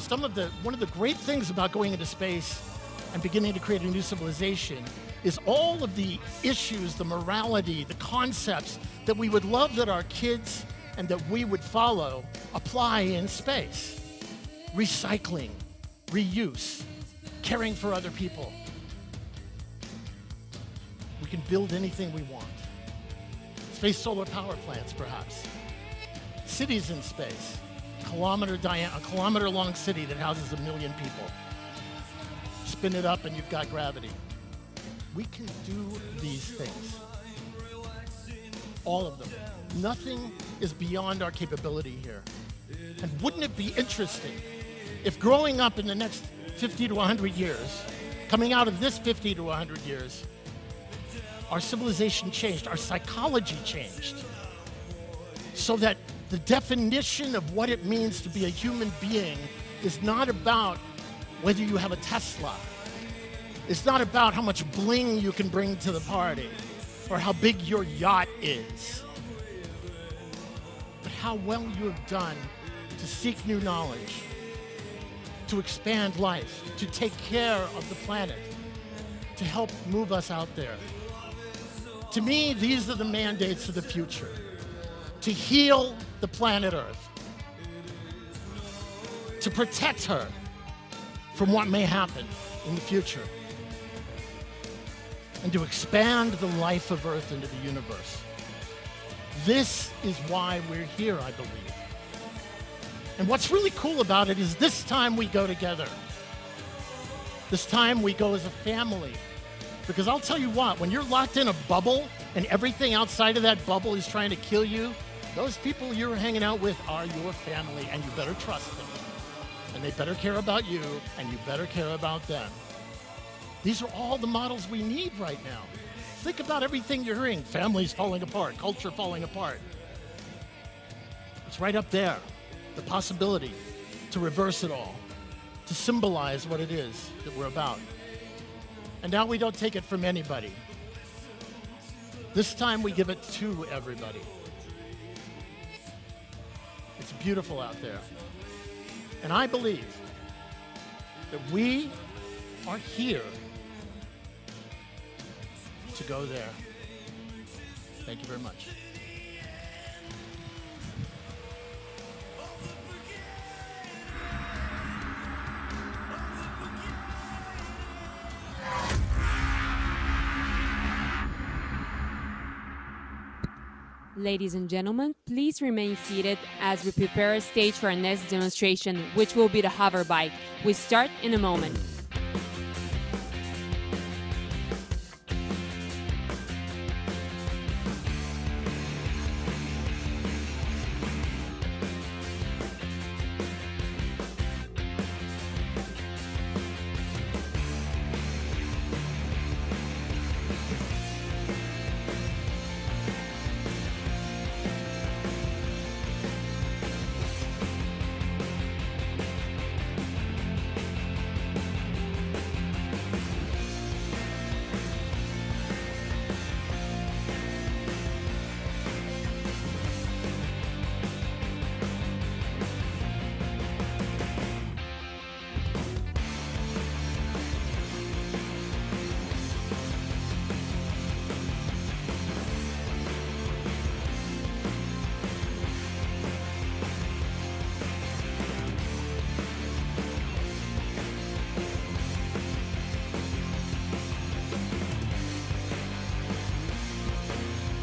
one of the great things about going into space and beginning to create a new civilization is all of the issues, the morality, the concepts that we would love that our kids and that we would follow apply in space. Recycling, reuse, caring for other people. We can build anything we want. Space solar power plants, perhaps. Cities in space. A kilometer-long city that houses 1 million people. Spin it up and you've got gravity. We can do these things. All of them. Nothing is beyond our capability here. And wouldn't it be interesting if growing up in the next 50 to 100 years, coming out of this 50 to 100 years, our civilization changed, our psychology changed, so that the definition of what it means to be a human being is not about whether you have a Tesla. It's not about how much bling you can bring to the party or how big your yacht is, but how well you have done to seek new knowledge, to expand life, to take care of the planet, to help move us out there. To me, these are the mandates of the future. To heal the planet Earth. To protect her from what may happen in the future. And to expand the life of Earth into the universe. This is why we're here, I believe. And what's really cool about it is this time we go together. This time we go as a family. Because I'll tell you what, when you're locked in a bubble and everything outside of that bubble is trying to kill you, those people you're hanging out with are your family, and you better trust them. And they better care about you, and you better care about them. These are all the models we need right now. Think about everything you're hearing. Families falling apart, culture falling apart. It's right up there. The possibility to reverse it all, to symbolize what it is that we're about. And now we don't take it from anybody. This time we give it to everybody. It's beautiful out there. And I believe that we are here to go there. Thank you very much. Ladies and gentlemen, please remain seated as we prepare a stage for our next demonstration, which will be the hover bike. We start in a moment.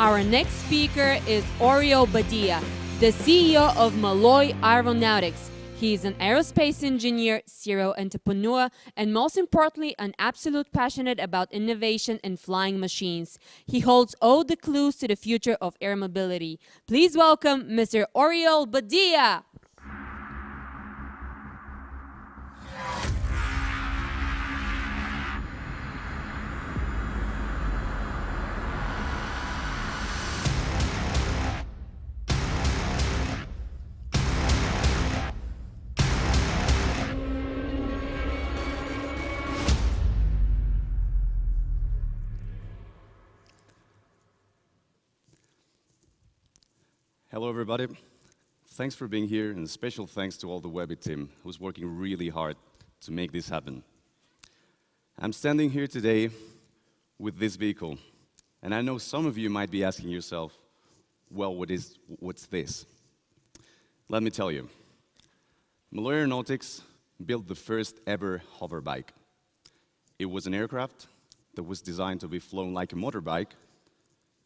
Our next speaker is Oriol Badia, the CEO of Malloy Aeronautics. He is an aerospace engineer, serial entrepreneur, and most importantly, an absolute passionate about innovation and flying machines. He holds all the clues to the future of air mobility. Please welcome Mr. Oriol Badia. Hello, everybody. Thanks for being here, and a special thanks to all the Webit team who's working really hard to make this happen. I'm standing here today with this vehicle, and I know some of you might be asking yourself, well, what's this? Let me tell you. Malloy Aeronautics built the first ever hover bike. It was an aircraft that was designed to be flown like a motorbike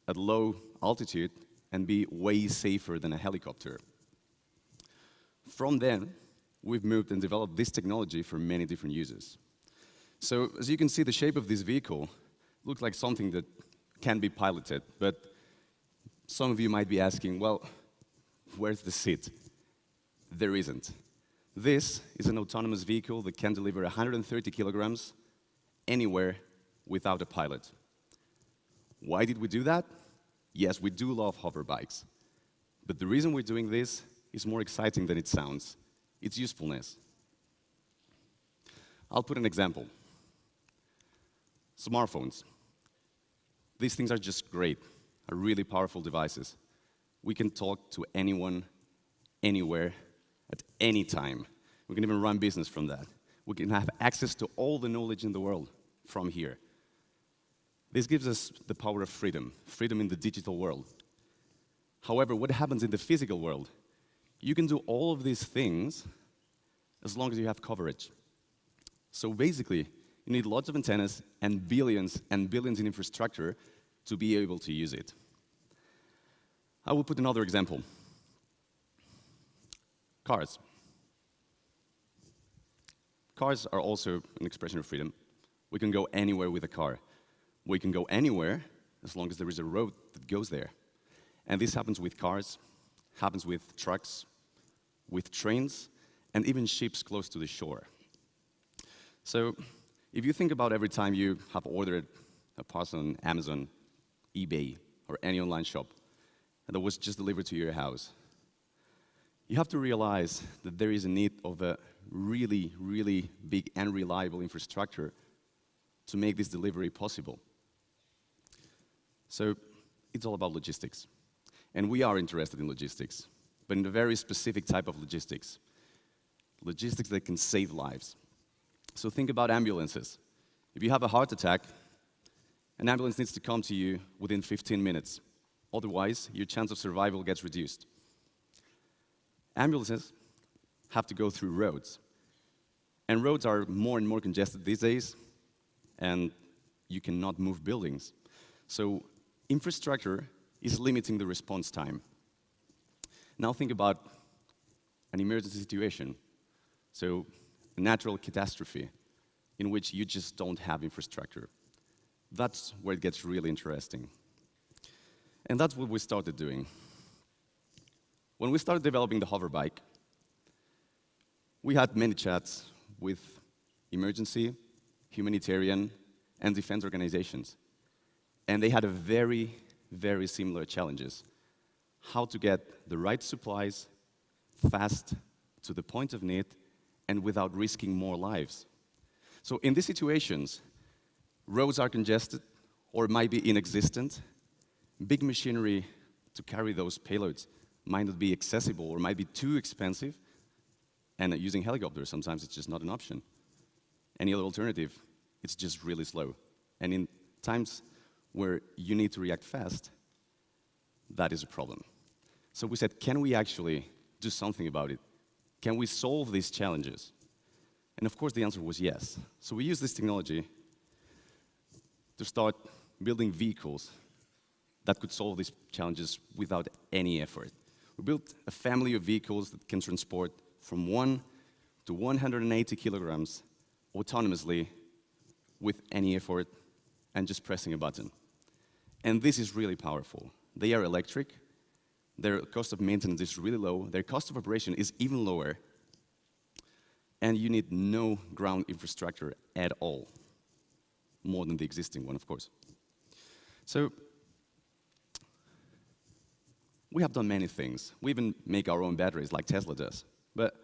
at low altitude and be way safer than a helicopter. From then, we've moved and developed this technology for many different uses. So, as you can see, the shape of this vehicle looks like something that can be piloted, but some of you might be asking, well, where's the seat? There isn't. This is an autonomous vehicle that can deliver 130 kilograms anywhere without a pilot. Why did we do that? Yes, we do love hover bikes, but the reason we're doing this is more exciting than it sounds. It's usefulness. I'll put an example. Smartphones. These things are just great, are really powerful devices. We can talk to anyone, anywhere, at any time. We can even run business from that. We can have access to all the knowledge in the world from here. This gives us the power of freedom, freedom in the digital world. However, what happens in the physical world? You can do all of these things as long as you have coverage. So basically, you need lots of antennas and billions in infrastructure to be able to use it. I will put another example. Cars. Cars are also an expression of freedom. We can go anywhere with a car. We can go anywhere as long as there is a road that goes there. And this happens with cars, happens with trucks, with trains, and even ships close to the shore. So if you think about every time you have ordered a parcel on Amazon, eBay, or any online shop, and that was just delivered to your house, you have to realize that there is a need of a really, really big and reliable infrastructure to make this delivery possible. So it's all about logistics. And we are interested in logistics, but in a very specific type of logistics. Logistics that can save lives. So think about ambulances. If you have a heart attack, an ambulance needs to come to you within 15 minutes. Otherwise, your chance of survival gets reduced. Ambulances have to go through roads. And roads are more and more congested these days, and you cannot move buildings. So infrastructure is limiting the response time. Now think about an emergency situation. So a natural catastrophe in which you just don't have infrastructure. That's where it gets really interesting. And that's what we started doing. When we started developing the hover bike, we had many chats with emergency, humanitarian, and defense organizations. And they had a very, very similar challenges. How to get the right supplies fast to the point of need and without risking more lives. So in these situations, roads are congested or might be inexistent. Big machinery to carry those payloads might not be accessible or might be too expensive. And using helicopters, sometimes it's just not an option. Any other alternative, it's just really slow. And in times where you need to react fast, that is a problem. So we said, can we actually do something about it? Can we solve these challenges? And of course, the answer was yes. So we used this technology to start building vehicles that could solve these challenges without any effort. We built a family of vehicles that can transport from 1 to 180 kilograms autonomously with any effort and just pressing a button. And this is really powerful. They are electric, their cost of maintenance is really low, their cost of operation is even lower, and you need no ground infrastructure at all, more than the existing one, of course. So, we have done many things. We even make our own batteries like Tesla does. But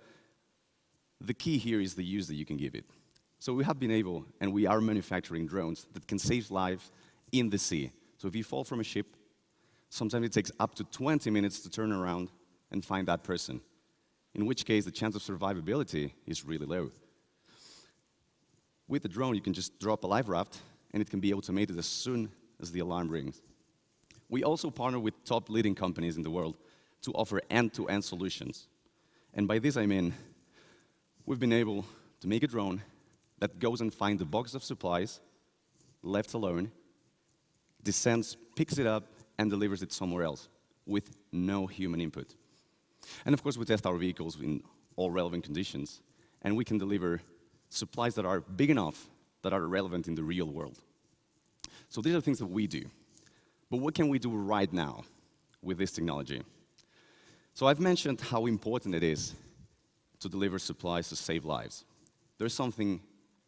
the key here is the use that you can give it. So we have been able, and we are manufacturing drones that can save lives in the sea. So if you fall from a ship, sometimes it takes up to 20 minutes to turn around and find that person, in which case the chance of survivability is really low. With the drone, you can just drop a life raft, and it can be automated as soon as the alarm rings. We also partner with top leading companies in the world to offer end-to-end solutions. And by this I mean, we've been able to make a drone that goes and finds a box of supplies, left alone, descends, picks it up, and delivers it somewhere else with no human input. And of course, we test our vehicles in all relevant conditions, and we can deliver supplies that are big enough that are relevant in the real world. So these are things that we do. But what can we do right now with this technology? So I've mentioned how important it is to deliver supplies to save lives. There's something,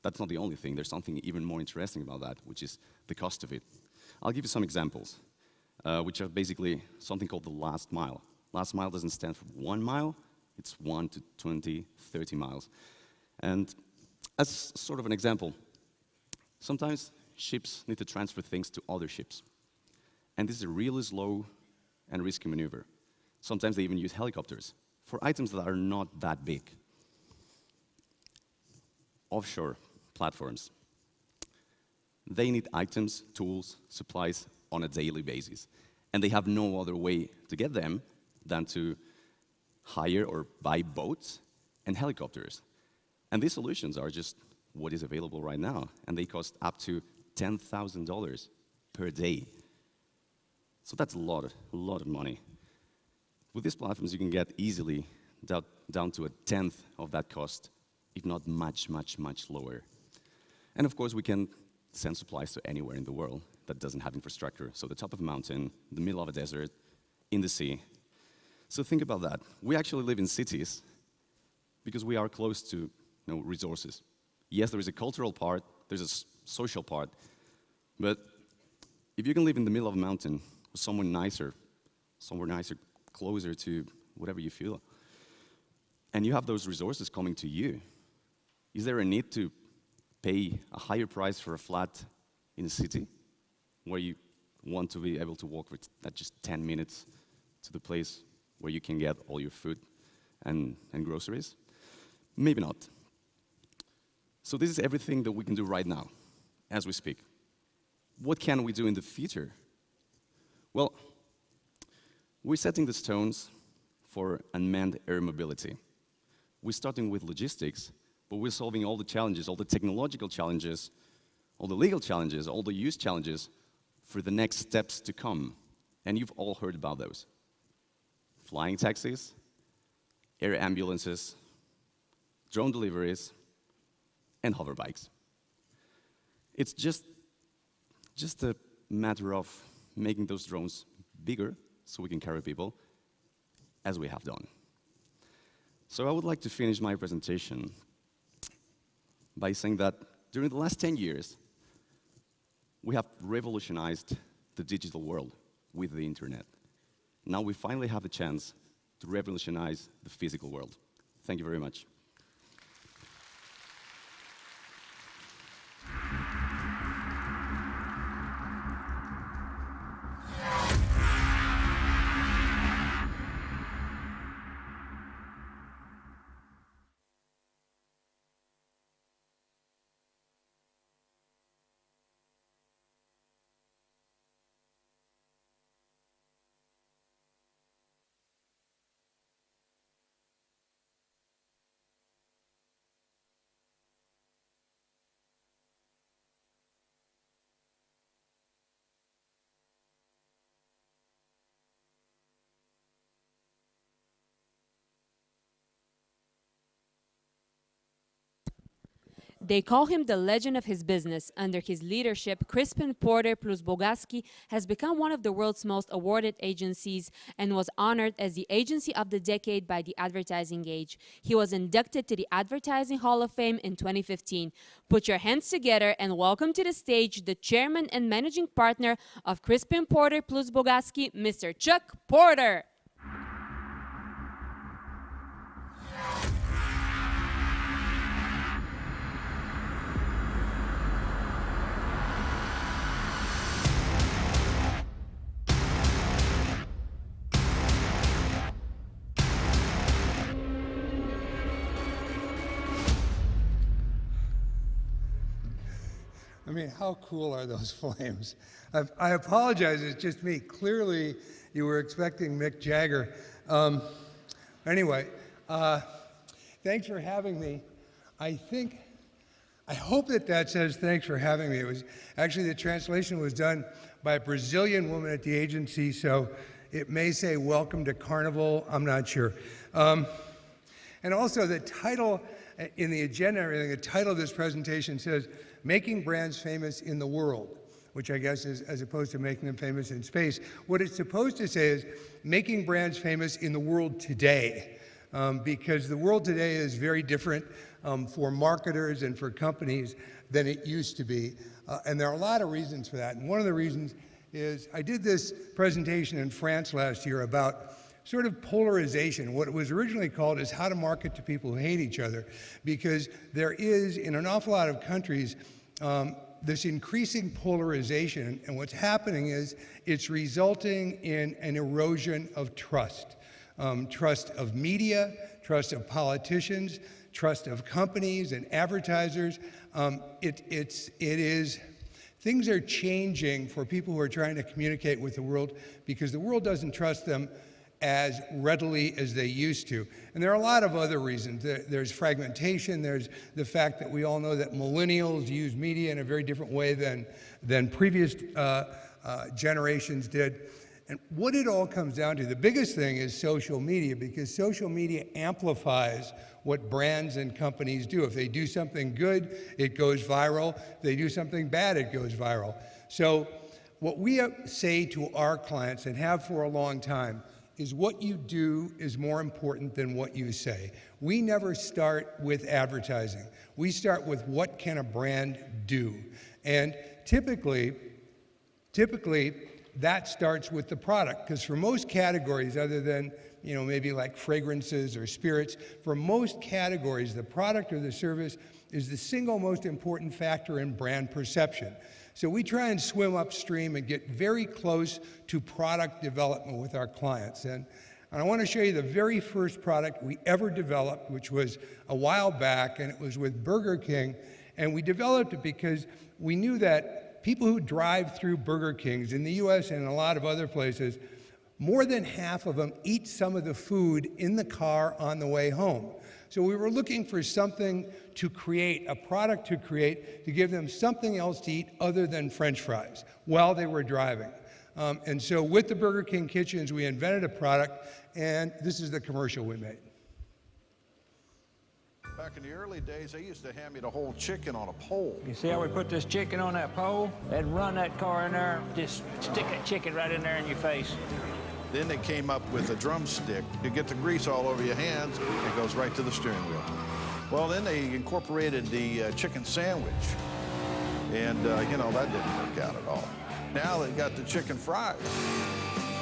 that's not the only thing, there's something even more interesting about that, which is the cost of it. I'll give you some examples, which are basically something called the last mile. Last mile doesn't stand for 1 mile, it's 1 to 20, 30 miles. And as sort of an example, sometimes ships need to transfer things to other ships. And this is a really slow and risky maneuver. Sometimes they even use helicopters for items that are not that big. Offshore platforms. They need items, tools, supplies on a daily basis. And they have no other way to get them than to hire or buy boats and helicopters. And these solutions are just what is available right now. And they cost up to $10,000 per day. So that's a lot of money. With these platforms, you can get easily down to a tenth of that cost, if not much, much, much lower. And of course, we can send supplies to anywhere in the world that doesn't have infrastructure. So the top of a mountain, the middle of a desert, in the sea. So think about that. We actually live in cities because we are close to resources. Yes, there is a cultural part, there's a social part, but if you can live in the middle of a mountain, somewhere nicer, closer to whatever you feel, and you have those resources coming to you, is there a need to pay a higher price for a flat in a city where you want to be able to walk for just 10 minutes to the place where you can get all your food and groceries? Maybe not. So this is everything that we can do right now, as we speak. What can we do in the future? Well, we're setting the stones for unmanned air mobility. We're starting with logistics, but we're solving all the challenges, all the technological challenges, all the legal challenges, all the use challenges for the next steps to come. And you've all heard about those. Flying taxis, air ambulances, drone deliveries, and hover bikes. It's just a matter of making those drones bigger so we can carry people, as we have done. So I would like to finish my presentation by saying that during the last 10 years, we have revolutionized the digital world with the internet. Now we finally have the chance to revolutionize the physical world. Thank you very much. They call him the legend of his business. Under his leadership, Crispin Porter plus Bogaski has become one of the world's most awarded agencies and was honored as the Agency of the Decade by the Advertising Age. He was inducted to the Advertising Hall of Fame in 2015. Put your hands together and welcome to the stage the chairman and managing partner of Crispin Porter plus Bogaski, Mr. Chuck Porter. I mean, how cool are those flames? I apologize, it's just me. Clearly, you were expecting Mick Jagger. Anyway, thanks for having me. I hope that says thanks for having me. It was actually, the translation was done by a Brazilian woman at the agency, so it may say welcome to Carnival, I'm not sure. And also the title in the agenda and everything, the title of this presentation says, Making Brands Famous in the World, which I guess is as opposed to making them famous in space. What it's supposed to say is making brands famous in the world today, because the world today is very different for marketers and for companies than it used to be. And there are a lot of reasons for that. And one of the reasons is I did this presentation in France last year about sort of polarization. What it was originally called is how to market to people who hate each other, because there is, in an awful lot of countries, this increasing polarization, and what's happening is it's resulting in an erosion of trust. Trust of media, trust of politicians, trust of companies and advertisers. Things are changing for people who are trying to communicate with the world because the world doesn't trust them as readily as they used to. And there are a lot of other reasons. There's fragmentation, there's the fact that we all know that millennials use media in a very different way than previous generations did. And what it all comes down to, the biggest thing is social media, because social media amplifies what brands and companies do. If they do something good, it goes viral. If they do something bad, it goes viral. So what we say to our clients, and have for a long time, is what you do is more important than what you say. We never start with advertising. We start with what can a brand do. And typically that starts with the product, because for most categories, other than maybe like fragrances or spirits, for most categories, the product or the service is the single most important factor in brand perception. So we try and swim upstream and get very close to product development with our clients. And I want to show you the very first product we ever developed, which was a while back, and it was with Burger King. And we developed it because we knew that people who drive through Burger Kings in the US and in a lot of other places, more than half of them eat some of the food in the car on the way home. So we were looking for something to create, a product to create, to give them something else to eat other than French fries while they were driving. And so with the Burger King kitchens, we invented a product, and this is the commercial we made. Back in the early days, they used to hand me the whole chicken on a pole. You see how we put this chicken on that pole? They'd run that car in there, just stick that chicken right in there in your face. Then they came up with a drumstick. You get the grease all over your hands, it goes right to the steering wheel. Well, then they incorporated the chicken sandwich, and that didn't work out at all. Now they got the chicken fries.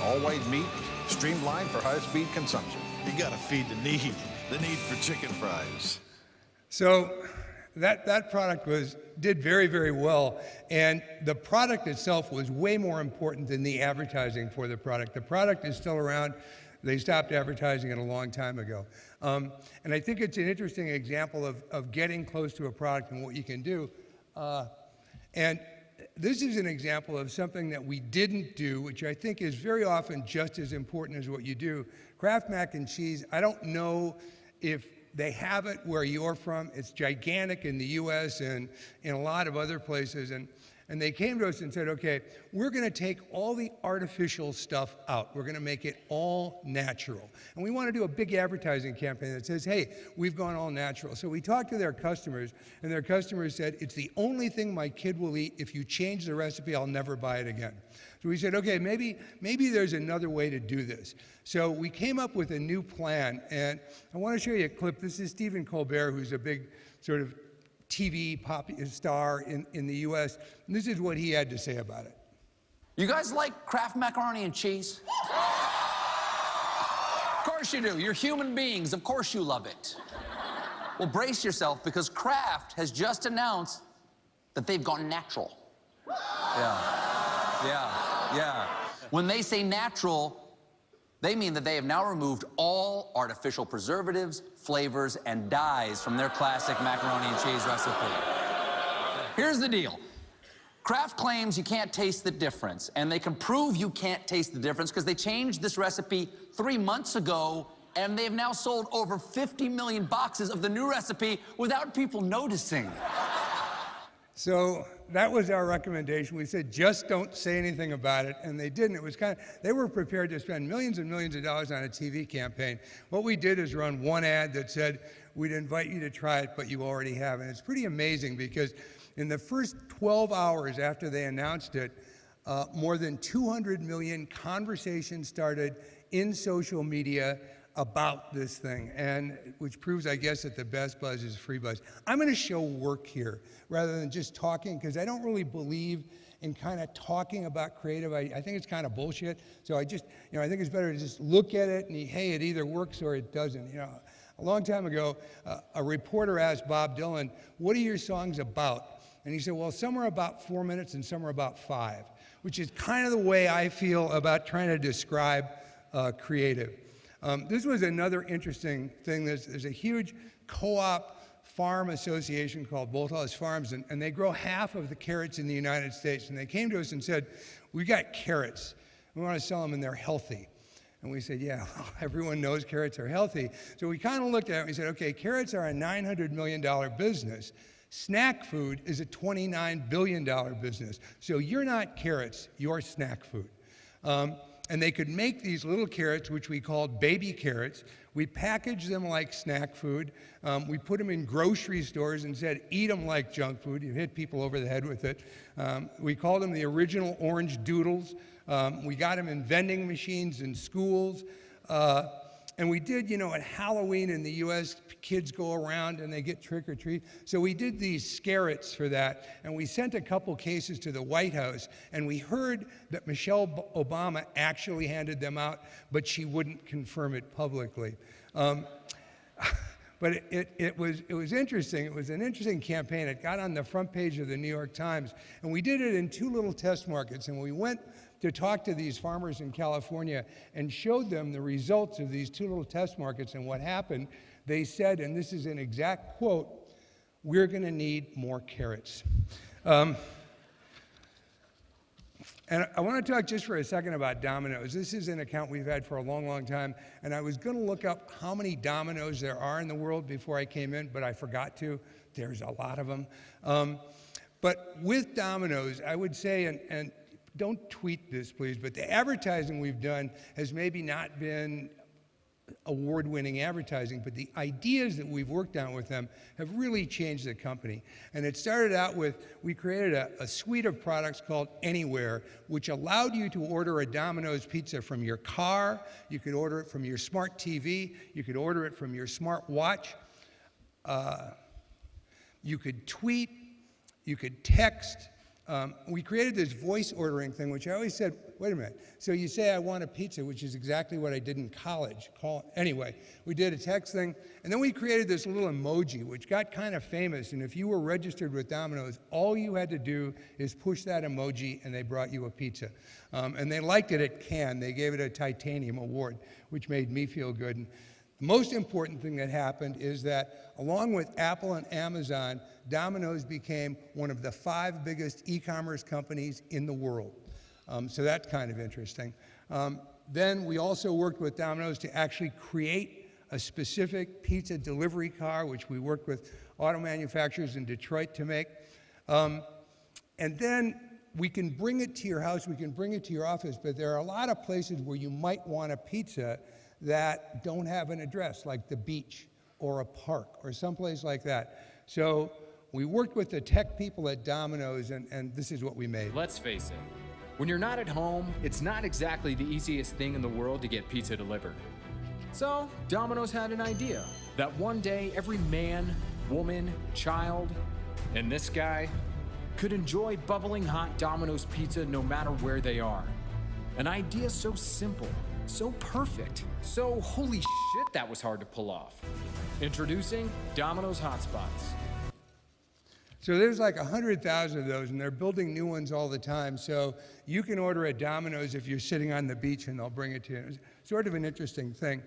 All white meat, streamlined for high-speed consumption. You gotta feed the need for chicken fries. So that product did very, very well, and the product itself was way more important than the advertising for the product. The product is still around. They stopped advertising it a long time ago. And I think it's an interesting example of getting close to a product and what you can do. And this is an example of something that we didn't do, which I think is very often just as important as what you do. Kraft mac and cheese, I don't know if they have it where you're from. It's gigantic in the US and in a lot of other places. And And they came to us and said, okay, we're going to take all the artificial stuff out. We're going to make it all natural. And we want to do a big advertising campaign that says, hey, we've gone all natural. So we talked to their customers, and their customers said, it's the only thing my kid will eat. If you change the recipe, I'll never buy it again. So we said, okay, maybe there's another way to do this. So we came up with a new plan, and I want to show you a clip. This is Stephen Colbert, who's a big sort of TV pop star in the US, and this is what he had to say about it. You guys like Kraft macaroni and cheese? Of course you do. You're human beings. Of course you love it. Well, brace yourself, because Kraft has just announced that they've gone natural. Yeah. When they say natural, they mean that they have now removed all artificial preservatives, flavors, and dyes from their classic macaroni and cheese recipe. Here's the deal. Kraft claims you can't taste the difference, and they can prove you can't taste the difference because they changed this recipe 3 months ago, and they've now sold over 50 million boxes of the new recipe without people noticing. So that was our recommendation. We said, just don't say anything about it, and they didn't. It was they were prepared to spend millions and millions of dollars on a TV campaign. What we did is run one ad that said, we'd invite you to try it, but you already have. And it's pretty amazing because in the first 12 hours after they announced it, more than 200 million conversations started in social media about this thing, and which proves, I guess, that the best buzz is free buzz. I'm going to show work here rather than just talking, because I don't really believe in kind of talking about creative. I think it's kind of bullshit. So I think it's better to just look at it and hey, it either works or it doesn't. A long time ago, a reporter asked Bob Dylan, "What are your songs about?" And he said, "Well, some are about 4 minutes and some are about 5," which is kind of the way I feel about trying to describe creative. This was another interesting thing. There's a huge co-op farm association called Bolthouse Farms, and they grow half of the carrots in the United States. And they came to us and said, "We got carrots. We want to sell them, and they're healthy." And we said, yeah, everyone knows carrots are healthy. So we kind of looked at it and we said, okay, carrots are a $900 million business. Snack food is a $29 billion business. So you're not carrots, you're snack food. And they could make these little carrots, which we called baby carrots. We packaged them like snack food. We put them in grocery stores and said, eat them like junk food. You hit people over the head with it. We called them the original orange doodles. We got them in vending machines in schools. And we did, at Halloween in the US, kids go around and they get trick or treat. So we did these scarrots for that, and we sent a couple cases to the White House, and we heard that Michelle Obama actually handed them out, but she wouldn't confirm it publicly. But it was interesting. It was an interesting campaign. It got on the front page of the New York Times, and we did it in 2 little test markets, and we went to talk to these farmers in California and showed them the results of these 2 little test markets. And what happened, they said, and this is an exact quote, "We're going to need more carrots." And I want to talk just for a second about Domino's. This is an account we've had for a long, long time, and I was going to look up how many Domino's there are in the world before I came in, but I forgot to. There's a lot of them. But with Domino's, I would say, and don't tweet this, please, but the advertising we've done has maybe not been award-winning advertising, but the ideas that we've worked on with them have really changed the company. And it started out with, we created a suite of products called Anywhere, which allowed you to order a Domino's pizza from your car, you could order it from your smart TV, you could order it from your smart watch, you could tweet, you could text. We created this voice ordering thing, which I always said, wait a minute, so you say I want a pizza, which is exactly what I did in college. Anyway, we did a text thing, and then we created this little emoji, which got kind of famous, and if you were registered with Domino's, all you had to do is push that emoji, and they brought you a pizza. And they liked it at Cannes. They gave it a Titanium Award, which made me feel good. And the most important thing that happened is that, along with Apple and Amazon, Domino's became one of the 5 biggest e-commerce companies in the world. So that's kind of interesting. Then we also worked with Domino's to actually create a specific pizza delivery car, which we worked with auto manufacturers in Detroit to make. And then we can bring it to your house, we can bring it to your office, but there are a lot of places where you might want a pizza that don't have an address, like the beach or a park or someplace like that. So we worked with the tech people at Domino's, and this is what we made. Let's face it, when you're not at home, it's not exactly the easiest thing in the world to get pizza delivered. So Domino's had an idea that one day every man, woman, child, and this guy could enjoy bubbling hot Domino's pizza no matter where they are. An idea so simple, so perfect, so holy shit that was hard to pull off. Introducing Domino's Hotspots. So there's like 100,000 of those, and they're building new ones all the time. So you can order at Domino's if you're sitting on the beach, and they'll bring it to you. It's sort of an interesting thing.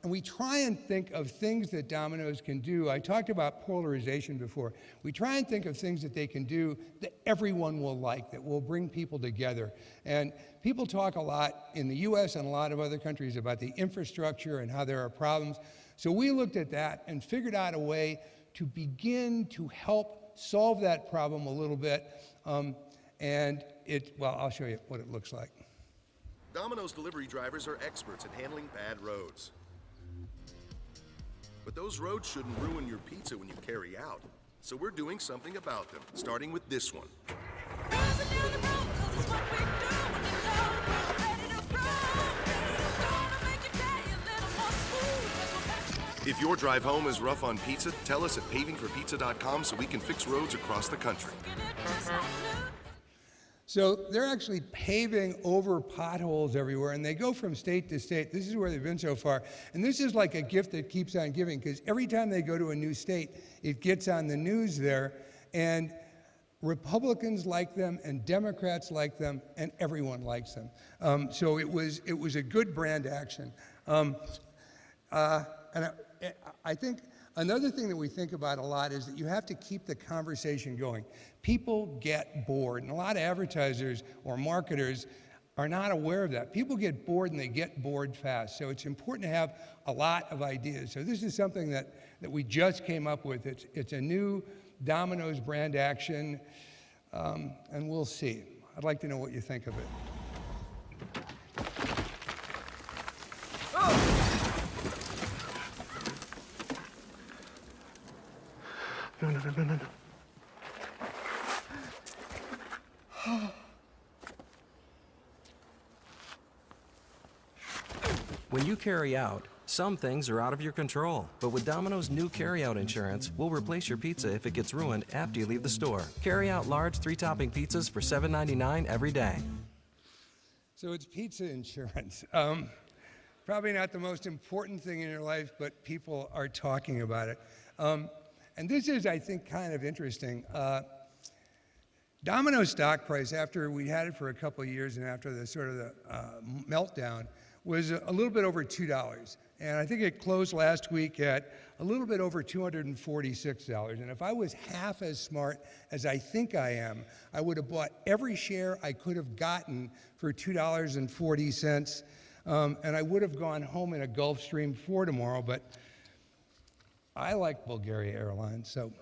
And we try and think of things that Domino's can do. I talked about polarization before. We try and think of things that they can do that everyone will like, that will bring people together. And people talk a lot in the US and a lot of other countries about the infrastructure and how there are problems. So we looked at that and figured out a way to begin to help solve that problem a little bit. Well, I'll show you what it looks like. Domino's delivery drivers are experts at handling bad roads. But those roads shouldn't ruin your pizza when you carry out. So we're doing something about them, starting with this one. If your drive home is rough on pizza, tell us at pavingforpizza.com so we can fix roads across the country. So they're actually paving over potholes everywhere, and they go from state to state. This is where they've been so far. And this is like a gift that keeps on giving, because every time they go to a new state, it gets on the news there, and Republicans like them, and Democrats like them, and everyone likes them. So it was a good brand action. I think another thing that we think about a lot is that you have to keep the conversation going. People get bored, and a lot of advertisers or marketers are not aware of that. People get bored, and they get bored fast. So it's important to have a lot of ideas. So this is something that we just came up with. It's a new Domino's brand action, and we'll see. I'd like to know what you think of it. No. When you carry out, some things are out of your control. But with Domino's new carry-out insurance, we'll replace your pizza if it gets ruined after you leave the store. Carry out large 3-topping pizzas for $7.99 every day. So it's pizza insurance. Probably not the most important thing in your life, but people are talking about it. And this is, I think, kind of interesting. Domino's stock price, after we had it for a couple of years and after the sort of the meltdown, was a little bit over $2. And I think it closed last week at a little bit over $246. And if I was half as smart as I think I am, I would have bought every share I could have gotten for $2.40. And I would have gone home in a Gulfstream 4 tomorrow, but I like Bulgaria Airlines. So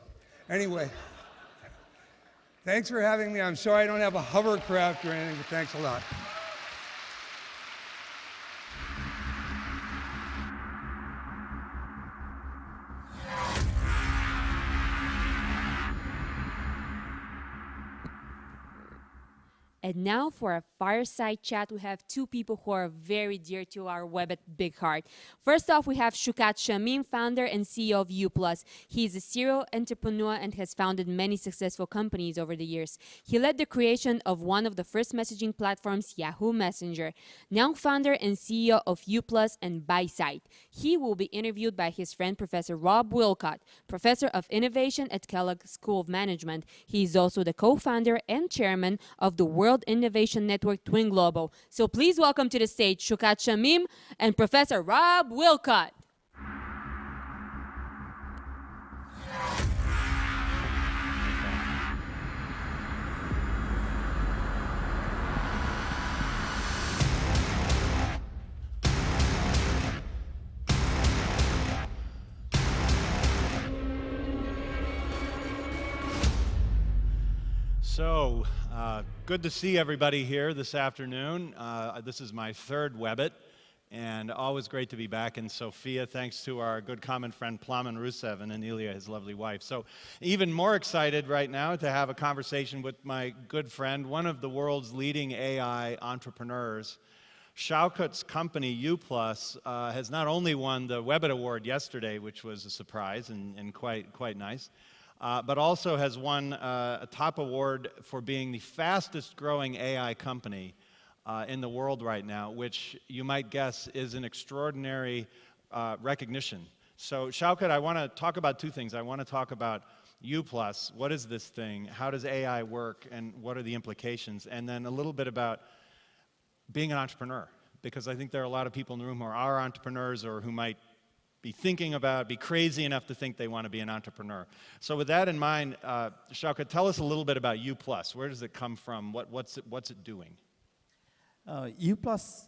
anyway, thanks for having me. I'm sorry I don't have a hovercraft or anything, but thanks a lot. And now for a fireside chat, we have two people who are very dear to our Webit big heart. First off, we have Shukat Shamim, founder and CEO of Uplus. He is a serial entrepreneur and has founded many successful companies over the years. He led the creation of one of the first messaging platforms, Yahoo Messenger. Now founder and CEO of Uplus and Bysite. He will be interviewed by his friend, Professor Rob Wilcott, Professor of Innovation at Kellogg School of Management. He is also the co-founder and chairman of the World Innovation Network Twin Global. So please welcome to the stage Shukat Shamim and Professor Rob Wilcott. So, good to see everybody here this afternoon. This is my third Webit, and always great to be back in Sofia, thanks to our good common friend Plamen Rusev and Anelia, his lovely wife. So, even more excited right now to have a conversation with my good friend, one of the world's leading AI entrepreneurs. Shaukat's company, U+, has not only won the Webit Award yesterday, which was a surprise and quite nice, but also has won a top award for being the fastest growing AI company in the world right now, which you might guess is an extraordinary recognition. So Shaukat, I want to talk about two things. I want to talk about U+, what is this thing, how does AI work, and what are the implications, and then a little bit about being an entrepreneur, because I think there are a lot of people in the room who are entrepreneurs or who might be thinking about, be crazy enough to think they want to be an entrepreneur. So with that in mind, Shaukat, tell us a little bit about U+. Where does it come from? What's it doing? U+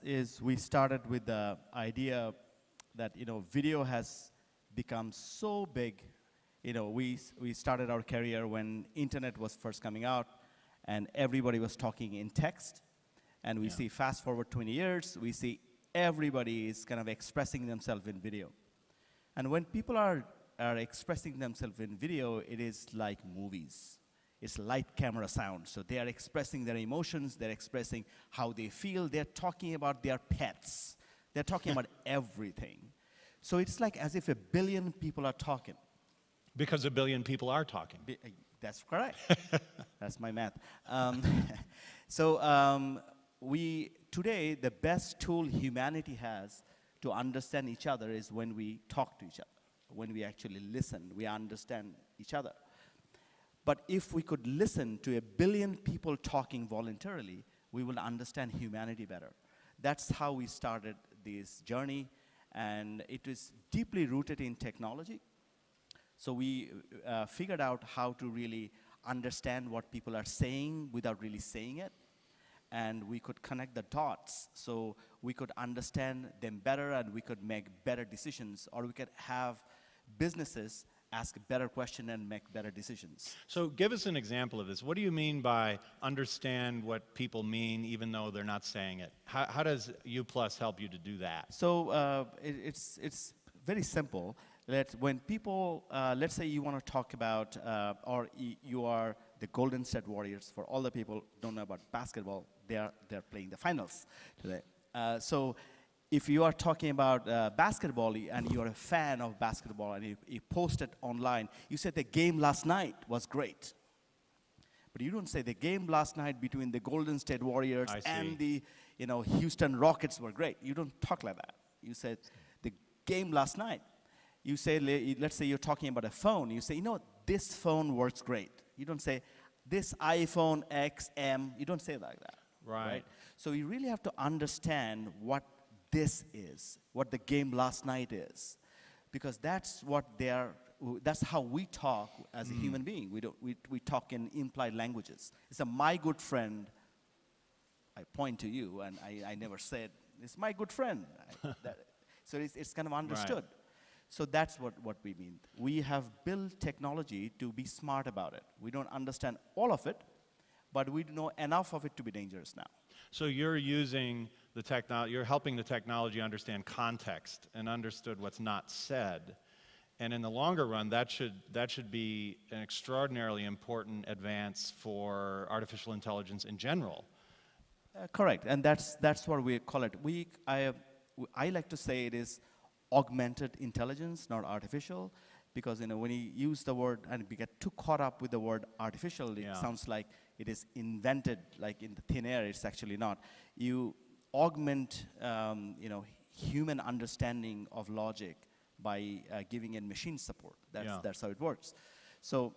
is, we started with the idea that, video has become so big. We started our career when internet was first coming out, and everybody was talking in text. And we see fast forward 20 years, we see everybody is kind of expressing themselves in video. And when people are expressing themselves in video, it is like movies. It's light, camera, sound. So they are expressing their emotions, they're expressing how they feel, they're talking about their pets. They're talking about everything. So it's like as if 1 billion people are talking. Because 1 billion people are talking. That's correct. That's my math. Today, the best tool humanity has to understand each other is when we talk to each other, when we actually listen, we understand each other. But if we could listen to 1 billion people talking voluntarily, we will understand humanity better. That's how we started this journey, and it is deeply rooted in technology. So we figured out how to really understand what people are saying without really saying it. And we could connect the dots, so we could understand them better and we could make better decisions, or we could have businesses ask better questions and make better decisions. So give us an example of this. What do you mean by understand what people mean even though they're not saying it? How does U+ help you to do that? So it's very simple. When people, let's say you want to talk about, or you are the Golden State Warriors. For all the people who don't know about basketball, they're playing the finals today. So if you are talking about basketball and you're a fan of basketball and you post it online, you said the game last night was great. But you don't say the game last night between the Golden State Warriors and the Houston Rockets were great. You don't talk like that. You said the game last night. You say, let's say you're talking about a phone. You say, this phone works great. You don't say, this iPhone XM. You don't say it like that. Right? So you really have to understand what this is, what the game last night is, because that's how we talk as a human being. We talk in implied languages. It's my good friend. I point to you, and I never said, it's my good friend. So it's kind of understood. Right. So that's what we mean. We have built technology to be smart about it. We don't understand all of it, but we know enough of it to be dangerous now. So you're using the technology, you're helping the technology understand context and understood what's not said. And in the longer run, that should be an extraordinarily important advance for artificial intelligence in general. Correct, and that's what we call it. I like to say it is augmented intelligence, not artificial, because when you use the word and we get too caught up with the word artificial, it sounds like it is invented, like in the thin air. It's actually not. You augment, human understanding of logic by giving it machine support. That's how it works. So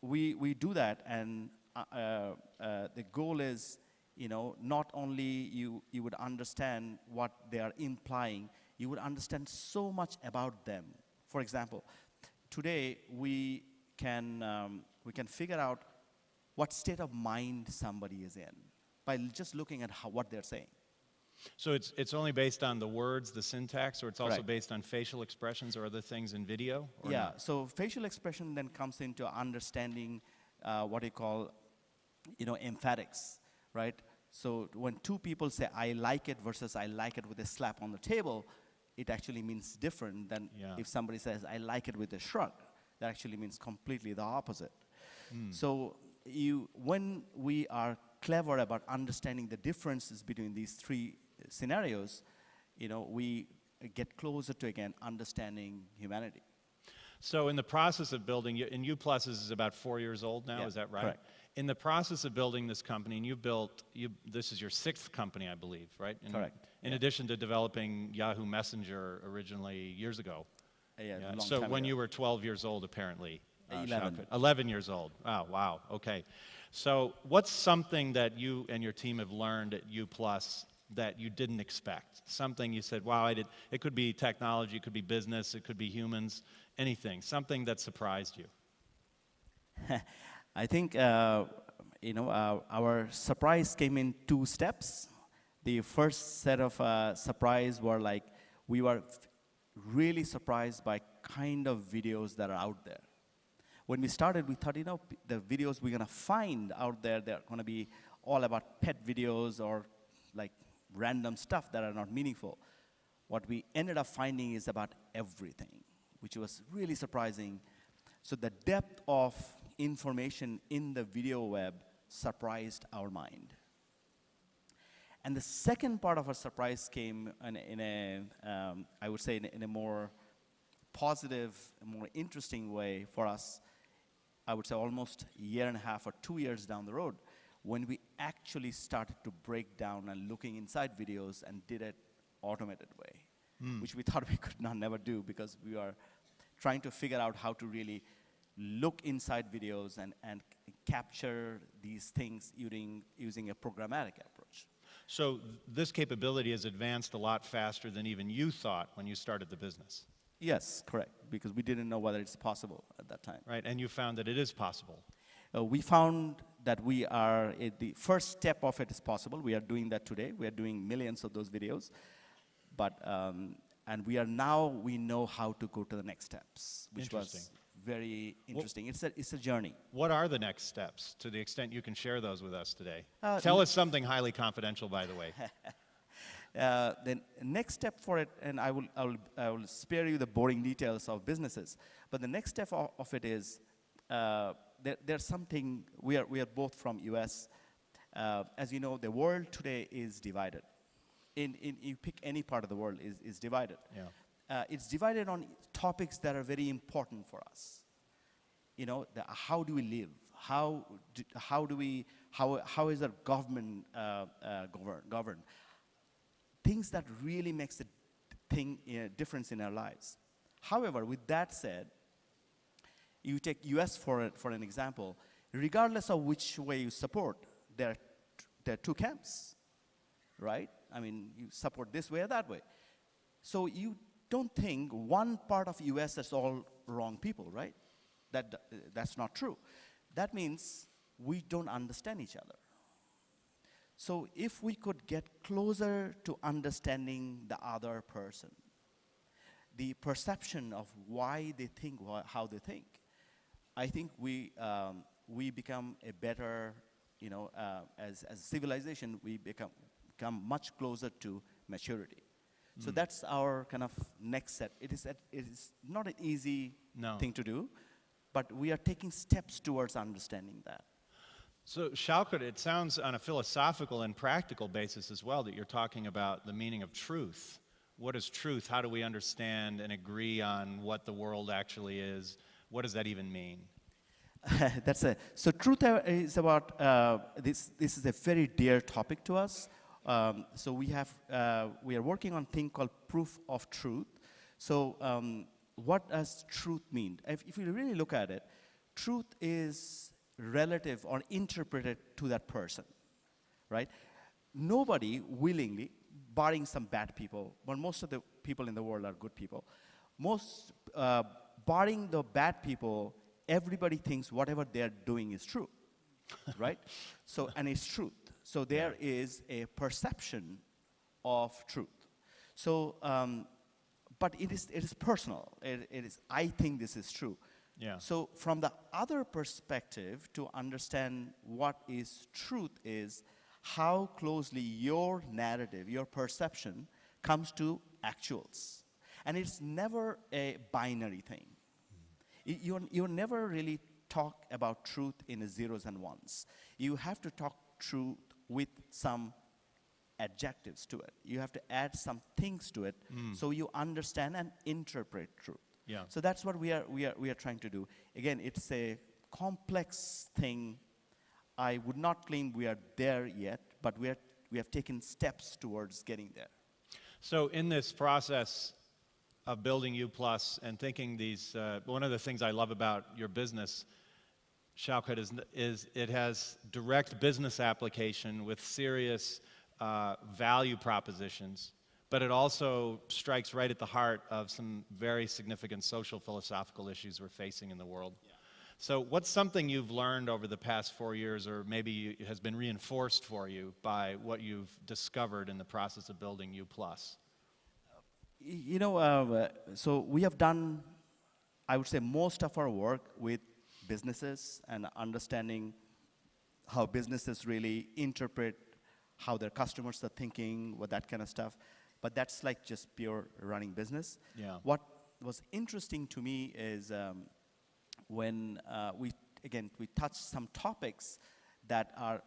we do that, and the goal is, not only you would understand what they are implying, you would understand so much about them. For example, today we can figure out what state of mind somebody is in by just looking at what they're saying. So it's only based on the words, the syntax, or it's also Correct. based on facial expressions or other things in video? Or Yeah, not? so facial expression then comes into understanding what you call emphatics, right? So when two people say, I like it versus I like it with a slap on the table, it actually means different than if somebody says, I like it with a shrug. That actually means completely the opposite. So when we are clever about understanding the differences between these three scenarios, we get closer to, again, understanding humanity. So in the process of building, and U Plus is about 4 years old now, is that right? Correct. In the process of building this company, and this is your 6th company, I believe, right? Correct. In addition to developing Yahoo Messenger originally years ago. Yeah. So when you were 12 years old, apparently. 11. 11 years old. Oh, wow. Okay. So what's something that you and your team have learned at U Plus that you didn't expect? Something you said, wow, it could be technology, it could be business, it could be humans, anything. Something that surprised you. I think, our surprise came in 2 steps. The first set of surprise were like, we were really surprised by kind of videos that are out there. When we started, we thought, the videos we're going to find out there, they're going to be all about pet videos or like random stuff that are not meaningful. What we ended up finding is about everything, which was really surprising. So the depth of information in the video web surprised our mind. And the second part of our surprise came I would say, in a more positive, more interesting way for us. I would say almost a year and a half or 2 years down the road, when we actually started to break down and looking inside videos and did it automated way, which we thought we could never do, because we are trying to figure out how to really look inside videos and capture these things using a programmatic approach. So this capability has advanced a lot faster than even you thought when you started the business. Yes, correct, because we didn't know whether it's possible at that time. Right, and you found that it is possible. We found that we are, the first step of it is possible. We are doing that today. We are doing millions of those videos. But, and we know how to go to the next steps, which was very interesting. It's a journey. What are the next steps, to the extent you can share those with us today? Tell us something highly confidential, by the way. The next step for it, and I will spare you the boring details of businesses, but the next step of it is, there's something, we are both from US. As you know, the world today is divided. You pick any part of the world is divided. Yeah. It's divided on topics that are very important for us. How do we live? How is our government governed? Things that really makes a difference in our lives. However, with that said, you take US for an example. Regardless of which way you support, there are 2 camps, right? I mean, you support this way or that way. So you don't think one part of US is all wrong people, right? That's not true. That means we don't understand each other. So if we could get closer to understanding the other person, the perception of why they think how they think, I think we become a better, as a civilization, we become much closer to maturity. So that's our kind of next step. It is not an easy thing to do, but we are taking steps towards understanding that. So, Shaukar, it sounds on a philosophical and practical basis as well that you're talking about the meaning of truth. What is truth? How do we understand and agree on what the world actually is? What does that even mean? So truth is about, this is a very dear topic to us. So we are working on a thing called proof of truth. So what does truth mean? If you really look at it, truth is relative or interpreted to that person, right? Nobody willingly, barring some bad people, but most of the people in the world are good people, barring the bad people, everybody thinks whatever they're doing is true, right? So, and it's truth. So there is a perception of truth. So, but it is personal. It is, I think this is true. Yeah. So from the other perspective, to understand what is truth is how closely your narrative, your perception, comes to actuals. And it's never a binary thing. You're never really talk about truth in a zeros and ones. You have to talk truth with some adjectives to it. You have to add some things to it so you understand and interpret truth. Yeah. So that's what we are trying to do. Again, it's a complex thing. I would not claim we are there yet, but we have taken steps towards getting there. So in this process of building U Plus and thinking these, one of the things I love about your business, Shaukat, is it has direct business application with serious value propositions, but it also strikes right at the heart of some very significant social philosophical issues we're facing in the world. Yeah. So what's something you've learned over the past 4 years, or maybe has been reinforced for you by what you've discovered in the process of building U Plus? You know, so we have done, I would say, most of our work with businesses and understanding how businesses really interpret how their customers are thinking, what that kind of stuff. But that's like just pure running business. Yeah. What was interesting to me is when we touched some topics that are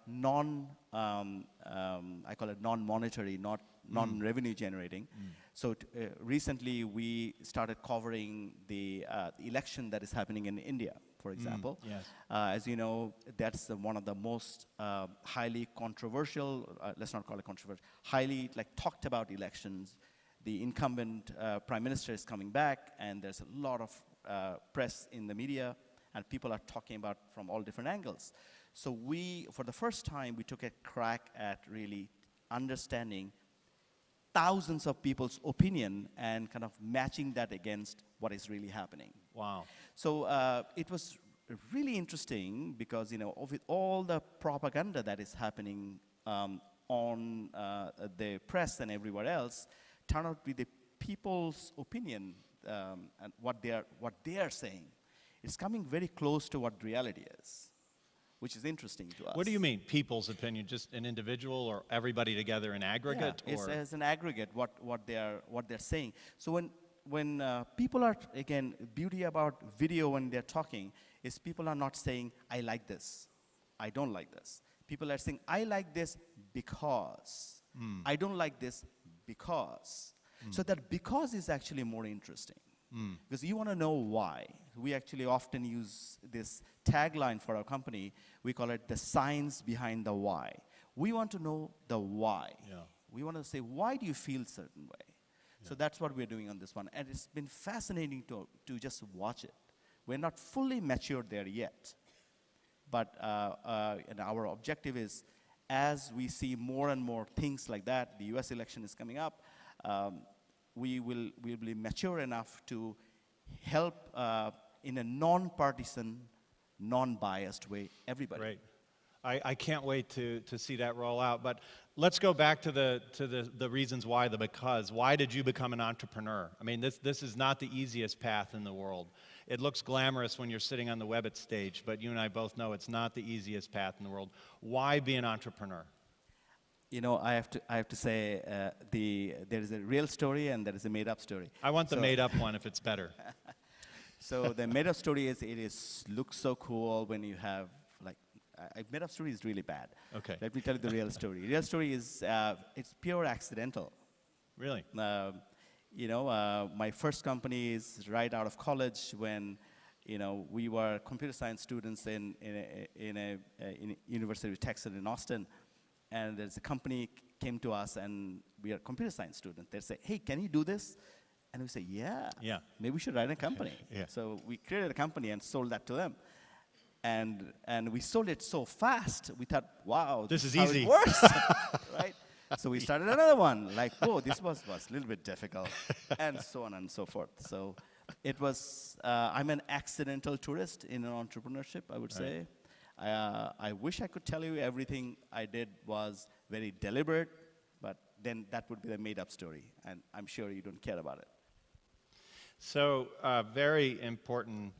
I call it non-monetary, not non-revenue generating. So recently we started covering the election that is happening in India, for example. Yes. As you know, that's one of the most highly controversial, let's not call it controversial, highly talked about elections. The incumbent prime minister is coming back, and there's a lot of press in the media, and people are talking about from all different angles. So we, for the first time, we took a crack at really understanding thousands of people's opinion and kind of matching that against what is really happening. Wow. So it was really interesting because, you know, with all the propaganda that is happening on the press and everywhere else, turned out to be the people's opinion and what they are saying. It's coming very close to what reality is, which is interesting to us. What do you mean, people's opinion? Just an individual or everybody together in aggregate? Yeah, it's as an aggregate what they're saying. So when people are, again, beauty about video when they're talking is people are not saying, I like this, I don't like this. People are saying, I like this because, I don't like this because. So that because is actually more interesting. Because you want to know why. We actually often use this tagline for our company. We call it the science behind the why. We want to know the why. Yeah. We want to say, why do you feel a certain way? Yeah. So that's what we're doing on this one. And it's been fascinating to just watch it. We're not fully matured there yet. But and our objective is, as we see more and more things like that, the US election is coming up, we'll be mature enough to help in a non-partisan, non-biased way everybody. Great. I can't wait to see that roll out. But let's go back to the reasons why, the because. Why did you become an entrepreneur? I mean, this is not the easiest path in the world. It looks glamorous when you're sitting on the Webit stage, but you and I both know it's not the easiest path in the world. Why be an entrepreneur? You know, I have to say there is a real story and there is a made-up story. I want the made-up one if it's better. So the made-up story is looks so cool when you have made-up story is really bad. Okay. Let me tell you the real story. Real story is it's pure accidental. Really? You know, my first company is right out of college when, you know, we were computer science students in University of Texas in Austin. And there's a company came to us, and we are computer science students. They say, hey, can you do this? And we say, yeah. Maybe we should write a company. Yeah. So we created a company and sold that to them. And we sold it so fast, we thought, wow, this is how easy. It works, right? So we started another one, like, whoa, this was a little bit difficult, and so on and so forth. So it was, I'm an accidental tourist in entrepreneurship, I would say. I wish I could tell you everything I did was very deliberate, but then that would be the made-up story, and I'm sure you don't care about it. So very important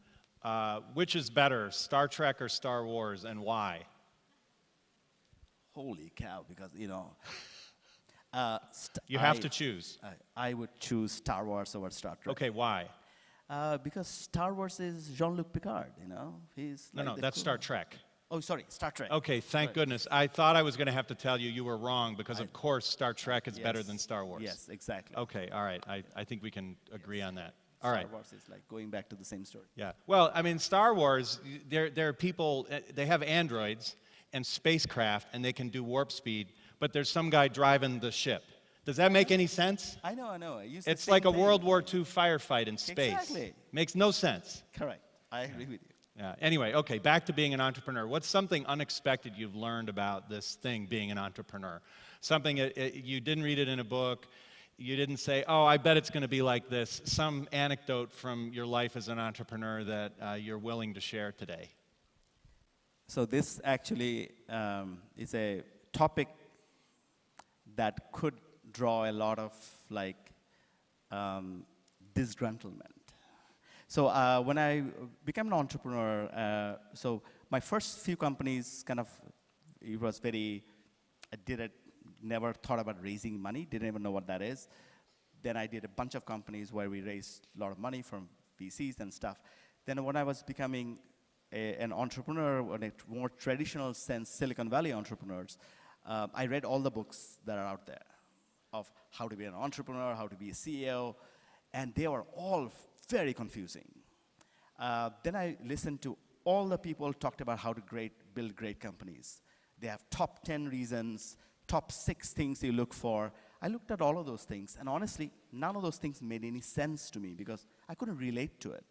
Which is better, Star Trek or Star Wars, and why? Holy cow, because, you know, you have to choose. I would choose Star Wars over Star Trek. Okay, why? Because Star Wars is Jean-Luc Picard, you know? He's No, like no, that's Star Trek. Oh, sorry, Star Trek. Okay, thank goodness. I thought I was going to have to tell you you were wrong because, of course, Star Trek is better than Star Wars. Yes, exactly. Okay, all right. I think we can agree on that. All right. Star Wars is like going back to the same story. Yeah. Well, I mean, Star Wars, there are people, they have androids and spacecraft, and they can do warp speed, but there's some guy driving the ship. Does that make any sense? I know. It's like a World War II firefight in space. Exactly. Makes no sense. Correct. I agree with you. Yeah. Anyway, okay, back to being an entrepreneur. What's something unexpected you've learned about this thing, being an entrepreneur? Something you didn't read it in a book. You didn't say, oh, I bet it's going to be like this. Some anecdote from your life as an entrepreneur that you're willing to share today. So this actually is a topic that could draw a lot of disgruntlement. So when I became an entrepreneur, so my first few companies it was very, never thought about raising money, didn't even know what that is. Then I did a bunch of companies where we raised a lot of money from VCs and stuff. Then when I was becoming an entrepreneur in a more traditional sense, Silicon Valley entrepreneurs, I read all the books that are out there of how to be an entrepreneur, how to be a CEO, and they were all very confusing. Then I listened to all the people talked about how to build great companies. They have top 10 reasons, top 6 things you look for. I looked at all of those things, and honestly, none of those things made any sense to me because I couldn't relate to it.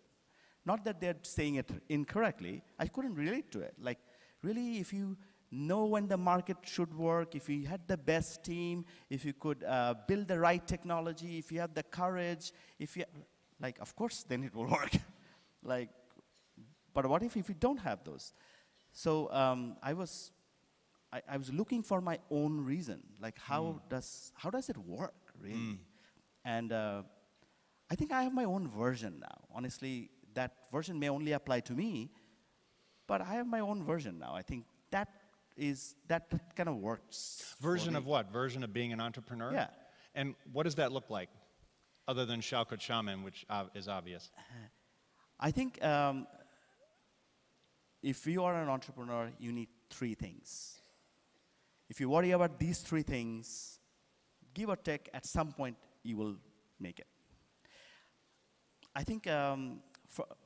Not that they're saying it incorrectly, I couldn't relate to it. Like, really, if you know when the market should work, if you had the best team, if you could build the right technology, if you have the courage, of course, then it will work. But what if you don't have those? So I was looking for my own reason, like how does it work, really? And I think I have my own version now. Honestly, that version may only apply to me, but I have my own version now. I think that kind of works. Version of what? Version of being an entrepreneur? Yeah. And what does that look like, other than Shaukot Shaman, which is obvious? I think if you are an entrepreneur, you need 3 things. If you worry about these 3 things, give or take, at some point, you will make it. I think,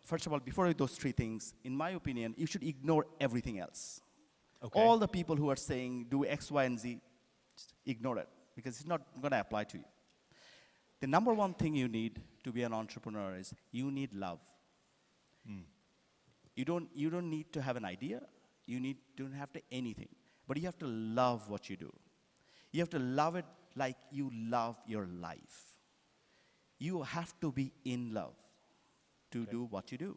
first of all, before those 3 things, in my opinion, you should ignore everything else. Okay. All the people who are saying do X, Y, and Z, just ignore it, because it's not going to apply to you. The number 1 thing you need to be an entrepreneur is you need love. You don't need to have an idea. You don't have to anything. But you have to love what you do. You have to love it like you love your life. You have to be in love to do what you do.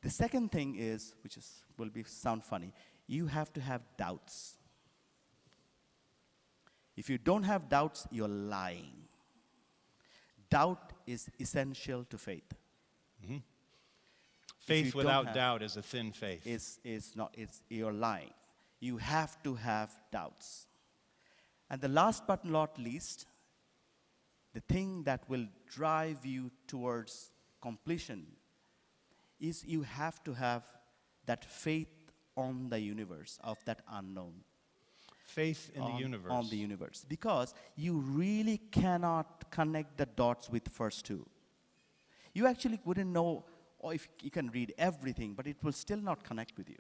The second thing is, which will sound funny, you have to have doubts. If you don't have doubts, you're lying. Doubt is essential to faith. Mm-hmm. Faith without doubt is a thin faith. You're lying. You have to have doubts. And the last but not least, the thing that will drive you towards completion is you have to have that faith on the universe, of that unknown. Faith in the universe. On the universe. Because you really cannot connect the dots with the first 2. You actually wouldn't know, or if you can read everything, but it will still not connect with you.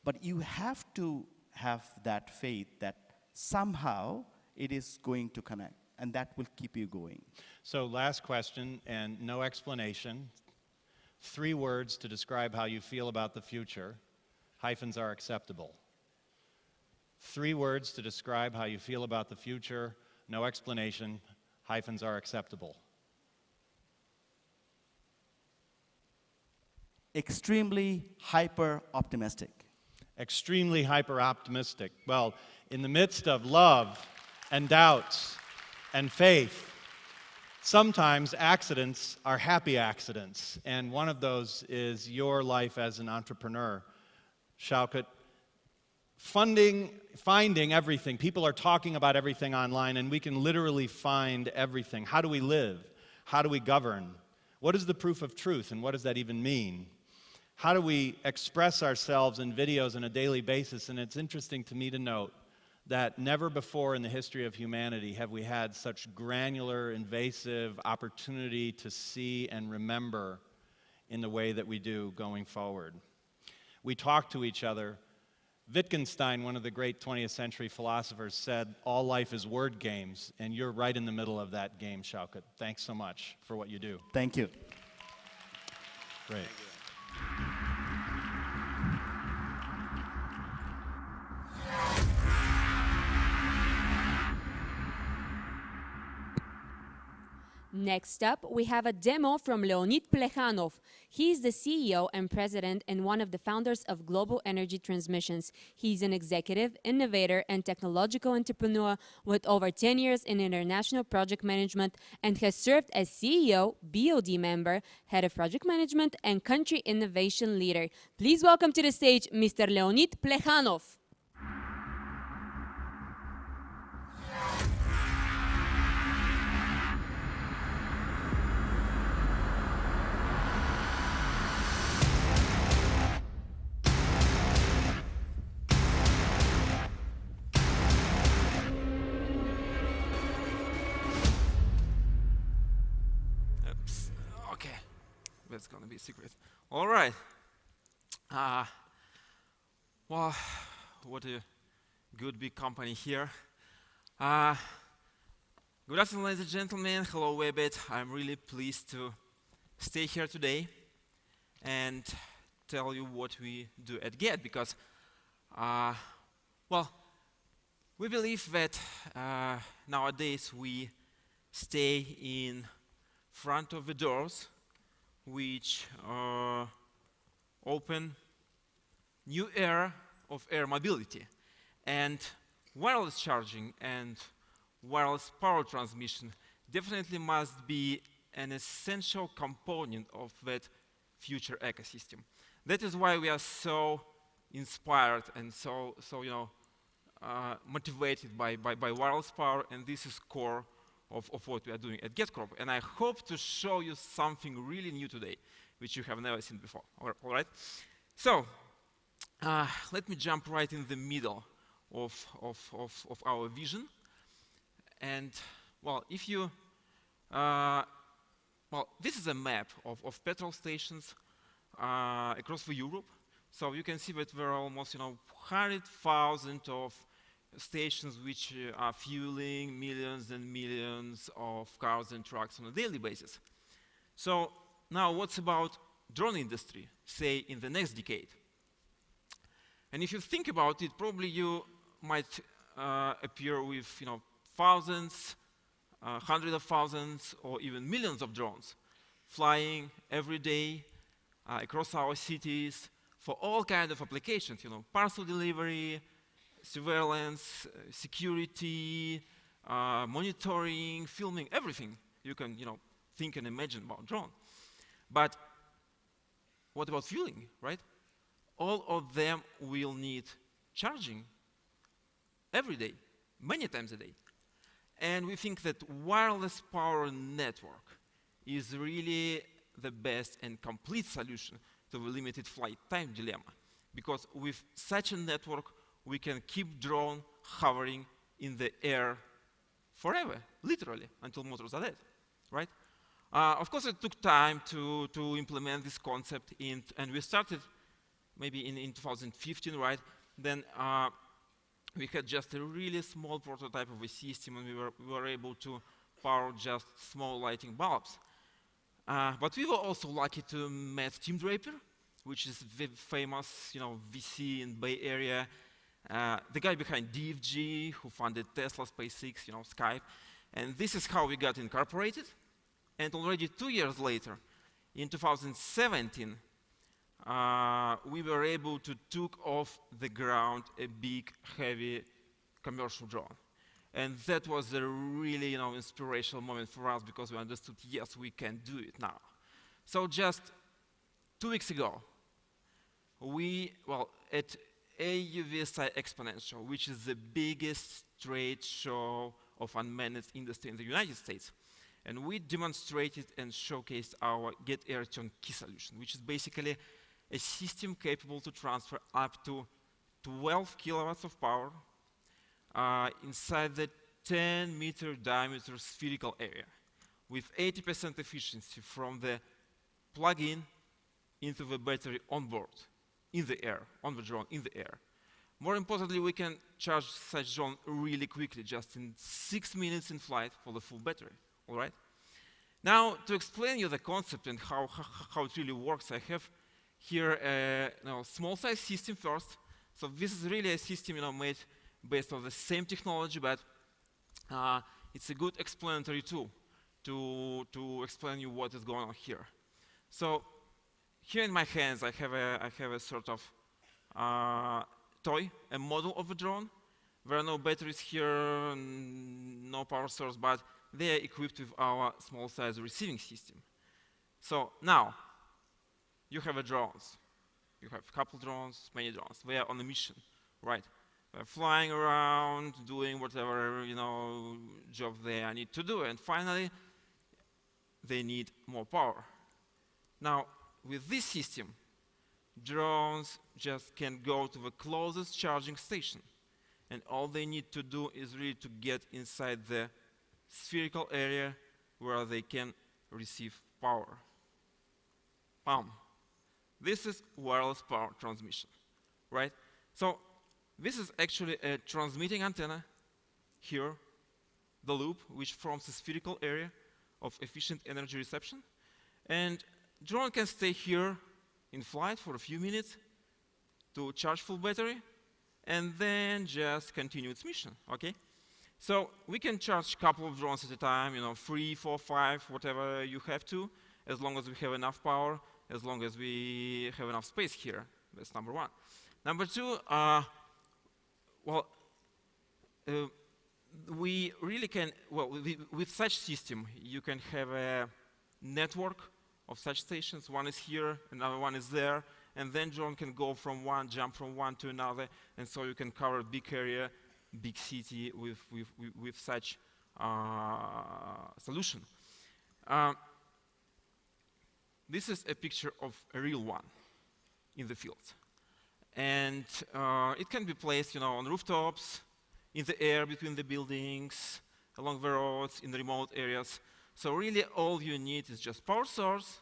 But you have to have that faith that somehow it is going to connect, and that will keep you going. So last question, and no explanation. 3 words to describe how you feel about the future. Hyphens are acceptable. 3 words to describe how you feel about the future. No explanation. Hyphens are acceptable. Extremely hyper-optimistic. Extremely hyper-optimistic. Well, in the midst of love and doubts and faith Sometimes accidents are happy accidents, and one of those is your life as an entrepreneur. Shaukat, finding everything. People are talking about everything online, and we can literally find everything. How do we live? How do we govern? What is the proof of truth, and what does that even mean? How do we express ourselves in videos on a daily basis? And it's interesting to me to note that never before in the history of humanity have we had such granular, invasive opportunity to see and remember in the way that we do going forward. We talk to each other. Wittgenstein, one of the great 20th century philosophers, said, all life is word games, and you're right in the middle of that game, Shaukat. Thanks so much for what you do. Thank you. Great. Next up, we have a demo from Leonid Plekhanov. He is the CEO and president and one of the founders of Global Energy Transmissions. He's an executive, innovator, and technological entrepreneur with over 10 years in international project management and has served as CEO, BOD member, head of project management, and country innovation leader. Please welcome to the stage Mr. Leonid Plekhanov. Okay, that's gonna be a secret. All right. Well, what a good big company here. Good afternoon, ladies and gentlemen. Hello, Webit. I'm really pleased to stay here today and tell you what we do at Get, because, well, we believe that nowadays we stay in front of the doors which open new era of air mobility, and wireless charging and wireless power transmission definitely must be an essential component of that future ecosystem. That is why we are so inspired and so motivated by wireless power, and this is core of what we are doing at GetCorp. And I hope to show you something really new today, which you have never seen before. All right? So, let me jump right in the middle of our vision. And, well, if you, well, this is a map of petrol stations across Europe. So you can see that there are almost, 100,000 of stations which are fueling millions and millions of cars and trucks on a daily basis. So now what's about drone industry, say in the next decade? And if you think about it, probably you might appear with thousands, hundreds of thousands, or even millions of drones flying every day across our cities for all kinds of applications, parcel delivery, surveillance, security, monitoring, filming, everything you can think and imagine about drone. But what about fueling, right? All of them will need charging every day, many times a day. And we think that wireless power network is really the best and complete solution to the limited flight time dilemma. Because with such a network, we can keep drone hovering in the air forever, literally, until motors are dead, right? Of course, it took time to implement this concept, and we started maybe in 2015, right? Then we had just a really small prototype of a system, and we were able to power just small lighting bulbs. But we were also lucky to meet Tim Draper, which is the famous VC in Bay Area, the guy behind DFG, who funded Tesla, SpaceX, Skype. And this is how we got incorporated. And already 2 years later, in 2017, we were able to took off the ground a big, heavy commercial drone. And that was a really, inspirational moment for us because we understood, yes, we can do it now. So just 2 weeks ago, at AUVSI Exponential, which is the biggest trade show of unmanned industry in the United States, and we demonstrated and showcased our Get Air Turn Key solution, which is basically a system capable to transfer up to 12 kilowatts of power inside the 10-meter diameter spherical area with 80% efficiency from the plug-in into the battery on board, in the air, on the drone, in the air. More importantly, we can charge such drone really quickly, just in 6 minutes in flight for the full battery, all right? Now, to explain you the concept and how it really works, I have here a small size system first. So this is really a system made based on the same technology, but it's a good explanatory tool to explain you what is going on here. So here in my hands, I have a sort of toy, a model of a drone. There are no batteries here, no power source, but they are equipped with our small size receiving system. So now, you have drones. You have a couple drones, many drones. They are on a mission, right? They're flying around, doing whatever job they need to do, and finally, they need more power. Now, with this system, drones just can go to the closest charging station, and all they need to do is really to get inside the spherical area where they can receive power. Bam. This is wireless power transmission, right? So this is actually a transmitting antenna here, the loop, which forms a spherical area of efficient energy reception. And drone can stay here in flight for a few minutes to charge full battery and then just continue its mission, okay? So we can charge a couple of drones at a time, 3, 4, 5, whatever you have to, as long as we have enough power, as long as we have enough space here. That's number one. Number two, we really can, with such system, you can have a network of such stations. One is here, another one is there, and then drone can go from one, jump from one to another, and so you can cover a big area, big city with such solution. This is a picture of a real one in the field. And it can be placed on rooftops, in the air between the buildings, along the roads, in the remote areas. So really all you need is just power source,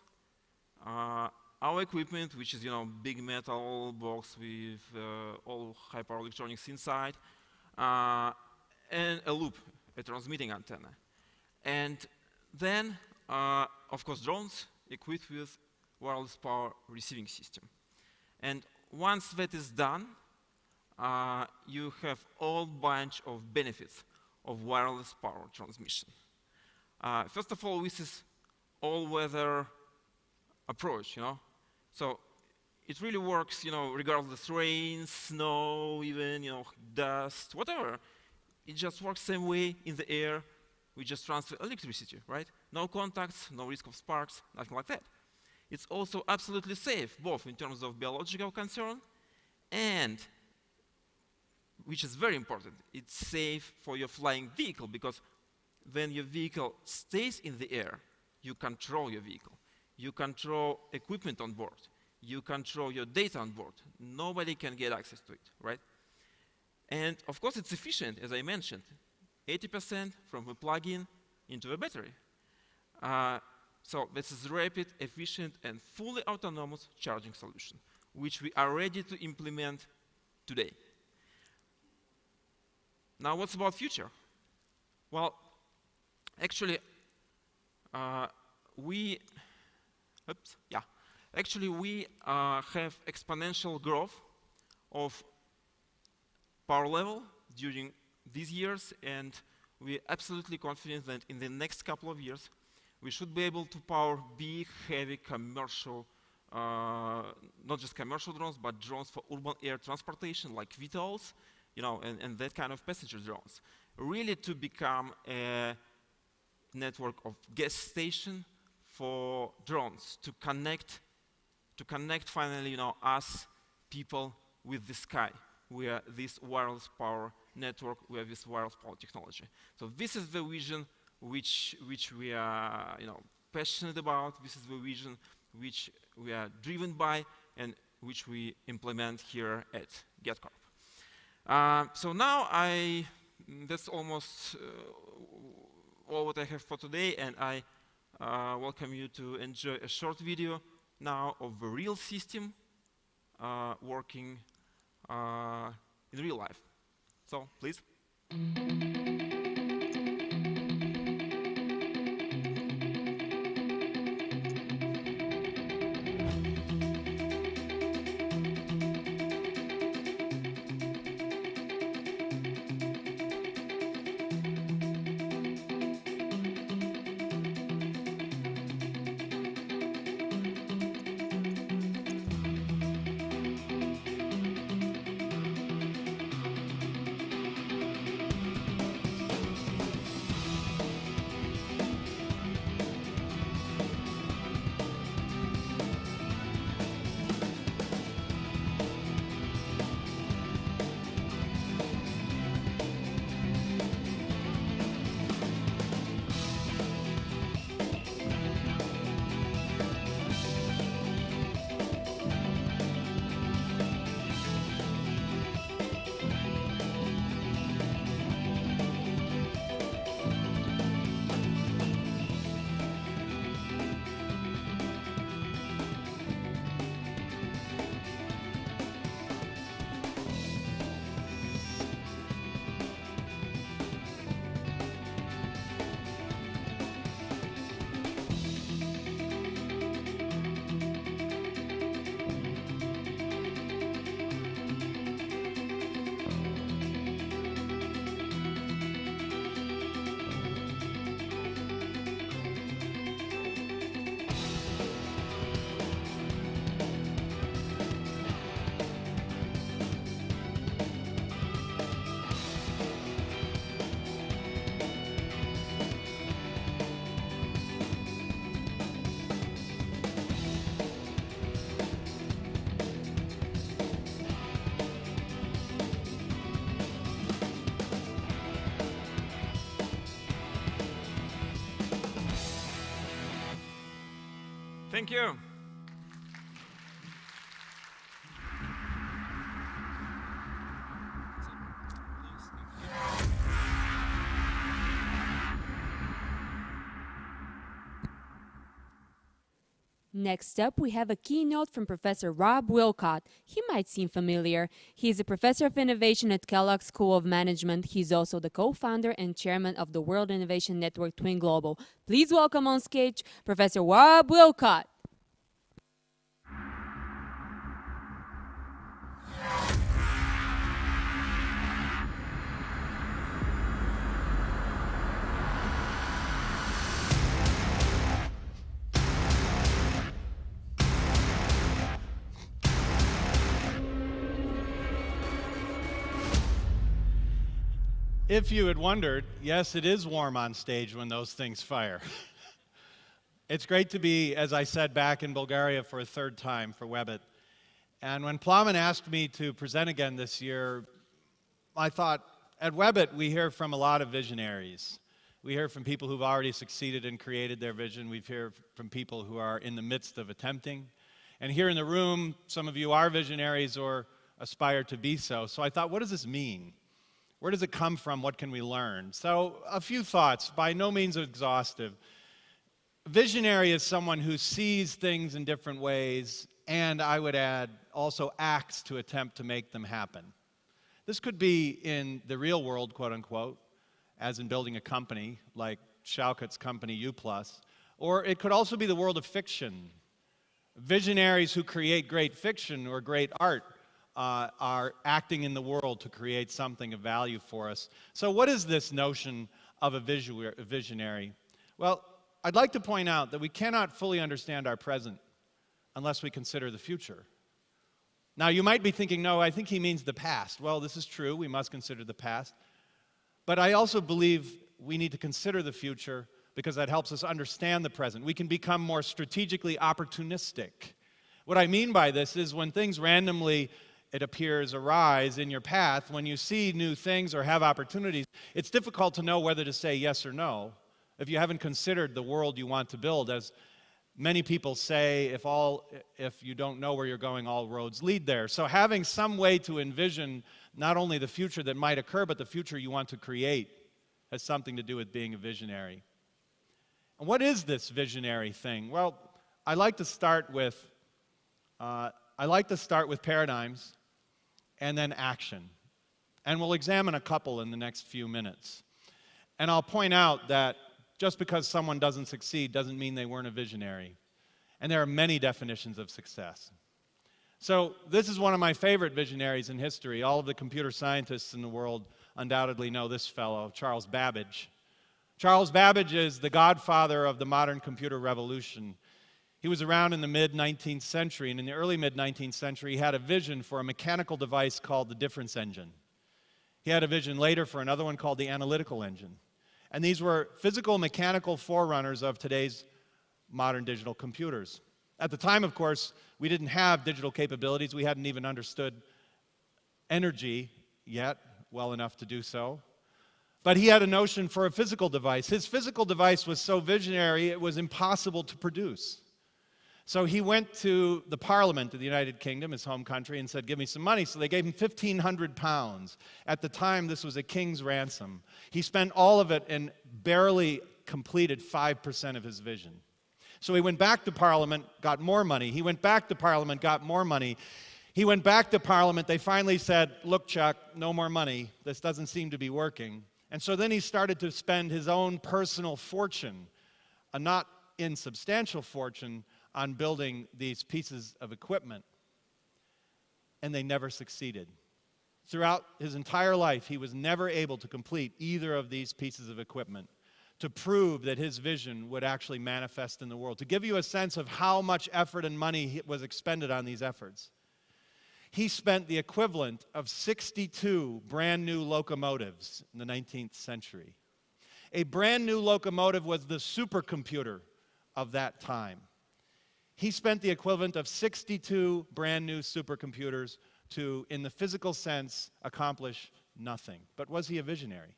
our equipment, which is big metal box with all high power electronics inside, and a loop, a transmitting antenna. And then, of course, drones equipped with wireless power receiving system. And once that is done, you have all bunch of benefits of wireless power transmission. First of all, this is all-weather approach, So it really works, regardless rain, snow, even, dust, whatever. It just works same way in the air. We just transfer electricity, right? No contacts, no risk of sparks, nothing like that. It's also absolutely safe, both in terms of biological concern and, which is very important, it's safe for your flying vehicle, because when your vehicle stays in the air, you control your vehicle. You control equipment on board. You control your data on board. Nobody can get access to it, right? And of course, it's efficient, as I mentioned. 80% from the plug-in into the battery. So this is rapid, efficient, and fully autonomous charging solution, which we are ready to implement today. Now, what's about future? Well, actually, we have exponential growth of power level during these years, and we're absolutely confident that in the next couple of years, we should be able to power big, heavy commercial, not just commercial drones, but drones for urban air transportation, like VTOLs, and that kind of passenger drones. really to become a network of gas station for drones to connect finally, us people with the sky, where this wireless power network, where this wireless power technology. So this is the vision which we are, passionate about. This is the vision which we are driven by and which we implement here at GetCorp. So now that's almost all what I have for today, and I welcome you to enjoy a short video now of a real system working in real life. So, please. Thank you. Next up, we have a keynote from Professor Rob Wilcott. He might seem familiar. He is a professor of innovation at Kellogg School of Management. He's also the co-founder and chairman of the World Innovation Network Twin Global. Please welcome on stage Professor Rob Wilcott. If you had wondered, yes, it is warm on stage when those things fire. It's great to be, as I said, back in Bulgaria for a third time for Webit. And when Plamen asked me to present again this year, I thought, at Webit, we hear from a lot of visionaries. We hear from people who've already succeeded and created their vision. We hear from people who are in the midst of attempting. And here in the room, some of you are visionaries or aspire to be so. So I thought, what does this mean? Where does it come from? What can we learn? So a few thoughts, by no means exhaustive. Visionary is someone who sees things in different ways, and I would add, also acts to attempt to make them happen. This could be in the real world, quote unquote, as in building a company like Schaukat's company U+, or it could also be the world of fiction. Visionaries who create great fiction or great art are acting in the world to create something of value for us. So what is this notion of a visionary? Well, I'd like to point out that we cannot fully understand our present unless we consider the future. Now, you might be thinking, no, I think he means the past. Well, this is true. We must consider the past. But I also believe we need to consider the future because that helps us understand the present. We can become more strategically opportunistic. What I mean by this is when things randomly, it appears, arise in your path, when you see new things or have opportunities, it's difficult to know whether to say yes or no if you haven't considered the world you want to build. As many people say, if you don't know where you're going, all roads lead there. So having some way to envision not only the future that might occur, but the future you want to create has something to do with being a visionary. And what is this visionary thing? Well, I like to start with paradigms and then action. And we'll examine a couple in the next few minutes. And I'll point out that just because someone doesn't succeed doesn't mean they weren't a visionary. And there are many definitions of success. So this is one of my favorite visionaries in history. All of the computer scientists in the world undoubtedly know this fellow, Charles Babbage. Charles Babbage is the godfather of the modern computer revolution. He was around in the mid-19th century, and in the early mid-19th century, he had a vision for a mechanical device called the difference engine. He had a vision later for another one called the analytical engine. And these were physical mechanical forerunners of today's modern digital computers. At the time, of course, we didn't have digital capabilities. We hadn't even understood energy yet well enough to do so. But he had a notion for a physical device. His physical device was so visionary, it was impossible to produce. So he went to the Parliament of the United Kingdom, his home country, and said, give me some money. So they gave him £1,500. At the time, this was a king's ransom. He spent all of it and barely completed 5% of his vision. So he went back to Parliament, got more money. He went back to Parliament, got more money. He went back to Parliament. They finally said, look, Chuck, no more money. This doesn't seem to be working. And so then he started to spend his own personal fortune, a not insubstantial fortune, on building these pieces of equipment. And they never succeeded. Throughout his entire life, he was never able to complete either of these pieces of equipment to prove that his vision would actually manifest in the world. To give you a sense of how much effort and money was expended on these efforts, he spent the equivalent of 62 brand new locomotives in the 19th century. A brand new locomotive was the supercomputer of that time. He spent the equivalent of 62 brand new supercomputers to, in the physical sense, accomplish nothing. But was he a visionary?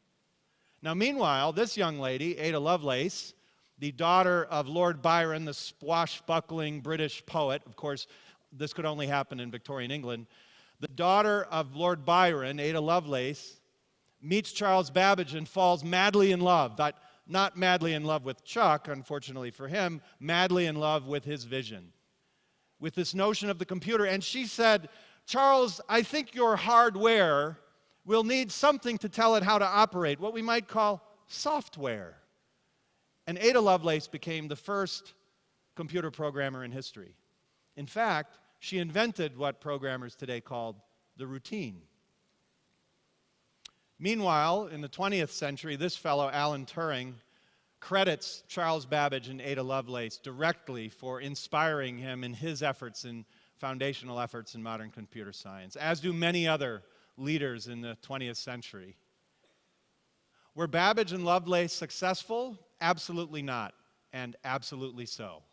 Now, meanwhile, this young lady, Ada Lovelace, the daughter of Lord Byron, the swashbuckling British poet, of course, this could only happen in Victorian England, the daughter of Lord Byron, Ada Lovelace, meets Charles Babbage and falls madly in love. Not madly in love with Chuck, unfortunately for him, madly in love with his vision, with this notion of the computer. And she said, Charles, I think your hardware will need something to tell it how to operate, what we might call software. And Ada Lovelace became the first computer programmer in history. In fact, she invented what programmers today call the routine. Meanwhile, in the 20th century, this fellow, Alan Turing, credits Charles Babbage and Ada Lovelace directly for inspiring him in his efforts, in foundational efforts in modern computer science, as do many other leaders in the 20th century. Were Babbage and Lovelace successful? Absolutely not, and absolutely so.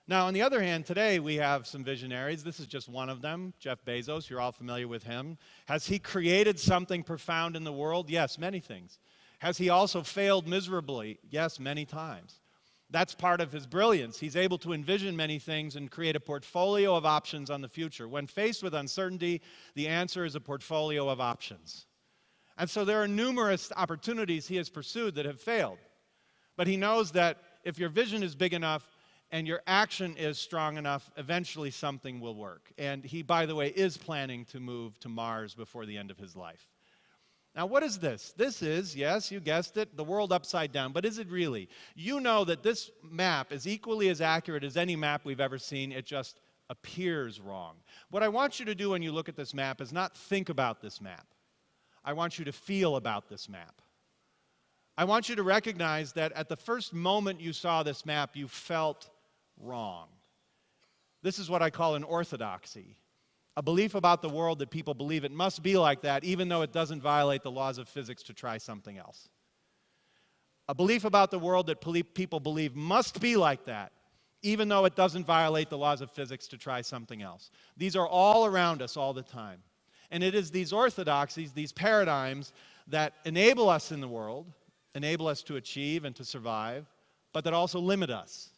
Now, on the other hand, today we have some visionaries. This is just one of them, Jeff Bezos. You're all familiar with him. Has he created something profound in the world? Yes, many things. Has he also failed miserably? Yes, many times. That's part of his brilliance. He's able to envision many things and create a portfolio of options on the future. When faced with uncertainty, the answer is a portfolio of options. And so there are numerous opportunities he has pursued that have failed. But he knows that if your vision is big enough, and your action is strong enough, eventually something will work. And he, by the way, is planning to move to Mars before the end of his life. Now, what is this? This is, yes, you guessed it, the world upside down. But is it really? You know that this map is equally as accurate as any map we've ever seen. It just appears wrong. What I want you to do when you look at this map is not think about this map. I want you to feel about this map. I want you to recognize that at the first moment you saw this map, you felt wrong. This is what I call an orthodoxy. A belief about the world that people believe it must be like that, even though it doesn't violate the laws of physics to try something else. A belief about the world that people believe must be like that, even though it doesn't violate the laws of physics to try something else. These are all around us all the time. And it is these orthodoxies, these paradigms, that enable us in the world, enable us to achieve and to survive, but that also limit us.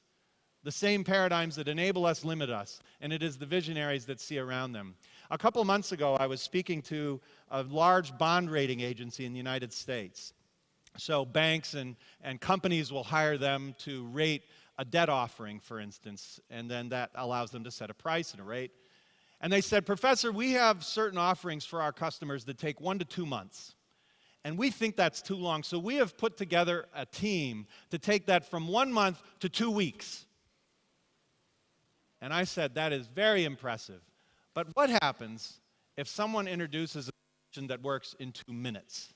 The same paradigms that enable us limit us, and it is the visionaries that see around them. A couple months ago, I was speaking to a large bond rating agency in the United States. So banks and companies will hire them to rate a debt offering, for instance, and then that allows them to set a price and a rate. And they said, Professor, we have certain offerings for our customers that take 1 to 2 months. And we think that's too long, so we have put together a team to take that from 1 month to 2 weeks. And I said, that is very impressive. But what happens if someone introduces a solution that works in 2 minutes?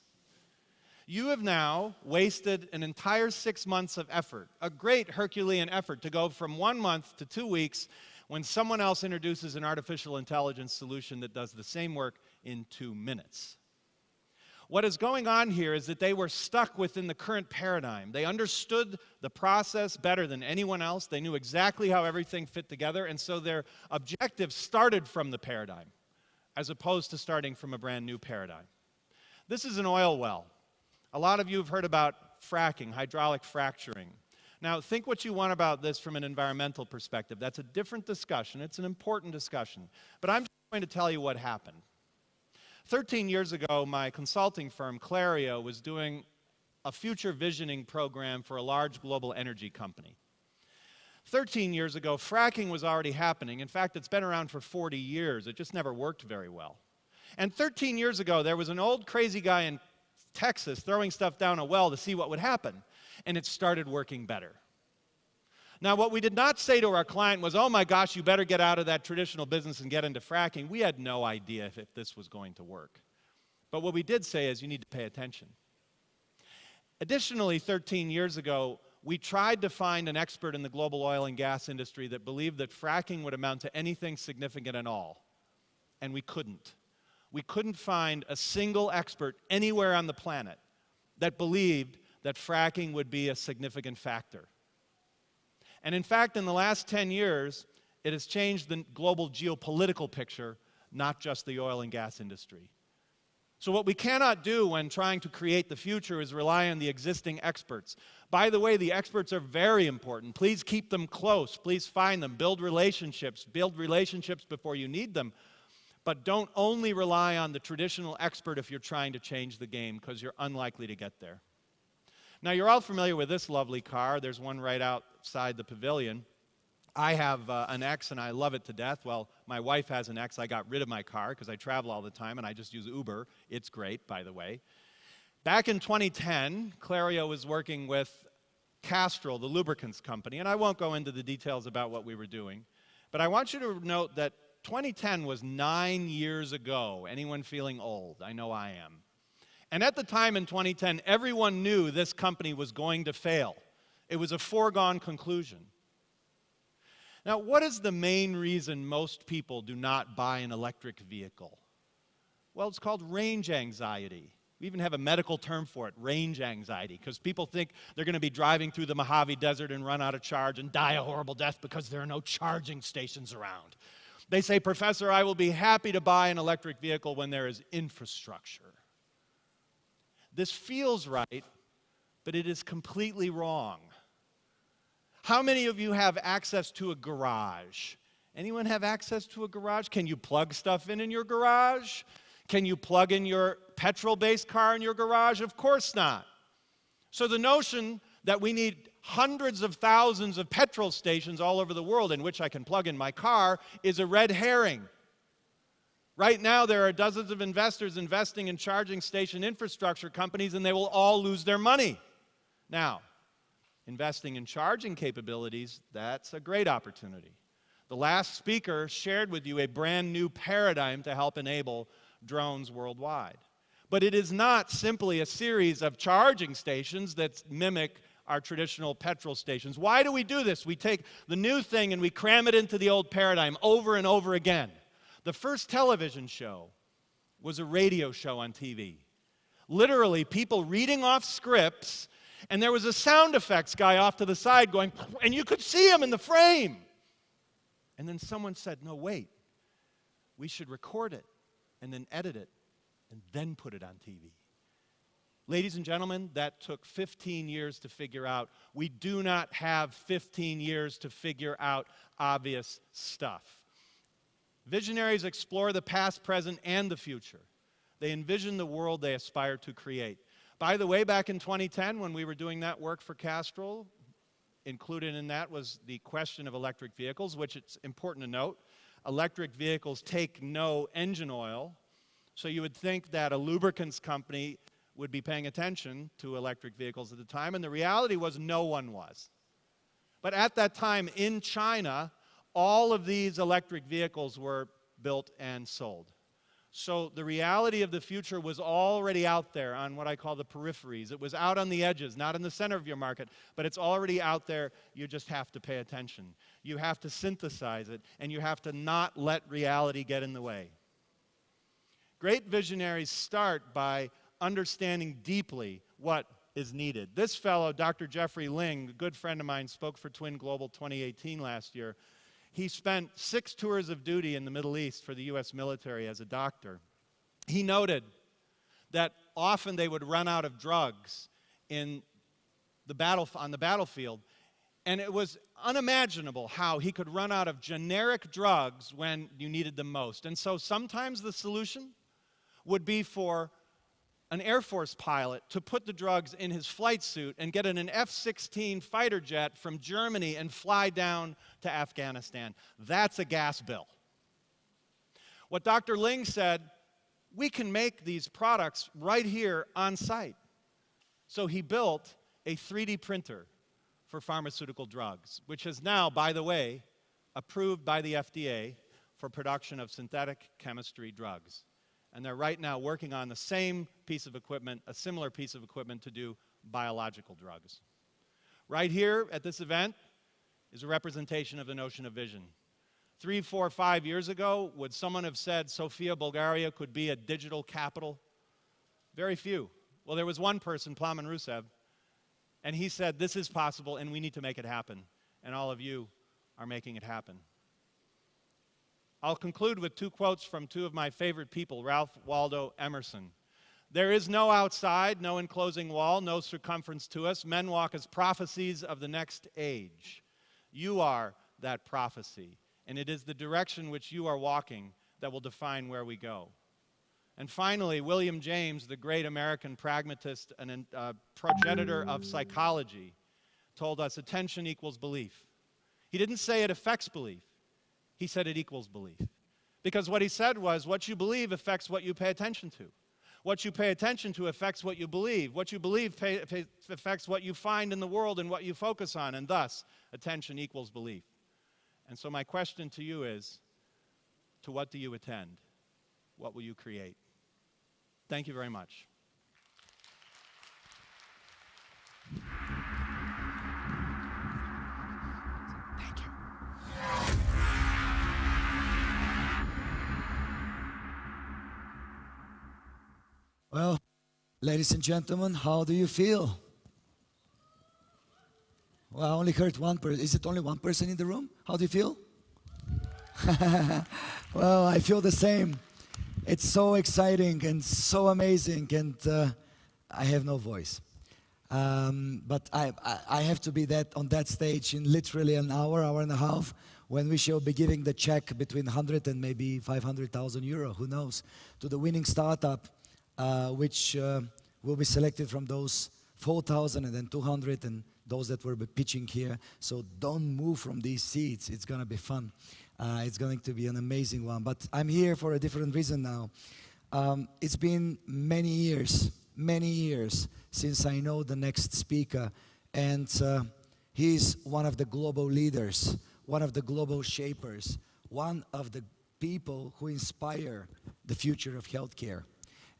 You have now wasted an entire 6 months of effort, a great Herculean effort to go from 1 month to 2 weeks when someone else introduces an artificial intelligence solution that does the same work in 2 minutes. What is going on here is that they were stuck within the current paradigm. They understood the process better than anyone else. They knew exactly how everything fit together, and so their objective started from the paradigm, as opposed to starting from a brand new paradigm. This is an oil well. A lot of you have heard about fracking, hydraulic fracturing. Now, think what you want about this from an environmental perspective. That's a different discussion. It's an important discussion. But I'm just going to tell you what happened. 13 years ago, my consulting firm, Clario, was doing a future visioning program for a large global energy company. 13 years ago, fracking was already happening. In fact, it's been around for 40 years. It just never worked very well. And 13 years ago, there was an old crazy guy in Texas throwing stuff down a well to see what would happen. And it started working better. Now, what we did not say to our client was, oh my gosh, you better get out of that traditional business and get into fracking. We had no idea if this was going to work. But what we did say is, you need to pay attention. Additionally, 13 years ago, we tried to find an expert in the global oil and gas industry that believed that fracking would amount to anything significant at all. And we couldn't. We couldn't find a single expert anywhere on the planet that believed that fracking would be a significant factor. And in fact, in the last 10 years, it has changed the global geopolitical picture, not just the oil and gas industry. So what we cannot do when trying to create the future is rely on the existing experts. By the way, the experts are very important. Please keep them close. Please find them. Build relationships. Build relationships before you need them. But don't only rely on the traditional expert if you're trying to change the game, because you're unlikely to get there. Now, you're all familiar with this lovely car. There's one right outside the pavilion. I have an X, and I love it to death. Well, my wife has an X. I got rid of my car because I travel all the time, and I just use Uber. It's great, by the way. Back in 2010, Clario was working with Castrol, the lubricants company, and I won't go into the details about what we were doing. But I want you to note that 2010 was 9 years ago. Anyone feeling old? I know I am. And at the time in 2010, everyone knew this company was going to fail. It was a foregone conclusion. Now, what is the main reason most people do not buy an electric vehicle? Well, it's called range anxiety. We even have a medical term for it, range anxiety, because people think they're going to be driving through the Mojave Desert and run out of charge and die a horrible death because there are no charging stations around. They say, Professor, I will be happy to buy an electric vehicle when there is infrastructure. This feels right, but it is completely wrong. How many of you have access to a garage? Anyone have access to a garage? Can you plug stuff in your garage? Can you plug in your petrol-based car in your garage? Of course not. So the notion that we need hundreds of thousands of petrol stations all over the world in which I can plug in my car is a red herring. Right now, there are dozens of investors investing in charging station infrastructure companies, and they will all lose their money. Now, investing in charging capabilities, that's a great opportunity. The last speaker shared with you a brand new paradigm to help enable drones worldwide. But it is not simply a series of charging stations that mimic our traditional petrol stations. Why do we do this? We take the new thing and we cram it into the old paradigm over and over again. The first television show was a radio show on TV. Literally, people reading off scripts, and there was a sound effects guy off to the side going, and you could see him in the frame. And then someone said, no, wait, we should record it and then edit it and then put it on TV. Ladies and gentlemen, that took 15 years to figure out. We do not have 15 years to figure out obvious stuff. Visionaries explore the past, present, and the future. They envision the world they aspire to create. By the way, back in 2010, when we were doing that work for Castrol, included in that was the question of electric vehicles, which it's important to note. Electric vehicles take no engine oil, so you would think that a lubricants company would be paying attention to electric vehicles at the time, and the reality was no one was. But at that time in China, all of these electric vehicles were built and sold. So the reality of the future was already out there on what I call the peripheries. It was out on the edges, not in the center of your market, but it's already out there. You just have to pay attention. You have to synthesize it, and you have to not let reality get in the way. Great visionaries start by understanding deeply what is needed. This fellow, Dr. Jeffrey Ling, a good friend of mine, spoke for Twin Global 2018 last year. He spent 6 tours of duty in the Middle East for the U.S. military as a doctor. He noted that often they would run out of drugs on the battlefield, and it was unimaginable how he could run out of generic drugs when you needed them most. And so sometimes the solution would be for an Air Force pilot to put the drugs in his flight suit and get in an F-16 fighter jet from Germany and fly down to Afghanistan. That's a gas bill. What Dr. Ling said, we can make these products right here on site. So he built a 3D printer for pharmaceutical drugs, which is now, by the way, approved by the FDA for production of synthetic chemistry drugs. And they're right now working on the same piece of equipment, a similar piece of equipment to do biological drugs. Right here at this event is a representation of the notion of vision. 3, 4, 5 years ago, would someone have said Sofia, Bulgaria could be a digital capital? Very few. Well, there was one person, Plamen Rusev, and he said this is possible and we need to make it happen. And all of you are making it happen. I'll conclude with 2 quotes from 2 of my favorite people, Ralph Waldo Emerson. There is no outside, no enclosing wall, no circumference to us. Men walk as prophecies of the next age. You are that prophecy, and it is the direction which you are walking that will define where we go. And finally, William James, the great American pragmatist and progenitor of psychology, told us attention equals belief. He didn't say it affects belief. He said it equals belief. Because what he said was, what you believe affects what you pay attention to. What you pay attention to affects what you believe. What you believe affects what you find in the world and what you focus on, and thus, attention equals belief. And so my question to you is, to what do you attend? What will you create? Thank you very much. Thank you. Well, ladies and gentlemen, how do you feel? Well, I only heard one person. Is it only one person in the room? How do you feel? Well, I feel the same. It's so exciting and so amazing, and I have no voice. But I have to be on that stage in literally an hour, hour and a half, when we shall be giving the check between 100 and maybe 500,000 euro, who knows, to the winning startup, which will be selected from those 4,000 and then 200 and those that were pitching here. So don't move from these seats. It's going to be fun. It's going to be an amazing one. But I'm here for a different reason now. It's been many years since I know the next speaker. And he's one of the global leaders, one of the global shapers, one of the people who inspire the future of healthcare.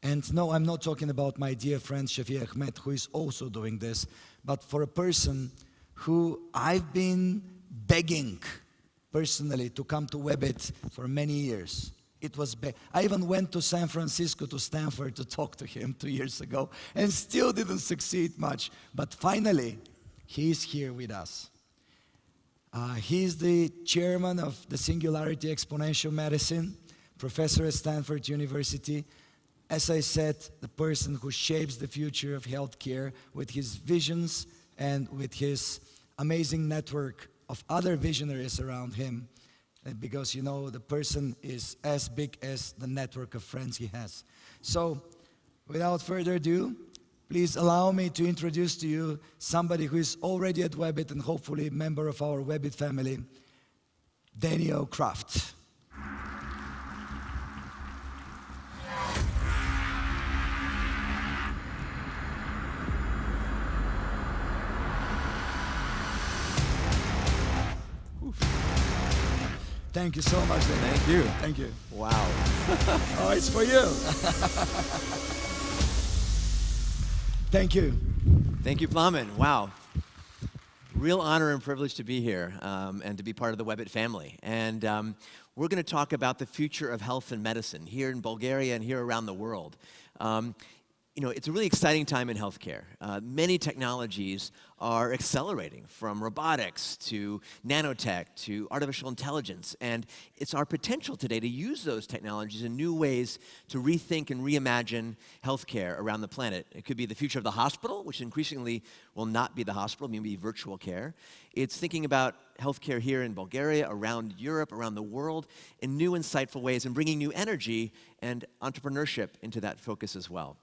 And no, I'm not talking about my dear friend Shafi Ahmed, who is also doing this, but for a person who I've been begging personally to come to Webit for many years. It was bad. I even went to San Francisco, to Stanford, to talk to him 2 years ago, and still didn't succeed much. But finally, he's here with us. He's the chairman of the Singularity Exponential Medicine, professor at Stanford University. As I said, the person who shapes the future of healthcare with his visions and with his amazing network of other visionaries around him. Because, you know, the person is as big as the network of friends he has. So, without further ado, please allow me to introduce to you somebody who is already at Webit and hopefully a member of our Webit family, Daniel Kraft. Thank you so much, Daniel. Thank you. Thank you. Wow. Oh, it's for you. Thank you. Thank you, Plamen. Wow. Real honor and privilege to be here and to be part of the Webit family. And we're going to talk about the future of health and medicine here in Bulgaria and here around the world. You know, it's a really exciting time in healthcare. Many technologies are accelerating, from robotics to nanotech to artificial intelligence. And it's our potential today to use those technologies in new ways to rethink and reimagine healthcare around the planet. It could be the future of the hospital, which increasingly will not be the hospital, maybe virtual care. It's thinking about healthcare here in Bulgaria, around Europe, around the world, in new, insightful ways, and bringing new energy and entrepreneurship into that focus as well.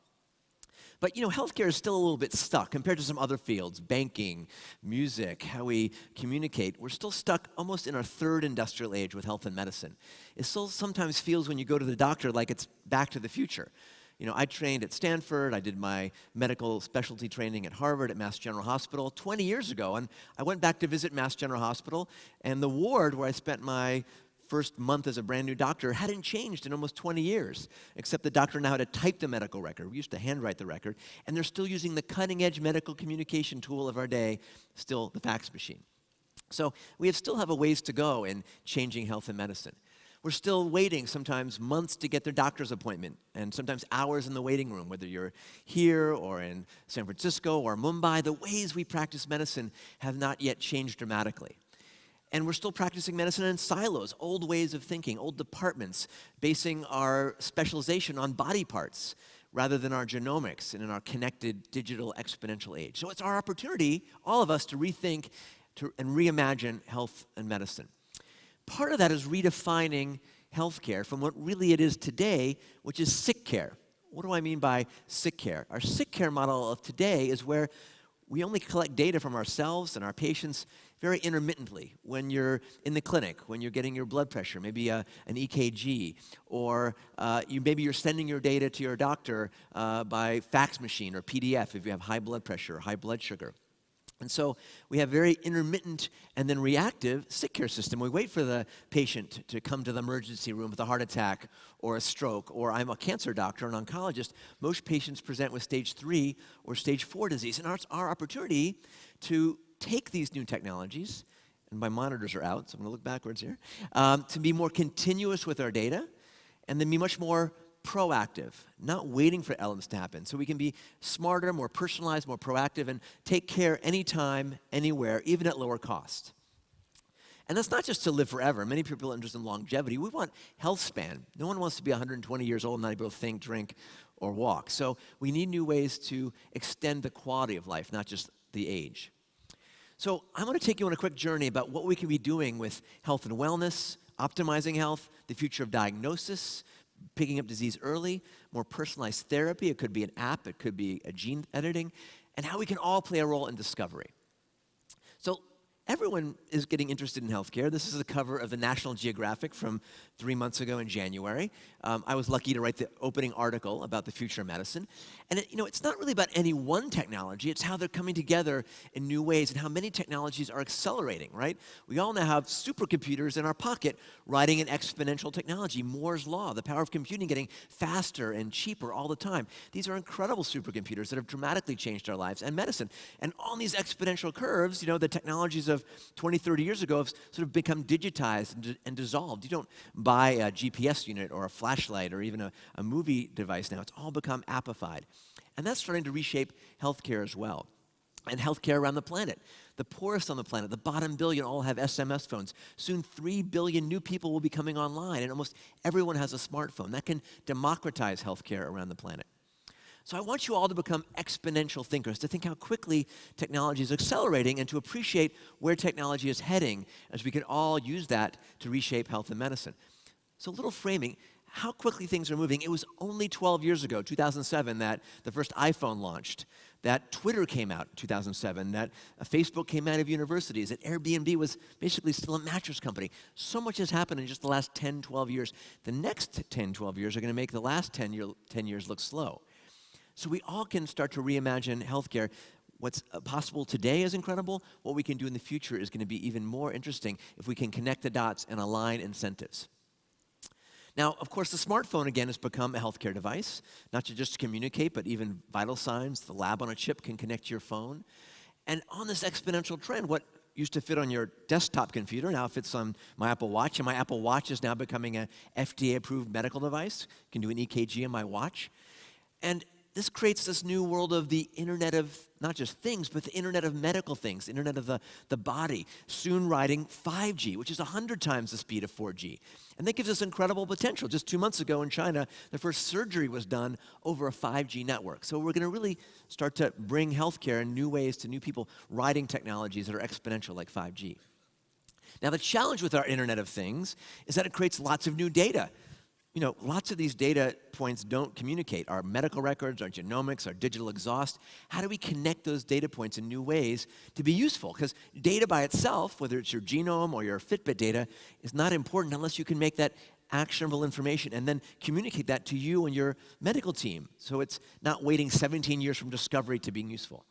But, you know, healthcare is still a little bit stuck compared to some other fields, banking, music, how we communicate. We're still stuck almost in our third industrial age with health and medicine. It still sometimes feels when you go to the doctor like it's back to the future. You know, I trained at Stanford. I did my medical specialty training at Harvard at Mass General Hospital 20 years ago. And I went back to visit Mass General Hospital, and the ward where I spent my first month as a brand new doctor hadn't changed in almost 20 years, except the doctor now had to type the medical record. We used to handwrite the record, and they're still using the cutting-edge medical communication tool of our day, still the fax machine. So we still have a ways to go in changing health and medicine. We're still waiting sometimes months to get their doctor's appointment, and sometimes hours in the waiting room, whether you're here or in San Francisco or Mumbai. The ways we practice medicine have not yet changed dramatically. And we're still practicing medicine in silos, old ways of thinking, old departments, basing our specialization on body parts rather than our genomics and in our connected digital exponential age. So it's our opportunity, all of us, to rethink and reimagine health and medicine. Part of that is redefining healthcare from what really it is today, which is sick care. What do I mean by sick care? Our sick care model of today is where we only collect data from ourselves and our patients very intermittently when you're in the clinic, when you're getting your blood pressure, maybe an EKG, or maybe you're sending your data to your doctor by fax machine or PDF if you have high blood pressure or high blood sugar. And so we have very intermittent and then reactive sick care system. We wait for the patient to come to the emergency room with a heart attack or a stroke, or I'm a cancer doctor, an oncologist. Most patients present with stage 3 or stage 4 disease. And it's our opportunity to take these new technologies, and my monitors are out, so I'm going to look backwards here, to be more continuous with our data, and then be much more proactive, not waiting for elements to happen. So we can be smarter, more personalized, more proactive, and take care anytime, anywhere, even at lower cost. And that's not just to live forever. Many people are interested in longevity. We want health span. No one wants to be 120 years old and not able to think, drink, or walk. So we need new ways to extend the quality of life, not just the age. So I'm going to take you on a quick journey about what we can be doing with health and wellness, optimizing health, the future of diagnosis, picking up disease early, more personalized therapy. It could be an app, it could be a gene editing, and how we can all play a role in discovery. So everyone is getting interested in healthcare. This is a cover of the National Geographic from 3 months ago in January. I was lucky to write the opening article about the future of medicine. And it's not really about any one technology. It's how they're coming together in new ways and how many technologies are accelerating, right? We all now have supercomputers in our pocket riding an exponential technology, Moore's Law, the power of computing getting faster and cheaper all the time. These are incredible supercomputers that have dramatically changed our lives and medicine. And on these exponential curves, the technologies of of 20, 30 years ago have sort of become digitized and dissolved. You don't buy a GPS unit or a flashlight or even a movie device now. It's all become appified. And that's starting to reshape healthcare as well. And healthcare around the planet. The poorest on the planet, the bottom billion, all have SMS phones. Soon 3 billion new people will be coming online, and almost everyone has a smartphone. That can democratize healthcare around the planet. So I want you all to become exponential thinkers, to think how quickly technology is accelerating and to appreciate where technology is heading as we can all use that to reshape health and medicine. So a little framing, how quickly things are moving. It was only 12 years ago, 2007, that the first iPhone launched, that Twitter came out in 2007, that Facebook came out of universities, that Airbnb was basically still a mattress company. So much has happened in just the last 10, 12 years. The next 10, 12 years are going to make the last 10 years look slow. So we all can start to reimagine healthcare. What's possible today is incredible. What we can do in the future is going to be even more interesting if we can connect the dots and align incentives. Now, of course, the smartphone, again, has become a healthcare device, not to just communicate, but even vital signs. The lab on a chip can connect to your phone. And on this exponential trend, what used to fit on your desktop computer now fits on my Apple Watch, and my Apple Watch is now becoming an FDA-approved medical device. You can do an EKG on my watch. And this creates this new world of the Internet of not just things, but the Internet of medical things, the Internet of the body, soon riding 5G, which is 100 times the speed of 4G. And that gives us incredible potential. Just 2 months ago in China, the first surgery was done over a 5G network. So we're going to really start to bring healthcare in new ways to new people riding technologies that are exponential like 5G. Now, the challenge with our Internet of Things is that it creates lots of new data. You know, lots of these data points don't communicate. Our medical records, our genomics, our digital exhaust, how do we connect those data points in new ways to be useful? Because data by itself, whether it's your genome or your Fitbit data, is not important unless you can make that actionable information and then communicate that to you and your medical team. So it's not waiting 17 years from discovery to being useful.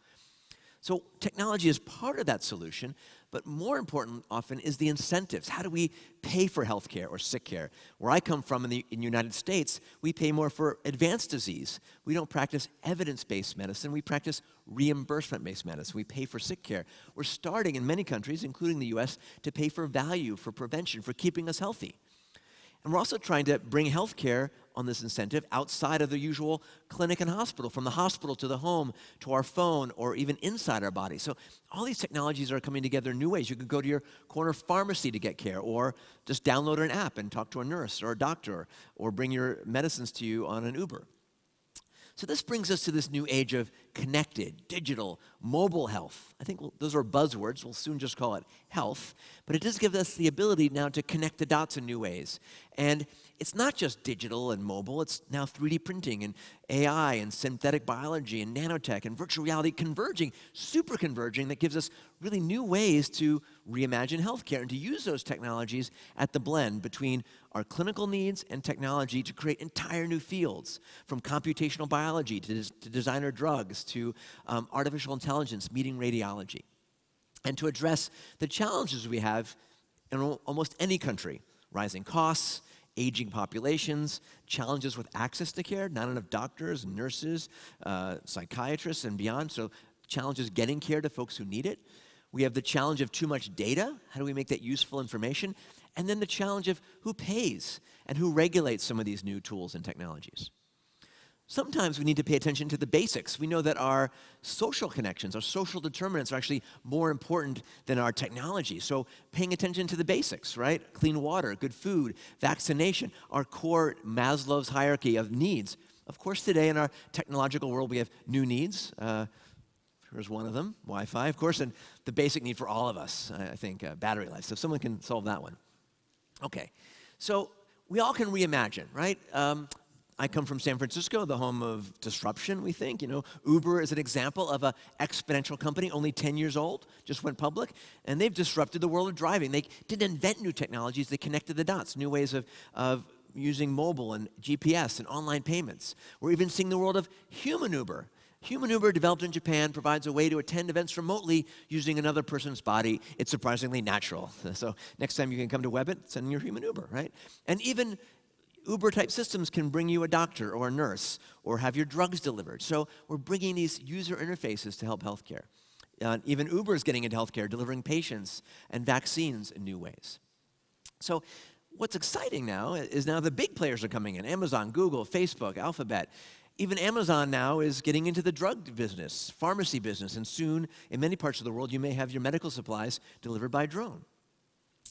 So technology is part of that solution, but more important often is the incentives. How do we pay for health care or sick care? Where I come from in the United States, we pay more for advanced disease. We don't practice evidence-based medicine. We practice reimbursement-based medicine. We pay for sick care. We're starting in many countries, including the US, to pay for value, for prevention, for keeping us healthy. And we're also trying to bring health care on this incentive outside of the usual clinic and hospital, from the hospital to the home, to our phone, or even inside our body. So all these technologies are coming together in new ways. You can go to your corner pharmacy to get care, or just download an app and talk to a nurse or a doctor, or bring your medicines to you on an Uber. So this brings us to this new age of connected, digital, mobile health. I think those are buzzwords. We'll soon just call it health. But it does give us the ability now to connect the dots in new ways. And it's not just digital and mobile. It's now 3D printing and AI and synthetic biology and nanotech and virtual reality converging, super converging, that gives us really new ways to reimagine healthcare and to use those technologies at the blend between our clinical needs and technology to create entire new fields, from computational biology to designer drugs to artificial intelligence meeting radiology, and to address the challenges we have in almost any country: rising costs, aging populations, challenges with access to care, not enough doctors, nurses, psychiatrists, and beyond, so challenges getting care to folks who need it. We have the challenge of too much data. How do we make that useful information? And then the challenge of who pays and who regulates some of these new tools and technologies. Sometimes we need to pay attention to the basics. We know that our social connections, our social determinants are actually more important than our technology. So paying attention to the basics, right? Clean water, good food, vaccination, our core Maslow's hierarchy of needs. Of course, today in our technological world, we have new needs. Here's one of them, Wi-Fi, of course, and the basic need for all of us, I think, battery life. So if someone can solve that one. Okay, so we all can reimagine, right? I come from San Francisco, the home of disruption, we think. You know, Uber is an example of an exponential company, only 10 years old, just went public, and they've disrupted the world of driving. They didn't invent new technologies, they connected the dots, new ways of using mobile and GPS and online payments. We're even seeing the world of human Uber. Human Uber, developed in Japan, provides a way to attend events remotely using another person's body. It's surprisingly natural. So next time you can come to Webit, send your human Uber, right? And even Uber-type systems can bring you a doctor or a nurse or have your drugs delivered. So we're bringing these user interfaces to help healthcare. Even Uber is getting into healthcare, delivering patients and vaccines in new ways. So what's exciting now is now the big players are coming in. Amazon, Google, Facebook, Alphabet. Even Amazon now is getting into the drug business, pharmacy business, and soon, in many parts of the world, you may have your medical supplies delivered by drone.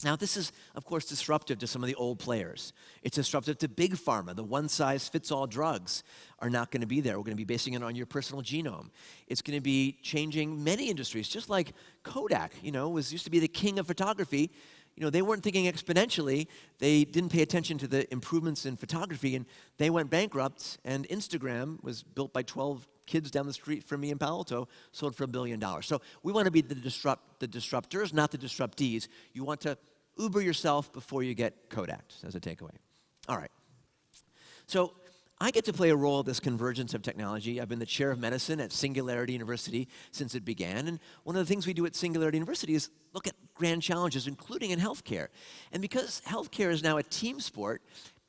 Now, this is, of course, disruptive to some of the old players. It's disruptive to big pharma. The one-size-fits-all drugs are not going to be there. We're going to be basing it on your personal genome. It's going to be changing many industries, just like Kodak, used to be the king of photography. They weren't thinking exponentially. They didn't pay attention to the improvements in photography, and they went bankrupt, and Instagram was built by 12 kids down the street from me in Palo Alto, sold for $1 billion. So we want to be the disruptors, not the disruptees. You want to Uber yourself before you get Kodak, as a takeaway. All right. So I get to play a role in this convergence of technology. I've been the chair of medicine at Singularity University since it began. And one of the things we do at Singularity University is look at grand challenges, including in healthcare. And because healthcare is now a team sport,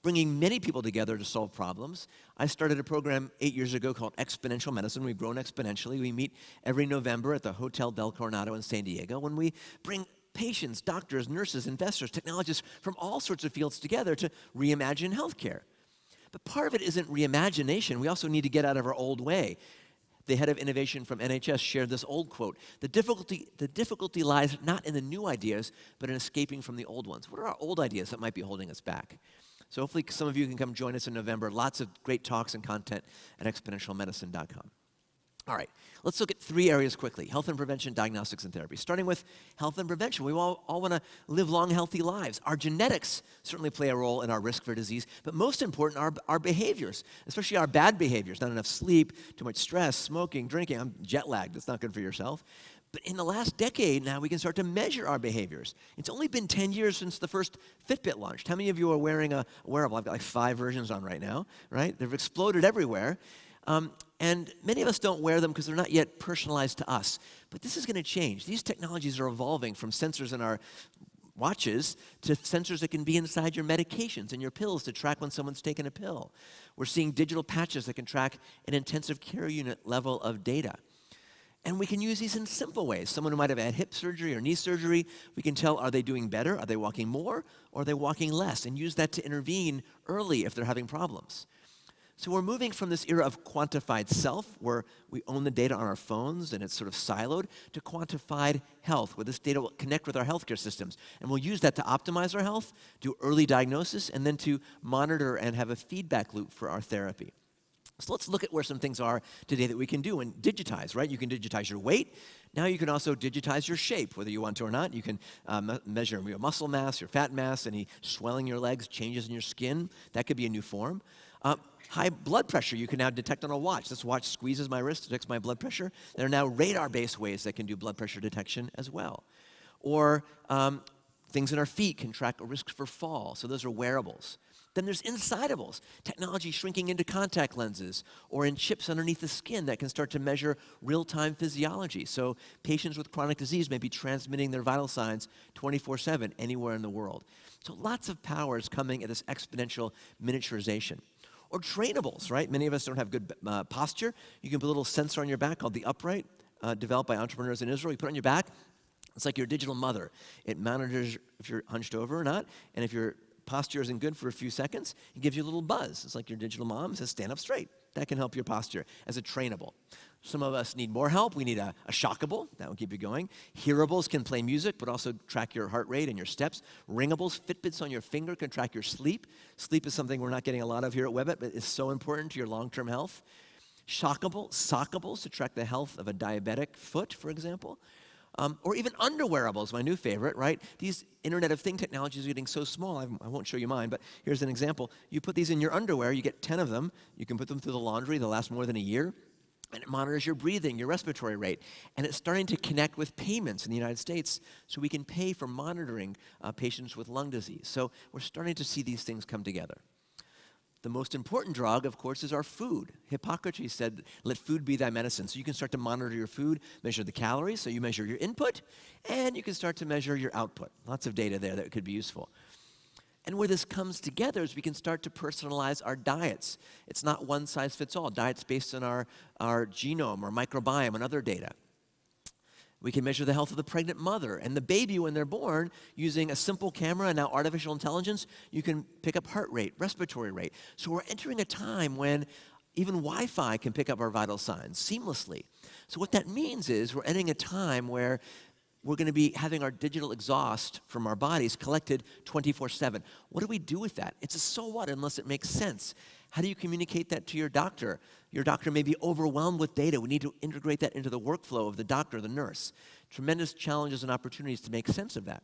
bringing many people together to solve problems, I started a program 8 years ago called Exponential Medicine. We've grown exponentially. We meet every November at the Hotel Del Coronado in San Diego when we bring patients, doctors, nurses, investors, technologists from all sorts of fields together to reimagine healthcare. But part of it isn't reimagination. We also need to get out of our old way. The head of innovation from NHS shared this old quote: the difficulty lies not in the new ideas, but in escaping from the old ones. What are our old ideas that might be holding us back? So hopefully some of you can come join us in November. Lots of great talks and content at exponentialmedicine.com. All right, let's look at 3 areas quickly: health and prevention, diagnostics, and therapy. Starting with health and prevention. We all want to live long, healthy lives. Our genetics certainly play a role in our risk for disease, but most important are our behaviors, especially our bad behaviors. Not enough sleep, too much stress, smoking, drinking. I'm jet lagged. That's not good for yourself. But in the last decade now, we can start to measure our behaviors. It's only been 10 years since the first Fitbit launched. How many of you are wearing a wearable? I've got like 5 versions on right now, right? They've exploded everywhere. And many of us don't wear them because they're not yet personalized to us. But this is going to change. These technologies are evolving from sensors in our watches to sensors that can be inside your medications and your pills to track when someone's taken a pill. We're seeing digital patches that can track an intensive care unit level of data. And we can use these in simple ways. Someone who might have had hip surgery or knee surgery, we can tell, are they doing better? Are they walking more? Or are they walking less? And use that to intervene early if they're having problems. So we're moving from this era of quantified self, where we own the data on our phones and it's sort of siloed, to quantified health, where this data will connect with our healthcare systems. And we'll use that to optimize our health, do early diagnosis, and then to monitor and have a feedback loop for our therapy. So let's look at where some things are today that we can do and digitize, right? You can digitize your weight. Now you can also digitize your shape, whether you want to or not. You can measure your muscle mass, your fat mass, any swelling in your legs, changes in your skin. That could be a new form. High blood pressure, you can now detect on a watch. This watch squeezes my wrist, detects my blood pressure. There are now radar-based ways that can do blood pressure detection as well. Or things in our feet can track a risk for fall, so those are wearables. Then there's insidables, technology shrinking into contact lenses or in chips underneath the skin that can start to measure real-time physiology. So patients with chronic disease may be transmitting their vital signs 24/7 anywhere in the world. So lots of power is coming at this exponential miniaturization. Or trainables, right? Many of us don't have good posture. You can put a little sensor on your back called the Upright, developed by entrepreneurs in Israel. You put it on your back. It's like your digital mother. It monitors if you're hunched over or not, and if your posture isn't good for a few seconds, it gives you a little buzz. It's like your digital mom says, stand up straight. That can help your posture as a trainable. Some of us need more help. We need a shockable. That will keep you going. Hearables can play music, but also track your heart rate and your steps. Ringables, Fitbits on your finger can track your sleep. Sleep is something we're not getting a lot of here at Webit, but it's so important to your long-term health. Sockables to track the health of a diabetic foot, for example. Or even underwearables, my new favorite, right? These Internet of Things technologies are getting so small, I won't show you mine, but here's an example. You put these in your underwear, you get 10 of them. You can put them through the laundry, they'll last more than a year. And it monitors your breathing, your respiratory rate. And it's starting to connect with payments in the United States so we can pay for monitoring patients with lung disease. So we're starting to see these things come together. The most important drug, of course, is our food. Hippocrates said, let food be thy medicine. So you can start to monitor your food, measure the calories, so you measure your input, and you can start to measure your output. Lots of data there that could be useful. And where this comes together is we can start to personalize our diets. It's not one size fits all. Diets based on our genome or microbiome and other data. We can measure the health of the pregnant mother and the baby when they're born using a simple camera and now artificial intelligence. You can pick up heart rate, respiratory rate. So we're entering a time when even Wi-Fi can pick up our vital signs seamlessly. So what that means is we're entering a time where we're going to be having our digital exhaust from our bodies collected 24/7. What do we do with that? It's a so what unless it makes sense. How do you communicate that to your doctor? Your doctor may be overwhelmed with data. We need to integrate that into the workflow of the doctor, the nurse. Tremendous challenges and opportunities to make sense of that.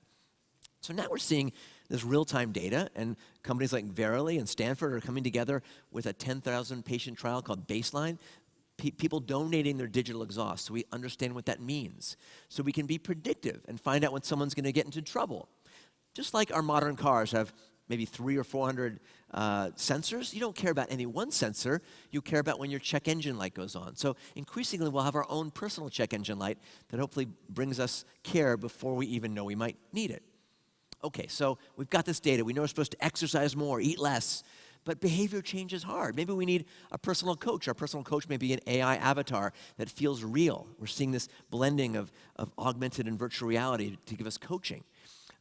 So now we're seeing this real-time data, and companies like Verily and Stanford are coming together with a 10,000 patient trial called Baseline. People donating their digital exhaust, so we understand what that means. So we can be predictive and find out when someone's going to get into trouble. Just like our modern cars have maybe 300 or 400 sensors, you don't care about any one sensor, you care about when your check engine light goes on. So increasingly we'll have our own personal check engine light that hopefully brings us care before we even know we might need it. Okay, so we've got this data. We know we're supposed to exercise more, eat less, but behavior change is hard. Maybe we need a personal coach. Our personal coach may be an AI avatar that feels real. We're seeing this blending of augmented and virtual reality to give us coaching.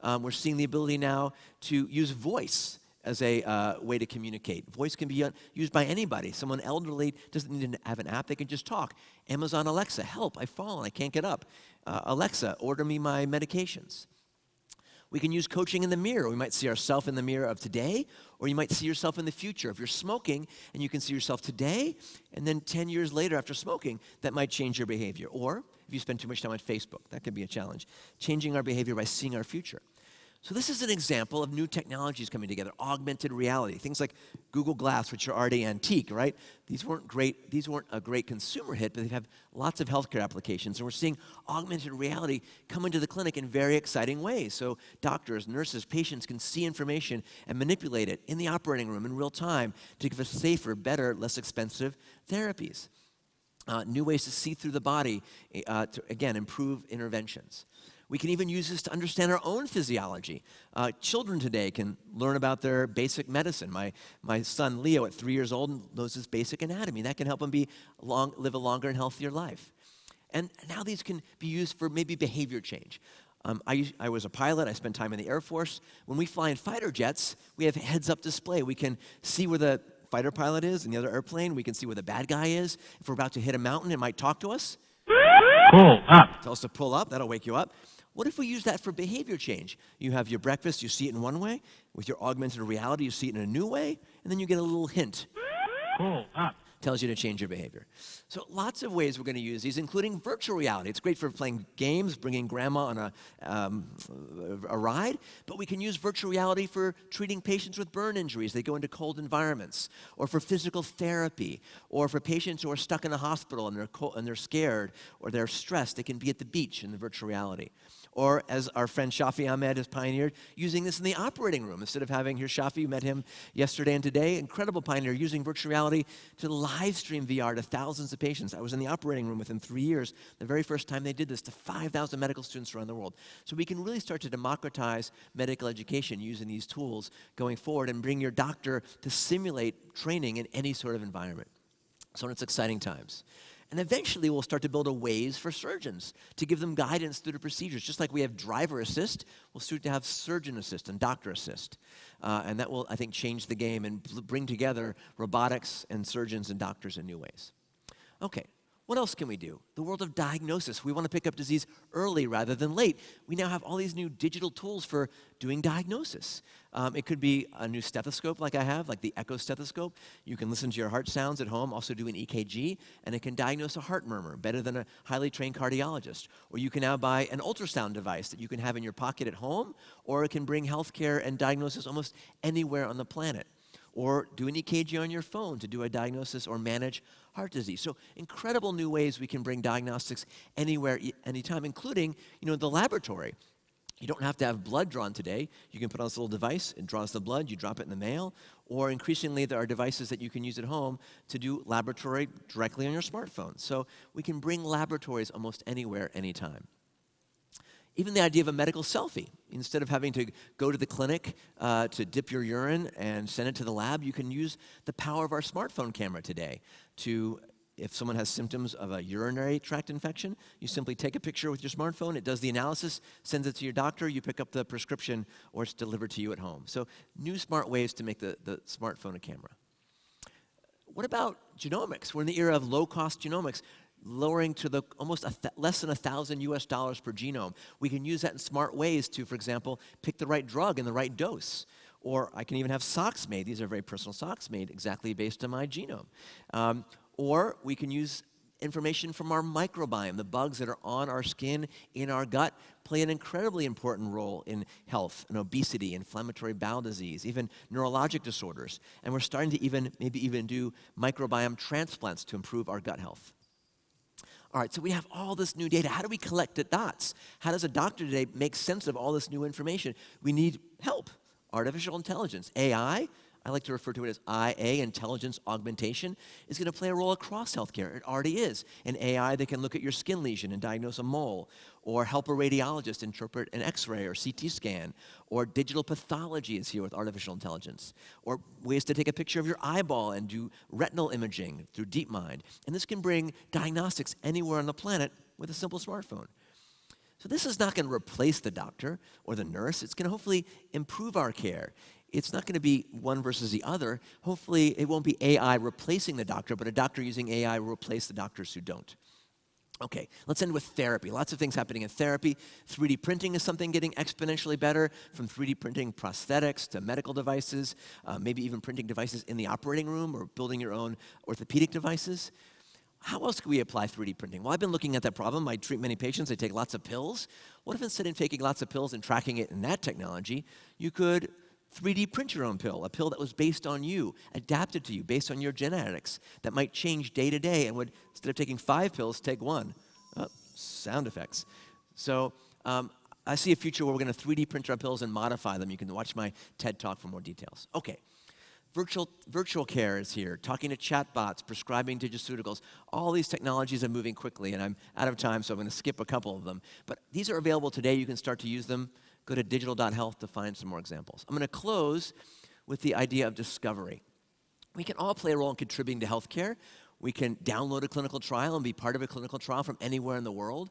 We're seeing the ability now to use voice as a way to communicate. Voice can be used by anybody. Someone elderly doesn't need to have an app. They can just talk. Amazon Alexa, help, I've fallen, I can't get up. Alexa, order me my medications. We can use coaching in the mirror. We might see ourselves in the mirror of today, or you might see yourself in the future. If you're smoking and you can see yourself today, and then 10 years later after smoking, that might change your behavior. Or if you spend too much time on Facebook, that could be a challenge. Changing our behavior by seeing our future. So this is an example of new technologies coming together, augmented reality. Things like Google Glass, which are already antique, right? These weren't a great consumer hit, but they have lots of healthcare applications. And we're seeing augmented reality come into the clinic in very exciting ways. So doctors, nurses, patients can see information and manipulate it in the operating room in real time to give us safer, better, less expensive therapies. New ways to see through the body to, again, improve interventions. We can even use this to understand our own physiology. Children today can learn about their basic medicine. My son Leo at 3 years old knows his basic anatomy. That can help him live a longer and healthier life. And now these can be used for maybe behavior change. I was a pilot. I spent time in the Air Force. When we fly in fighter jets, we have heads-up display. We can see where the fighter pilot is in the other airplane. We can see where the bad guy is. If we're about to hit a mountain, it might talk to us. Pull up. Tell us to pull up. That'll wake you up. What if we use that for behavior change? You have your breakfast, you see it in one way. With your augmented reality, you see it in a new way. And then you get a little hint. Pull up. Tells you to change your behavior. So lots of ways we're going to use these, including virtual reality. It's great for playing games, bringing grandma on a ride, but we can use virtual reality for treating patients with burn injuries. They go into cold environments, or for physical therapy, or for patients who are stuck in a hospital and they're scared or they're stressed. They can be at the beach in the virtual reality. Or, as our friend Shafi Ahmed has pioneered, using this in the operating room. Instead of having, here's Shafi, you met him yesterday and today, incredible pioneer, using virtual reality to live stream VR to thousands of patients. I was in the operating room within 3 years, the very first time they did this, to 5,000 medical students around the world. So we can really start to democratize medical education using these tools going forward and bring your doctor to simulate training in any sort of environment. So it's exciting times. And eventually we'll start to build a ways for surgeons to give them guidance through the procedures. Just like we have driver assist, we'll start to have surgeon assist and doctor assist. And that will, I think, change the game and bring together robotics and surgeons and doctors in new ways. Okay, what else can we do? The world of diagnosis. We want to pick up disease early rather than late. We now have all these new digital tools for doing diagnosis. It could be a new stethoscope like I have, like the Echo stethoscope. You can listen to your heart sounds at home, also do an EKG, and it can diagnose a heart murmur better than a highly trained cardiologist. Or you can now buy an ultrasound device that you can have in your pocket at home, or it can bring healthcare and diagnosis almost anywhere on the planet. Or do an EKG on your phone to do a diagnosis or manage heart disease. So incredible new ways we can bring diagnostics anywhere, anytime, including, the laboratory. You don't have to have blood drawn today. You can put on this little device, it draws the blood, you drop it in the mail, or increasingly there are devices that you can use at home to do laboratory directly on your smartphone. So we can bring laboratories almost anywhere, anytime. Even the idea of a medical selfie. Instead of having to go to the clinic to dip your urine and send it to the lab, you can use the power of our smartphone camera today to If someone has symptoms of a urinary tract infection, you simply take a picture with your smartphone, it does the analysis, sends it to your doctor, you pick up the prescription, or it's delivered to you at home. So new smart ways to make the smartphone a camera. What about genomics? We're in the era of low-cost genomics, lowering to the almost less than $1,000 per genome. We can use that in smart ways to, for example, pick the right drug and the right dose. Or I can even have socks made. These are very personal socks made exactly based on my genome. Or we can use information from our microbiome. The bugs that are on our skin, in our gut, play an incredibly important role in health and obesity, inflammatory bowel disease, even neurologic disorders. And we're starting to maybe even do microbiome transplants to improve our gut health. All right, so we have all this new data. How do we collect the dots? How does a doctor today make sense of all this new information? We need help. Artificial intelligence, AI, I like to refer to it as IA, intelligence augmentation, is going to play a role across healthcare. It already is. In AI, they can look at your skin lesion and diagnose a mole, or help a radiologist interpret an X-ray or CT scan, or digital pathology is here with artificial intelligence, or ways to take a picture of your eyeball and do retinal imaging through DeepMind. And this can bring diagnostics anywhere on the planet with a simple smartphone. So this is not going to replace the doctor or the nurse. It's going to hopefully improve our care. It's not going to be one versus the other. Hopefully, it won't be AI replacing the doctor, but a doctor using AI will replace the doctors who don't. Okay, let's end with therapy. Lots of things happening in therapy. 3D printing is something getting exponentially better, from 3D printing prosthetics to medical devices, maybe even printing devices in the operating room or building your own orthopedic devices. How else can we apply 3D printing? Well, I've been looking at that problem. I treat many patients. They take lots of pills. What if instead of taking lots of pills and tracking it in that technology, you could 3D print your own pill, a pill that was based on you, adapted to you, based on your genetics, that might change day to day and would, instead of taking 5 pills, take 1. Oh, sound effects. So I see a future where we're going to 3D print our pills and modify them. You can watch my TED Talk for more details. Okay. Virtual care is here, talking to chatbots, prescribing digiceuticals. All these technologies are moving quickly, and I'm out of time, so I'm going to skip a couple of them. But these are available today. You can start to use them. Go to digital.health to find some more examples. I'm going to close with the idea of discovery. We can all play a role in contributing to healthcare. We can download a clinical trial and be part of a clinical trial from anywhere in the world.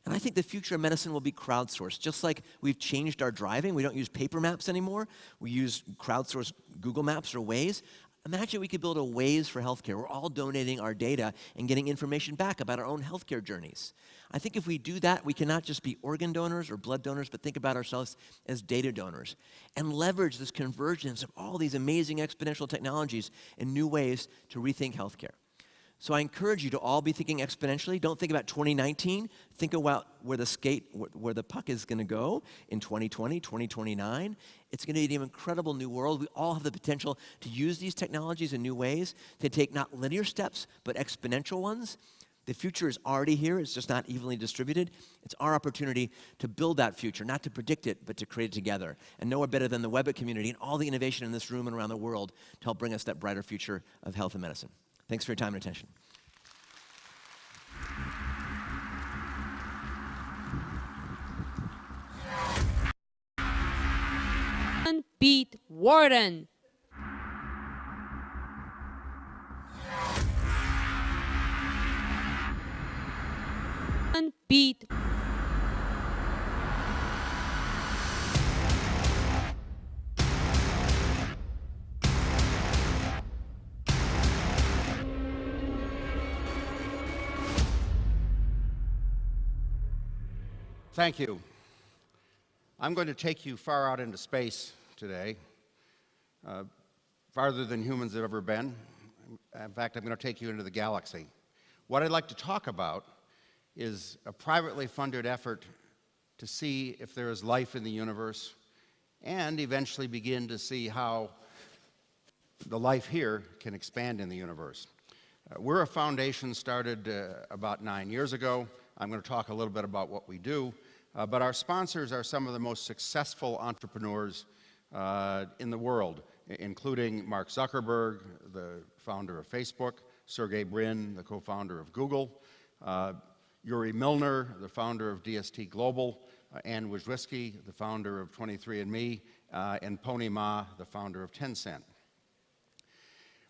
And I think the future of medicine will be crowdsourced. Just like we've changed our driving, we don't use paper maps anymore. We use crowdsourced Google Maps or Waze. Imagine we could build a Waze for healthcare. We're all donating our data and getting information back about our own healthcare journeys. I think if we do that, we cannot just be organ donors or blood donors, but think about ourselves as data donors and leverage this convergence of all these amazing exponential technologies in new ways to rethink healthcare. So I encourage you to all be thinking exponentially. Don't think about 2019. Think about where the puck is going to go in 2020, 2029. It's going to be an incredible new world. We all have the potential to use these technologies in new ways, to take not linear steps, but exponential ones. The future is already here. It's just not evenly distributed. It's our opportunity to build that future, not to predict it, but to create it together. And nowhere better than the Webit community and all the innovation in this room and around the world to help bring us that brighter future of health and medicine. Thanks for your time and attention. Beat Warden. Beat. Thank you. I'm going to take you far out into space today, farther than humans have ever been. In fact, I'm going to take you into the galaxy. What I'd like to talk about is a privately funded effort to see if there is life in the universe and eventually begin to see how the life here can expand in the universe. We're a foundation started about 9 years ago. I'm going to talk a little bit about what we do, but our sponsors are some of the most successful entrepreneurs in the world, including Mark Zuckerberg, the founder of Facebook, Sergey Brin, the co-founder of Google, Yuri Milner, the founder of DST Global, Ann Wojcicki, the founder of 23andMe, and Pony Ma, the founder of Tencent.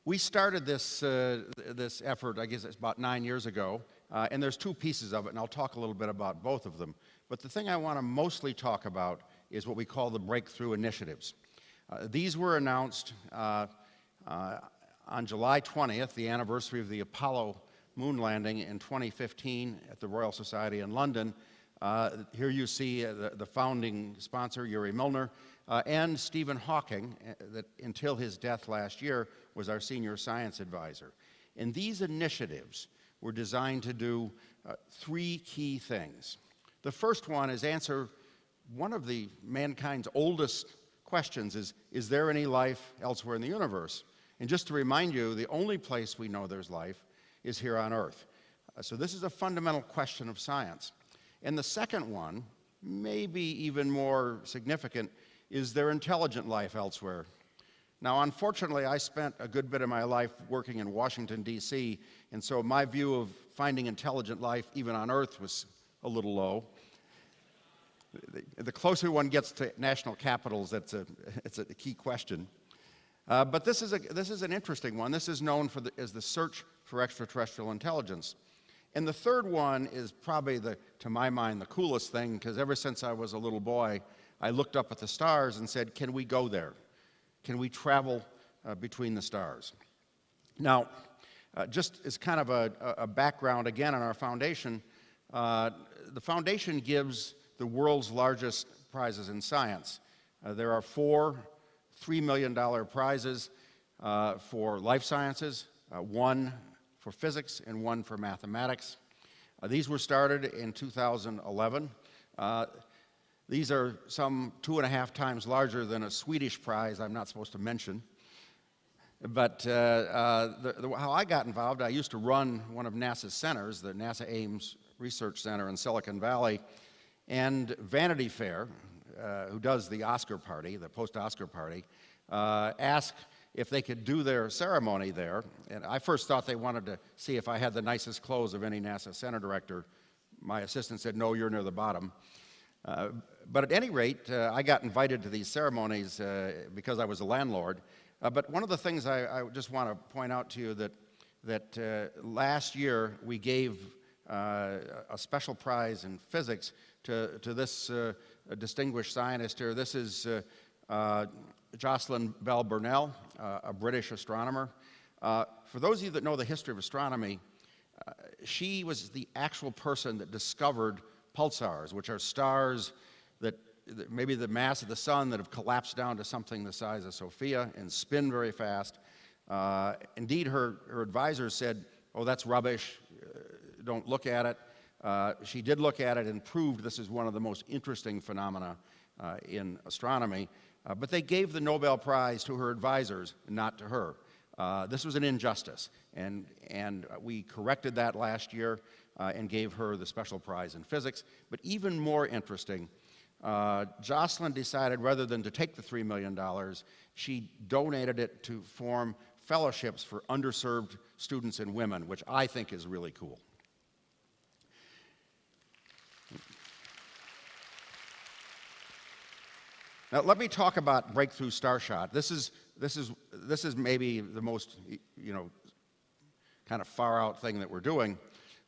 We started this effort, I guess it's about 9 years ago, and there's two pieces of it, and I'll talk a little bit about both of them. But the thing I want to mostly talk about is what we call the breakthrough initiatives. These were announced on July 20th, the anniversary of the Apollo moon landing in 2015 at the Royal Society in London. Here you see the founding sponsor, Yuri Milner, and Stephen Hawking, that until his death last year was our senior science advisor. And these initiatives were designed to do three key things. The first one is answer one of the mankind's oldest questions is there any life elsewhere in the universe? And just to remind you, the only place we know there's life is here on Earth. So this is a fundamental question of science. And the second one, maybe even more significant, is there intelligent life elsewhere? Now, unfortunately, I spent a good bit of my life working in Washington, D.C., and so my view of finding intelligent life, even on Earth, was a little low. The closer one gets to national capitals, it's a key question. But this is an interesting one. This is known as the search for extraterrestrial intelligence. And the third one is probably, to my mind, the coolest thing, because ever since I was a little boy, I looked up at the stars and said, can we go there? Can we travel between the stars? Now, just as kind of a background again on our foundation, the foundation gives the world's largest prizes in science. There are 4 $3 million prizes for life sciences, 1 for physics, and 1 for mathematics. These were started in 2011. These are some 2.5 times larger than a Swedish prize I'm not supposed to mention. But how I got involved, I used to run one of NASA's centers, the NASA Ames Research Center in Silicon Valley, and Vanity Fair, who does the Oscar party, the post-Oscar party, asked if they could do their ceremony there. And I first thought they wanted to see if I had the nicest clothes of any NASA center director. My assistant said, no, you're near the bottom. But at any rate, I got invited to these ceremonies because I was a landlord. But one of the things I just want to point out to you that last year we gave a special prize in physics to this distinguished scientist here. This is Jocelyn Bell Burnell, a British astronomer. For those of you that know the history of astronomy, she was the actual person that discovered pulsars, which are stars that maybe the mass of the sun that have collapsed down to something the size of Sophia and spin very fast. Indeed, her advisors said, oh, that's rubbish, don't look at it. She did look at it and proved this is one of the most interesting phenomena in astronomy. But they gave the Nobel Prize to her advisors, not to her. This was an injustice, and we corrected that last year and gave her the special prize in physics. But even more interesting, Jocelyn decided rather than to take the $3 million, she donated it to form fellowships for underserved students and women, which I think is really cool. Now let me talk about Breakthrough Starshot. This is maybe the most, kind of far out thing that we're doing.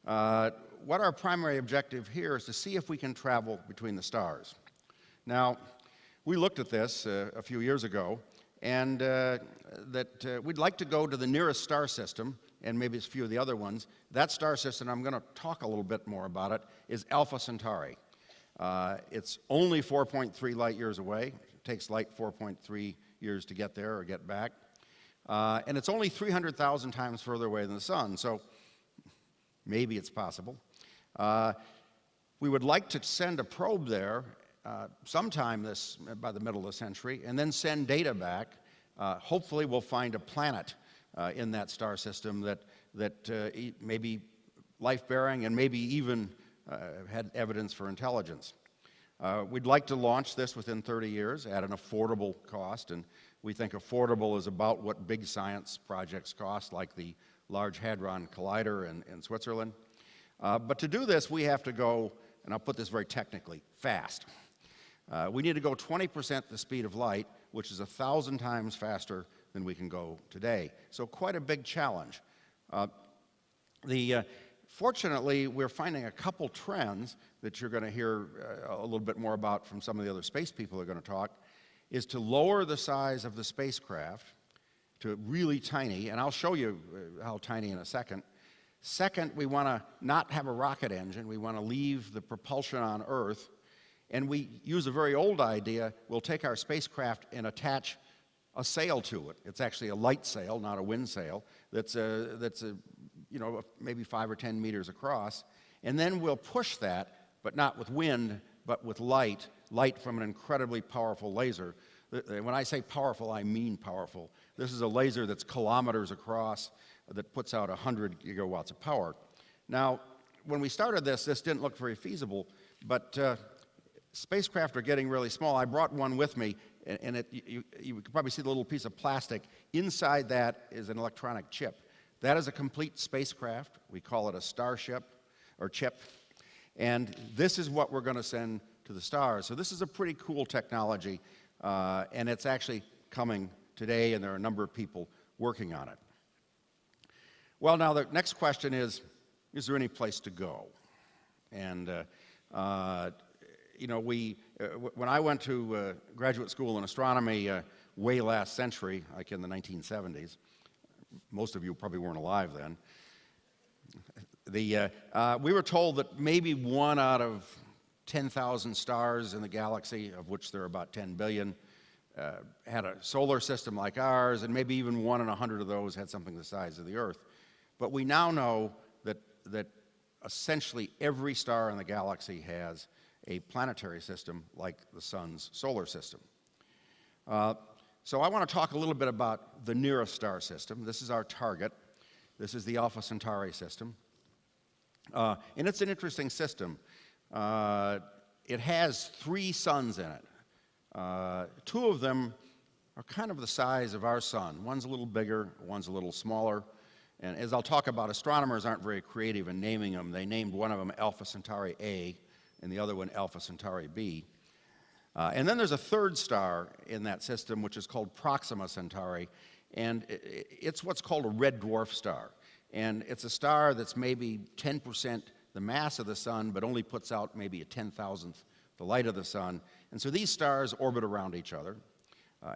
What our primary objective here is to see if we can travel between the stars. Now, we looked at this a few years ago, and we'd like to go to the nearest star system, and maybe a few of the other ones. That star system, I'm going to talk a little bit more about it, is Alpha Centauri. It's only 4.3 light years away. It takes light 4.3 years to get there or get back. And it's only 300,000 times further away than the sun, so maybe it's possible. We would like to send a probe there sometime by the middle of the century, and then send data back. Hopefully we'll find a planet in that star system that may be life-bearing and maybe even had evidence for intelligence. We'd like to launch this within 30 years at an affordable cost, and we think affordable is about what big science projects cost, like the Large Hadron Collider in Switzerland. But to do this, we have to go, and I'll put this very technically, fast. We need to go 20% the speed of light, which is 1,000 times faster than we can go today. So quite a big challenge. Fortunately, we're finding a couple trends that you're going to hear a little bit more about from some of the other space people who are going to talk, is to lower the size of the spacecraft to really tiny, and I'll show you how tiny in a second. Second, we want to not have a rocket engine. We want to leave the propulsion on Earth, and we use a very old idea. We'll take our spacecraft and attach a sail to it. It's actually a light sail, not a wind sail, that's maybe 5 or 10 meters across, and then we'll push that, but not with wind, but with light from an incredibly powerful laser. When I say powerful, I mean powerful. This is a laser that's kilometers across that puts out 100 gigawatts of power. Now, when we started this didn't look very feasible, but spacecraft are getting really small. I brought one with me, and you can probably see the little piece of plastic. Inside that is an electronic chip. That is a complete spacecraft. We call it a starship or chip. And this is what we're going to send to the stars. So this is a pretty cool technology, and it's actually coming today, and there are a number of people working on it. Well, now the next question is there any place to go? And, when I went to graduate school in astronomy way last century, like in the 1970s, most of you probably weren't alive then, we were told that maybe 1 out of 10,000 stars in the galaxy, of which there are about 10 billion, had a solar system like ours, and maybe even 1 in 100 of those had something the size of the Earth. But we now know that essentially every star in the galaxy has a planetary system like the Sun's solar system. So I want to talk a little bit about the nearest star system. This is our target. This is the Alpha Centauri system. And it's an interesting system. It has 3 suns in it. 2 of them are kind of the size of our sun. One's a little bigger, one's a little smaller. And as I'll talk about, astronomers aren't very creative in naming them. They named one of them Alpha Centauri A and the other one Alpha Centauri B. And then there's a 3rd star in that system, which is called Proxima Centauri. And it's what's called a red dwarf star. And it's a star that's maybe 10% the mass of the sun, but only puts out maybe a 10,000th the light of the sun. And so these stars orbit around each other.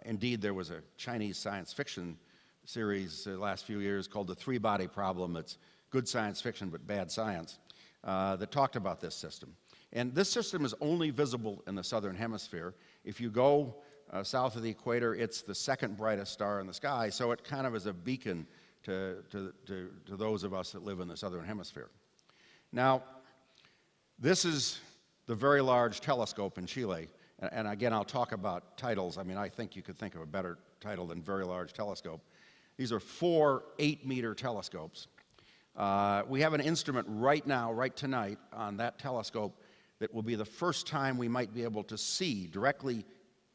Indeed, there was a Chinese science fiction series the last few years called The 3-Body Problem. It's good science fiction but bad science, that talked about this system. And this system is only visible in the southern hemisphere. If you go south of the equator, it's the 2nd brightest star in the sky, so it kind of is a beacon to those of us that live in the southern hemisphere. Now, this is the Very Large Telescope in Chile. And again, I'll talk about titles. I mean, I think you could think of a better title than Very Large Telescope. These are 4 8-meter telescopes. We have an instrument right now, right tonight, on that telescope that will be the first time we might be able to directly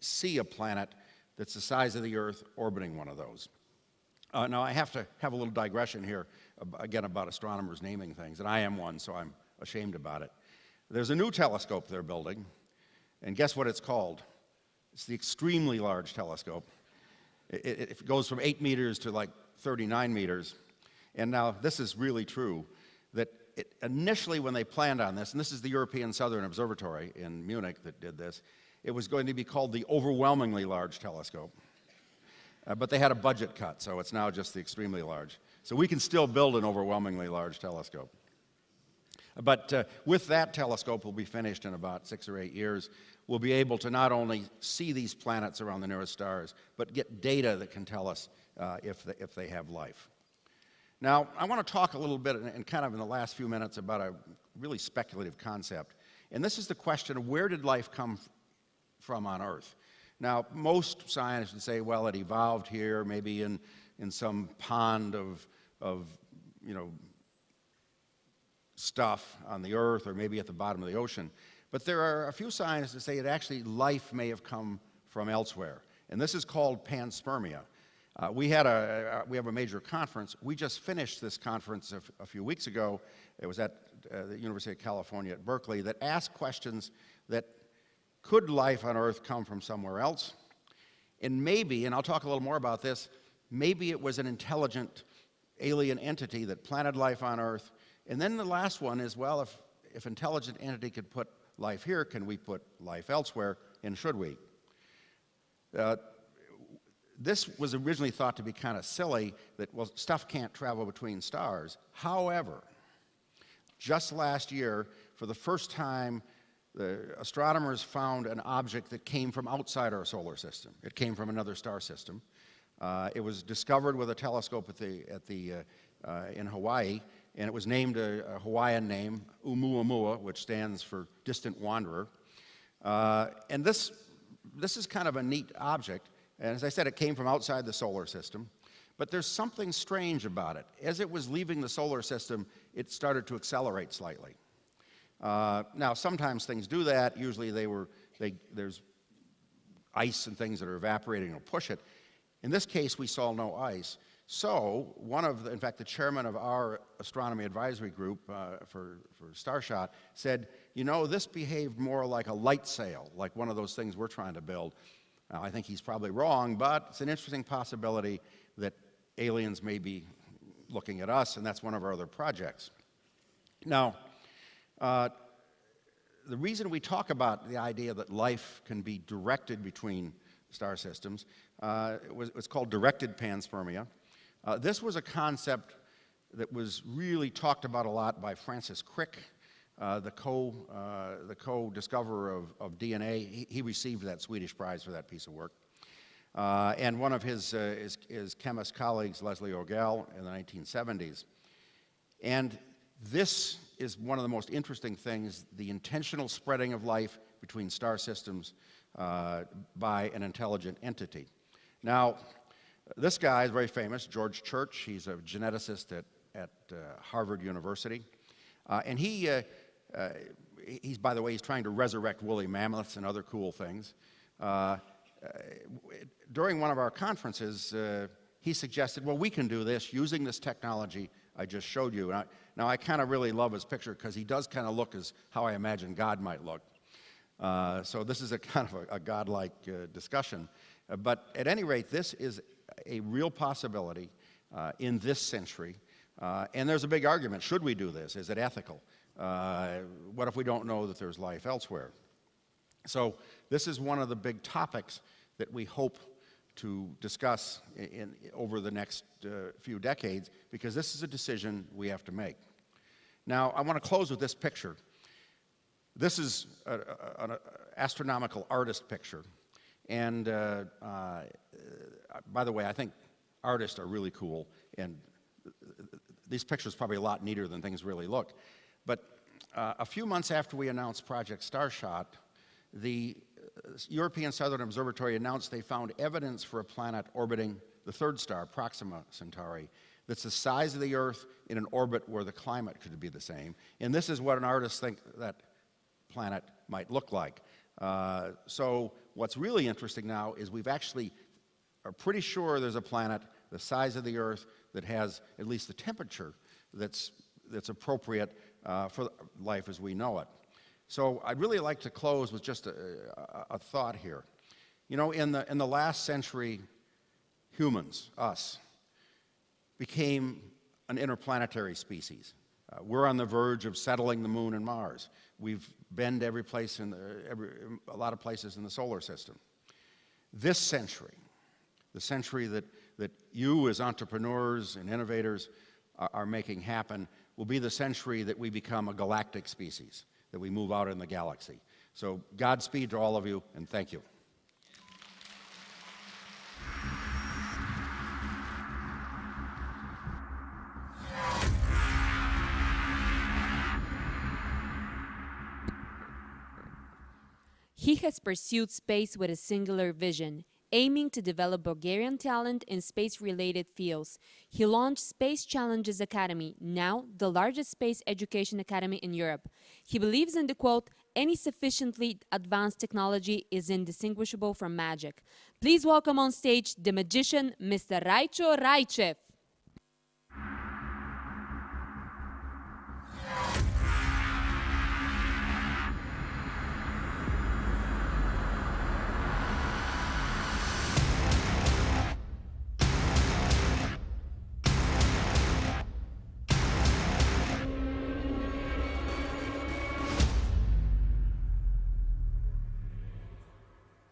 see a planet that's the size of the Earth orbiting one of those. Now, I have to have a little digression here, again, about astronomers naming things, and I am one, so I'm ashamed about it. There's a new telescope they're building, and guess what it's called? It's the Extremely Large Telescope. It goes from 8 meters to like 39 meters. And now, this is really true, that initially when they planned on this, and this is the European Southern Observatory in Munich that did this, it was going to be called the Overwhelmingly Large Telescope. But they had a budget cut, so it's now just the Extremely Large. So we can still build an Overwhelmingly Large Telescope. But with that telescope, we'll be finished in about 6 or 8 years. We'll be able to not only see these planets around the nearest stars, but get data that can tell us if they have life. Now, I want to talk a little bit, and kind of in the last few minutes, about a really speculative concept. And this is the question of where did life come from on Earth? Now, most scientists would say, well, it evolved here, maybe in some pond of stuff on the Earth, or maybe at the bottom of the ocean. But there are a few scientists that say that actually life may have come from elsewhere. And this is called panspermia. We have a major conference. We just finished this conference a few weeks ago. It was at the University of California at Berkeley, that asked questions that could life on Earth come from somewhere else? And maybe, and I'll talk a little more about this, maybe it was an intelligent alien entity that planted life on Earth. And then the last one is, well, if intelligent entity could put life here, can we put life elsewhere, and should we? This was originally thought to be kind of silly, that, well, stuff can't travel between stars. However, just last year, for the first time, the astronomers found an object that came from outside our solar system. It came from another star system. It was discovered with a telescope in Hawaii, and it was named a Hawaiian name, Oumuamua, which stands for distant wanderer. And this is kind of a neat object. And as I said, it came from outside the solar system. But there's something strange about it. As it was leaving the solar system, it started to accelerate slightly. Now, sometimes things do that. Usually there's ice and things that are evaporating or push it. In this case, we saw no ice. So in fact, the chairman of our astronomy advisory group for Starshot said, you know, this behaved more like a light sail, like one of those things we're trying to build. Now, I think he's probably wrong, but it's an interesting possibility that aliens may be looking at us, and that's one of our other projects. Now, the reason we talk about the idea that life can be directed between star systems, it's called directed panspermia. This was a concept that was really talked about a lot by Francis Crick, the co-discoverer of DNA. He received that Swedish prize for that piece of work. And one of his chemist colleagues, Leslie Orgel, in the 1970s. And this is one of the most interesting things, the intentional spreading of life between star systems by an intelligent entity. Now, this guy is very famous, George Church. He's a geneticist at Harvard University. And he's, by the way, he's trying to resurrect woolly mammoths and other cool things. During one of our conferences, he suggested, well, we can do this using this technology I just showed you. Now, I kind of really love his picture because he does kind of look as how I imagine God might look. So this is a kind of a godlike discussion. But at any rate, this is a real possibility in this century. And there's a big argument. Should we do this? Is it ethical? What if we don't know that there's life elsewhere? So this is one of the big topics that we hope to discuss over the next few decades, because this is a decision we have to make. Now, I want to close with this picture. This is an astronomical artist picture. And by the way, I think artists are really cool, and these pictures are probably a lot neater than things really look. But a few months after we announced Project Starshot, the European Southern Observatory announced they found evidence for a planet orbiting the third star, Proxima Centauri, that's the size of the Earth in an orbit where the climate could be the same. And this is what an artist thinks that planet might look like. So what's really interesting now is we've actually are pretty sure there's a planet the size of the Earth that has at least the temperature that's appropriate for life as we know it. So I'd really like to close with just a thought here. You know, in the last century, humans, us, became an interplanetary species. We're on the verge of settling the moon and Mars. We've been to every place a lot of places in the solar system. This century, the century that you as entrepreneurs and innovators are making happen, will be the century that we become a galactic species, that we move out in the galaxy. So Godspeed to all of you, and thank you. He has pursued space with a singular vision, aiming to develop Bulgarian talent in space-related fields. He launched Space Challenges Academy, now the largest space education academy in Europe. He believes in the quote, "Any sufficiently advanced technology is indistinguishable from magic." Please welcome on stage the magician, Mr. Raicho Raichev.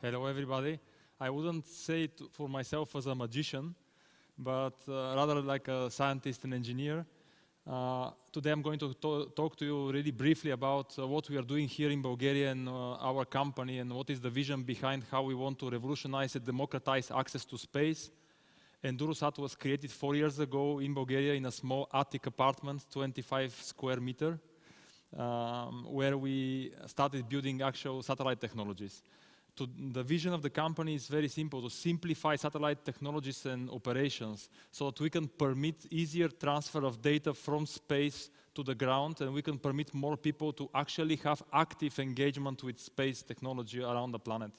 Hello, everybody. I wouldn't say it for myself as a magician, but rather like a scientist and engineer. Today I'm going to talk to you really briefly about what we are doing here in Bulgaria and our company, and what is the vision behind how we want to revolutionize and democratize access to space. Endurosat was created 4 years ago in Bulgaria in a small attic apartment, 25 square meter, where we started building actual satellite technologies. The vision of the company is very simple: to simplify satellite technologies and operations so that we can permit easier transfer of data from space to the ground, and we can permit more people to actually have active engagement with space technology around the planet.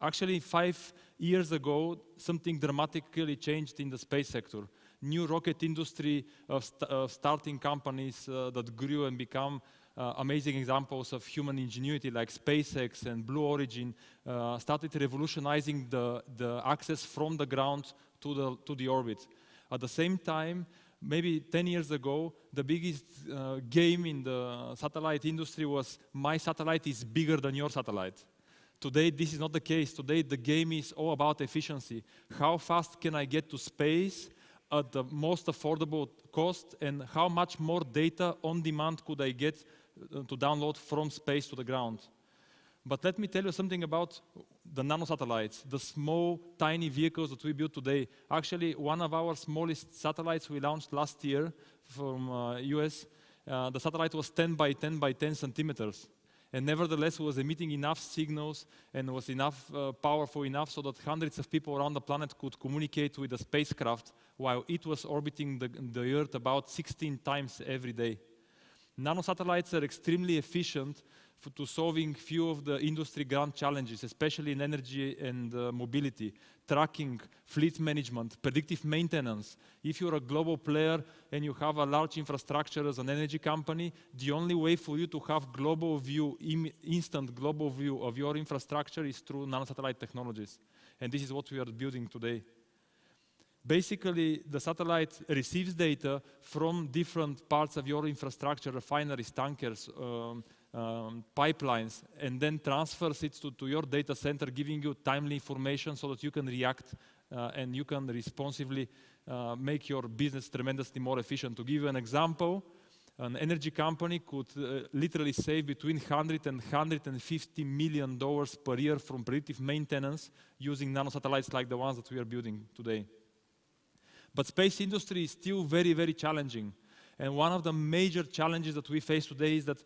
Actually, 5 years ago, something dramatically changed in the space sector. New rocket industry of starting companies that grew and become amazing examples of human ingenuity, like SpaceX and Blue Origin, started revolutionizing the access from the ground to the orbit. At the same time, maybe 10 years ago, the biggest game in the satellite industry was, my satellite is bigger than your satellite. Today, this is not the case. Today, the game is all about efficiency. How fast can I get to space at the most affordable cost, and how much more data on demand could I get to download from space to the ground? But let me tell you something about the nanosatellites, the small, tiny vehicles that we build today. Actually, one of our smallest satellites we launched last year from US, the satellite was 10 by 10 by 10 centimeters. And nevertheless, it was emitting enough signals and was powerful enough so that hundreds of people around the planet could communicate with the spacecraft while it was orbiting the Earth about 16 times every day. Nanosatellites are extremely efficient to solving few of the industry grand challenges, especially in energy and mobility, tracking, fleet management, predictive maintenance. If you're a global player and you have a large infrastructure as an energy company, the only way for you to have global view, instant global view of your infrastructure is through nanosatellite technologies. And this is what we are building today. Basically, the satellite receives data from different parts of your infrastructure, refineries, tankers, pipelines, and then transfers it to your data center, giving you timely information so that you can react and you can responsibly make your business tremendously more efficient. To give you an example, an energy company could literally save between $100 and $150 million per year from predictive maintenance using nanosatellites like the ones that we are building today. But space industry is still very, very challenging. And one of the major challenges that we face today is that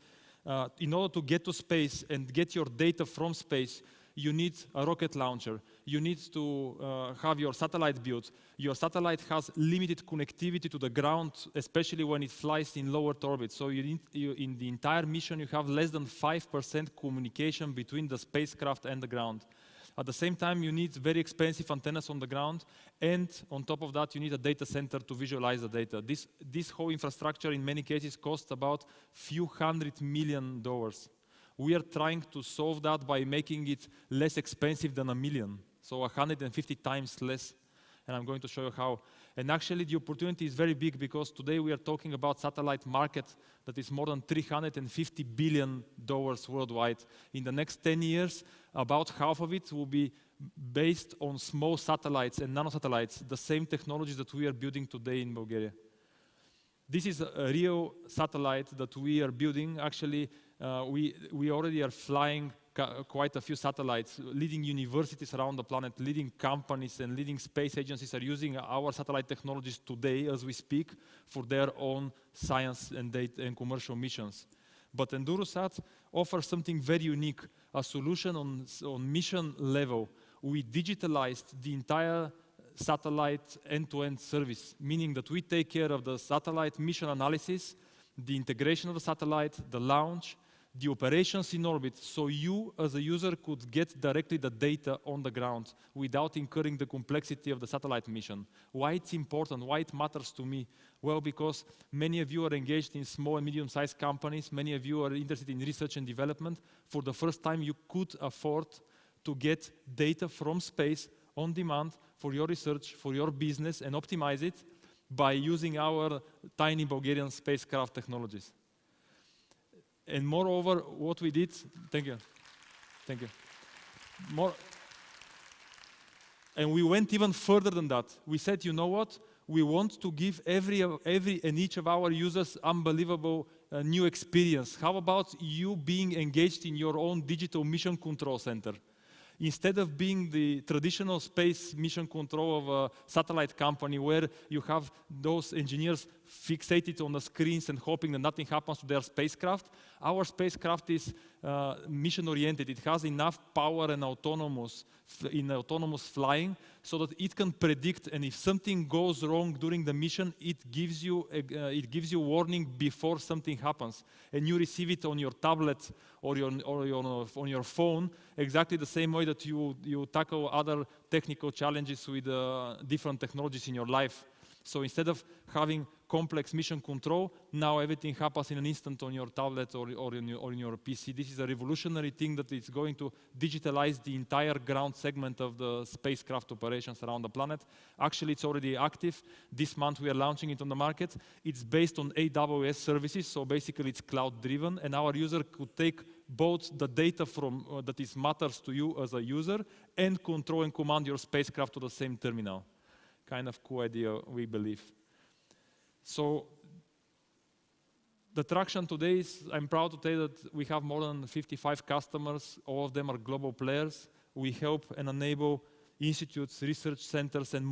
in order to get to space and get your data from space, you need a rocket launcher. You need to have your satellite built. Your satellite has limited connectivity to the ground, especially when it flies in low Earth orbit. So in the entire mission, you have less than 5% communication between the spacecraft and the ground. At the same time, you need very expensive antennas on the ground, and on top of that, you need a data center to visualize the data. This whole infrastructure, in many cases, costs about few $100 million. We are trying to solve that by making it less expensive than $1 million, so 150 times less, and I'm going to show you how. And actually, the opportunity is very big, because today we are talking about satellite market that is more than $350 billion worldwide. In the next 10 years, about half of it will be based on small satellites and nanosatellites, the same technologies that we are building today in Bulgaria. This is a real satellite that we are building. Actually, we already are flying quite a few satellites. Leading universities around the planet, leading companies and leading space agencies are using our satellite technologies today as we speak for their own science and data and commercial missions. But Endurosat offers something very unique, a solution on mission level. We digitalized the entire satellite end-to-end service, meaning that we take care of the satellite mission analysis, the integration of the satellite, the launch, the operations in orbit, so you as a user could get directly the data on the ground without incurring the complexity of the satellite mission. Why it's important, why it matters to me? Well, because many of you are engaged in small and medium-sized companies, many of you are interested in research and development. For the first time, you could afford to get data from space on demand for your research, for your business, and optimize it by using our tiny Bulgarian spacecraft technologies. And moreover, what we did, thank you. more. And we went even further than that. We said, you know what? We want to give every and each of our users unbelievable new experience. How about you being engaged in your own digital mission control center? Instead of being the traditional space mission control of a satellite company where you have those engineers fixated on the screens and hoping that nothing happens to their spacecraft, our spacecraft is mission-oriented. It has enough power and autonomous flying so that it can predict, and if something goes wrong during the mission, it gives you warning before something happens, and you receive it on your tablet or on your phone, exactly the same way that you tackle other technical challenges with different technologies in your life. So instead of having complex mission control, now everything happens in an instant on your tablet or in your PC. This is a revolutionary thing that is going to digitalize the entire ground segment of the spacecraft operations around the planet. Actually, it's already active. This month we are launching it on the market. It's based on AWS services, so basically it's cloud-driven, and our user could take both the data from that matters to you as a user and control and command your spacecraft to the same terminal. Kind of cool idea, we believe. So the traction today is, I'm proud to tell you that we have more than 55 customers. All of them are global players. We help and enable institutes, research centers, and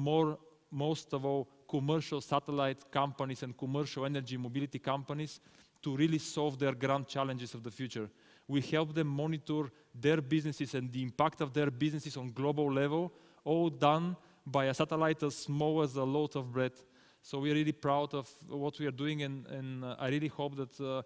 most of all, commercial satellite companies and commercial energy mobility companies to really solve their grand challenges of the future. We help them monitor their businesses and the impact of their businesses on global level, all done by a satellite as small as a loaf of bread. So we're really proud of what we are doing, and I really hope that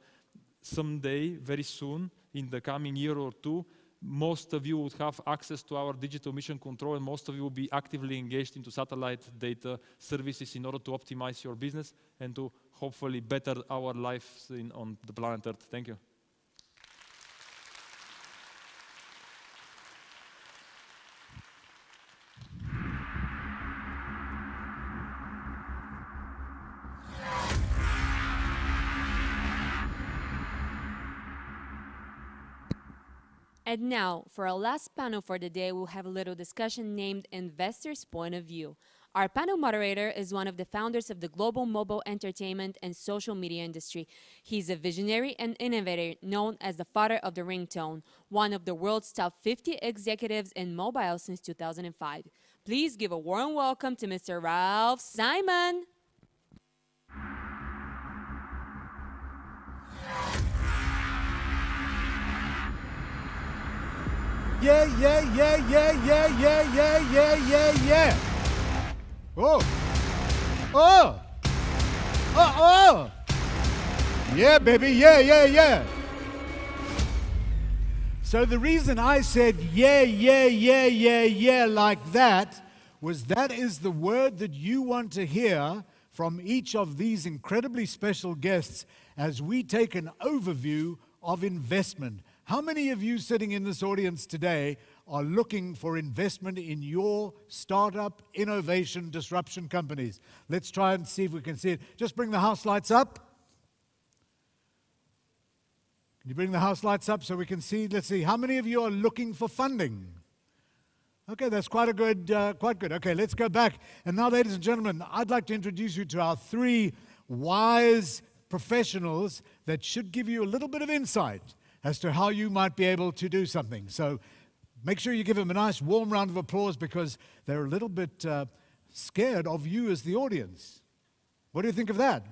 someday, very soon, in the coming year or two, most of you would have access to our digital mission control, and most of you will be actively engaged into satellite data services in order to optimize your business and to hopefully better our lives on the planet Earth. Thank you. And now, for our last panel for the day, we'll have a little discussion named Investor's Point of View. Our panel moderator is one of the founders of the global mobile entertainment and social media industry. He's a visionary and innovator known as the father of the ringtone, one of the world's top 50 executives in mobile since 2005. Please give a warm welcome to Mr. Ralph Simon. Yeah, yeah, yeah, yeah, yeah, yeah, yeah, yeah, yeah, yeah. Oh. Oh. Oh, oh. Yeah, baby, yeah, yeah, yeah. So the reason I said yeah, yeah, yeah, yeah, yeah like that was that is the word that you want to hear from each of these incredibly special guests as we take an overview of investment. How many of you sitting in this audience today are looking for investment in your startup, innovation, disruption companies? Let's try and see if we can see it. Just bring the house lights up. Can you bring the house lights up so we can see? Let's see. How many of you are looking for funding? Okay, that's quite good. Okay, let's go back. And now, ladies and gentlemen, I'd like to introduce you to our three wise professionals that should give you a little bit of insight as to how you might be able to do something. So make sure you give them a nice warm round of applause because they're a little bit scared of you as the audience. What do you think of that?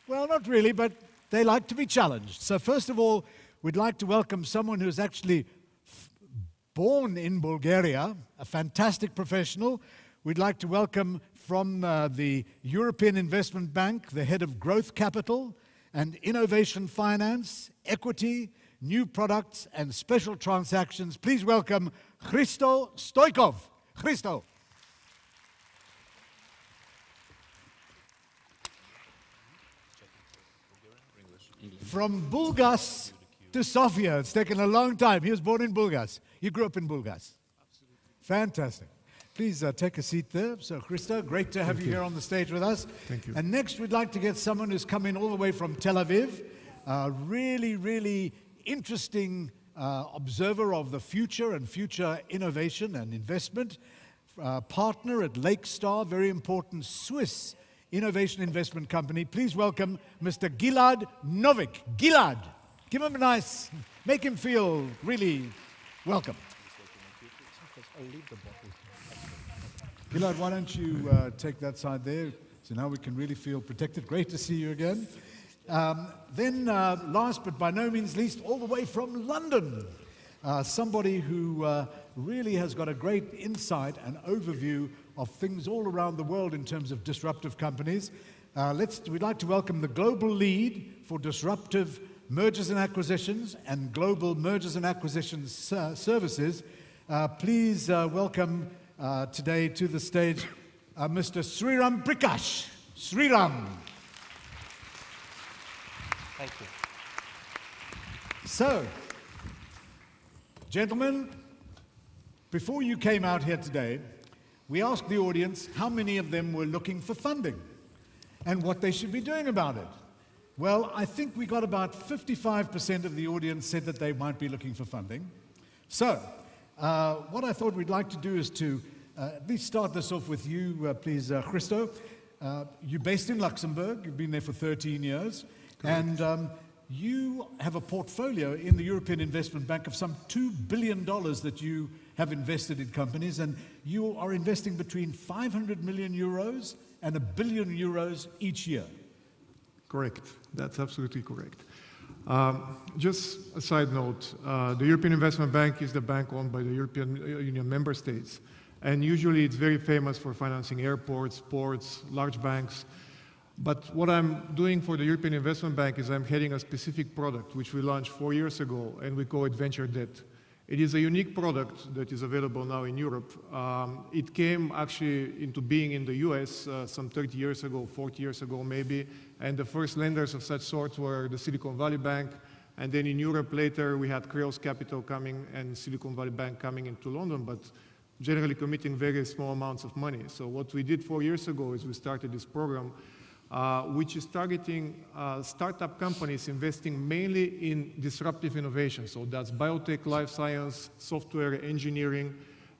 Well, not really, but they like to be challenged. So first of all, we'd like to welcome someone who's actually born in Bulgaria, a fantastic professional. We'd like to welcome from the European Investment Bank, the head of Growth Capital and Innovation Finance, Equity, New Products, and Special Transactions. Please welcome Hristo Stoikov. Hristo. From Bulgas to Sofia. It's taken a long time. He was born in Bulgas. You grew up in Bulgas. Fantastic. Please take a seat there. So, Hristo, great to have you here on the stage with us. Thank you. And next, we'd like to get someone who's come in all the way from Tel Aviv. Really, really interesting observer of the future and future innovation and investment, partner at Lake Star, very important Swiss innovation investment company. Please welcome Mr. Gilad Novik. Gilad, give him a nice, make him feel really welcome. Gilad, why don't you take that side there, so now we can really feel protected. Great to see you again. Then, last but by no means least, all the way from London, somebody who really has got a great insight and overview of things all around the world in terms of disruptive companies. We'd like to welcome the global lead for disruptive mergers and acquisitions and global mergers and acquisitions services. Please welcome today to the stage Mr. Sriram Prakash. Sriram. Thank you. So, gentlemen, before you came out here today, we asked the audience how many of them were looking for funding and what they should be doing about it. Well, I think we got about 55% of the audience said that they might be looking for funding. So, what I thought we'd like to do is to at least start this off with you, please, Christo. You're based in Luxembourg. You've been there for 13 years. Correct. And you have a portfolio in the European Investment Bank of some $2 billion that you have invested in companies, and you are investing between 500 million euros and €1 billion each year. Correct. That's absolutely correct. Just a side note, the European Investment Bank is the bank owned by the European Union member states. And usually it's very famous for financing airports, ports, large banks. But what I'm doing for the European Investment Bank is I'm heading a specific product which we launched 4 years ago, and we call it venture debt. It is a unique product that is available now in Europe. It came actually into being in the US some 30 years ago, 40 years ago maybe, and the first lenders of such sort were the Silicon Valley Bank, and then in Europe later we had Kreos Capital coming and Silicon Valley Bank coming into London, but generally committing very small amounts of money. So what we did 4 years ago is we started this program which is targeting startup companies investing mainly in disruptive innovation. So that's biotech, life science, software, engineering,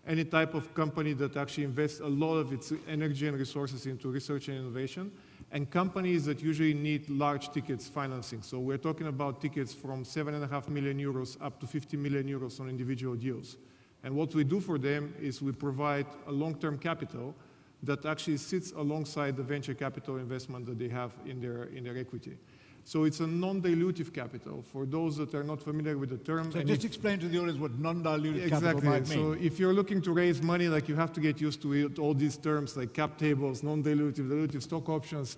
any type of company that actually invests a lot of its energy and resources into research and innovation, and companies that usually need large tickets financing. So we're talking about tickets from 7.5 million euros up to 50 million euros on individual deals. And what we do for them is we provide a long-term capital that actually sits alongside the venture capital investment that they have in their equity. So it's a non-dilutive capital. For those that are not familiar with the term. So just explain to the audience what non-dilutive capital might mean. So if you're looking to raise money, like you have to get used to it, all these terms like cap tables, non-dilutive, dilutive stock options.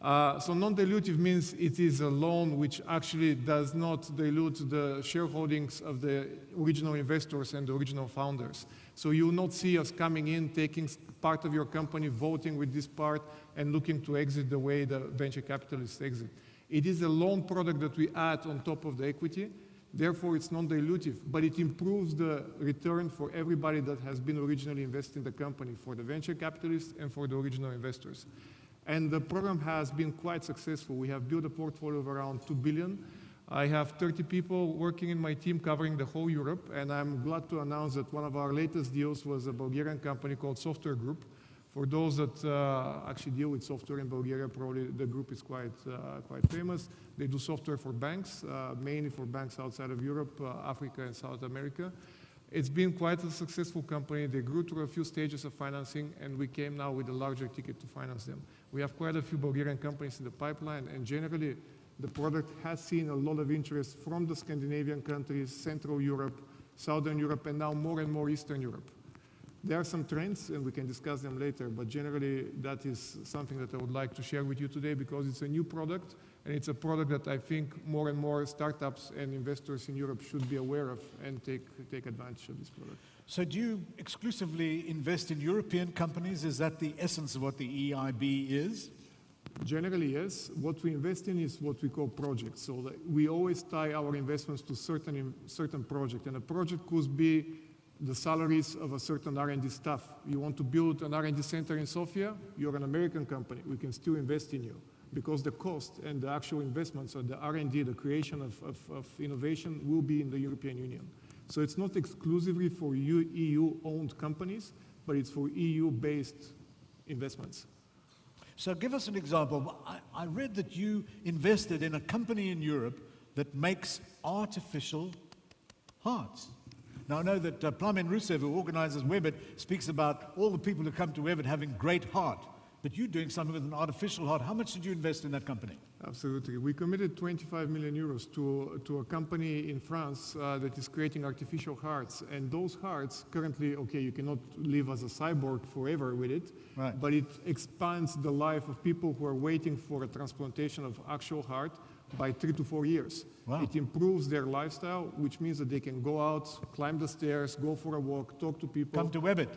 So non-dilutive means it is a loan which actually does not dilute the shareholdings of the original investors and the original founders. So you will not see us coming in, taking part of your company, voting with this part, and looking to exit the way the venture capitalists exit. It is a loan product that we add on top of the equity. Therefore, it's non-dilutive, but it improves the return for everybody that has been originally invested in the company, for the venture capitalists and for the original investors. And the program has been quite successful. We have built a portfolio of around 2 billion. I have 30 people working in my team covering the whole Europe, and I'm glad to announce that one of our latest deals was a Bulgarian company called Software Group. For those that actually deal with software in Bulgaria, probably the group is quite famous. They do software for banks, mainly for banks outside of Europe, Africa, and South America. It's been quite a successful company. They grew through a few stages of financing, and we came now with a larger ticket to finance them. We have quite a few Bulgarian companies in the pipeline, and generally, the product has seen a lot of interest from the Scandinavian countries, Central Europe, Southern Europe, and now more and more Eastern Europe. There are some trends, and we can discuss them later, but generally that is something that I would like to share with you today because it's a new product, and it's a product that I think more and more startups and investors in Europe should be aware of and take advantage of this product. So do you exclusively invest in European companies? Is that the essence of what the EIB is? Generally, yes. What we invest in is what we call projects. So we always tie our investments to certain project, and a project could be the salaries of a certain R&D staff. You want to build an R&D center in Sofia, you're an American company, we can still invest in you. because the cost and the actual investments, or the R&D, the creation of innovation, will be in the European Union. So it's not exclusively for EU-owned companies, but it's for EU-based investments. So give us an example. I read that you invested in a company in Europe that makes artificial hearts. Now, I know that Plamen Rusev, who organizes Webit, speaks about all the people who come to Webit having great heart. But you're doing something with an artificial heart. How much did you invest in that company? Absolutely. We committed 25 million euros to a company in France that is creating artificial hearts. And those hearts currently, okay, you cannot live as a cyborg forever with it, right, but it expands the life of people who are waiting for a transplantation of actual heart by 3 to 4 years. Wow. It improves their lifestyle, which means that they can go out, climb the stairs, go for a walk, talk to people. Come to Webit.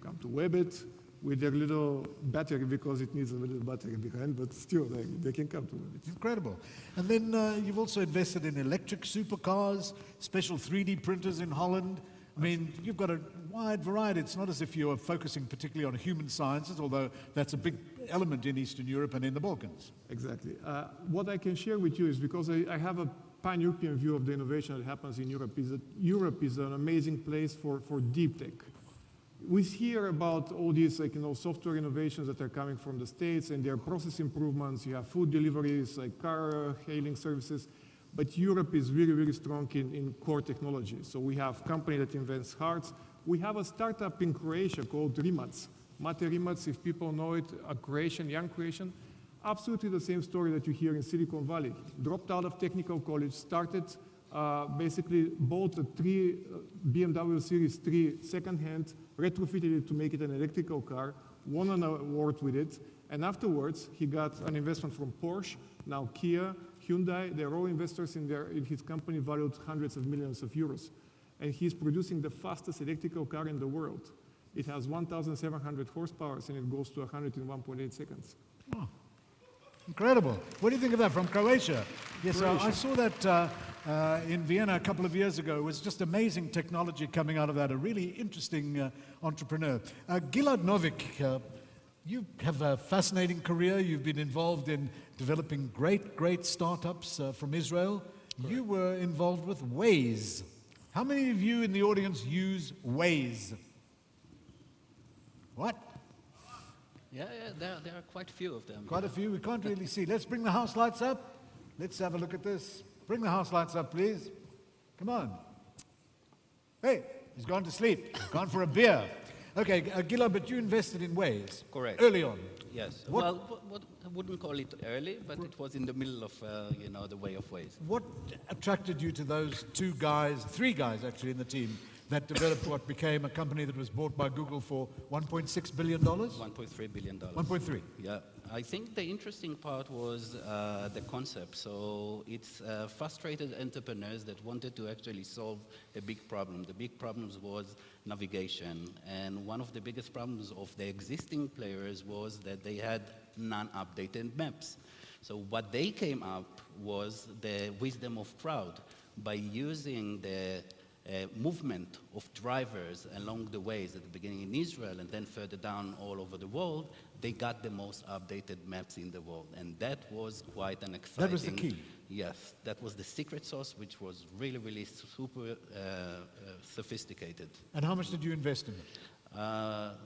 Come to Webit with their little battery, because it needs a little battery behind, but still they can come to Webit. Incredible. And then you've also invested in electric supercars, special 3D printers in Holland. I mean, you've got a wide variety. It's not as if you're focusing particularly on human sciences, although that's a big element in Eastern Europe and in the Balkans. Exactly. What I can share with you is, because I have a pan-European view of the innovation that happens in Europe, is that Europe is an amazing place for deep tech. We hear about all these software innovations that are coming from the States, and there are process improvements. You have food deliveries, like car hailing services. But Europe is really, really strong in core technology. So we have a company that invents hearts. We have a startup in Croatia called Rimac. Mate Rimac, if people know it, a Croatian, young Croatian. Absolutely the same story that you hear in Silicon Valley. Dropped out of technical college, started, basically bought a BMW Series 3 second-hand, retrofitted it to make it an electrical car, won an award with it, and afterwards he got an investment from Porsche, now Kia, Hyundai. They're all investors in his company, valued hundreds of millions of euros. And he's producing the fastest electrical car in the world. It has 1,700 horsepower, and it goes to 100 in 1.8 seconds. Oh, incredible. What do you think of that from Croatia? Yes, Croatia. I saw that in Vienna a couple of years ago. It was just amazing technology coming out of that, a really interesting entrepreneur. Gilad Novik, you have a fascinating career. You've been involved in developing great startups from Israel. Correct. You were involved with Waze. How many of you in the audience use Waze? What? Yeah, there are quite a few of them. Quite a few. We can't really see. Let's bring the house lights up. Let's have a look at this. Bring the house lights up, please. Come on. Hey, he's gone to sleep. He's gone for a beer. Okay, Gilad, but you invested in Waze. Correct. Early on. Yes. What, well, I wouldn't call it early, but it was in the middle of, the way of Waze. What attracted you to those three guys actually in the team that developed what became a company that was bought by Google for $1.6 billion? $1.3 billion. 1.3. Yeah. I think the interesting part was the concept. So it's frustrated entrepreneurs that wanted to actually solve a big problem. The big problems was navigation. And one of the biggest problems of the existing players was that they had non-updated maps. So what they came up was the wisdom of crowd. By using the movement of drivers along the ways at the beginning in Israel and then further down all over the world, they got the most updated maps in the world. And that was quite an exciting... That was the key. Yes, that was the secret sauce, which was really, really super sophisticated. And how much did you invest in it?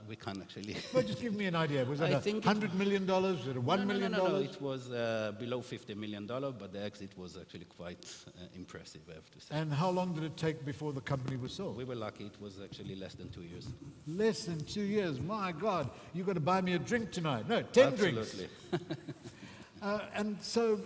We can't actually... Well, just give me an idea. Was it $100 million? Was it $1 million? No, it was below $50 million, but the exit was actually quite impressive, I have to say. And how long did it take before the company was sold? We were lucky. It was actually less than 2 years. Less than 2 years. My God. You've got to buy me a drink tonight. No, 10 drinks. Absolutely. And so,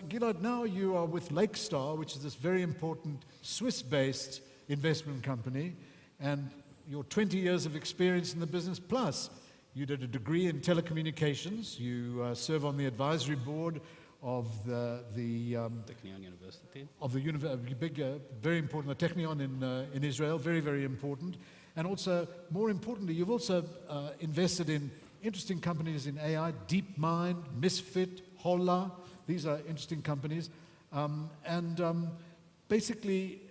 Gilad, now you are with Lakestar, which is this very important Swiss-based investment company, and your 20 years of experience in the business, plus you did a degree in telecommunications. You serve on the advisory board of the Technion University. Of the big, very important, the Technion in Israel, very, very important. And also, more importantly, you've also invested in interesting companies in AI, DeepMind, Misfit, Holla. These are interesting companies. Basically,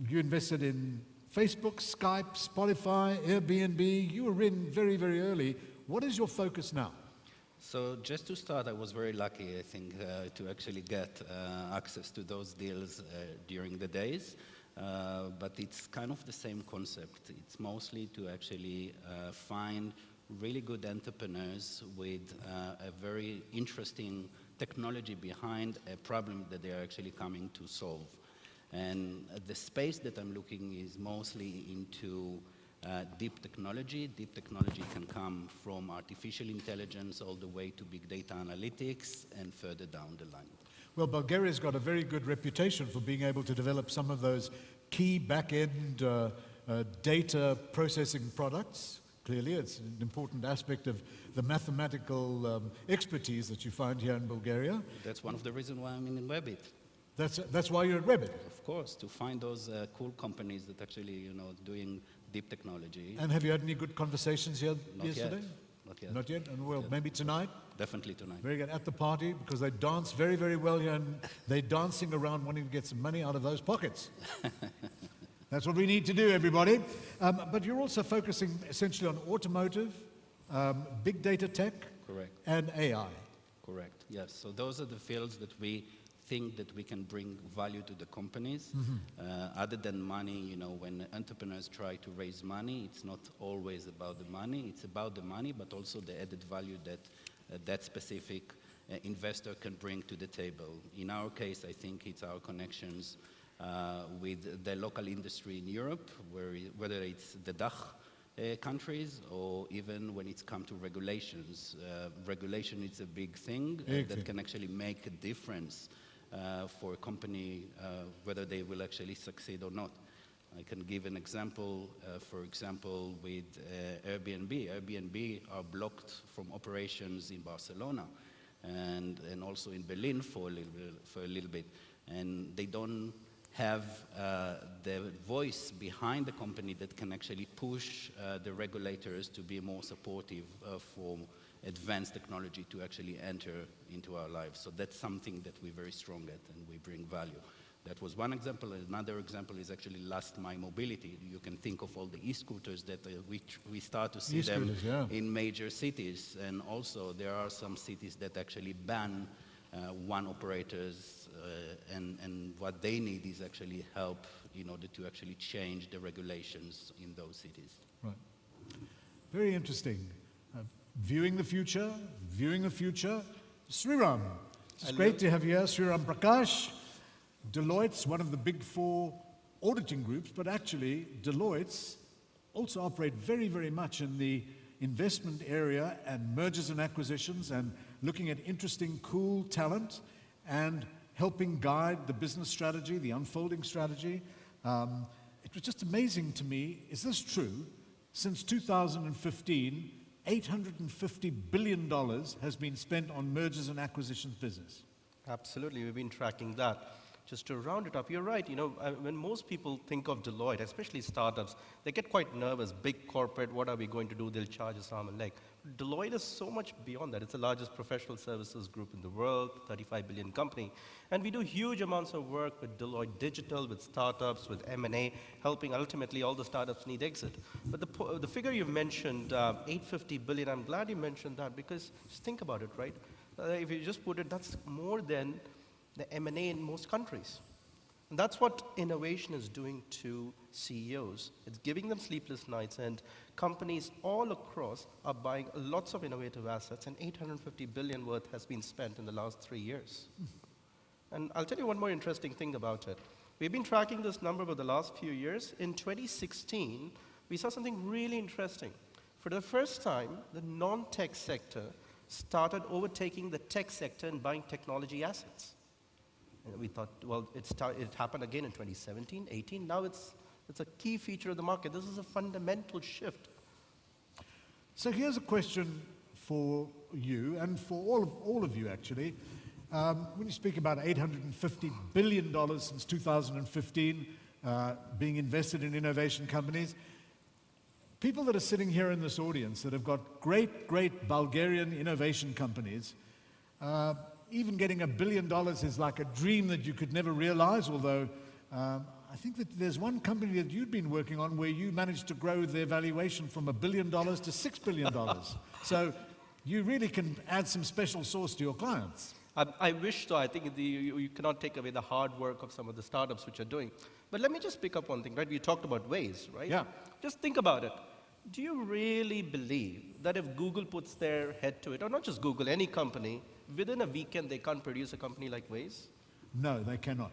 you invested in Facebook, Skype, Spotify, Airbnb. You were in very, very early. What is your focus now? So just to start, I was very lucky, I think, to actually get access to those deals during the days. But it's kind of the same concept. It's mostly to actually find really good entrepreneurs with a very interesting technology behind a problem that they are actually coming to solve. And the space that I'm looking is mostly into deep technology. Deep technology can come from artificial intelligence all the way to big data analytics and further down the line. Well, Bulgaria's got a very good reputation for being able to develop some of those key back-end data processing products. Clearly, it's an important aspect of the mathematical expertise that you find here in Bulgaria. That's one of the reasons why I'm in Webit. That's why you're at Webit? Of course, to find those cool companies that actually, doing deep technology. And have you had any good conversations here yesterday? Not yet. Not yet? And well, maybe tonight? Definitely tonight. Very good. At the party, because they dance very, very well here, and they're dancing around wanting to get some money out of those pockets. That's what we need to do, everybody. But you're also focusing essentially on automotive, big data tech, Correct. And AI. Correct, yes. So those are the fields that we think that we can bring value to the companies. Other than money, when entrepreneurs try to raise money, it's not always about the money. It's about the money, but also the added value that that specific investor can bring to the table. In our case, I think it's our connections with the local industry in Europe, whether it's the DACH countries or even when it's come to regulations. Regulation is a big thing that can actually make a difference for a company, whether they will actually succeed or not. I can give an example, for example, with Airbnb. Airbnb are blocked from operations in Barcelona and also in Berlin for a little bit. And they don't have the voice behind the company that can actually push the regulators to be more supportive for advanced technology to actually enter into our lives. So that's something that we're very strong at and we bring value. That was one example. Another example is actually last mile mobility. You can think of all the e-scooters that we start to see them in major cities. And also there are some cities that actually ban one operators and what they need is actually help in order to actually change the regulations in those cities. Right. Very interesting. Viewing the future. Sriram, it's great to have you here. Sriram Prakash. Deloitte's one of the big four auditing groups, but actually Deloitte's also operate very, very much in the investment area and mergers and acquisitions and looking at interesting, cool talent and helping guide the business strategy, the unfolding strategy. It was just amazing to me. Is this true? Since 2015, $850 billion has been spent on mergers and acquisitions business. Absolutely, we've been tracking that. Just to round it up, you're right. When most people think of Deloitte, especially startups, they get quite nervous. Big corporate, what are we going to do? They'll charge us arm and leg. Deloitte is so much beyond that. It's the largest professional services group in the world, 35 billion company. And we do huge amounts of work with Deloitte Digital, with startups, with M&A, helping ultimately all the startups need exit. But the figure you mentioned, 850 billion, I'm glad you mentioned that because just think about it, right? If you just put it, that's more than the M&A in most countries. And that's what innovation is doing to CEOs. It's giving them sleepless nights, and companies all across are buying lots of innovative assets, and 850 billion worth has been spent in the last 3 years. And I'll tell you one more interesting thing about it. We've been tracking this number over the last few years. In 2016, we saw something really interesting. For the first time, the non-tech sector started overtaking the tech sector in buying technology assets. And we thought, well, it happened again in 2017, 18. Now it's a key feature of the market. This is a fundamental shift. So here's a question for you and for all of you, actually. When you speak about $850 billion since 2015 being invested in innovation companies, people that are sitting here in this audience that have got great Bulgarian innovation companies, even getting $1 billion is like a dream that you could never realize, although I think that there's one company that you've been working on where you managed to grow their valuation from $1 billion to $6 billion. So you really can add some special sauce to your clients. I wish so. I think you cannot take away the hard work of some of the startups which are doing. But let me just pick up one thing, right? We talked about ways, right? Yeah. Just think about it. Do you really believe that if Google puts their head to it, or not just Google, any company, within a weekend they can't produce a company like Waze? No, they cannot.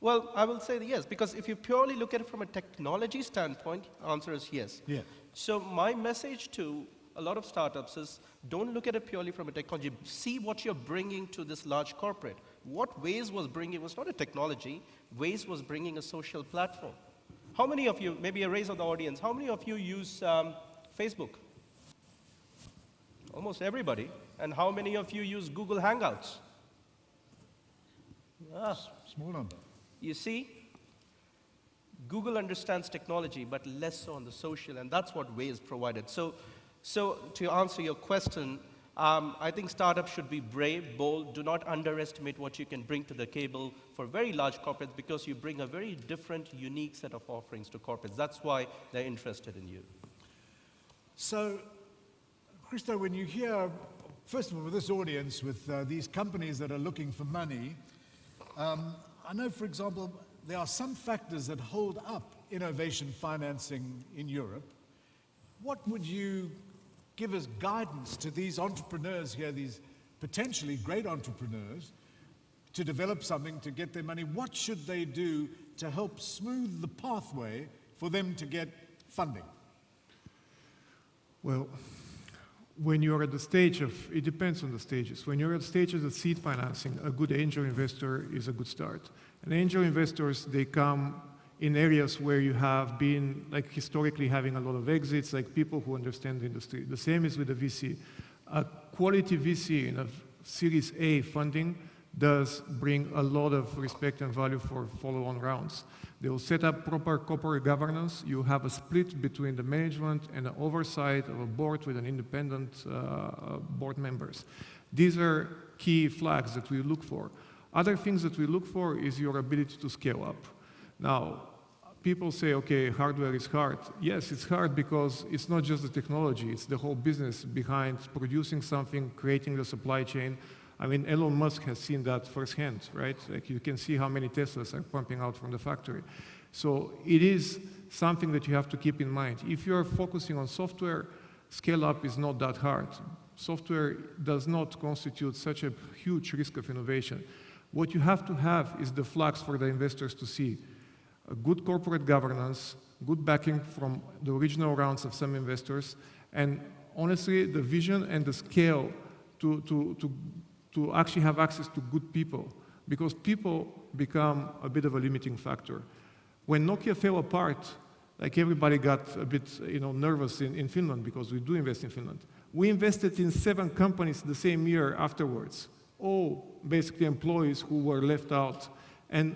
Well, I will say yes, because if you purely look at it from a technology standpoint, answer is yes. Yeah. So my message to a lot of startups is don't look at it purely from a technology. See what you're bringing to this large corporate. What Waze was bringing was not a technology. Waze was bringing a social platform. How many of you, maybe a raise of the audience, how many of you use Facebook? Almost everybody. And how many of you use Google Hangouts? Small number. You see, Google understands technology, but less so on the social, and that's what Waze provided. So to answer your question, I think startups should be brave, bold. Do not underestimate what you can bring to the table for very large corporates, because you bring a very different, unique set of offerings to corporates. That's why they're interested in you. So, Christo, when you hear, first of all, with this audience, with these companies that are looking for money, I know, for example, there are some factors that hold up innovation financing in Europe. What would you give as guidance to these entrepreneurs here, these potentially great entrepreneurs, to develop something, to get their money? What should they do to help smooth the pathway for them to get funding? Well, when you're at the stage of, it depends on the stages. When you're at the stages of seed financing, a good angel investor is a good start. And angel investors, they come in areas where you have been, like historically having a lot of exits, like people who understand the industry. The same is with the VC. A quality VC in a Series A funding does bring a lot of respect and value for follow-on rounds. They will set up proper corporate governance. You have a split between the management and the oversight of a board with an independent board members. These are key flags that we look for. Other things that we look for is your ability to scale up. Now, people say, okay, hardware is hard. Yes, it's hard because it's not just the technology, it's the whole business behind producing something, creating the supply chain. I mean, Elon Musk has seen that firsthand, right? Like you can see how many Teslas are pumping out from the factory. So it is something that you have to keep in mind. If you're focusing on software, scale up is not that hard. Software does not constitute such a huge risk of innovation. What you have to have is the flags for the investors to see. A good corporate governance, good backing from the original rounds of some investors, and honestly, the vision and the scale to actually have access to good people, because people become a bit of a limiting factor. When Nokia fell apart, like everybody got a bit nervous in Finland, because we do invest in Finland. We invested in 7 companies the same year afterwards, all basically employees who were left out. And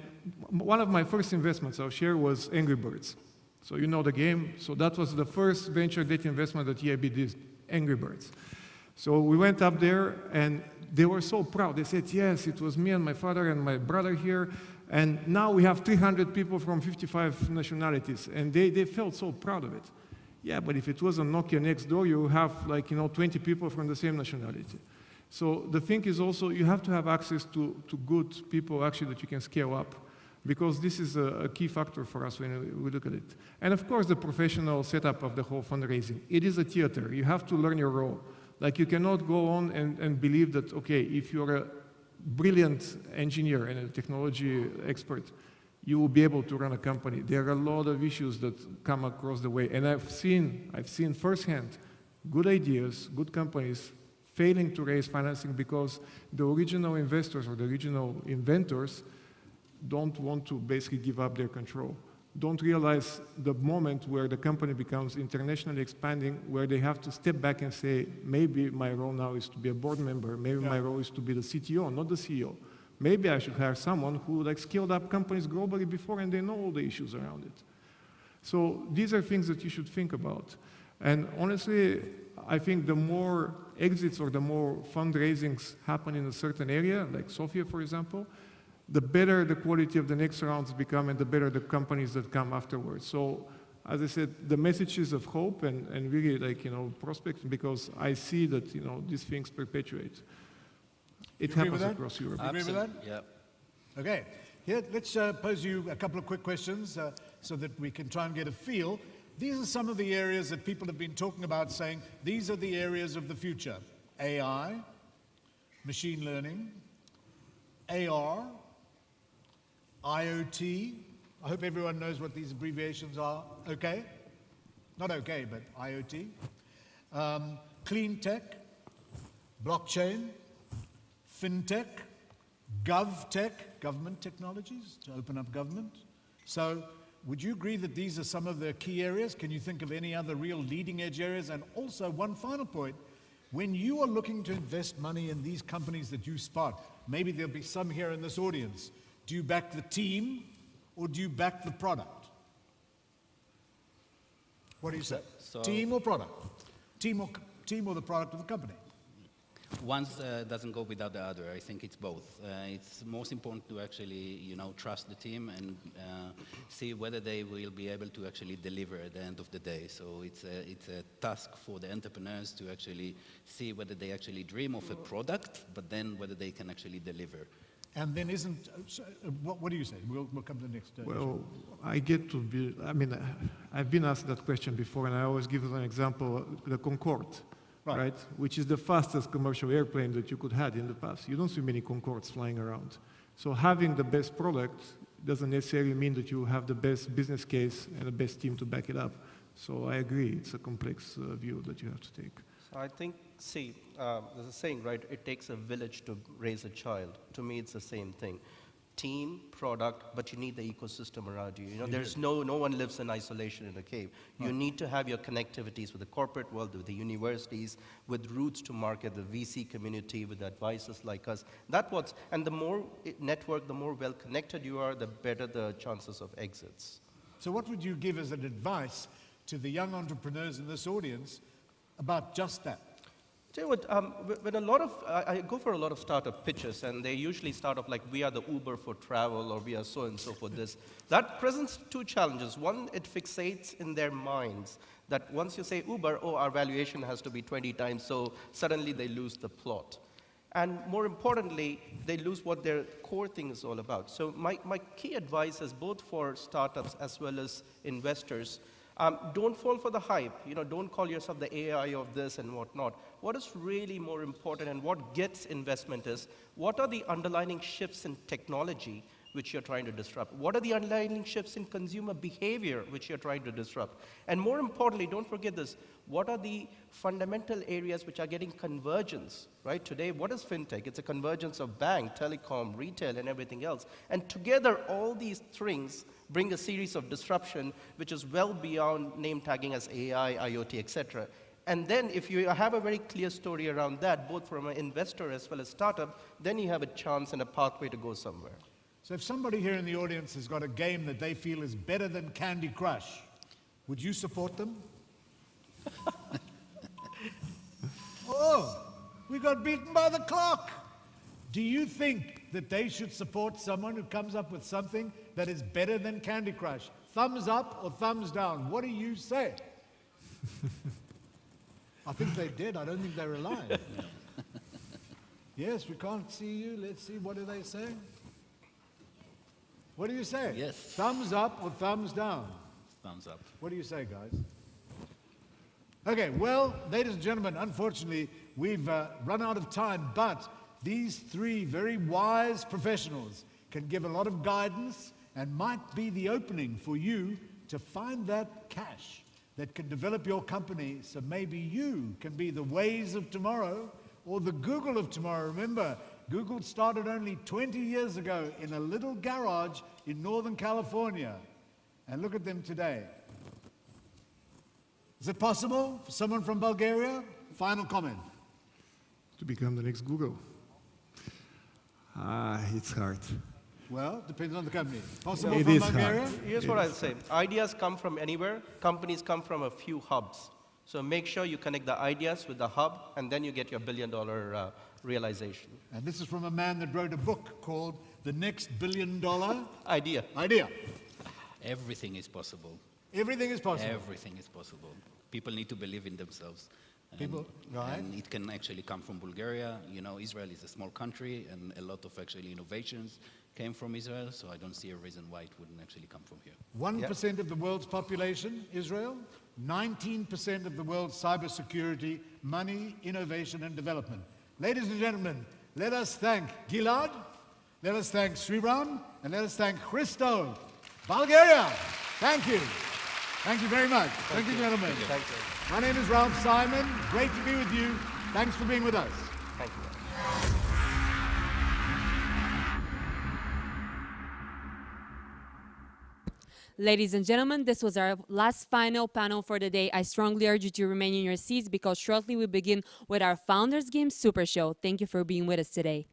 one of my first investments, I'll share, was Angry Birds. So you know the game. So that was the first venture debt investment that EIB did, Angry Birds. So we went up there, and they were so proud. They said, yes, it was me and my father and my brother here, and now we have 300 people from 55 nationalities, and they felt so proud of it. Yeah, but if it was a Nokia next door, you have 20 people from the same nationality. So the thing is also, you have to have access to good people actually that you can scale up, because this is a key factor for us when we look at it. And of course, the professional setup of the whole fundraising. It is a theater. You have to learn your role. Like you cannot go on and believe that, okay, if you're a brilliant engineer and a technology expert, you will be able to run a company. There are a lot of issues that come across the way. And I've seen firsthand good ideas, good companies failing to raise financing because the original investors or the original inventors don't want to basically give up their control. Don't realize the moment where the company becomes internationally expanding, where they have to step back and say, maybe my role now is to be a board member, maybe my role is to be the CTO, not the CEO. Maybe I should hire someone who scaled up companies globally before and they know all the issues around it. So these are things that you should think about. And honestly, I think the more exits or the more fundraisings happen in a certain area, like Sofia, for example, the better the quality of the next rounds become and the better the companies that come afterwards. So as I said, the messages of hope and really like, prospects, because I see that, these things perpetuate. It You agree with happens that? across Europe. You agree with that? Yeah. Okay. Here, let's pose you a couple of quick questions so that we can try and get a feel. These are some of the areas that people have been talking about, saying these are the areas of the future. AI, machine learning, AR, IoT. I hope everyone knows what these abbreviations are. Okay? Not okay, but IoT. Clean tech, blockchain, fintech, GovTech, government technologies to open up government. So would you agree that these are some of the key areas? Can you think of any other real leading edge areas? And also one final point, when you are looking to invest money in these companies that you spot, maybe there'll be some here in this audience, do you back the team or do you back the product? What do you say? Team or product? Team or the product of the company? One doesn't go without the other. I think it's both. It's most important to actually, trust the team and see whether they will be able to actually deliver at the end of the day. So it's a task for the entrepreneurs to actually see whether they actually dream of a product, but then whether they can actually deliver. And then what do you say? We'll come to the next. Well, I've been asked that question before, and I always give an example, the Concorde. Right. Which is the fastest commercial airplane that you could have in the past. You don't see many Concordes flying around. So having the best product doesn't necessarily mean that you have the best business case and the best team to back it up. So I agree, it's a complex view that you have to take. So I think, there's a saying, right? It takes a village to raise a child. To me, it's the same thing. Team, product, but you need the ecosystem around you. There's no one lives in isolation in a cave. You need to have your connectivities with the corporate world, with the universities, with routes to market, the VC community, with advisors like us. And the more network, the more well connected you are, the better the chances of exits. So what would you give as an advice to the young entrepreneurs in this audience about just that? Tell you what, I go for a lot of startup pitches, and they usually start off like, we are the Uber for travel, or we are so and so for this. That presents two challenges. One, it fixates in their minds that once you say Uber, our valuation has to be 20 times, so suddenly they lose the plot. And more importantly, they lose what their core thing is all about. So my key advice is both for startups as well as investors, don't fall for the hype. Don't call yourself the AI of this and whatnot. What is really more important and what gets investment is, what are the underlying shifts in technology which you're trying to disrupt? What are the underlying shifts in consumer behavior which you're trying to disrupt? And more importantly, don't forget this, what are the fundamental areas which are getting convergence, right? Today, what is fintech? It's a convergence of bank, telecom, retail, and everything else. And together, all these things bring a series of disruption which is well beyond name tagging as AI, IoT, etc. And then if you have a very clear story around that, both from an investor as well as startup, then you have a chance and a pathway to go somewhere. So if somebody here in the audience has got a game that they feel is better than Candy Crush, would you support them? Oh, we got beaten by the clock. Do you think that they should support someone who comes up with something that is better than Candy Crush? Thumbs up or thumbs down? What do you say? I think they did. I don't think they're alive. Yes, we can't see you. Let's see. What do they say? What do you say? Yes. Thumbs up or thumbs down? Thumbs up. What do you say, guys? Okay, well, ladies and gentlemen, unfortunately, we've run out of time, but these three very wise professionals can give a lot of guidance and might be the opening for you to find that cash that can develop your company so maybe you can be the Waze of tomorrow or the Google of tomorrow. Remember, Google started only 20 years ago in a little garage in Northern California. And look at them today. Is it possible for someone from Bulgaria? Final comment. To become the next Google. It's hard. Well, depends on the company. Possible It from is Bulgaria? hard. Here's what I'll say. Ideas come from anywhere. Companies come from a few hubs. So make sure you connect the ideas with the hub, and then you get your billion-dollar realization. And this is from a man that wrote a book called The Next $1 Billion Idea. Idea. Everything is possible. Everything is possible. Everything is possible. People need to believe in themselves. And it can actually come from Bulgaria. You know, Israel is a small country, and a lot of actually innovations came from Israel, so I don't see a reason why it wouldn't actually come from here. 1% of the world's population, Israel. 19% of the world's cybersecurity, money, innovation, and development. Ladies and gentlemen, let us thank Gilad, let us thank Sriram, and let us thank Christo, Bulgaria. Thank you. Thank you very much. Thank you, gentlemen. Thank you. My name is Ralph Simon. Great to be with you. Thanks for being with us. Thank you. Ladies and gentlemen, this was our last final panel for the day. I strongly urge you to remain in your seats because shortly we begin with our Founders Game Super Show. Thank you for being with us today.